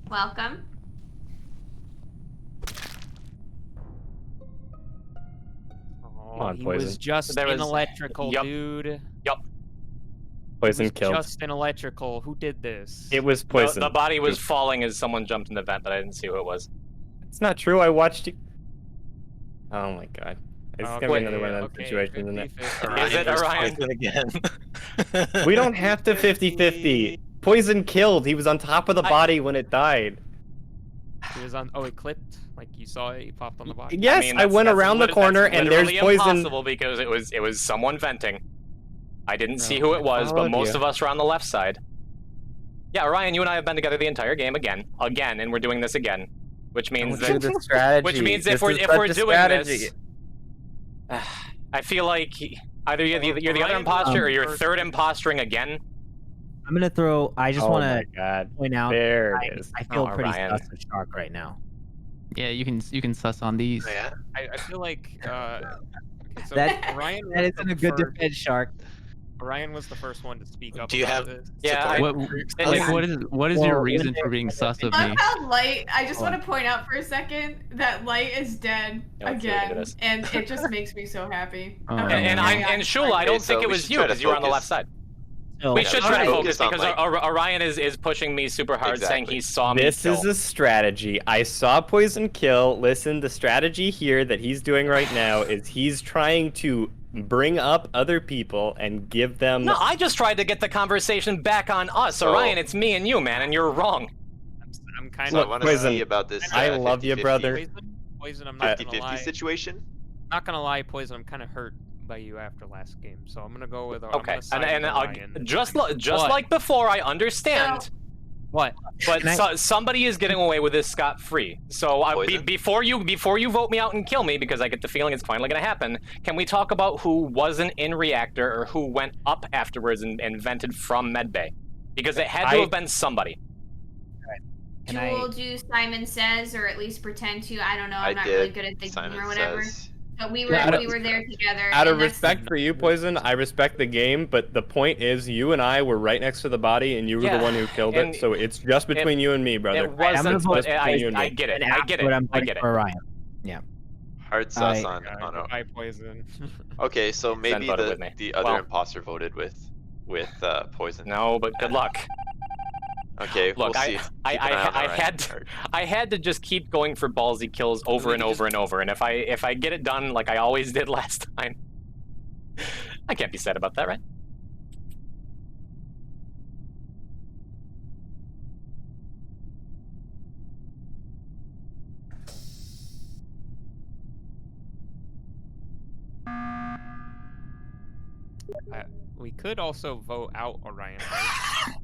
Welcome. Oh, on, he was Poison. just There in was- electrical, Yup. dude. Yup. Poison He was killed. just in electrical. Who did this? It was Poison. The body was falling as someone jumped in the vent, but I didn't see who it was. It's not true. I watched you. Oh my god. It's gonna be Okay, another one of those okay, situations, isn't it? 50-50. Is it Orion? Again. We don't have to 50-50. Poison killed. He was on top of the body when it died. He was on. Oh, it clipped. Like you saw it. He popped on the body. Yes, I that's- went that's around the lit- corner that's and there's literally Poison. impossible because it was someone venting. I didn't see No, who it was, I but followed most you. of us were on the left side. Yeah, Orion, you and I have been together the entire game again, and we're doing this again, which means Don't do that the strategy. which means if This we're is if such we're a doing strategy. this, I feel like either you're the other Orion imposter or was you're first. third impostoring again. I'm gonna throw. I just Oh want my to god. point out. There it is. I feel Oh, pretty Orion. sus of Shark right now. Yeah, you can suss on these. Oh, yeah. I feel like. Okay, so That- Orion That was isn't the a good first- defense, Shark. Orion was the first one to speak up. Do you about have- this. Yeah, Support. Like, what is your Well, reason when for being sus of I me? found Light. I just Hold want to point out for a second that Light is dead Yeah, let's see what again, it is. and it just makes me so happy. Oh, Okay, And carry on. Shula, I Okay, don't so think it we was should you try to because you were on the left focus. side. So, We Yeah, should try try to to focus focus on, because like- Orion is pushing me super hard, saying Exactly. he saw me This kill. is a strategy. I saw Poison kill. Listen, the strategy here that he's doing right now is he's trying to bring up other people and give them. No, I just tried to get the conversation back on us. So- Orion, it's me and you, man, and you're wrong. I'm kind So I of. want to Poison, see about this. I love you, 50-50 brother. Poison, I'm not gonna 50-50 lie. situation. Not gonna lie, Poison. I'm kind of hurt by you after last game, so I'm gonna go with. I'm Okay, gonna side and with I'll, Orion. just But- like before, I understand. What? But Can I- somebody is getting away with this scot-free. So Poison? before you vote me out and kill me, because I get the feeling it's finally going to happen, can we talk about who wasn't in reactor or who went up afterwards and vented from medbay? Because it had to have been somebody. Can I- We'll do Simon Says, or at least pretend to. I don't know. I'm I not did. really good at thinking Simon or whatever. says. But we Yeah, were there together. Out of and that's- respect for you, Poison, I respect the game, but the point is, you and I were right next to the body, and you were Yeah, the one who killed and it. So it's just between you and me, brother. It wasn't, vote but I between you and me. get it. And I get afterward, it. I'm I voting get it. for Orion. Hard sus I- on. I Poison. Okay, so Zen maybe voted with me. the other Well- imposter voted with Poison. No, but good luck. Okay, Look, we'll see. Keep an eye on Orion. I had to just keep going for ballsy kills over and over and over. And if I get it done like I always did last time, I can't be sad about that, right? We could also vote out Orion. Right?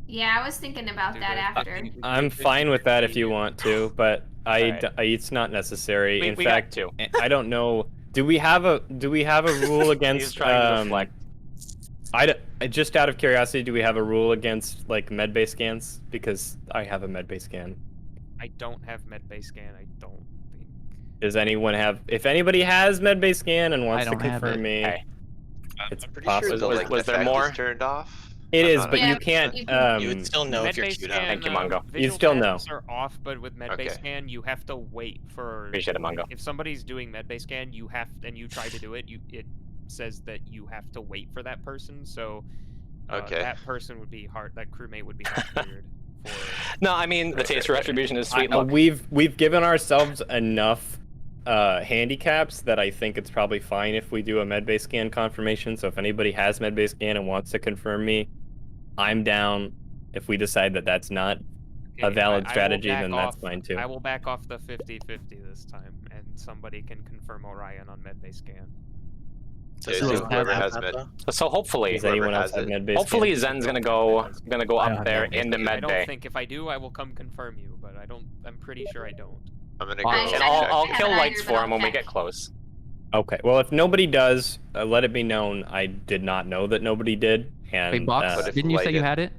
Yeah, I was thinking about Do that that. after. I'm fine with that if you want to, but Alright. it's not necessary. We In got fact, two. I don't know. Do we have a rule He's against? trying to deflect. Just out of curiosity, do we have a rule against like medbay scans? Because I have a medbay scan. I don't have medbay scan. I don't think. Does anyone have? If anybody has medbay scan and wants to don't have confirm it. me, Hey. it's I'm pretty possible. sure the like Was there effect more? is turned off. It I'm is, not but Yeah, you can't. you can- You would still know if you're Medbay queued scan, up. Thank you, Mongo. visual still know. patterns are off, but with medbay Okay. scan, you have to wait for. Appreciate it, Mongo. If somebody's doing medbay scan, you have, and you try to do it, it says that you have to wait for that person. So, Okay. that person would be hard. That crewmate would be hard cleared for. No, I mean the taste for retribution is sweet. Look, We've given ourselves enough handicaps that I think it's probably fine if we do a medbay scan confirmation. So if anybody has medbay scan and wants to confirm me, I'm down. If we decide that that's not a Okay, valid I will strategy, back then that's off- fine too. I will back off the 50-50 this time, and somebody can confirm Orion on medbay scan. Does Yeah, anyone whoever have has that, med- though? So hopefully, Does anyone Whoever else has have it. medbay? hopefully scan? Zen's gonna go I don't up have there medbay into I don't medbay. think if I do, I will come confirm you, but I'm pretty sure I don't. I'm gonna Fine. go And I I'll, don't I'll have kill it lights either, for but him I'll when we check. get close. Okay. Well, if nobody does, let it be known I did not know that nobody did. And Wait, Box, But if didn't you say light you it- had it?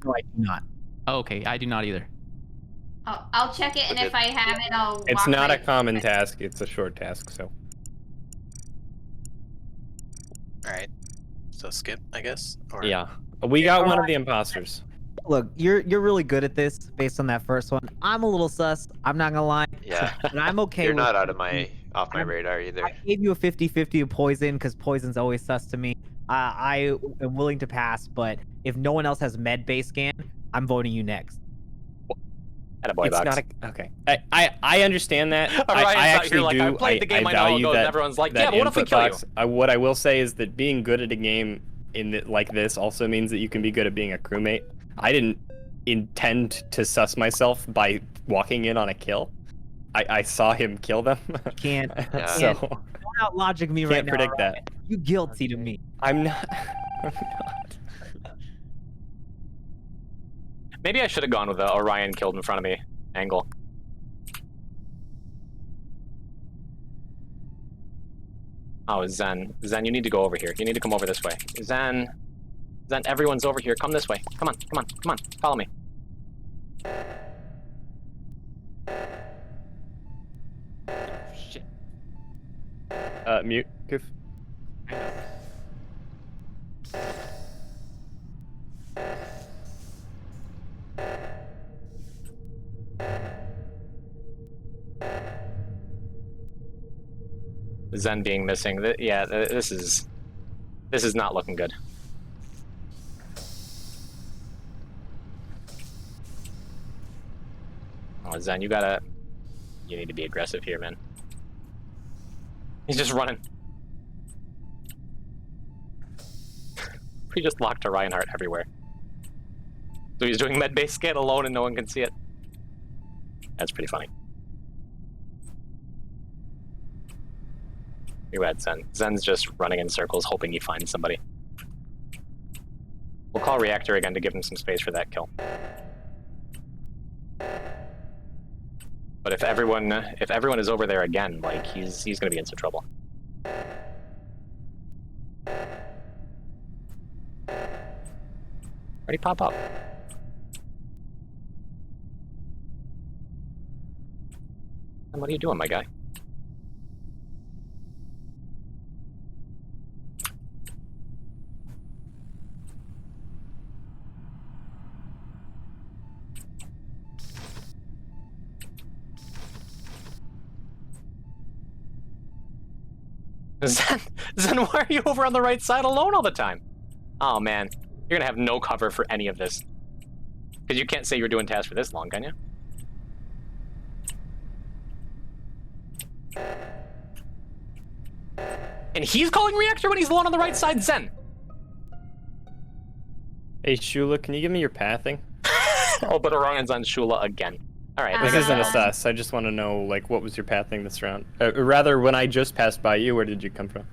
No, I do not. Oh, okay, I do not either. I'll check it, and But if I have it, I'll. it's walk not a right- common task. It's a short task. So Alright. So skip, I guess? Or... yeah, we got one of the imposters. Look, you're really good at this based on that first one. I'm a little sus. I'm not gonna lie. Yeah. But I'm okay You're with not out it. of my off my I'm- radar either. I gave you a 50-50 of poison because poison's always sus to me. I am willing to pass, but if no one else has med base scan, I'm voting you next. Attaboy, It's Box. not a okay. I understand that. Orion's I out here actually like, do. I played the game, I know how it value goes, that. and everyone's like, that yeah, but what if we input kill you? box. What I will say is that being good at a game like this also means that you can be good at being a crewmate. I didn't intend to sus myself by walking in on a kill. I saw him kill them. Can't Yeah. So don't out logic me can't right now. predict Orion. that. You guilty to me. I'm not. I'm not. Maybe I should have gone with the Orion killed in front of me angle. Oh, Zen. Zen, you need to go over here. You need to come over this way. Zen, everyone's over here. Come this way. Come on, come on, come on. Follow me. Shit. Mute. Goof. I know. Zen being missing. Yeah, this is not looking good. Oh, Zen, you need to be aggressive here, man. He's just running. We just locked a Reinhardt everywhere. So he's doing med-based scan alone and no one can see it. That's pretty funny. You had Zen. Zen's just running in circles hoping he finds somebody. We'll call Reactor again to give him some space for that kill. But if everyone is over there again, like he's gonna be in some trouble. Where'd he pop up? And what are you doing, my guy? Zen, why are you over on the right side alone all the time? Oh man, you're gonna have no cover for any of this. Because you can't say you were doing tasks for this long, can you? And he's calling Reactor when he's alone on the right side, Zen! Hey Shula, can you give me your pathing? Oh, but Orion's on Shula again. Alright, This isn't a Um, sus. I just want to know, like, what was your pathing this round? Rather, when I just passed by you, where did you come from?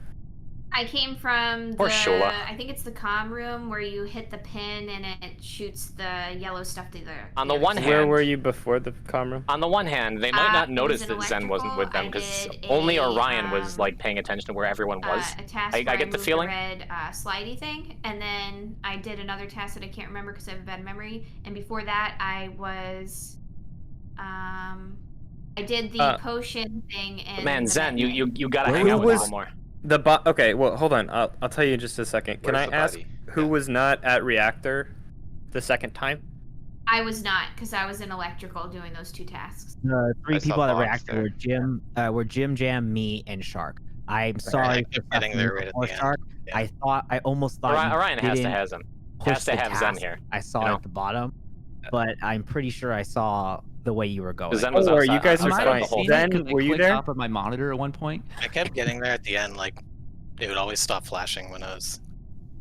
I came from Poor the. Shula. I think it's the comm room where you hit the pin and it shoots the yellow stuff to the. On the other one side. hand- Where were you before the comm room? on the one hand, they might not it notice was that an Zen wasn't with them electrical. because I did only a, Orion was like paying attention to where everyone was. A task I where get the moved feeling. red slidey thing, and then I did another task that I can't remember because I have a bad memory. And before that, I was, I did the potion thing. But And man, Zen, you gotta Who hang out with was- people more. Okay, well, hold on. I'll tell you in just a second. Can Where's I the ask body? who was not at Reactor the second time? I was not because I was in electrical doing those two tasks. The I three saw people at the Fox reactor there. were Jim Jam, me, and Shark. I'm sorry I for kept getting fucking there you right at before the end. Shark. Yeah. I almost thought Orion you has to didn't have Zen. push Has to the have Zen task. here. I saw you it know? at the bottom, but I'm pretty sure I saw the way you were going. Zen was Oh, you outside- guys are outside of fine. the whole Zen, thing. Could I were you click there? Up at my monitor at one point. I kept getting there at the end, like, it would always stop flashing when I was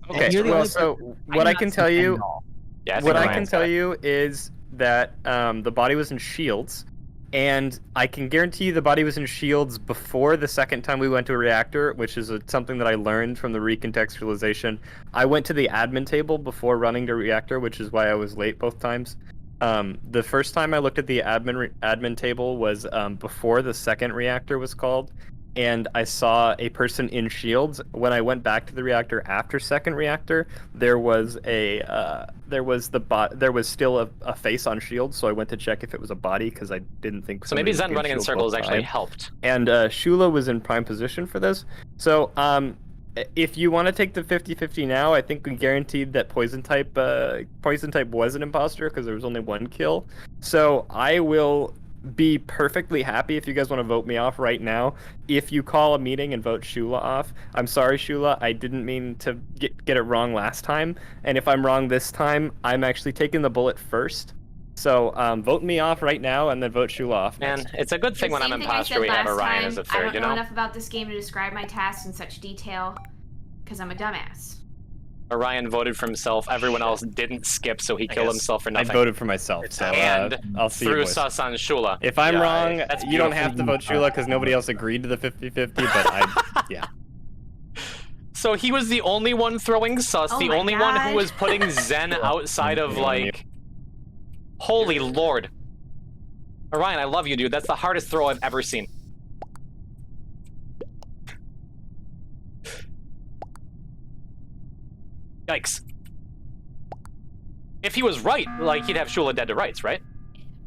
Okay, You're the well, only so person what I I've can not tell seen you, at all. Yeah, I what think I can Ryan's tell got it. you is that the body was in shields, and I can guarantee you the body was in shields before the second time we went to a reactor, which is something that I learned from the recontextualization. I went to the admin table before running to reactor, which is why I was late both times. The first time I looked at the admin table was before the second reactor was called, and I saw a person in shields. When I went back to the reactor after second reactor, there was still a face on shields, so I went to check if it was a body because I didn't think. So maybe somebody would Zen be running in shields circles both actually times. helped. And Shula was in prime position for this. So if you want to take the 50-50 now, I think we guaranteed that poison type was an imposter because there was only one kill. So I will be perfectly happy if you guys want to vote me off right now. If you call a meeting and vote Shula off, I'm sorry, Shula. I didn't mean to get it wrong last time. And if I'm wrong this time, I'm actually taking the bullet first. So vote me off right now and then vote Shula off Man, next. it's a good thing The when I'm same thing I imposter said we have last Orion time, as a I third, don't you know know? enough about this game to describe my tasks in such detail, because I'm a dumbass. Orion voted for himself. Everyone else didn't skip, so he killed guess himself for I nothing. voted for myself, so And I'll see you threw boys. sus on Shula. If I'm Yeah, wrong, That's you don't beautiful. have to vote Shula because nobody else agreed to the 50-50, but yeah. So he was the only one throwing sus, Oh the my only one God. who was putting Zen outside of, like... Holy lord. Orion, I love you, dude. That's the hardest throw I've ever seen. Yikes. If he was right, like, he'd have Shula dead to rights, right?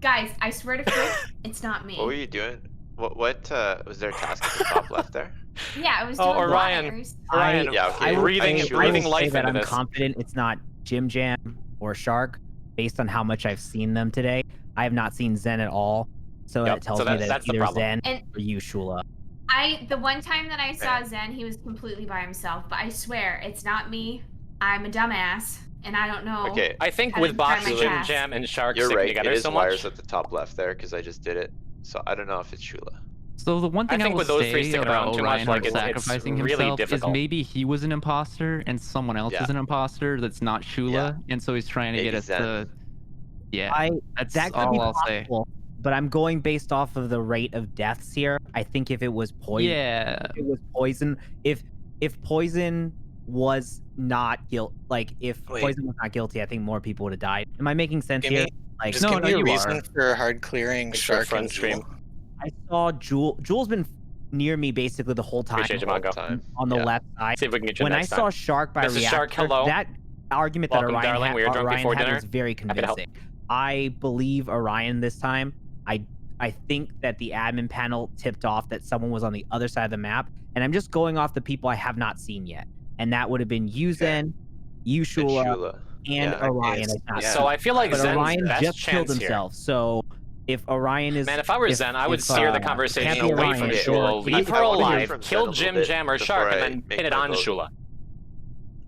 Guys, I swear to Frick, it's not me. What were you doing? What was there a task at the top left there? Yeah, I was Oh, doing Orion. waters. Orion, Yeah, okay. I will breathing, say- Shula. I breathing will life say that into I'm this. confident it's not Jim Jam or Shark, based on how much I've seen them today. I have not seen Zen at all, so Yep, that tells so me that- that that's it's the either problem. Zen And- or you, Shula. The one time that I saw Okay. Zen, he was completely by himself, but I swear, it's not me. I'm a dumbass, and I don't know. Okay, I think How with to describe Box, my Jim task. Jam, and Shark you're sticking right. together It is so wires much. at the top left there because I just did it. So I don't know if it's Shula. So the one thing I think will with those three say sticking around about too much, Orion like, not it's sacrificing really himself difficult. is maybe he was an imposter and someone else Yeah. is an imposter that's not Shula, and so he's trying to Maybe get us Zen. to. Yeah, that's That could be all I'll say. possible, but I'm going based off of the rate of deaths here. I think if it was poison, Yeah, if it was poison, if poison was not if Wait. poison was not guilty, I think more people would have died. Am I making sense Give here? me, Like, just no, give no, me a you reason are. for hard clearing Thanks for a Shark friend and stream. Jewel. I saw Jewel's been near me basically the whole time. Appreciate you, Whole Mongo. time. On the Yeah. left side. See if we can get you When I next saw time. Shark by Mrs. reactor, Shark, hello. that argument Welcome, that darling. We were drunk Orion before had dinner. was very Happy to help. convincing. I believe Orion this time. I think that the admin panel tipped off that someone was on the other side of the map, and I'm just going off the people I have not seen yet, and that would have been you, Zen, you, It's Shula, Shula. and Yeah. Orion. It's- I've not yeah. So I feel like but Zen's Orion best just killed chance here. himself. So if Orion is, Man, if I were Zen, I would steer the can't conversation be away Orion, from sure. Shula, leave I her wanna hear alive, from Zen kill a little Jim bit Jam or before Shark, and I then make pin it my on vote. Shula.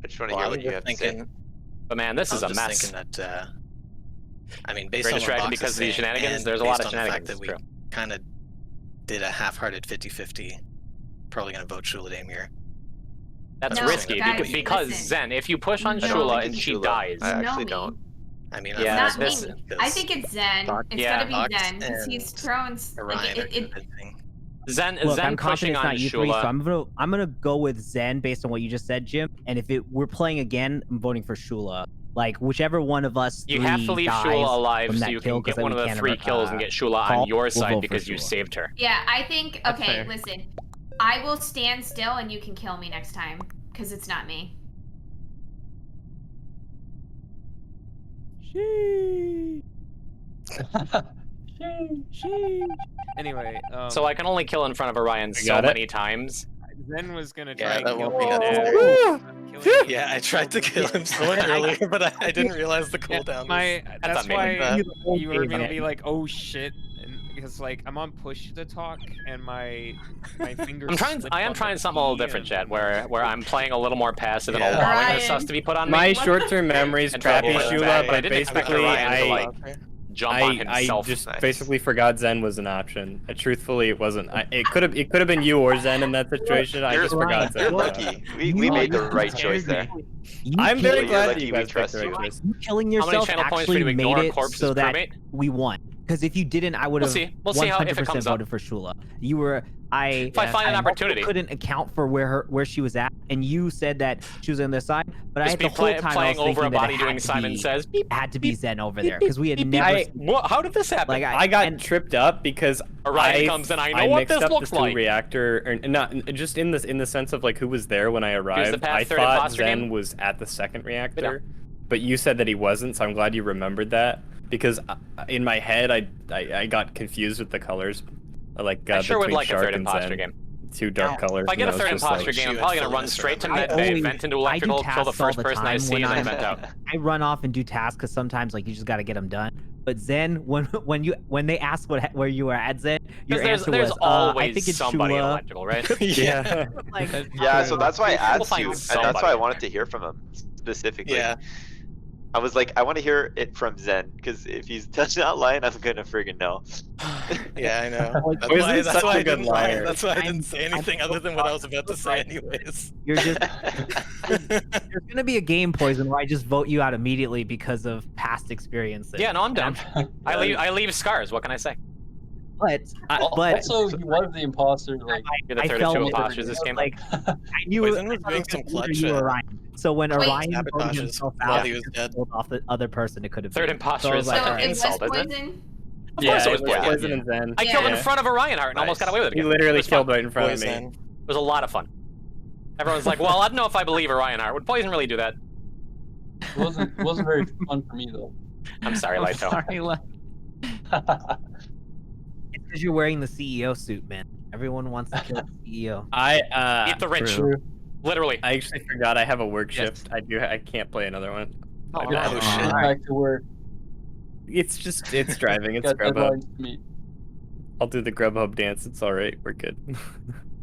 I just want to Well, hear I what was you just have to say. thinking, But man, this I is was a just mess. thinking that, I mean, based Very on what distracted Box because is of these saying, shenanigans. and There's a lot based of on the fact shenanigans. that we True. kind of did a half-hearted 50-50, probably going to vote Shula Damir. That's No, risky guys, because listen. Zen, if you push on No. Shula think and it's she Shula. dies, I You know actually me. don't. I mean, Yeah, It's not this- me. I think it's Zen. Fox- It's yeah. gotta be Fox Zen because he's and thrown Orion are like it. convincing. Zen Look, Zen I'm pushing confident it's on not you three, so Shula. I'm gonna go with Zen based on what you just said, Jim. And if we're playing again, I'm voting for Shula. Like whichever one of us You have to three leave dies Shula alive from so that you kill, can 'cause get then one of we the can't, 3 kills and get Shula call, on your we'll side vote for because you Shula. saved her. Yeah, I think. That's Okay, fair. listen. I will stand still and you can kill me next time because it's not me. Anyway, So I can only kill in front of Orion so got it. many times. Zen was gonna try Yeah, and that kill won't be me necessary. now. Yeah, I tried to kill him so much earlier, but I didn't realize the Yeah, cooldown. That's that's on me. why But- you heard me be like, "Oh shit," and because like I'm on push to talk and my fingers. I am trying something a little different, Chad, where I'm playing a little more passive and Yeah. allowing the Ryan. sus to be put on me. My What short-term memory is And crappy, trouble with Shula, that, but I but didn't expect basically Orion to, I like, jump on himself. I just Nice. basically forgot Zen was an option. Truthfully, it wasn't. It could have been you or Zen in that situation. I You're- just forgot Zen. You're lucky. We made the right choice there. I'm very You're glad lucky that you we guys picked trust the you. right choice. You killing How many yourself channel points for you actually to ignore made a it corpse's so that crewmate? we won. Because if you didn't, I would We'll have see. We'll see how if it 100% comes up. voted for Shula. You were If I find an also opportunity. couldn't account for where she was at, and you said that she was on the side. But Just I be had the whole time I playing was over a thinking that body it doing had to Simon be- Says. had to be Zen over there because we had never. How did this happen? Like I got tripped up because Orion comes and I know what mixed this up looks the two like. reactor, or not just in the sense of like who was there when I arrived. past I third thought imposter Zen game? was at the second reactor, but you said that he wasn't. So I'm glad you remembered that because in my head I got confused with the colors, like I sure would between like a Shark third and imposter Zen. game. Two dark colors. If I get a and third was just imposter like, game, I'm shoot, probably gonna fill run this straight to around. medbay, always- vent into I do electrical, kill the tasks all first the person I time see, when and then I- vent out. I run off and do tasks because sometimes like you just got to get them done. But Zen, when they asked where you were at Zen, your Because answer there's was always I think it's somebody in Shula. electrical, right? yeah. Like, Yeah, so that's why I We'll asked find you, and that's somebody. why I wanted to hear from him specifically. Yeah. I was like, I want to hear it from Zen, because if he's not lying, I'm gonna friggin' know. Yeah, I know. That's Poison's why, that's such why a I good didn't lie. liar. That's why I didn't I'm- say anything other than what I was about to say anyways. You're just there's gonna be a game Poison where I just vote you out immediately because of past experiences. Yeah, no, I'm down. I leave scars. What can I say? But Also, he was the imposter. Like, You're the I third of felt two it. imposters this game. Like I knew Poison was I thought doing it some either clutch you or shit. Orion. So when Wait. Orion voted Sabotages himself while out, he was just dead. killed off the other person it could have Third been. imposter so I is was like like, So an it was insult, isn't it? poison. Of course it was yeah, poison. Poison and Zen. I killed Yeah. in front of Orion Heart and almost got away with it He again. literally It was killed fun. right in front of me. Poison. It was a lot of fun. Everyone's like, well, I don't know if I believe Orion Heart. Would Poison really do that? it wasn't very fun for me though. I'm sorry, I'm Lito. sorry, it's because you're wearing the CEO suit, man. Everyone wants to kill the E CEO. Eat the rich. True. Literally. I actually forgot I have a work Yes. shift. I can't play another one. Oh, My bad. no. shit. Get back to work. It's driving. It's Got Grubhub. deadlines to meet. I'll do the Grubhub dance. It's all right. We're good.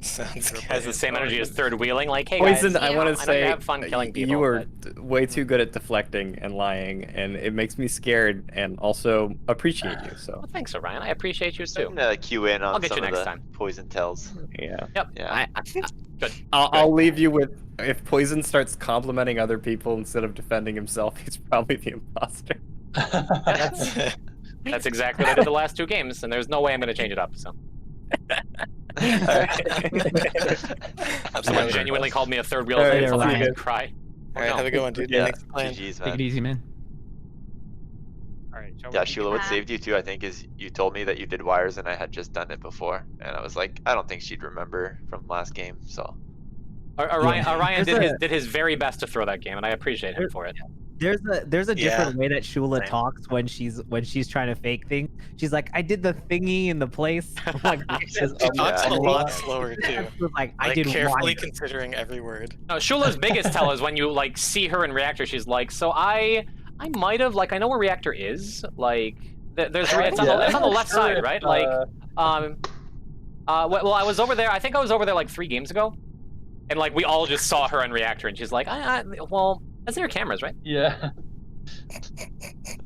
Sounds good. Has the same energy as third wheeling. Like, hey Poison, guys, I you want know, to I know say you have fun killing people. you were but- way too good at deflecting and lying, and it makes me scared and also appreciate you. So Well, thanks, Orion. I appreciate you I'm too. gonna cue in on I'll get some you of next the time. poison tells. yeah, Yeah. Good. I'll leave you with if Poison starts complimenting other people instead of defending himself, he's probably the imposter. That's exactly what I did the last two games, and there's no way I'm going to change it up. So someone genuinely called me a third wheel. All right, I'll see you fucking guys. cry. All right, have a good one, dude. Yeah. Thanks for playing. GG's, Take it man. easy, man. All right. shall Yeah, we- Sheila, what Yeah. saved you too, I think, is you told me that you did wires and I had just done it before. And I was like, I don't think she'd remember from last game, so. Orion There's did his very best to throw that game, and I appreciate him for it. There's a Yeah. different way that Shula Same. talks when she's trying to fake things. She's like, I did the thingy in the place. I'm like, She talks a Yeah. lot slower too. She was like, I Like did carefully one. considering every word. No, Shula's biggest tell is when you like see her in reactor. She's like, so I might have like I know where reactor is. Like there's it's on the left side, right? Like well, I was over there. I think I was over there like 3 games ago, and like we all just saw her in reactor, and she's like, well, that's in your cameras, right? Yeah.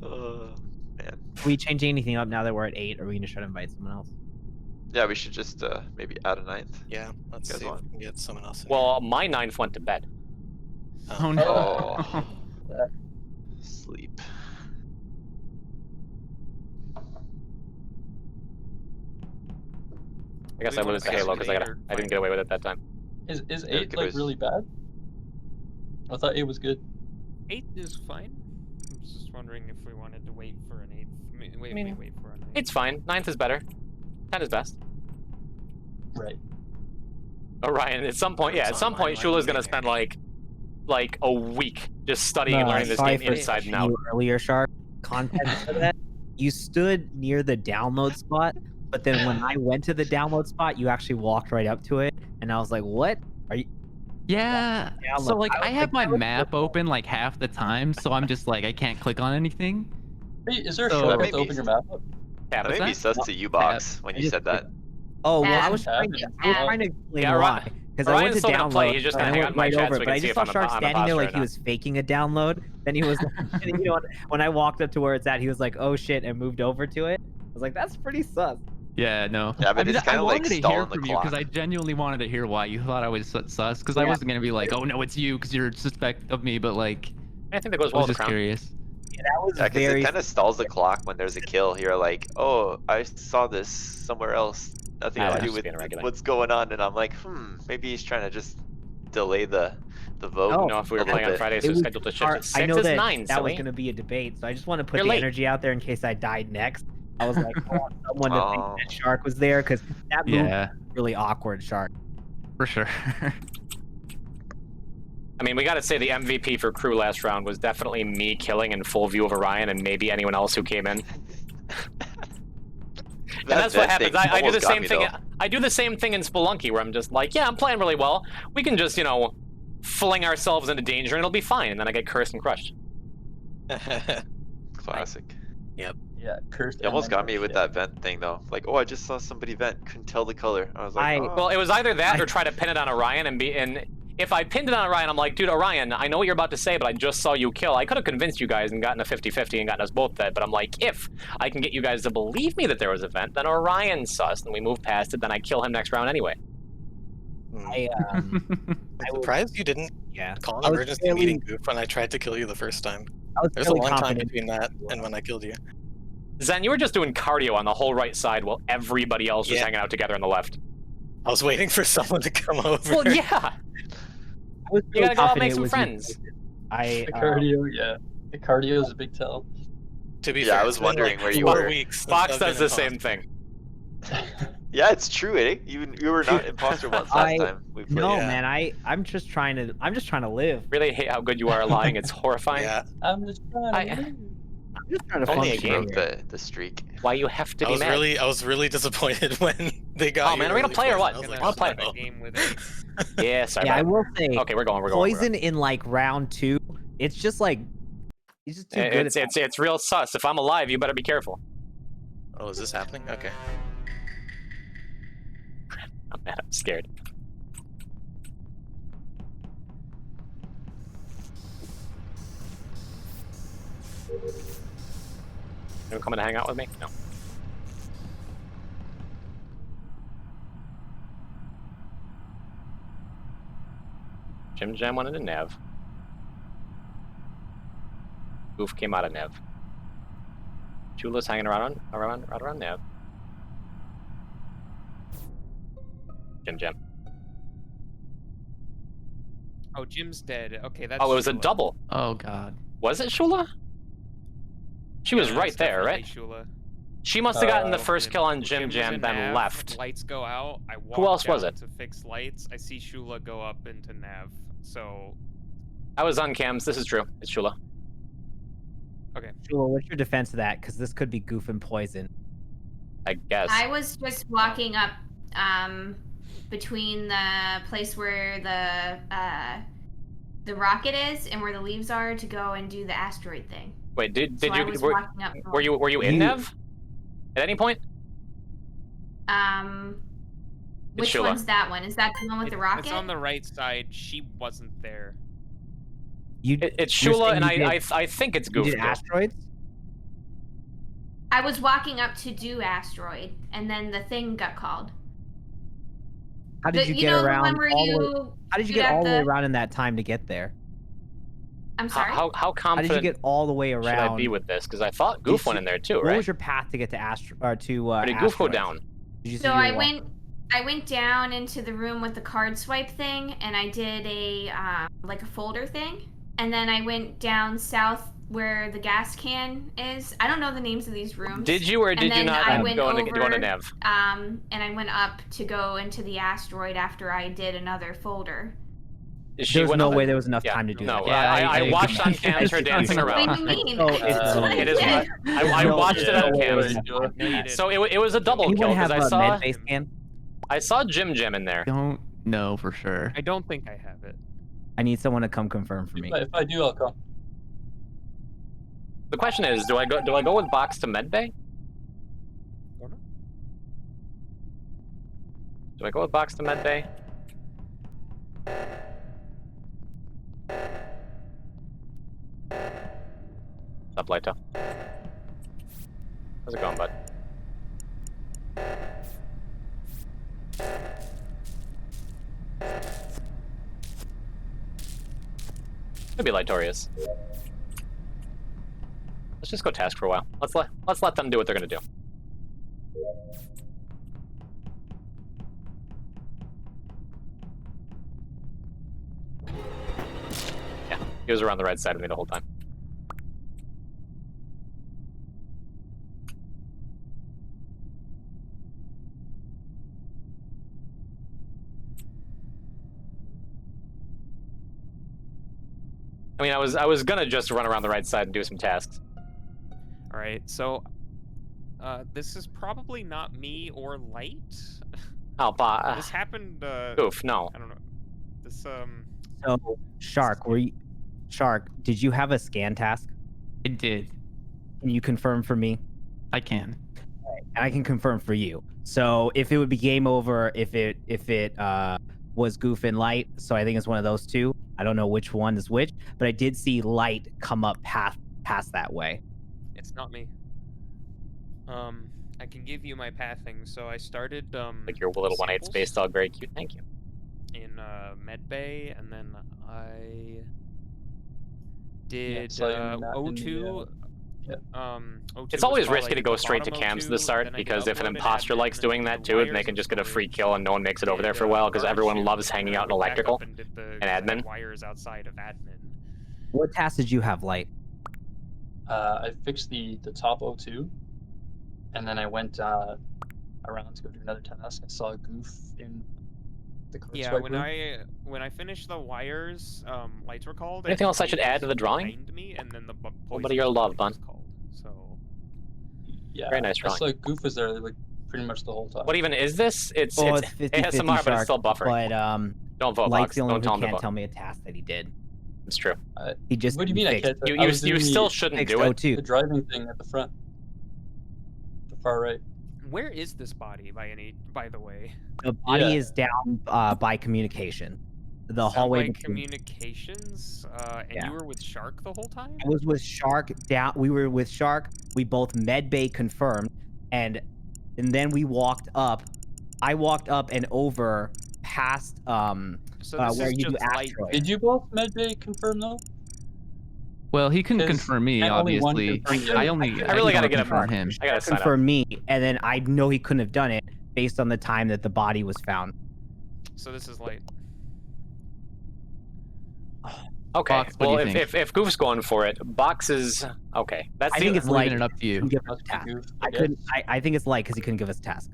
Man. Are we changing anything up now that we're at 8? Or are we gonna try to invite someone else? Yeah, we should just maybe add a 9th. Yeah, let's You guys see if want? we can get someone else in. Well, my 9th went to bed. Oh no. Oh. Sleep. I guess I We wanna lose the say Halo because later, I didn't get away with it that time. Is Yeah, 8 give like us- really bad? I thought 8 was good. 8 is fine. I was just wondering if we wanted to wait for an 8th. Wait for an 8th. It's fine. 9th is better. 10 is best. Right. Orion, at some point, yeah, at some point, Shula's gonna spend like a week just studying and learning this sorry game for inside and you out. earlier, Shark. Context for that. You stood near the download spot, but then when I went to the download spot, you actually walked right up to it, and I was like, "What? Are you?" Yeah. Download. So like I was I have like, my "What?" map open like half the time, so I'm just like I can't click on anything. Wait, is there a So- shortcut Maybe- to open your map up? That Tabs. made me sus to you, Box, when I you just said that. Oh well, I Tab. was trying to Tab. explain Yeah, why. Because I went Ryan's to still gonna play, download, he's just and gonna I hang went out in my right chat over so it, we but can I see just if saw I'm Shark a standing there imposter like or he not. was faking a download. Then he was, and, you know, when I walked up to where it's at, he was like, "Oh shit," and moved over to it. I was like, "That's pretty sus." Yeah, no. Yeah, but I mean, it's I kind of like wanted to hear stalling the from you because clock. I genuinely wanted to hear why you thought I was sus. Because I Yeah. wasn't gonna be like, oh no, it's you because you're suspect of me. But like, I think that goes I well was with just the crown. curious. Yeah, that was Yeah, because it very. kind of stalls the clock when there's a kill. You're like, oh, I saw this somewhere else. Nothing I to like do just with being regular. what's going on, and I'm like, maybe he's trying to just delay the vote Oh, No, if we a were little playing on bit. Friday, It so we was scheduled to shift hard. at I 6 know is that 9, that was silly. going to be a debate, so I just want to put You're the late. energy out there in case I died next. I was like, I want someone to think Oh. that Shark was there because that move Yeah, was really awkward, Shark. for sure. I mean, we gotta say the MVP for crew last round was definitely me killing in full view of Orion and maybe anyone else who came in. And that's what happens. I do the same thing. I do the same thing in Spelunky where I'm just like, yeah, I'm playing really well. We can just, you know, fling ourselves into danger and it'll be fine. And then I get cursed and crushed. Classic. Yeah, cursed. You almost and then got me with that vent thing though. Like, oh, I just saw somebody vent, couldn't tell the color. I was like, oh. Well, it was either that or try to pin it on Orion and if I pinned it on Orion, I'm like, dude, Orion, I know what you're about to say, but I just saw you kill. I could have convinced you guys and gotten a 50-50 and gotten us both dead, but I'm like, if I can get you guys to believe me that there was a vent, then Orion's sus, and we move past it, then I kill him next round anyway. I'm surprised you didn't call an emergency meeting Goof when I tried to kill you the first time. There's a long time between that and when I killed you. Zen, you were just doing cardio on the whole right side while everybody else was hanging out together on the left. I was waiting for someone to come over. Well, yeah. You gotta go out and make some friends. The cardio, yeah. The cardio is a big tell. To be Yeah, fair, I was it's been wondering like where you 4 were. weeks Fox since I've does been the same imposter. thing. Yeah, it's true, eh? You were not imposter once last time we played. No, man, I'm just trying to live. Really hate how good you are at lying. It's horrifying. Yeah. I'm just trying to I'm just trying to Only a function game. here. The streak. Why you have to I be was mad? I was really disappointed when they got. Oh man, are we gonna play or what? I was I like, wanna play. oh, no. Game with a Yeah, sorry. Yeah, I about will say. Okay, we're going. Poison in like round 2. It's just like he's just too it. good. It's real sus. If I'm alive, you better be careful. Oh, is this happening? Okay. I'm mad. I'm scared. You coming to hang out with me? No. Jim Jam wanted a Nev. Goof came out of Nev. Chula's hanging around Nev. Jim Jam. Oh, Jim's dead. Okay, that's. Oh, it was a Shula. double. Oh god. Was it Shula? She was Yeah, right it's there, right? definitely Shula. She must have gotten the And first kill on Jim was Jam, in then Nav, left. Lights go out. I walk Who else was down it? to fix lights. I see Shula go up into Nav. So I was on cams. This is true. It's Shula. okay. Shula, what's your defense of that? Because this could be Goof and Poison. I guess. I was just walking up between the place where the rocket is and where the leaves are to go and do the asteroid thing. Wait, did So I you was were walking up you in Nev? At any point? Which Shula. one's that one? Is that the one with the rocket? It's on the right side. She wasn't there. It's you're Shula, saying and you I think it's You Goof. did asteroids? I was walking up to do asteroid, and then the thing got called. How did you you get know the around? one where all the way- you How did you shoot get at all the way the- around in that time to get there? I'm sorry. How How did confident you get all the way should around? I be with this? Because I thought Goof went in there too, What right? was your path to get to or to Or did Goof go asteroids? down? Did you say So you were I went down into the room with the card swipe thing, and I did a like a folder thing, and then I went down south where the gas can is. I don't know the names of these rooms. Did you or And did you then not I went go into over, Nev? And I went up to go into the asteroid after I did another folder. There's no way there was enough time to do No, that. Yeah, I I watched on cams her dancing around. What do you mean? Oh, it's- It is. I watched it on cams. No, you didn't. So it was a double Anyone kill have because a I saw med base scan? I saw Jim Jam in there. Don't know for sure. I don't think I have it. I need someone to come confirm for me. If I do, I'll come. The question is, do I go with Box to medbay? Do I go with Box to medbay? What's up, Lighto? How's it going, bud? Could be Lightorious. Let's just go task for a while. Let's let them do what they're gonna do. Yeah, he was around the right side of me the whole time. I mean, I was gonna just run around the right side and do some tasks. All right, so this is probably not me or Light. Oh, but This happened. Oof, no. I don't know. This So, Shark, Shark, did you have a scan task? I did. Can you confirm for me? I can. And I can confirm for you. So if it would be game over if it was Goof and Light, so I think it's one of those two. I don't know which one is which, but I did see Light come up past that way. It's not me. I can give you my pathing. So I started Like your little 1/8 samples space dog, very cute. Thank you. in Medbay, and then I did saw you in the O2. O2 It's was always probably, risky like, to go the straight to bottom cams to the O2, start, then I did because if an upload and imposter admin, likes doing and that the too, then they wires can just get a uploaded, free kill and no one makes it over there for a while, because everyone loves hanging out in electrical and and admin. wires outside of admin. What task did you have, Light? I fixed the top O2, and then I went around to go do another task. I saw a Goof in the card Yeah, swipe when room. I finished the wires, Lights were called. Anything and else I should Light add to was the drawing? behind me, and then the What are your love, bun? called. So Yeah, Very nice I drawing. saw Goof was there like pretty much the whole time. What even is this? It's Oh, it's it's 50-50 ASMR, but it's Shark, still buffering. but Don't vote, Light's Box. the only Don't one tell who him to can't vote. tell me a task that he did. It's true. He just What do you mean I fixed, can't? You I was doing still the, shouldn't fixed do it. O2. the driving thing at the front, the far right. where is this body by the way? The body Yeah. is down by communication. The Sound hallway like between. communications, and Yeah. you were with Shark the whole time? I was with Shark down. We were with Shark. We both med bay confirmed, and then we walked up. I walked up and over past So this where is you do just Light. asteroid. Did you both medbay confirm though? Well, he couldn't 'Cause confirm me, can't only one obviously. confirm the I other. only. I really can gotta get confirm him. I gotta sign up. For me, and then I know he couldn't have done it based on the time that the body was found. So this is Light. Okay. Box, what do Well, you think? if Goof's going for it, Box is okay. That's I the think it's I'm Light. leaving it up to you. Couldn't give us Must a be task. Goof, I guess. couldn't. I think it's Light because he couldn't give us a task.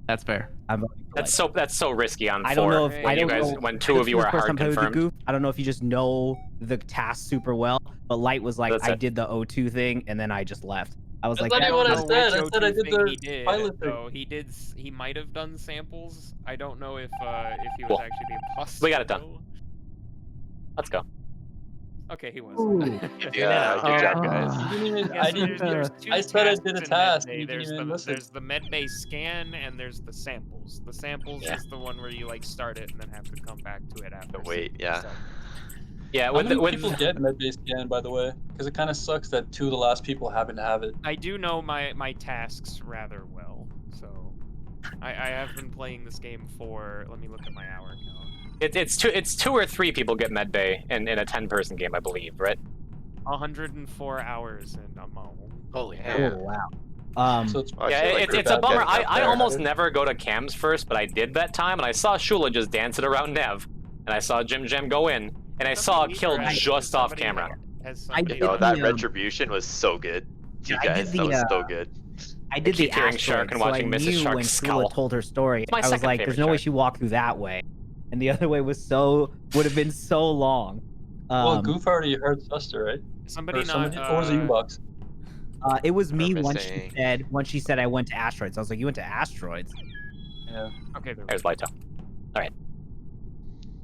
That's fair. I'm voting for Light. that's so risky on I four. don't know if When I you don't guys know. when two of you This are is the first hard time playing with you, confirmed. Goof. I don't know if you just know the task super well, but Light was like, That's I it. did the O2 thing, and then I just left. I was That's like, not even what I know said. which I said I O2 did thing the he did, pilot thing. though. He might have done samples. I don't know if he was Cool. actually the imposter. We got it done. though. Let's go. Okay, he was. Yeah, good job, guys. You didn't even, Yeah, I so didn't. there's two I said I tasks did a in task. Medbay. You didn't even listen. There's the medbay scan and there's the samples. The samples Yeah. is the one where you like start it and then have to come back to it after. Wait, yeah. Yeah, How with many with people get medbay scan, by the way? Because it kind of sucks that 2 of the last people happen to have it. I do know my tasks rather well, so I have been playing this game for. Let me look at my hour count. it's 2 or 3 people get medbay in a 10-person game, I believe, right? 104 hours and I'm home. Holy oh wow. So it's Well, I Yeah, feel like we're it's a about bummer. getting up I there. almost never go to cams first, but I did that time, and I saw Shula just dancing around Nev, and I saw Jim Jam go in, and I saw a kill just off camera. I did Yo, that the, retribution was so good. You I did guys, the, that was so good. I did keep the hearing asteroid, Shark and so watching I Mrs. knew Shark when scowl. Shula told her story. My I was second like, favorite "There's no way Shark. she walked through that way," and the other way would have been so long. well, Goof already heard Suster, right? Somebody Or not. or was it you, Box? It was me We're once missing- she said I went to asteroids. I was like, "You went to asteroids?" Yeah. Okay, There's Lighto.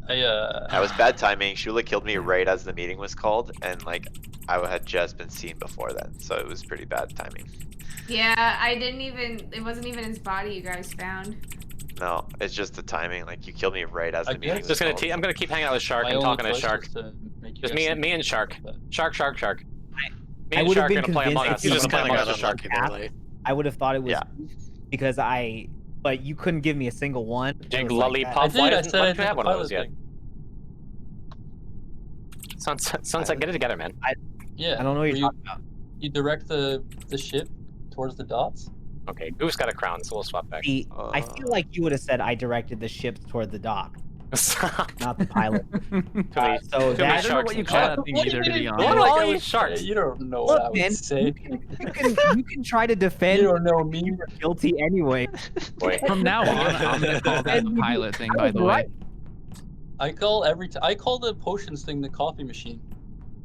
That was bad timing. Shula killed me right as the meeting was called, and like I had just been seen before then, so it was pretty bad timing. Yeah, I didn't even. It wasn't even his body you guys found. No, it's just the timing. Like you killed me right as the meeting was Just called. I'm gonna keep hanging out with Shark and talking to Shark. Just me and Shark. Shark. Me and Shark are gonna play Among Us. You just kind of got Shark. unlucky there, late. I would have thought it was because but you couldn't give me a single one. Jig Lollipop. Why didn't you have one of those yet? Sunset, get it together, man. I don't know what you're talking about. You direct the ship towards the dots. Okay, Goof's got a crown, so we'll swap back. I feel like you would have said I directed the ships toward the dock, not the pilot. So I don't know what you call that thing either, to be honest. Sharks. You don't know what I would say. You can try to defend. You don't know me. You're guilty anyway. From now on, I'm gonna call that the pilot thing. By the way, I call the potions thing the coffee machine.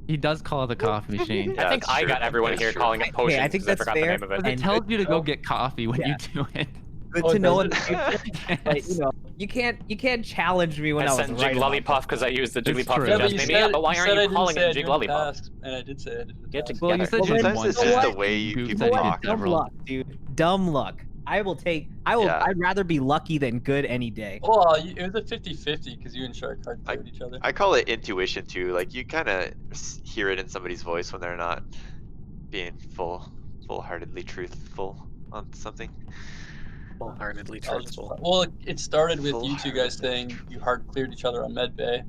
he does call it the coffee machine. I think I got everyone here calling it potions. I think I that's forgot fair. the name of it. It tells you to go get coffee when you do it. Good to know in the future. But, you can't challenge me when I was said right Jig Lollipop because I used the Jigglypuff true. to adjust me. Yeah, but why aren't you calling it Jig Lollipop? And I did say I did. Get Well, you together. said you Sometimes it's just the way people talk. Dumb luck, dude. Dumb luck. I'd rather be lucky than good any day. Well, it was a 50-50 because you and Shark hard played each other. I call it intuition too. Like you kind of hear it in somebody's voice when they're not being full-heartedly truthful on something. Full-heartedly truthful. Well, it started with you two guys saying you hard cleared each other on Med Bay.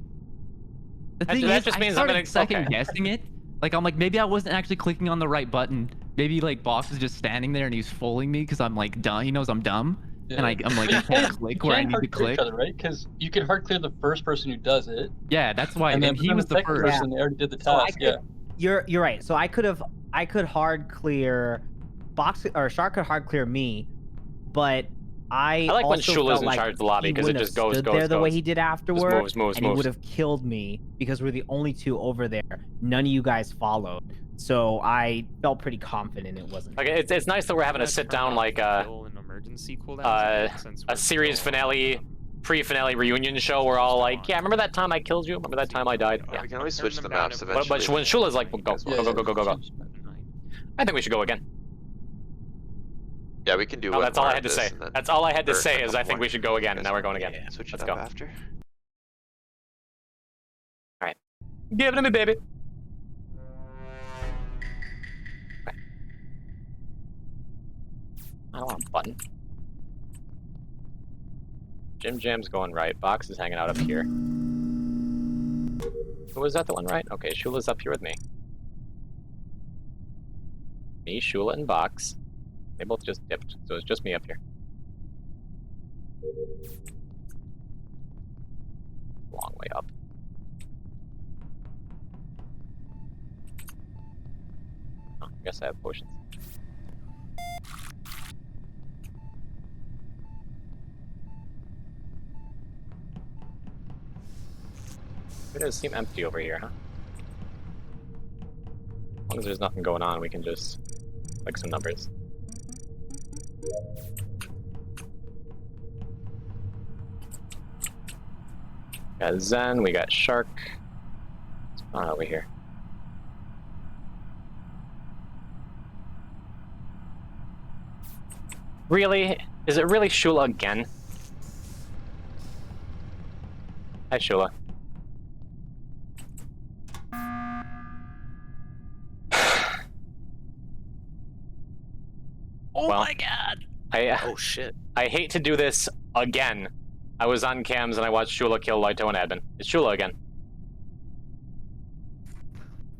The thing That is, just I means I'm started gonna- second okay. guessing it. Like I'm like maybe I wasn't actually clicking on the right button. Maybe like Box is just standing there and he's fooling me because I'm like dumb. He knows I'm dumb, and I'm like I can't click where I need to click. Each other, right? Because you can hard clear the first person who does it. Yeah, that's why. And then he was the second first. person they already did the So task. You're right. So I could hard clear Box or Shark could hard clear me, but I like when also Shula's felt in like charge of the lobby he because it wouldn't just have goes, stood goes, there the way goes. he did afterward, moves. and he would have killed me because we're the only two over there. None of you guys followed, so I felt pretty confident it wasn't. Okay, it's nice that we're having a sit down like a series finale, pre-finale reunion show. We're all like, yeah, remember that time I killed you? Remember that time I died? Yeah. We can always switch the maps But eventually. when Shula's like, go. I think we should go again. Yeah, we can do. Oh, one that's all more I of had to this say. and then- That's all I had to or say a is I couple think more. we should go again, and now we're going Yeah, again. switch Let's it go. up after. All right, give it to me, baby. Right. I don't want a button. Jim Jam's going right. Box is hanging out up here. Who was that? The one right? Okay, Shula's up here with me. Me, Shula, and Box. They both just dipped, so it's just me up here. Long way up. Oh, I guess I have potions. It does seem empty over here, huh? As long as there's nothing going on, we can just click some numbers. Got Zen, we got Shark. What's going on over here? Really? Is it really Shula again? Hi, Shula. Oh Well, my god! Oh shit. I hate to do this again. I was on cams and I watched Shula kill Lito and Admin. It's Shula again.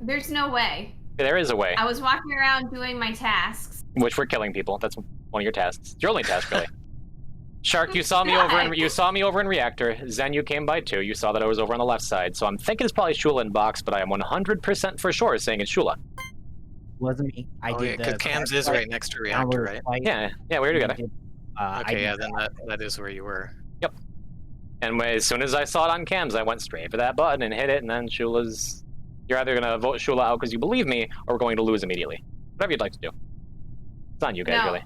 There's no way. There is a way. I was walking around doing my tasks. Which we're killing people. That's one of your tasks. It's your only task, really. Shark, you saw me over in Reactor. Zen, you came by too. You saw that I was over on the left side. So I'm thinking it's probably Shula in box, but I am 100% for sure saying it's Shula. Wasn't me. I did. Because Cams is right next to Reactor, right? Yeah, we're together. Okay, yeah, then that is where you were. Yep. And as soon as I saw it on cams, I went straight for that button and hit it, and then Shula's... You're either going to vote Shula out because you believe me, or we're going to lose immediately. Whatever you'd like to do. It's on you guys, No. really.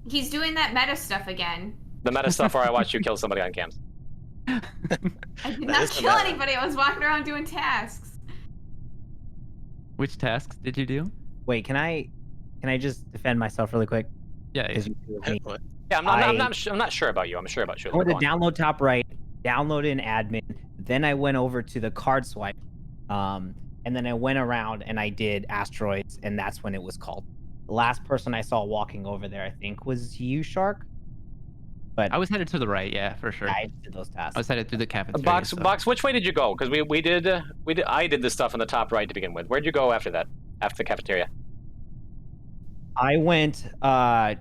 He's doing that meta stuff again. The meta stuff where I watched you kill somebody on cams. I did That not is the kill meta. anybody. I was walking around doing tasks. Which tasks did you do? Wait, can I just defend myself really quick? Yeah, yeah. Because you threw with me. What? Yeah, I'm not sure about you. I'm sure about Shula. I went to Go on. download top right, downloaded an admin, then I went over to the card swipe, and then I went around and I did asteroids, and that's when it was called. The last person I saw walking over there, I think, was you, Shark. But I was headed to the right, yeah, for sure. yeah, I did those tasks. I was headed through the cafeteria. Box, which way did you go? Because I did the stuff on the top right to begin with. Where'd you go after that? After the cafeteria? I went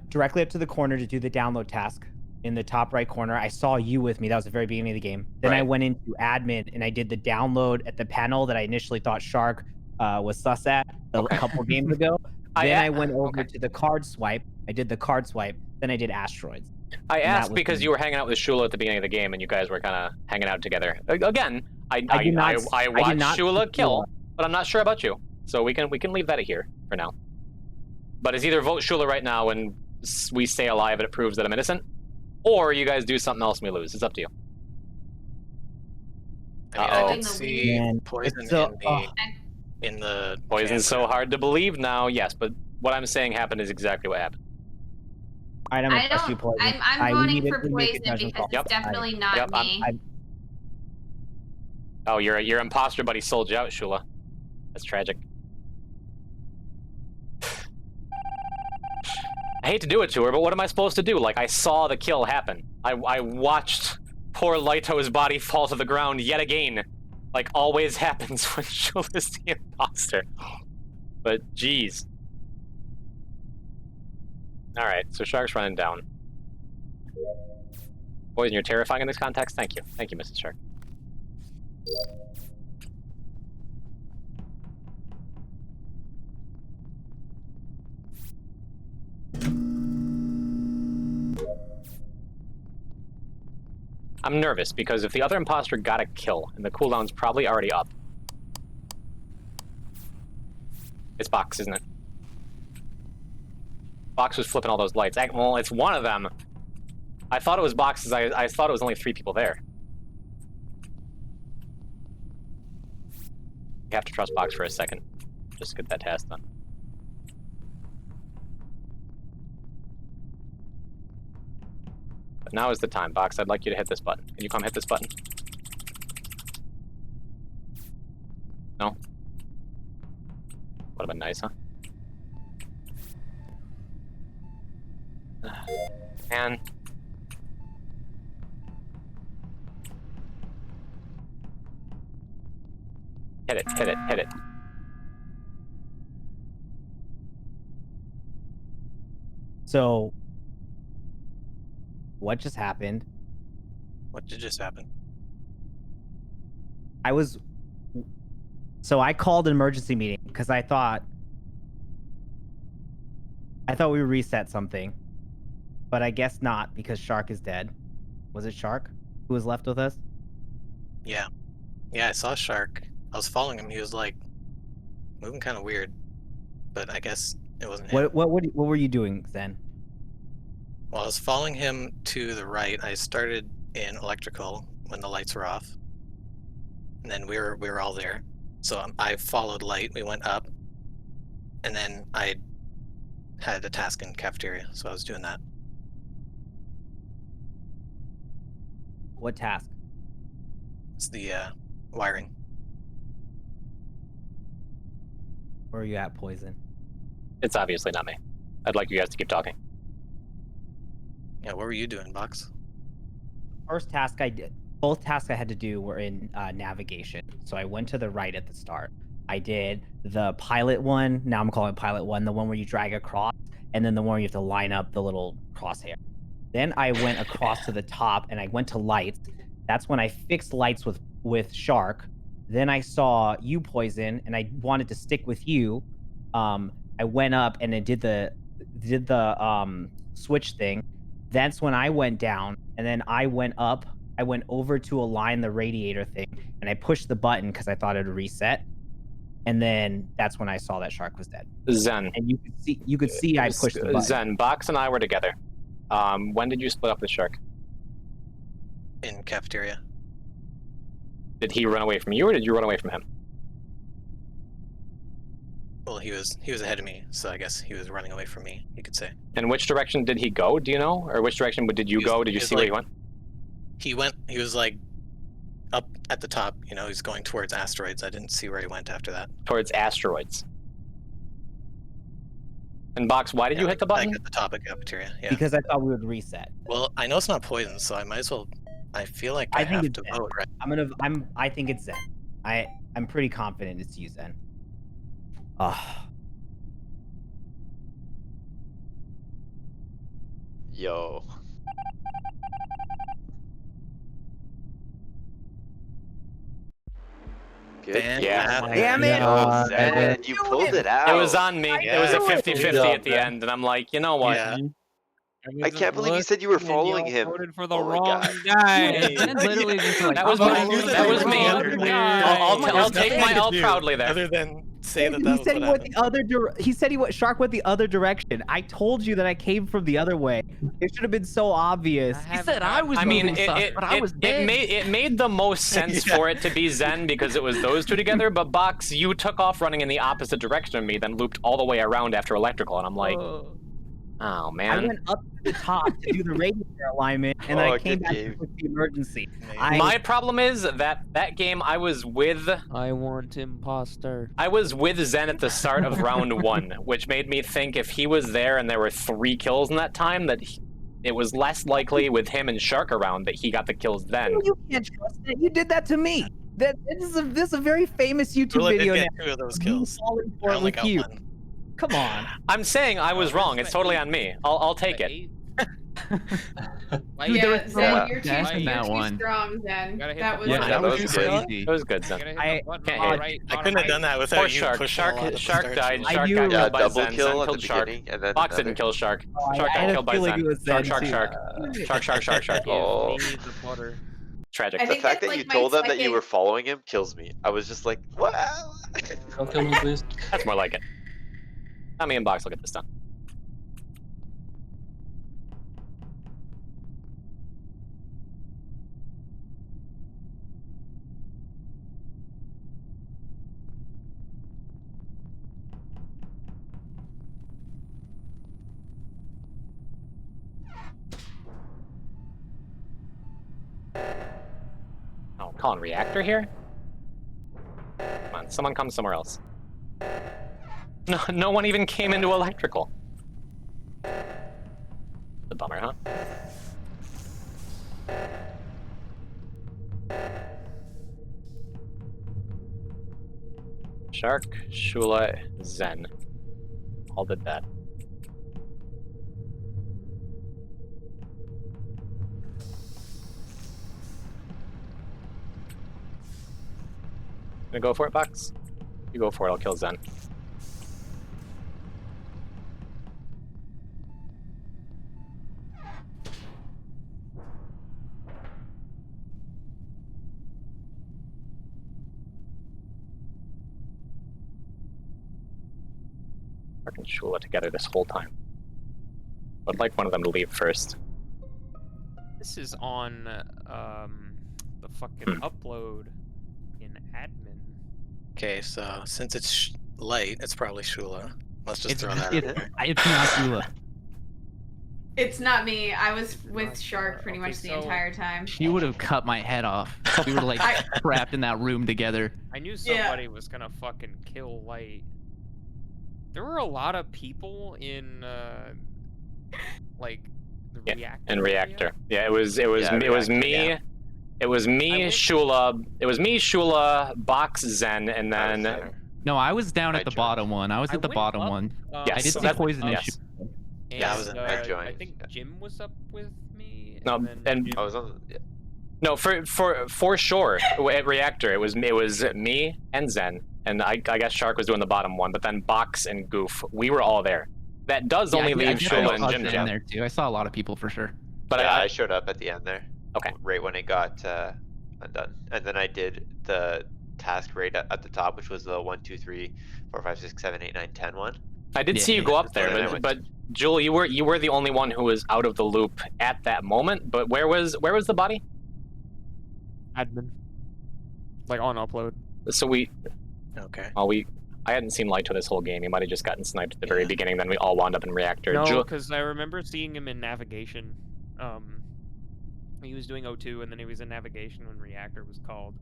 directly up to the corner to do the download task in the top right corner. I saw you with me. That was the very beginning of the game. Then I went into admin and I did the download at the panel that I initially thought Shark was sus at a couple games ago. Then I went over to the card swipe. I did the card swipe. Then I did asteroids. I asked because you were hanging out with Shula at the beginning of the game, and you guys were kind of hanging out together. Again, I watched Shula kill, but I'm not sure about you. So we can leave that here for now. But it's either vote Shula right now and we stay alive and it proves that I'm innocent, or you guys do something else and we lose. It's up to you. I can see poison in the poison's so hard to believe now. Yes, but what I'm saying happened is exactly what happened. All right, I'm gonna trust you, Poison. I'm voting for Poison because it's definitely not me. Oh, your imposter buddy sold you out, Shula. That's tragic. I hate to do it to her, but what am I supposed to do? Like, I saw the kill happen. I watched poor Lito's body fall to the ground yet again. Like always happens when Shula's the imposter. But, geez. Alright, so Shark's running down. Poison, you're terrifying in this context? Thank you. Thank you, Mrs. Shark. I'm nervous because if the other imposter got a kill and the cooldown's probably already up. It's Box, isn't it? Box was flipping all those lights. Well, it's one of them. I thought it was Box because I thought it was only 3 people there. You have to trust Box for a second. Just to get that task done. But now is the time, Box. I'd like you to hit this button. Can you come hit this button? No? Would have been nice, huh? Man. Hit it, hit it, hit it. So, what just happened? What did just happen? So I called an emergency meeting because I thought we reset something, but I guess not because Shark is dead. Was it Shark who was left with us? Yeah. Yeah, I saw Shark. I was following him. He was like moving kind of weird, but I guess it wasn't him. What were you doing then? Well, I was following him to the right. I started in electrical when the lights were off, and then we were all there. So I followed Light. We went up, and then I had a task in cafeteria, so I was doing that. What task? It's the wiring. Where are you at, Poison? It's obviously not me. I'd like you guys to keep talking. Yeah, what were you doing, Box? First task I did. Both tasks I had to do were in navigation. So I went to the right at the start. I did the pilot one. Now I'm calling it pilot one, the one where you drag across, and then the one where you have to line up the little crosshair. Then I went across to the top and I went to lights. That's when I fixed lights with Shark. Then I saw you, Poison, and I wanted to stick with you. I went up and it did the switch thing. That's when I went down, and then I went up. I went over to align the radiator thing, and I pushed the button because I thought it would reset. And then that's when I saw that Shark was dead. Zen. And you could see I pushed the button. Zen, Box and I were together. When did you split up with Shark? In cafeteria. Did he run away from you, or did you run away from him? Well, he was ahead of me, so I guess he was running away from me. You could say. And which direction did he go? Do you know, or which direction did you go? Did you see where he went? He was like up at the top. You know, he's going towards asteroids. I didn't see where he went after that. Towards asteroids. And Box, why did you hit the button? Like at the top of cafeteria. Yeah. Because I thought we would reset. Well, I know it's not poison, so I might as well. I feel like I think have it's to Zen. vote, right? I think it's Zen. I'm pretty confident it's you, Zen. Yo. Good. Yeah. Damn it! Oh, Zen, you pulled it out. It was on me. It was a 50-50 at the Yeah. end, and I'm like, you know what? Yeah. I can't believe you said you were following him. Voted for the Oh my wrong God. guy. Zen literally just like, That was I'm me. following That was me. him. I'll take my L proudly there. Other than say that He that was said what he went happened. the other he said Shark went the other direction. I told you that I came from the other way. It should have been so obvious. He said I was I mean, moving stuff, but I was dead. it made the most sense for it to be Zen because it was those two together. But Box, you took off running in the opposite direction of me, then looped all the way around after electrical, and I'm like, oh I man. went up to the top to do the radio alignment, and then Oh, I came good back game. with the emergency. My problem is that game I was with imposter. I was with Zen at the start of round 1, which made me think if he was there and there were 3 kills in that time, that it was less likely with him and Shark around that he got the kills then. You can't trust it. You did that to me. This is a very famous YouTube Rula did video get now. 2 of those You kills. falling for I it only with got you. 1. Come on. I'm saying I was wrong. It's totally on me. I'll take it. Dude, there was Yeah, so Zen, much you're gas too, in you're that too one. strong, Zen. Gotta hit That the was Yeah, that was crazy. crazy. It was good, Zen. I couldn't have done that Poor without you Shark. pushing a lot at the Shark start, died. Rula. I Shark knew- got Yeah, killed by double Zen. Zen kill at the killed Shark. beginning, and then Box another. didn't kill Shark. I Shark had got a killed by feeling Zen. it was Zen, Shark. too. Shark. Oh. the butter. Tragic. I The think fact that's that you like my told them that you second- were following him kills me. I was just like, what? Don't kill me, please. That's more like it. Not me and Box will get this done. Oh, calling reactor here? Come on, someone come somewhere else. No one even came into electrical. The bummer, huh? Shark, Shula, Zen. All did that. Gonna go for it, Box? You go for it, I'll kill Zen. Shark and Shula together this whole time. I'd like one of them to leave first. This is on the fucking upload in admin. Okay, so since it's light, it's probably Shula. Let's just It's, throw that out it's, there. it's not Shula. It's not me. I was with Shark pretty much Okay, the so- entire time. She would have cut my head off. We were like I- trapped in that room together. I knew Yeah. somebody was gonna fucking kill Light. There were a lot of people in like the Yeah, reactor. And area. reactor. Yeah, it was Yeah, me. reactor, yeah. It was me, I went- Shula. It was me, Shula, Box, Zen, and I was then there. No, I was down I at the joined. bottom one. I was I at the went bottom up, one. Yes, I did see that's- poison yes. issue. Yeah, I was in and, there. I joined, I think yeah. Jim was up with me. No, then and I was on. Yeah. no, for sure at reactor it was me and Zen, and I guess Shark was doing the bottom one, but then Box and Goof, we were all there. That does only I leave definitely Shula and saw Jim Zen Jam. there too. I saw a lot of people for sure. But Yeah, I I showed up at the end there. Okay. Right when it got undone, and then I did the task right at the top, which was the 1, 2, 3, 4, 5, 6, 7, 8, 9, 10 one. I did Yeah, see you go yeah. up there, So then I went but Jewel, you were the only one who was out of the loop at that moment. But where was the body? admin. like on upload. So we, Okay. well, I hadn't seen Lighto this whole game. He might have just gotten sniped at the very beginning. Then we all wound up in reactor. No, because I remember seeing him in navigation. He was doing O2, and then he was in navigation when reactor was called.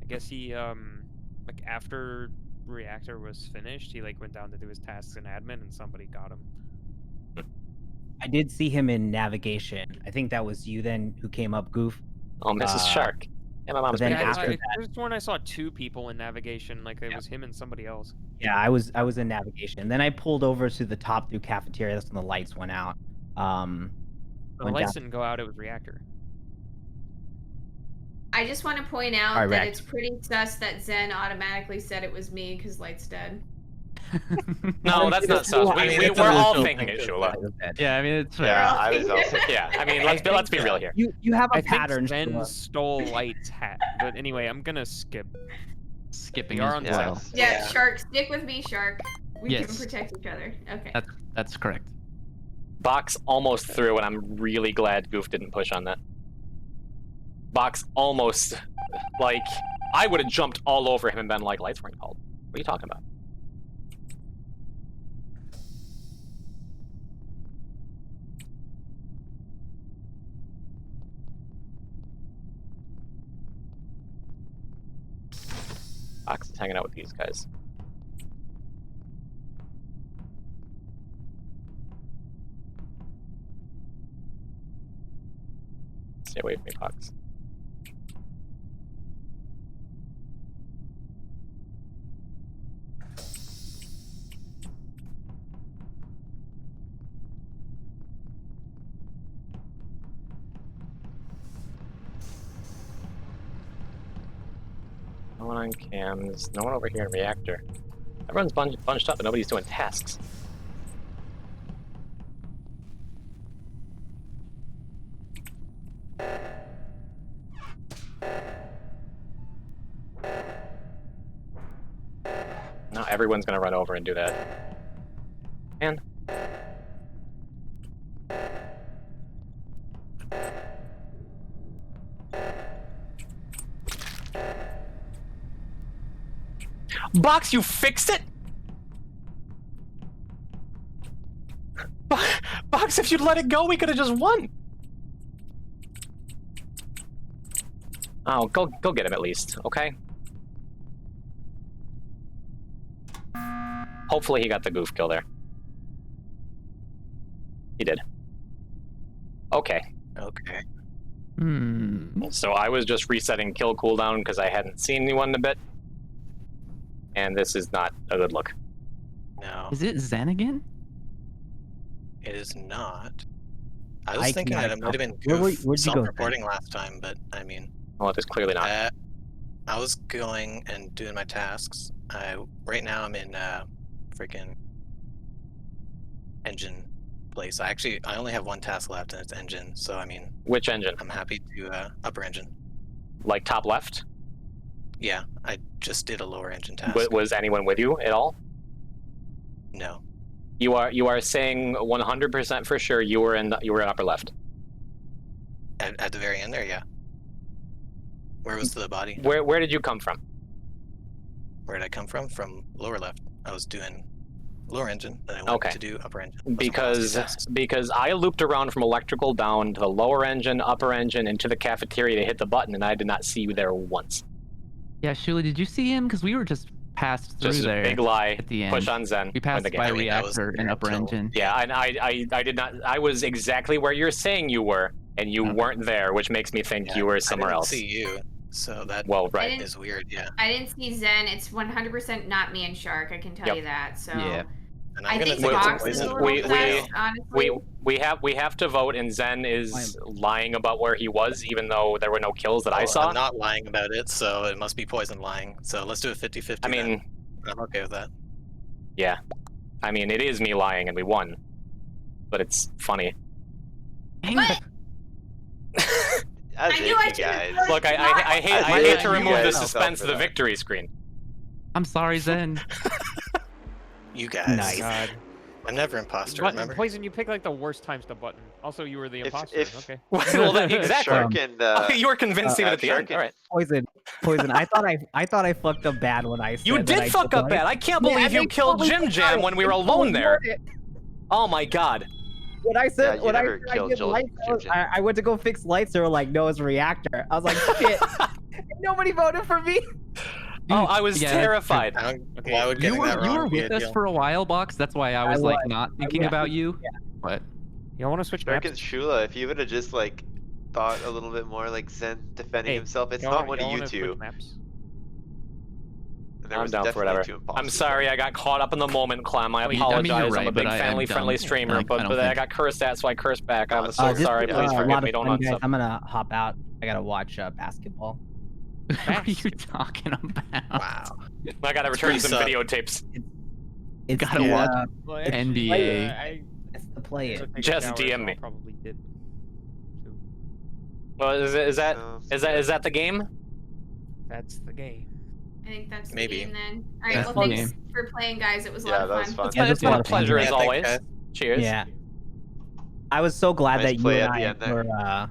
I guess he like after reactor was finished, he like went down to do his tasks in admin, and somebody got him. I did see him in navigation. I think that was you then who came up, Goof. Oh, Mrs. Shark. Yeah, my mom's then pretty good. after that- There's one I saw 2 people in navigation, like it was him and somebody else. Yeah, I was in navigation. Then I pulled over to the top through cafeteria. That's when the lights went out. The Went lights down- didn't go out, it was reactor. I just want to point out Alright, that Rex. it's pretty sus that Zen automatically said it was me because Light's dead. No, that's not sus. I mean, it's We're a all little thinking it, Shula. Yeah, I mean it's fair. Yeah, I was also. Yeah, I mean, let's be real here. You have a I pattern. think Zen Shula. stole Light's hat. But anyway, I'm gonna skip. Skipping We are as on Yeah. well. south. Yeah, Yeah. Shark, stick with me, Shark. We can Yes. protect each other. Okay. That's correct. Box almost through, and I'm really glad Goof didn't push on that. Box almost, like, I would have jumped all over him and been like, lights weren't called. What are you talking about? Box is hanging out with these guys. Stay away from me, Box. No one on cams, no one over here in reactor. Everyone's bunched up, but nobody's doing tasks. Now everyone's gonna run over and do that. Man. Box, you fixed it? Box, if you'd let it go, we could have just won. Oh, go get him at least, okay? Hopefully he got the goof kill there. He did. Okay. Okay. So I was just resetting kill cooldown because I hadn't seen anyone in a bit. And this is not a good look. No, Is it Zen again? it is not. I was I thinking that it cannot might have been tell. Where'd Goof you go, self-reporting last time, but I mean, Well, it is clearly not. I was going and doing my tasks. Right now I'm in freaking engine place. I only have one task left, and it's engine. So I mean, Which engine? I'm happy to upper engine. Like top left? Yeah, I just did a lower engine task. Was anyone with you at all? No, You are saying 100% for sure you were in upper left. at the very end there, yeah. Where was the body? Where did you come from? Where did I come from? From lower left. I was doing lower engine, then I went Okay. to do upper engine. Those were my last two tasks. Because I looped around from electrical down to the lower engine, upper engine, into the cafeteria to hit the button, and I did not see you there once. Yeah, Shula, did you see him? Because we were just passed through Just a there. big lie. at the Push end. on Zen. We win passed the game. by I mean, I was reactor and there upper till- engine. Yeah, and I did not. I was exactly where you're saying you were, and you Okay. weren't there, which makes me think Yeah, you were I somewhere didn't else. see you, so that Well, I right. didn't- is weird. Yeah, I didn't see Zen. It's 100% not me and Shark. I can tell Yep. you that. So Yeah. and I I'm gonna think think it's Box is a poison. little we- sus, honestly. We have to vote, and Zen is lying about where he was, even though there were no kills that I Well, saw. I'm not lying about it, so it must be poison lying. So let's do a 50-50. I mean, then. I'm okay with that. yeah. I mean, it is me lying, and we won, but it's funny. What? As I if knew I you should've guys. voted Look, I I hate to you remove the guys suspense of fell the for that. victory screen. I'm sorry, Zen. You guys. Nice. God. I'm never imposter, Button, remember? Poison, you pick like the worst times to button. Also, you were the imposter. if- Okay. Well, exactly. Shark and You were convinced even yeah, at the Shark end. and- All right. Poison. I thought I fucked up bad when I said You that did I fuck did up bad. I can't Yeah, believe you they killed totally Jim forgot Jam it. when we were They alone totally there. ignored it. Oh my god. When I said you when I never said I killed did Jim lights, Jam. I went to go fix lights. They were like, "No, it's reactor." I was like, "Shit!" Nobody voted for me. Oh, I was yeah, terrified. Why would getting that You wrong were be with a us deal? for a while, Box. That's why I was like not thinking yeah. about you. But You want to switch Shark maps? and Shula, if you would have just like thought a little bit more like Zen defending Hey, himself, it's y'all not wanna- one y'all of you wanna switch two. maps? There I'm was down for definitely whatever. two I'm imposters sorry there. I got caught up in the moment, Clem. I I mean, apologize. you're right, I'm a big but I'm family-friendly dumb. streamer, Like, I but don't I think- got cursed at, so I cursed back. I'm so This sorry. is, Please a forgive lot me. of Don't fun, guys. unsub. I'm gonna hop out. I gotta watch basketball. what are you talking about? Wow. I gotta return pretty some suck. videotapes. It's Gotta the, watch Well, NBA. It's the play it. Just DM me. Probably did. Too. Well, is that the game? That's the game. I think that's Maybe. the game then. All right. That's Well, the thanks game. for playing, guys. It was a Yeah, lot that of was fun. fun. Yeah, It's been a pleasure Yeah, as thanks, always. guys. Cheers. Yeah. I was so glad Nice that you play and at the end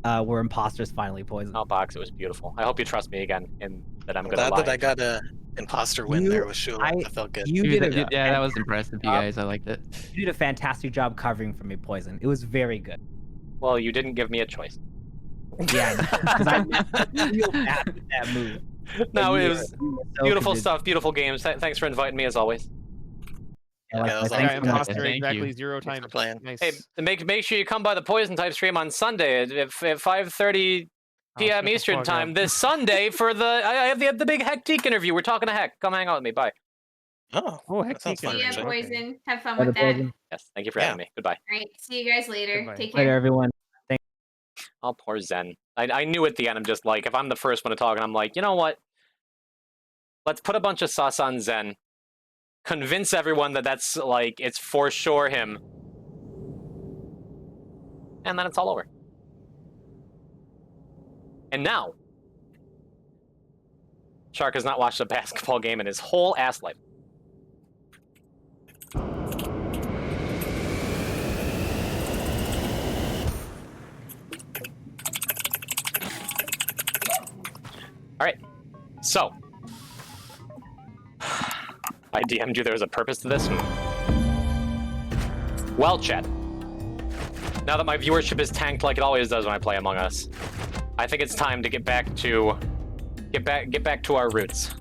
I were imposters finally, Poison. Oh, Box, it was beautiful. I hope you trust me again and that I'm I'm gonna glad lie. that I got a imposter win You- there with Shula. I- I felt good. You Dude, did a yeah, that was impressive, you job. guys. I liked it. You did a fantastic job covering for me, Poison. It was very good. Well, you didn't give me a choice. Yeah, because I real bad with that move. No, And it you was were so beautiful convinced. stuff, beautiful games. Thanks for inviting me as always. Yeah, that was thanks Yeah, awesome. so much. imposter Thank exactly you. 0 Thanks times. for playing. Nice. Hey, make sure you come by the Poison Type stream on Sunday at 5:30 p.m. shut the Eastern fuck time up. this Sunday for I have the big Hectique interview. We're talking to Heck. Come hang out with me. Bye. Oh, Oh, that sounds Hectic. fun. See ya, actually. Poison. Have fun Later, with that. Poison. Yes, thank you for Yeah. having me. Goodbye. All right. See you guys later. Goodbye. Take Later, care. everyone. Oh, poor Zen. I knew at the end, I'm just like, if I'm the first one to talk, and I'm like, you know what? Let's put a bunch of sauce on Zen. Convince everyone that that's like, it's for sure him. And then it's all over. And now, Shark has not watched a basketball game in his whole ass life. All right, so I DM'd you there was a purpose to this. Well, chat, now that my viewership is tanked like it always does when I play Among Us, I think it's time to get back to our roots.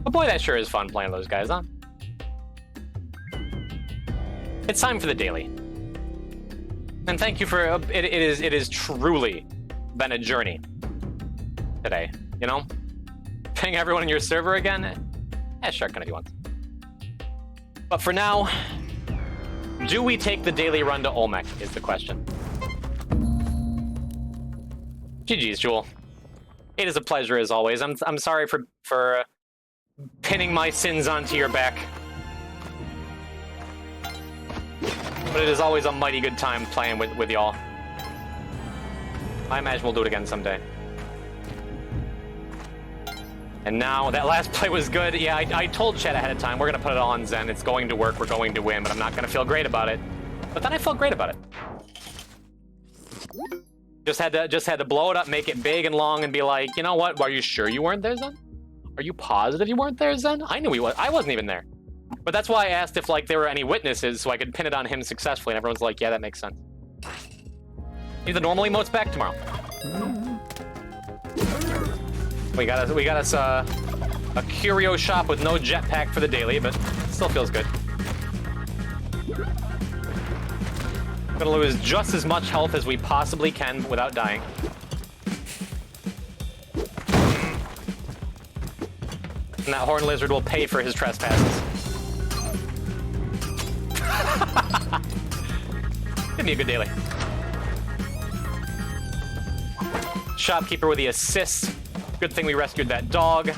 But boy, that sure is fun playing those guys, huh? It's time for the daily. And thank you for it is truly been a journey today, you know? Ping everyone in your server again? Sure, can if you want. But for now, do we take the daily run to Olmec is the question. GG's, Jewel. It is a pleasure as always. I'm sorry for pinning my sins onto your back. But it is always a mighty good time playing with y'all. I imagine we'll do it again someday. And now, that last play was good. Yeah, I told Chet ahead of time, we're gonna put it all on Zen. It's going to work, we're going to win, but I'm not gonna feel great about it. But then I felt great about it. Just had to blow it up, make it big and long, and be like, you know what? Are you sure you weren't there, Zen? Are you positive you weren't there, Zen? I knew he was. I wasn't even there. But that's why I asked if like there were any witnesses, so I could pin it on him successfully. And everyone's like, yeah, that makes sense. Leave the normal emotes back tomorrow. We got us a curio shop with no jetpack for the daily, but still feels good. Gonna lose just as much health as we possibly can without dying. And that horn lizard will pay for his trespasses. Give me a good daily. Shopkeeper with the assist. Good thing we rescued that dog.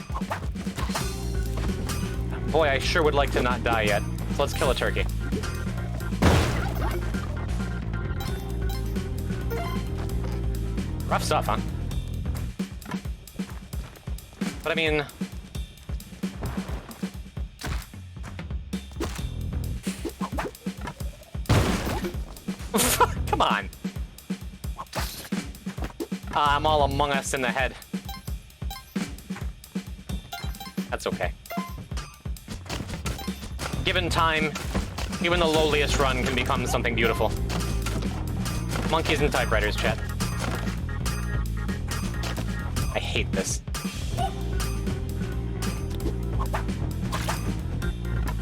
Boy, I sure would like to not die yet. So let's kill a turkey. Rough stuff, huh? But I mean... Come on. I'm all Among Us in the head. That's okay. Given time, even the lowliest run can become something beautiful. Monkeys and typewriters, chat. I hate this.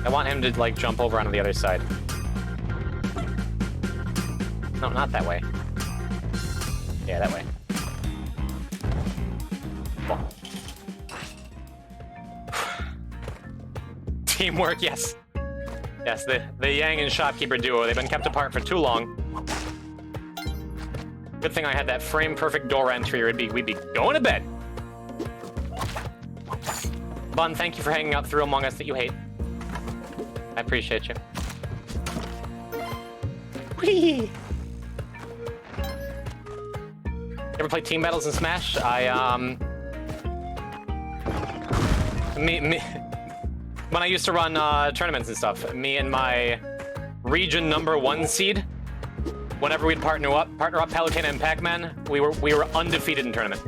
I want him to, like, jump over onto the other side. No, not that way. Yeah, that way. Cool. Teamwork, yes. Yes, the Yang and Shopkeeper duo, they've been kept apart for too long. Good thing I had that frame-perfect door entry, or we'd be going to bed. Bun, thank you for hanging out through Among Us that you hate. I appreciate you. Whee! You ever play team battles in Smash? When I used to run tournaments and stuff, me and my region #1 seed, whenever we'd partner up Palutena and Pac-Man, we were undefeated in tournament.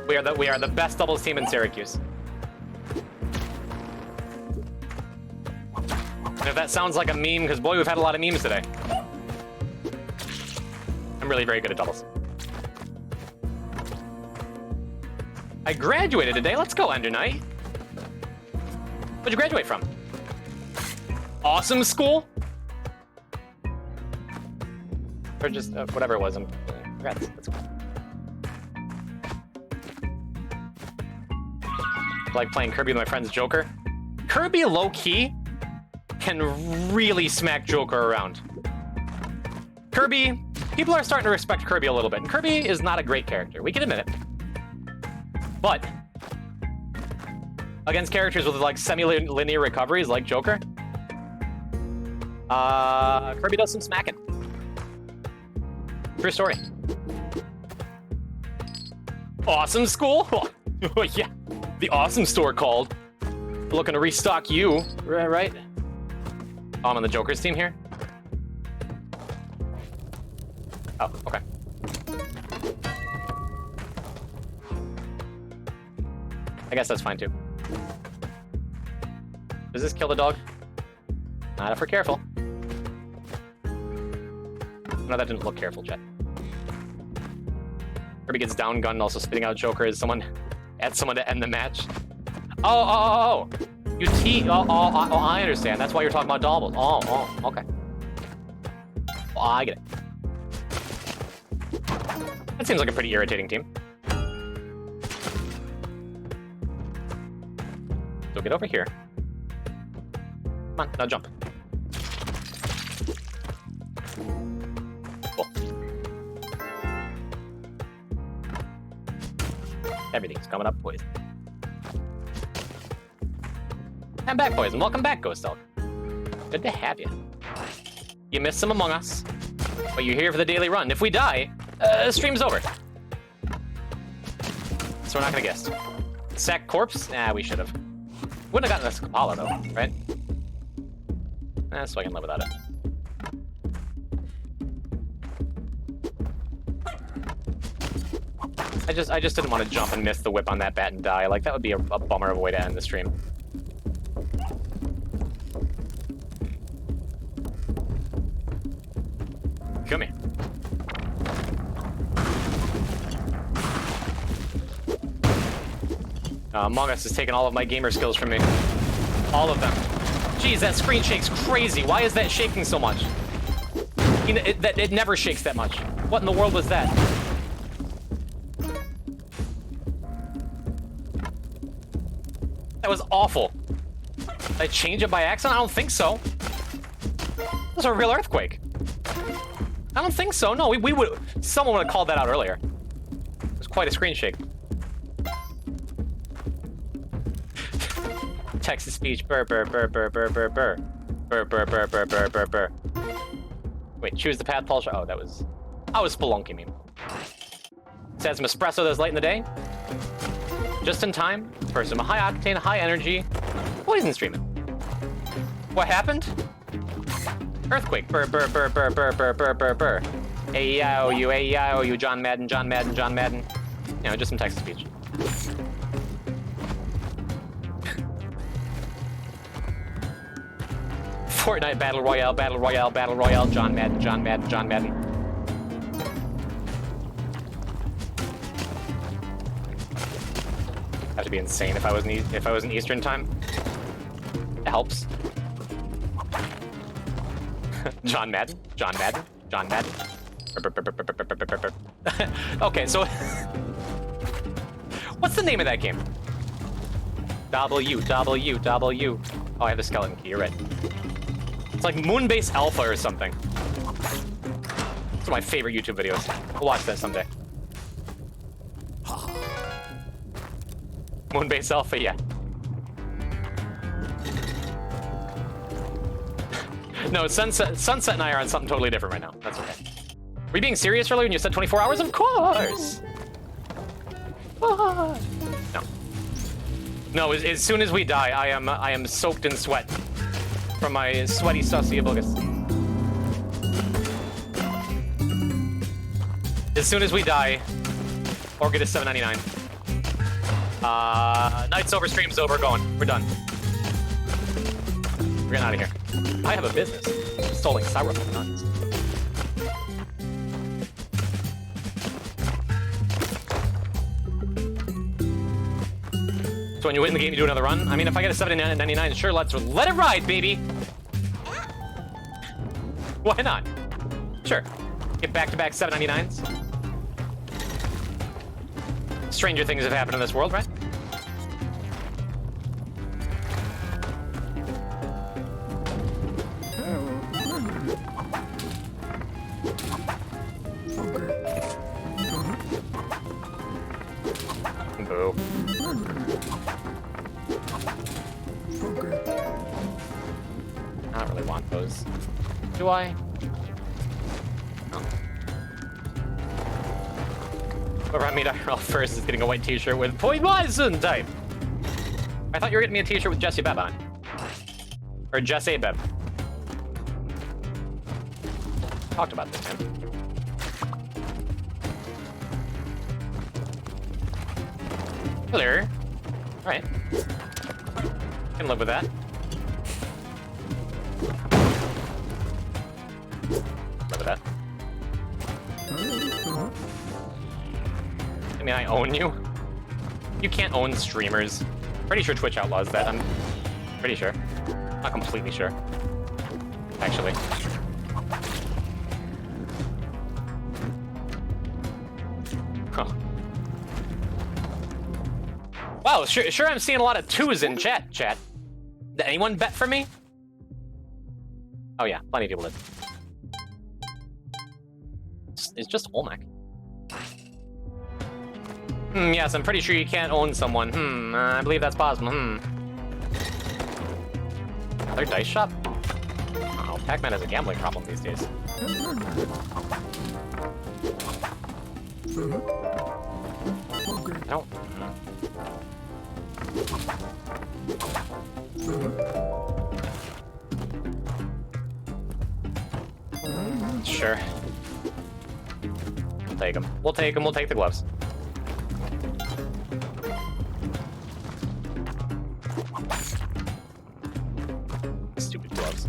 We are the best doubles team in Syracuse. And if that sounds like a meme, because boy, we've had a lot of memes today. I'm really very good at doubles. I graduated today. Let's go, Ender Knight. What'd you graduate from? Awesome school? Or just whatever it was. Congrats. That's cool. I like playing Kirby with my friend's Joker. Kirby low-key can really smack Joker around. Kirby, people are starting to respect Kirby a little bit. And Kirby is not a great character. We can admit it. But against characters with like semi-linear recoveries like Joker, Kirby does some smacking. True story. Awesome school? Oh, yeah. The awesome store called. Looking to restock you, right? Oh, I'm on the Joker's team here? Oh, okay. I guess that's fine too. Does this kill the dog? Not if we're careful. No, that didn't look careful, chat. Kirby gets down gunned, also spitting out Joker as someone to end the match. Oh. You I understand. That's why you're talking about doubles. Oh, okay. Oh, I get it. That seems like a pretty irritating team. So get over here. Come on, now jump. Cool. Everything's coming up, boys. I'm back, boys, and welcome back, Ghost Elk. Good to have you. You missed some Among Us, but you're here for the daily run. If we die, stream's over. So we're not gonna guess. Sack corpse? Nah, we should have. Wouldn't have gotten a Scapala though, right? So I can live without it. I just didn't want to jump and miss the whip on that bat and die. Like, that would be a bummer of a way to end the stream. Come here. Among Us has taken all of my gamer skills from me. All of them. Jeez, that screen shakes crazy. Why is that shaking so much? You know, it never shakes that much. What in the world was that? That was awful. Did I change it by accident? I don't think so. That was a real earthquake. I don't think so. No, we would. Someone would have called that out earlier. It was quite a screen shake. Text to speech. Burr burr burr burr burr burr burr burr burr burr burr burr burr burr. Wait, choose the path, Paul. Oh, that was. I was spelunky meme. Let's add some espresso that's late in the day. Just in time for some high octane, high energy poison streaming. What happened? Earthquake. Burr, burr, burr, burr, burr, burr, burr, burr, burr. Ayo, you, John Madden, John Madden, John Madden. You know, just some text-to-speech. Fortnite Battle Royale, Battle Royale, Battle Royale, John Madden, John Madden, John Madden. Have to be insane if I was in Eastern time. It helps. John Madden, John Madden, John Madden. Okay, so what's the name of that game? W. Oh, I have the skeleton key. You're right. It's like Moonbase Alpha or something. It's one of my favorite YouTube videos. We'll watch that someday. Moonbase Alpha, yeah. No, Sunset and I are on something totally different right now. That's okay. Were you being serious earlier when you said 24 hours? Of course! No. No, as soon as we die, I am soaked in sweat from my sweaty sussy abogus. As soon as we die, or get a $7.99. Night's over, stream's over, we're done. We're getting out of here. I have a business. Installing styrofoam nuts. So when you win the game, you do another run? I mean, if I get a $7.99, sure, let it ride, baby! Why not? Sure. Get back-to-back $7.99s. Stranger things have happened in this world, right? Boo. I don't really want those. Do I? No. Whoever I meet IRL first is getting a white t-shirt with Poison type. I thought you were getting me a t-shirt with Jesse Beb on it. Or Jesse Beb. Talked about this, man. Hello. Alright. Can live with that. Live with that. I mean, I own you. You can't own streamers. Pretty sure Twitch outlaws that. I'm pretty sure. Not completely sure. Actually. Huh. Wow, sure I'm seeing a lot of 2s in chat. Did anyone bet for me? Oh yeah, plenty of people did. It's just Olmec. Yes, I'm pretty sure you can't own someone. I believe that's possible. Another dice shop? Oh, Pac-Man has a gambling problem these days. No. Sure. We'll take them. We'll take them. We'll take the gloves. Stupid gloves.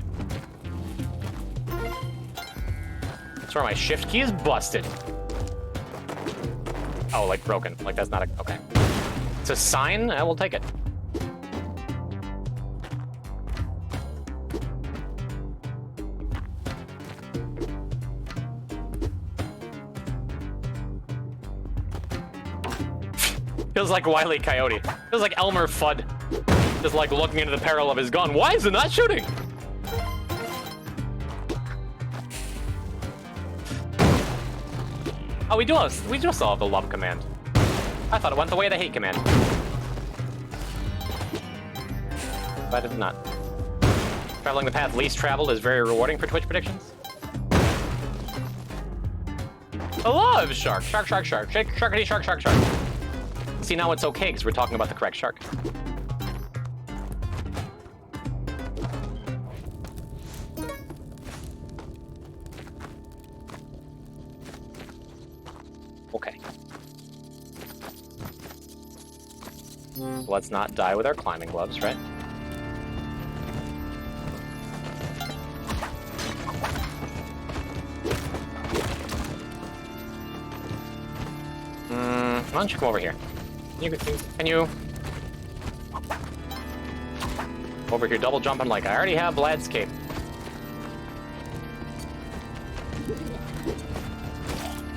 That's where my shift key is busted. Oh, like broken. Like that's not a... Okay. It's a sign? I will take it. Feels like Wile E. Coyote. Feels like Elmer Fudd. Just like looking into the barrel of his gun. Why is it not shooting? Oh, we do still have the love command. I thought it went the way of the hate command. But it did not. Traveling the path least traveled is very rewarding for Twitch predictions. I love shark. Shark. Sharkity shark. See, now it's okay because we're talking about the correct shark. Let's not die with our climbing gloves, right? Why don't you come over here? Can you... Over here, double jumping like I already have Vlad's cape.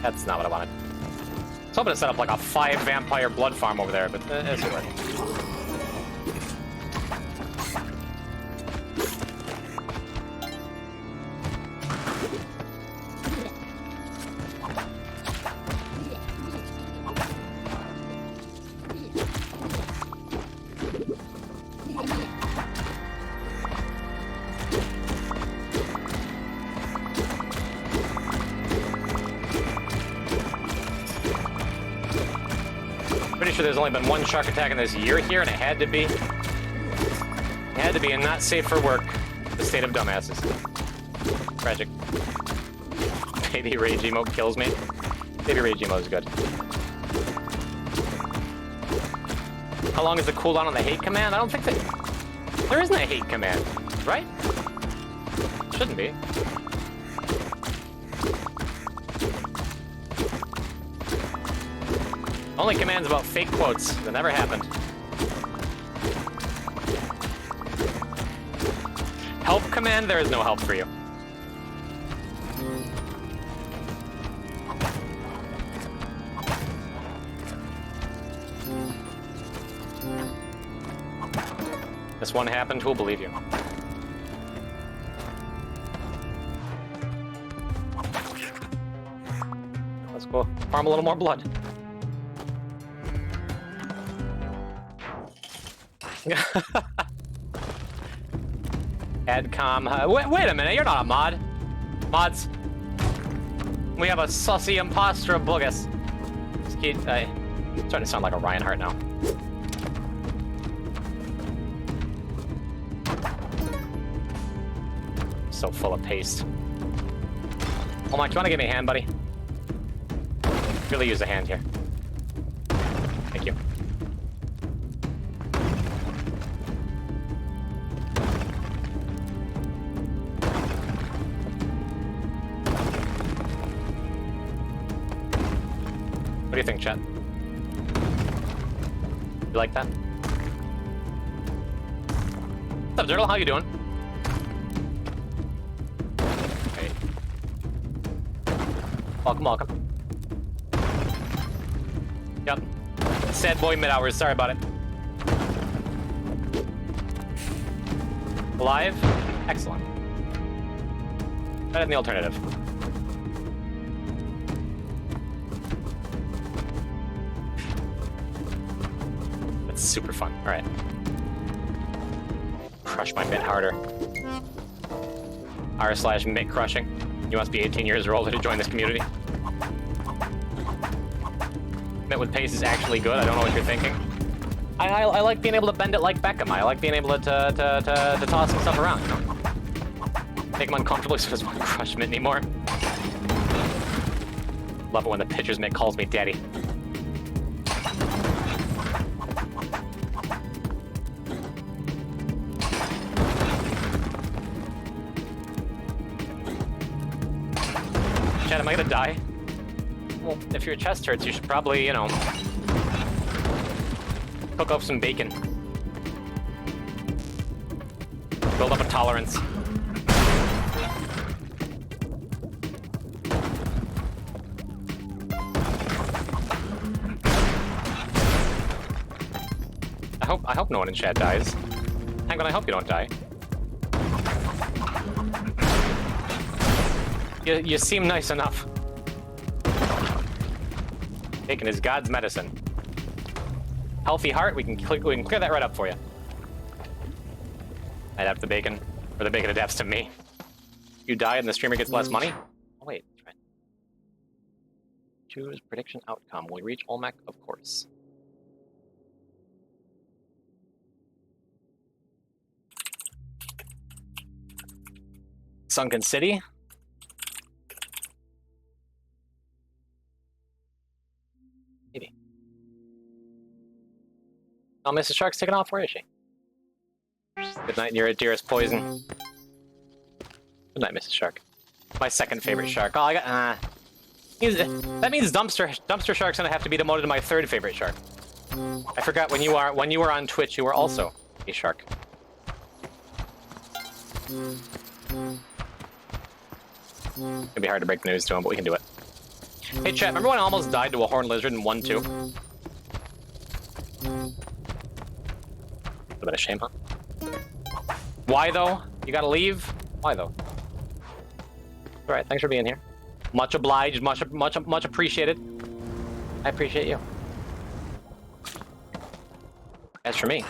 That's not what I wanted. I was hoping to set up like a 5 vampire blood farm over there, but it's good. Pretty sure there's only been one shark attack in this year here, and it had to be. It had to be, and not safe for work. The state of dumbasses. Tragic. Baby Rage emote kills me. Baby Rage emote is good. How long is the cooldown on the hate command? I don't think that... There isn't a hate command, right? Shouldn't be. Only commands about fake quotes. That never happened. Help command, there is no help for you. This one happened, who'll believe you? Let's go farm a little more blood. Adcom. Wait a minute, you're not a mod. Mods. We have a sussy imposter of Boogus. It's starting to sound like a Reinhardt now. So full of paste. Oh my, do you want to give me a hand, buddy? Really use a hand here. Thank you. What do you think, chat? You like that? What's up, Turtle? How you doing? Hey. Welcome, welcome. Yep. Sad boy mid-hours, sorry about it. Alive? Excellent. Better than the alternative. Super fun. All right. Crush my mitt harder. r/mitt crushing. You must be 18 years or older to join this community. Mitt with pace is actually good. I don't know what you're thinking. I like being able to bend it like Beckham. I like being able to toss some stuff around, you know? Make him uncomfortable so he doesn't want to crush Mitt anymore. Love it when the pitcher's Mitt calls me daddy. Chad, am I gonna die? Well, if your chest hurts, you should probably, you know, cook up some bacon. Build up a tolerance. I hope no one in chat dies. Hang on, I hope you don't die. You seem nice enough. Bacon is God's medicine. Healthy heart, we can clear that right up for you. I adapt the bacon, or the bacon adapts to me. You die and the streamer gets less money? Oh wait, that's right. Choose prediction outcome. Will we reach Olmec? Of course. Sunken City. Maybe. Mrs. Shark's taken off. Where is she? Good night, dearest Poison. Good night, Mrs. Shark. My second favorite shark. Oh, I got. That means Dumpster Shark's gonna have to be demoted to my third favorite shark. I forgot when you were on Twitch, you were also a shark. It'd be hard to break the news to him, but we can do it. Hey chat, remember when I almost died to a horned lizard in 1-2? A bit of shame, huh? Why though? You gotta leave? Why though? Alright, thanks for being here. Much obliged, much appreciated. I appreciate you. As for me,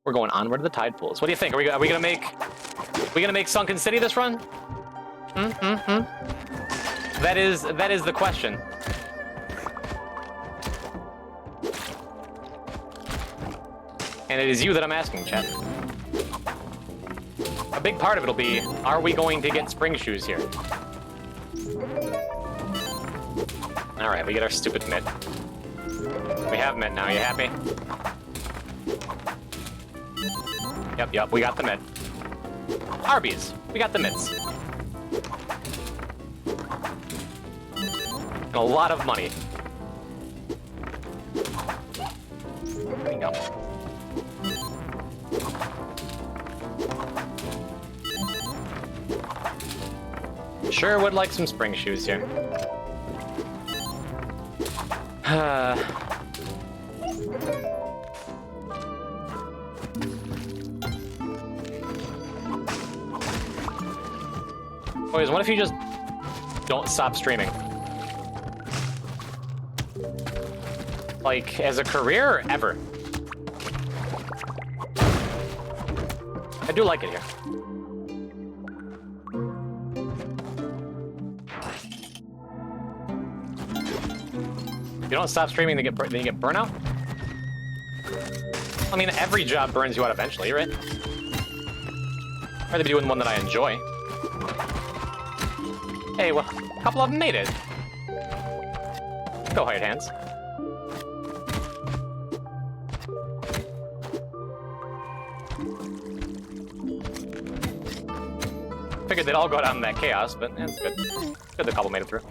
we're going onward to the tide pools. What do you think? Are we gonna make Sunken City this run? That is the question. And it is you that I'm asking, chat. A big part of it'll be, are we going to get spring shoes here? Alright, we get our stupid mitt. We have mitt now, you happy? Yep, we got the mitt. Arby's, we got the mitts. And a lot of money. There we go. Sure would like some spring shoes here. Boys, what if you just don't stop streaming? Like, as a career or ever? I do like it here. You don't stop streaming, then you get burnout? I mean, every job burns you out eventually, right? I'd rather be doing one that I enjoy. Hey, well, a couple of them made it. Go, Hired Hands. Figured they'd all go down in that chaos, but that's good. Good the couple made it through.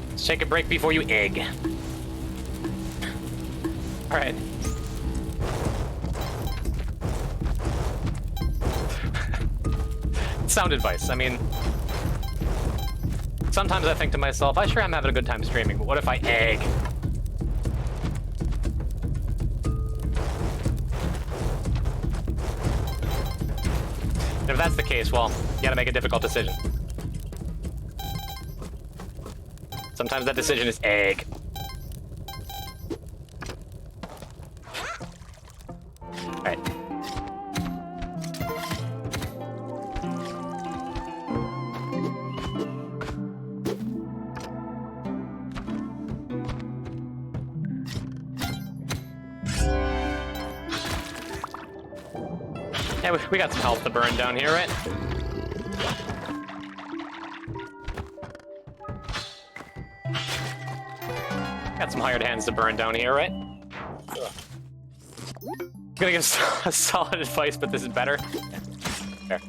Let's take a break before you egg. Alright. Sound advice. I mean, sometimes I think to myself, I sure am having a good time streaming, but what if I egg? And if that's the case, well, you gotta make a difficult decision. Sometimes that decision is egg. Alright. Yeah, we got some health to burn down here, right? Got some hired hands to burn down here, right? I'm gonna give a solid advice, but this is better. There.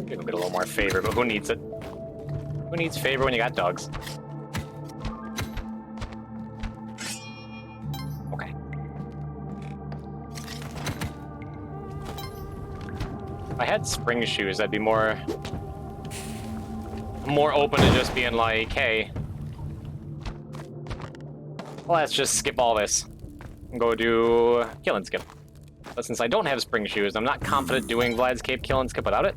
Give a bit a little more favor, but who needs it? Who needs favor when you got dogs? Okay. If I had spring shoes, I'd be more open to just being like, hey, let's just skip all this and go do kill and skip. But since I don't have spring shoes, I'm not confident doing Vlad's Cape kill and skip without it.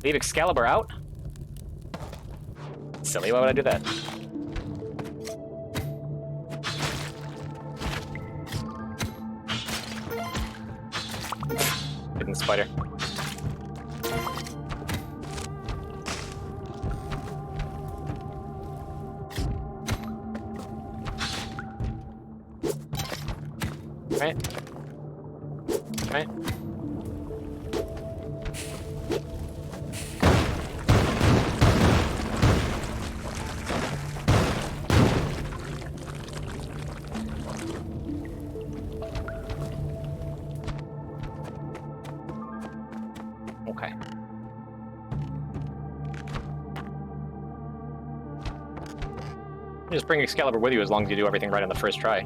Leave Excalibur out? Silly, why would I do that? Hidden spider. Right. Right. Okay. Just bring Excalibur with you as long as you do everything right on the first try.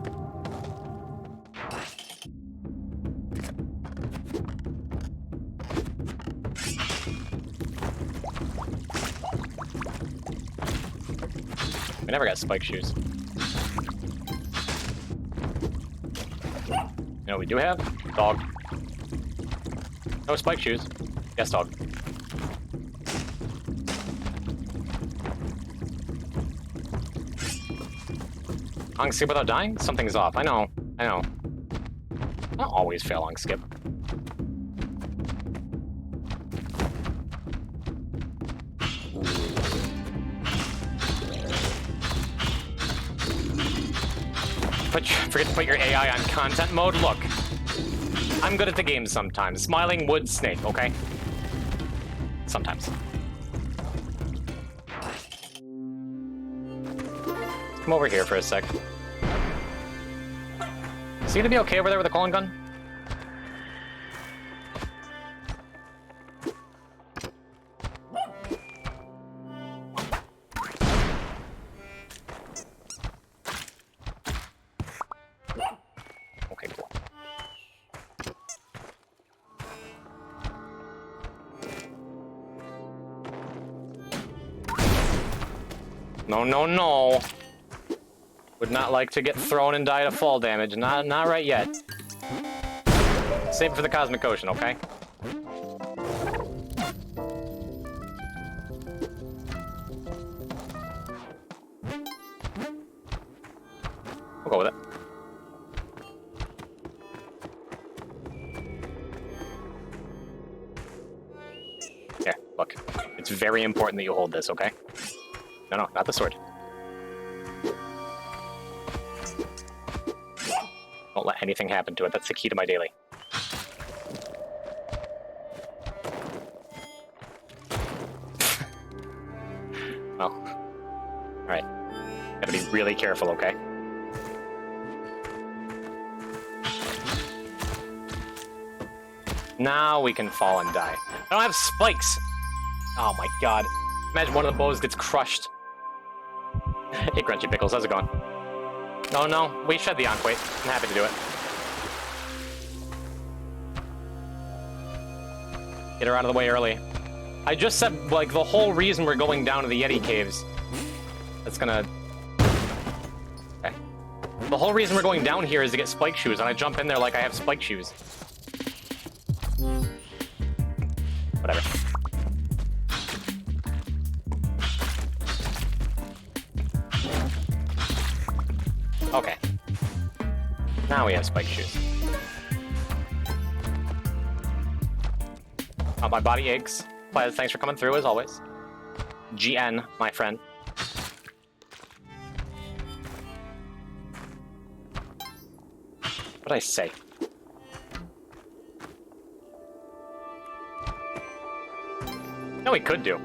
I never got spike shoes. You know what we do have? Dog. No spike shoes. Yes, dog. On skip without dying? Something's off. I know. I know. I don't always fail on skip. Forget to put your AI on content mode. Look, I'm good at the game sometimes. Smiling wood snake, okay? Sometimes. Come over here for a sec. Is he gonna be okay over there with the calling gun? Okay, cool. No, no, no. Would not like to get thrown and die to fall damage. Not right yet. Save it for the Cosmic Ocean, okay? We'll go with it. Here, look. It's very important that you hold this, okay? No, no, not the sword. Don't let anything happen to it. That's the key to my daily. Well, alright. Gotta be really careful, okay? Now we can fall and die. I don't have spikes! Oh my god. Imagine one of the bows gets crushed. Hey, Crunchy Pickles, how's it going? No, no, we shed the Enquate. I'm happy to do it. Get her out of the way early. I just said, like, the whole reason we're going down to the Yeti caves. That's gonna... Okay. The whole reason we're going down here is to get spike shoes, and I jump in there like I have spike shoes. Whatever. Okay. Now we have spike shoes. Oh, my body aches. Plaz, thanks for coming through as always. GN, my friend. What did I say? No, we could do.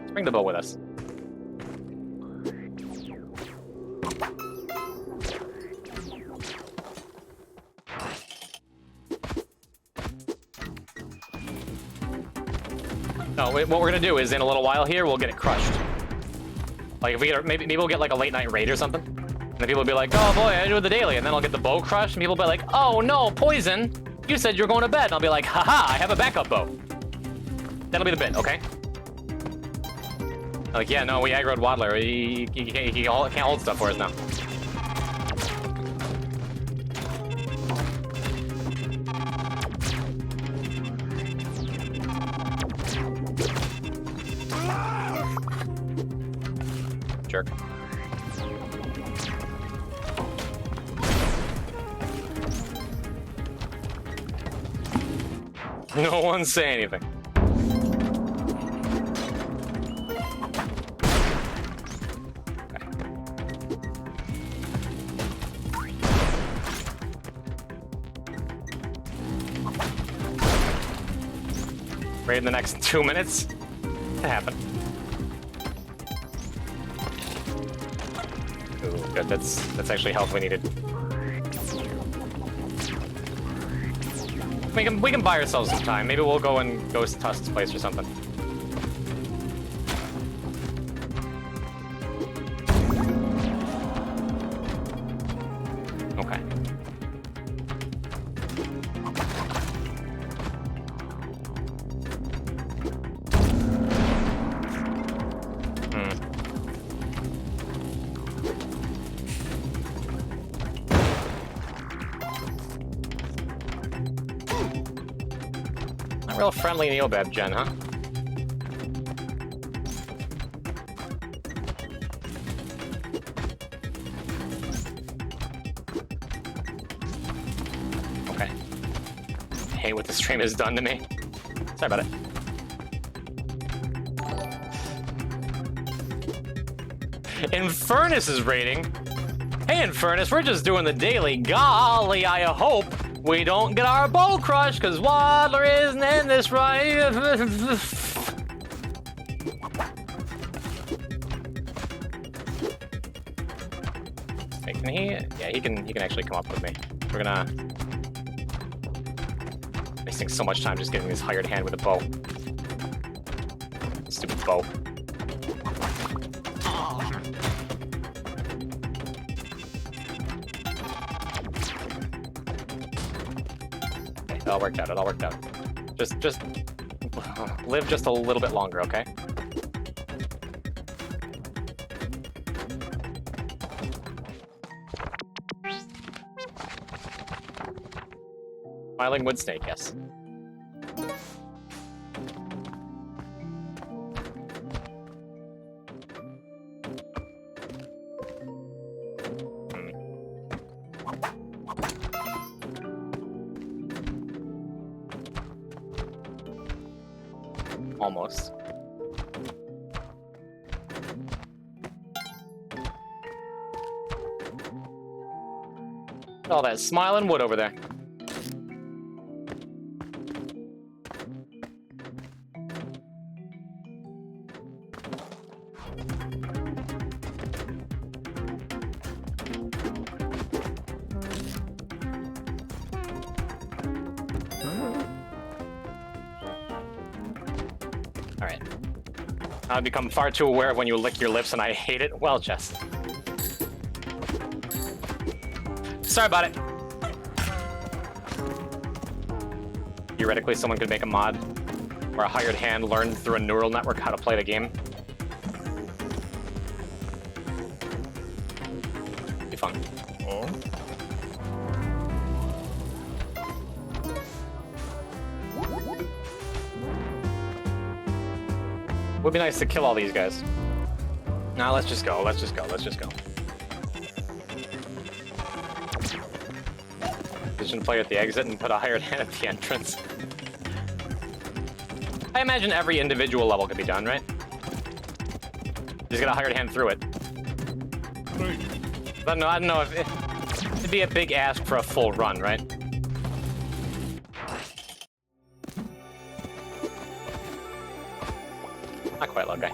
Let's bring the bow with us. No, what we're gonna do is in a little while here, we'll get it crushed. Like if we get, maybe we'll get like a late night raid or something. And then people will be like, oh boy, I do the daily. And then I'll get the bow crushed and people will be like, oh no, poison. You said you're going to bed. And I'll be like, haha, I have a backup bow. That'll be the bit, okay? Like, yeah, no, we aggroed Waddler. He can't hold stuff for us now. Jerk. No one say anything. Right in the next 2 minutes? It happened. Ooh, good. That's actually help we needed. We can buy ourselves some time. Maybe we'll go and Ghost Tusk's place or something. Okay. Not real friendly Neobab Gen, huh? Okay. I hate what the stream has done to me. Sorry about it. Infernus' rating. Hey, Infernus, we're just doing the daily. Golly, I hope we don't get our bow crushed, because Waddler isn't in this right. Hey, can he? Yeah, he can actually come up with me. We're gonna wasting so much time just getting this hired hand with a bow. Stupid bow. It all worked out. It all worked out. Just live just a little bit longer, okay? Smiling wood snake, yes. Almost. All that smiling wood over there. Alright. I've become far too aware of when you lick your lips and I hate it. Well, Jess. Sorry about it. Theoretically, someone could make a mod where a hired hand learned through a neural network how to play the game. Be fun. Would be nice to kill all these guys. Nah, let's just go. Let's just go. Let's just go. Position player at the exit and put a hired hand at the entrance. I imagine every individual level could be done, right? Just get a hired hand through it. But no, I don't know if it'd be a big ask for a full run, right? Not quite, okay.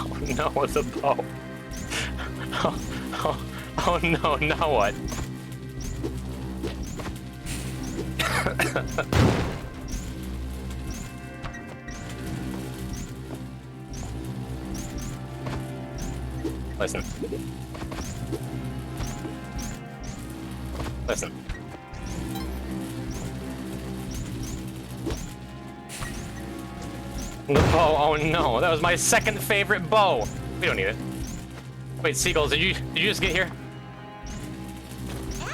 Oh no, it's a bow. Oh no, now what? Listen. Listen. The bow, oh no, that was my second favorite bow. We don't need it. Wait, Seagulls, did you just get here?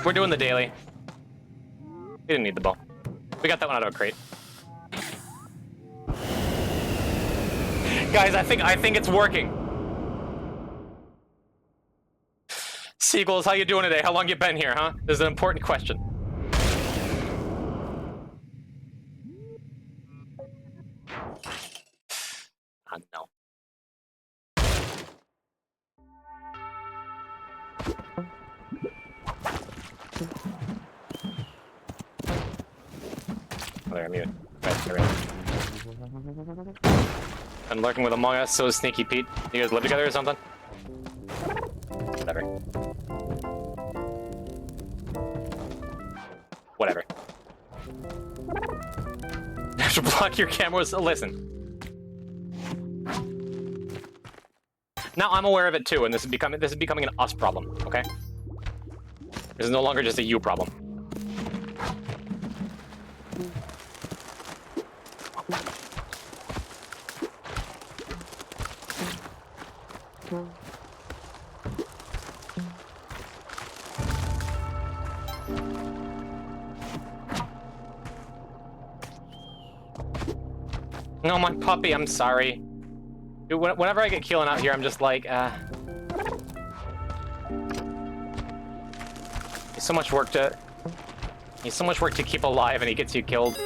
We're doing the daily. We didn't need the bow. We got that one out of a crate. Guys, I think it's working. Seagulls, how you doing today? How long you been here, huh? This is an important question. No. Oh, there, mute. Right, there we go. I'm lurking with Among Us, so is Sneaky Pete. You guys live together or something? Whatever. Whatever. I have to block your cameras. Listen. Now I'm aware of it too, and this is becoming an us problem, okay? This is no longer just a you problem. No, my puppy, I'm sorry. Dude, whenever I get Keelan out here, I'm just like, He's so much work to keep alive, and he gets you killed.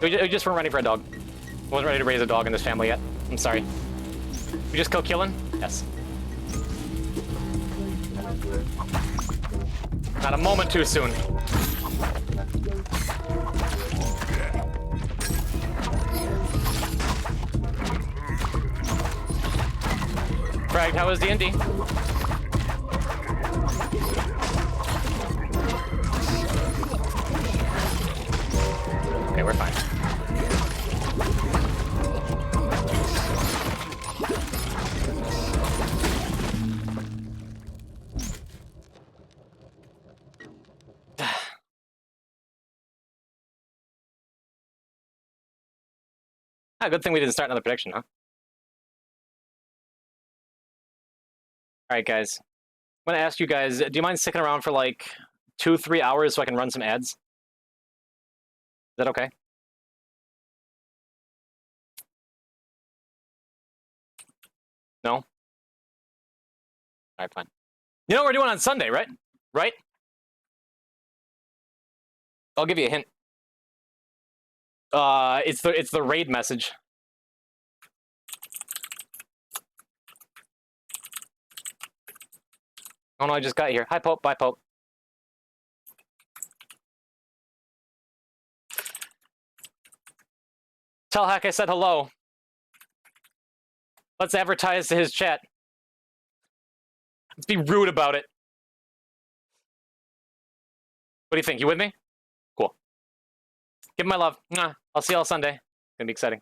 We just weren't ready for a dog. Wasn't ready to raise a dog in this family yet. I'm sorry. We just killed Keelan? Yes. Not a moment too soon. Craig, how was D&D? Okay, we're fine. Good thing we didn't start another prediction, huh? Alright, guys. I'm gonna ask you guys, do you mind sticking around for like 2-3 hours so I can run some ads? Is that okay? No? Alright, fine. You know what we're doing on Sunday, right? Right? I'll give you a hint. It's the raid message. Oh no, I just got here. Hi, Pope. Bye, Pope. Tell Hack I said hello. Let's advertise to his chat. Let's be rude about it. What do you think? You with me? Cool. Give him my love. Mwah. I'll see y'all Sunday. It's gonna be exciting.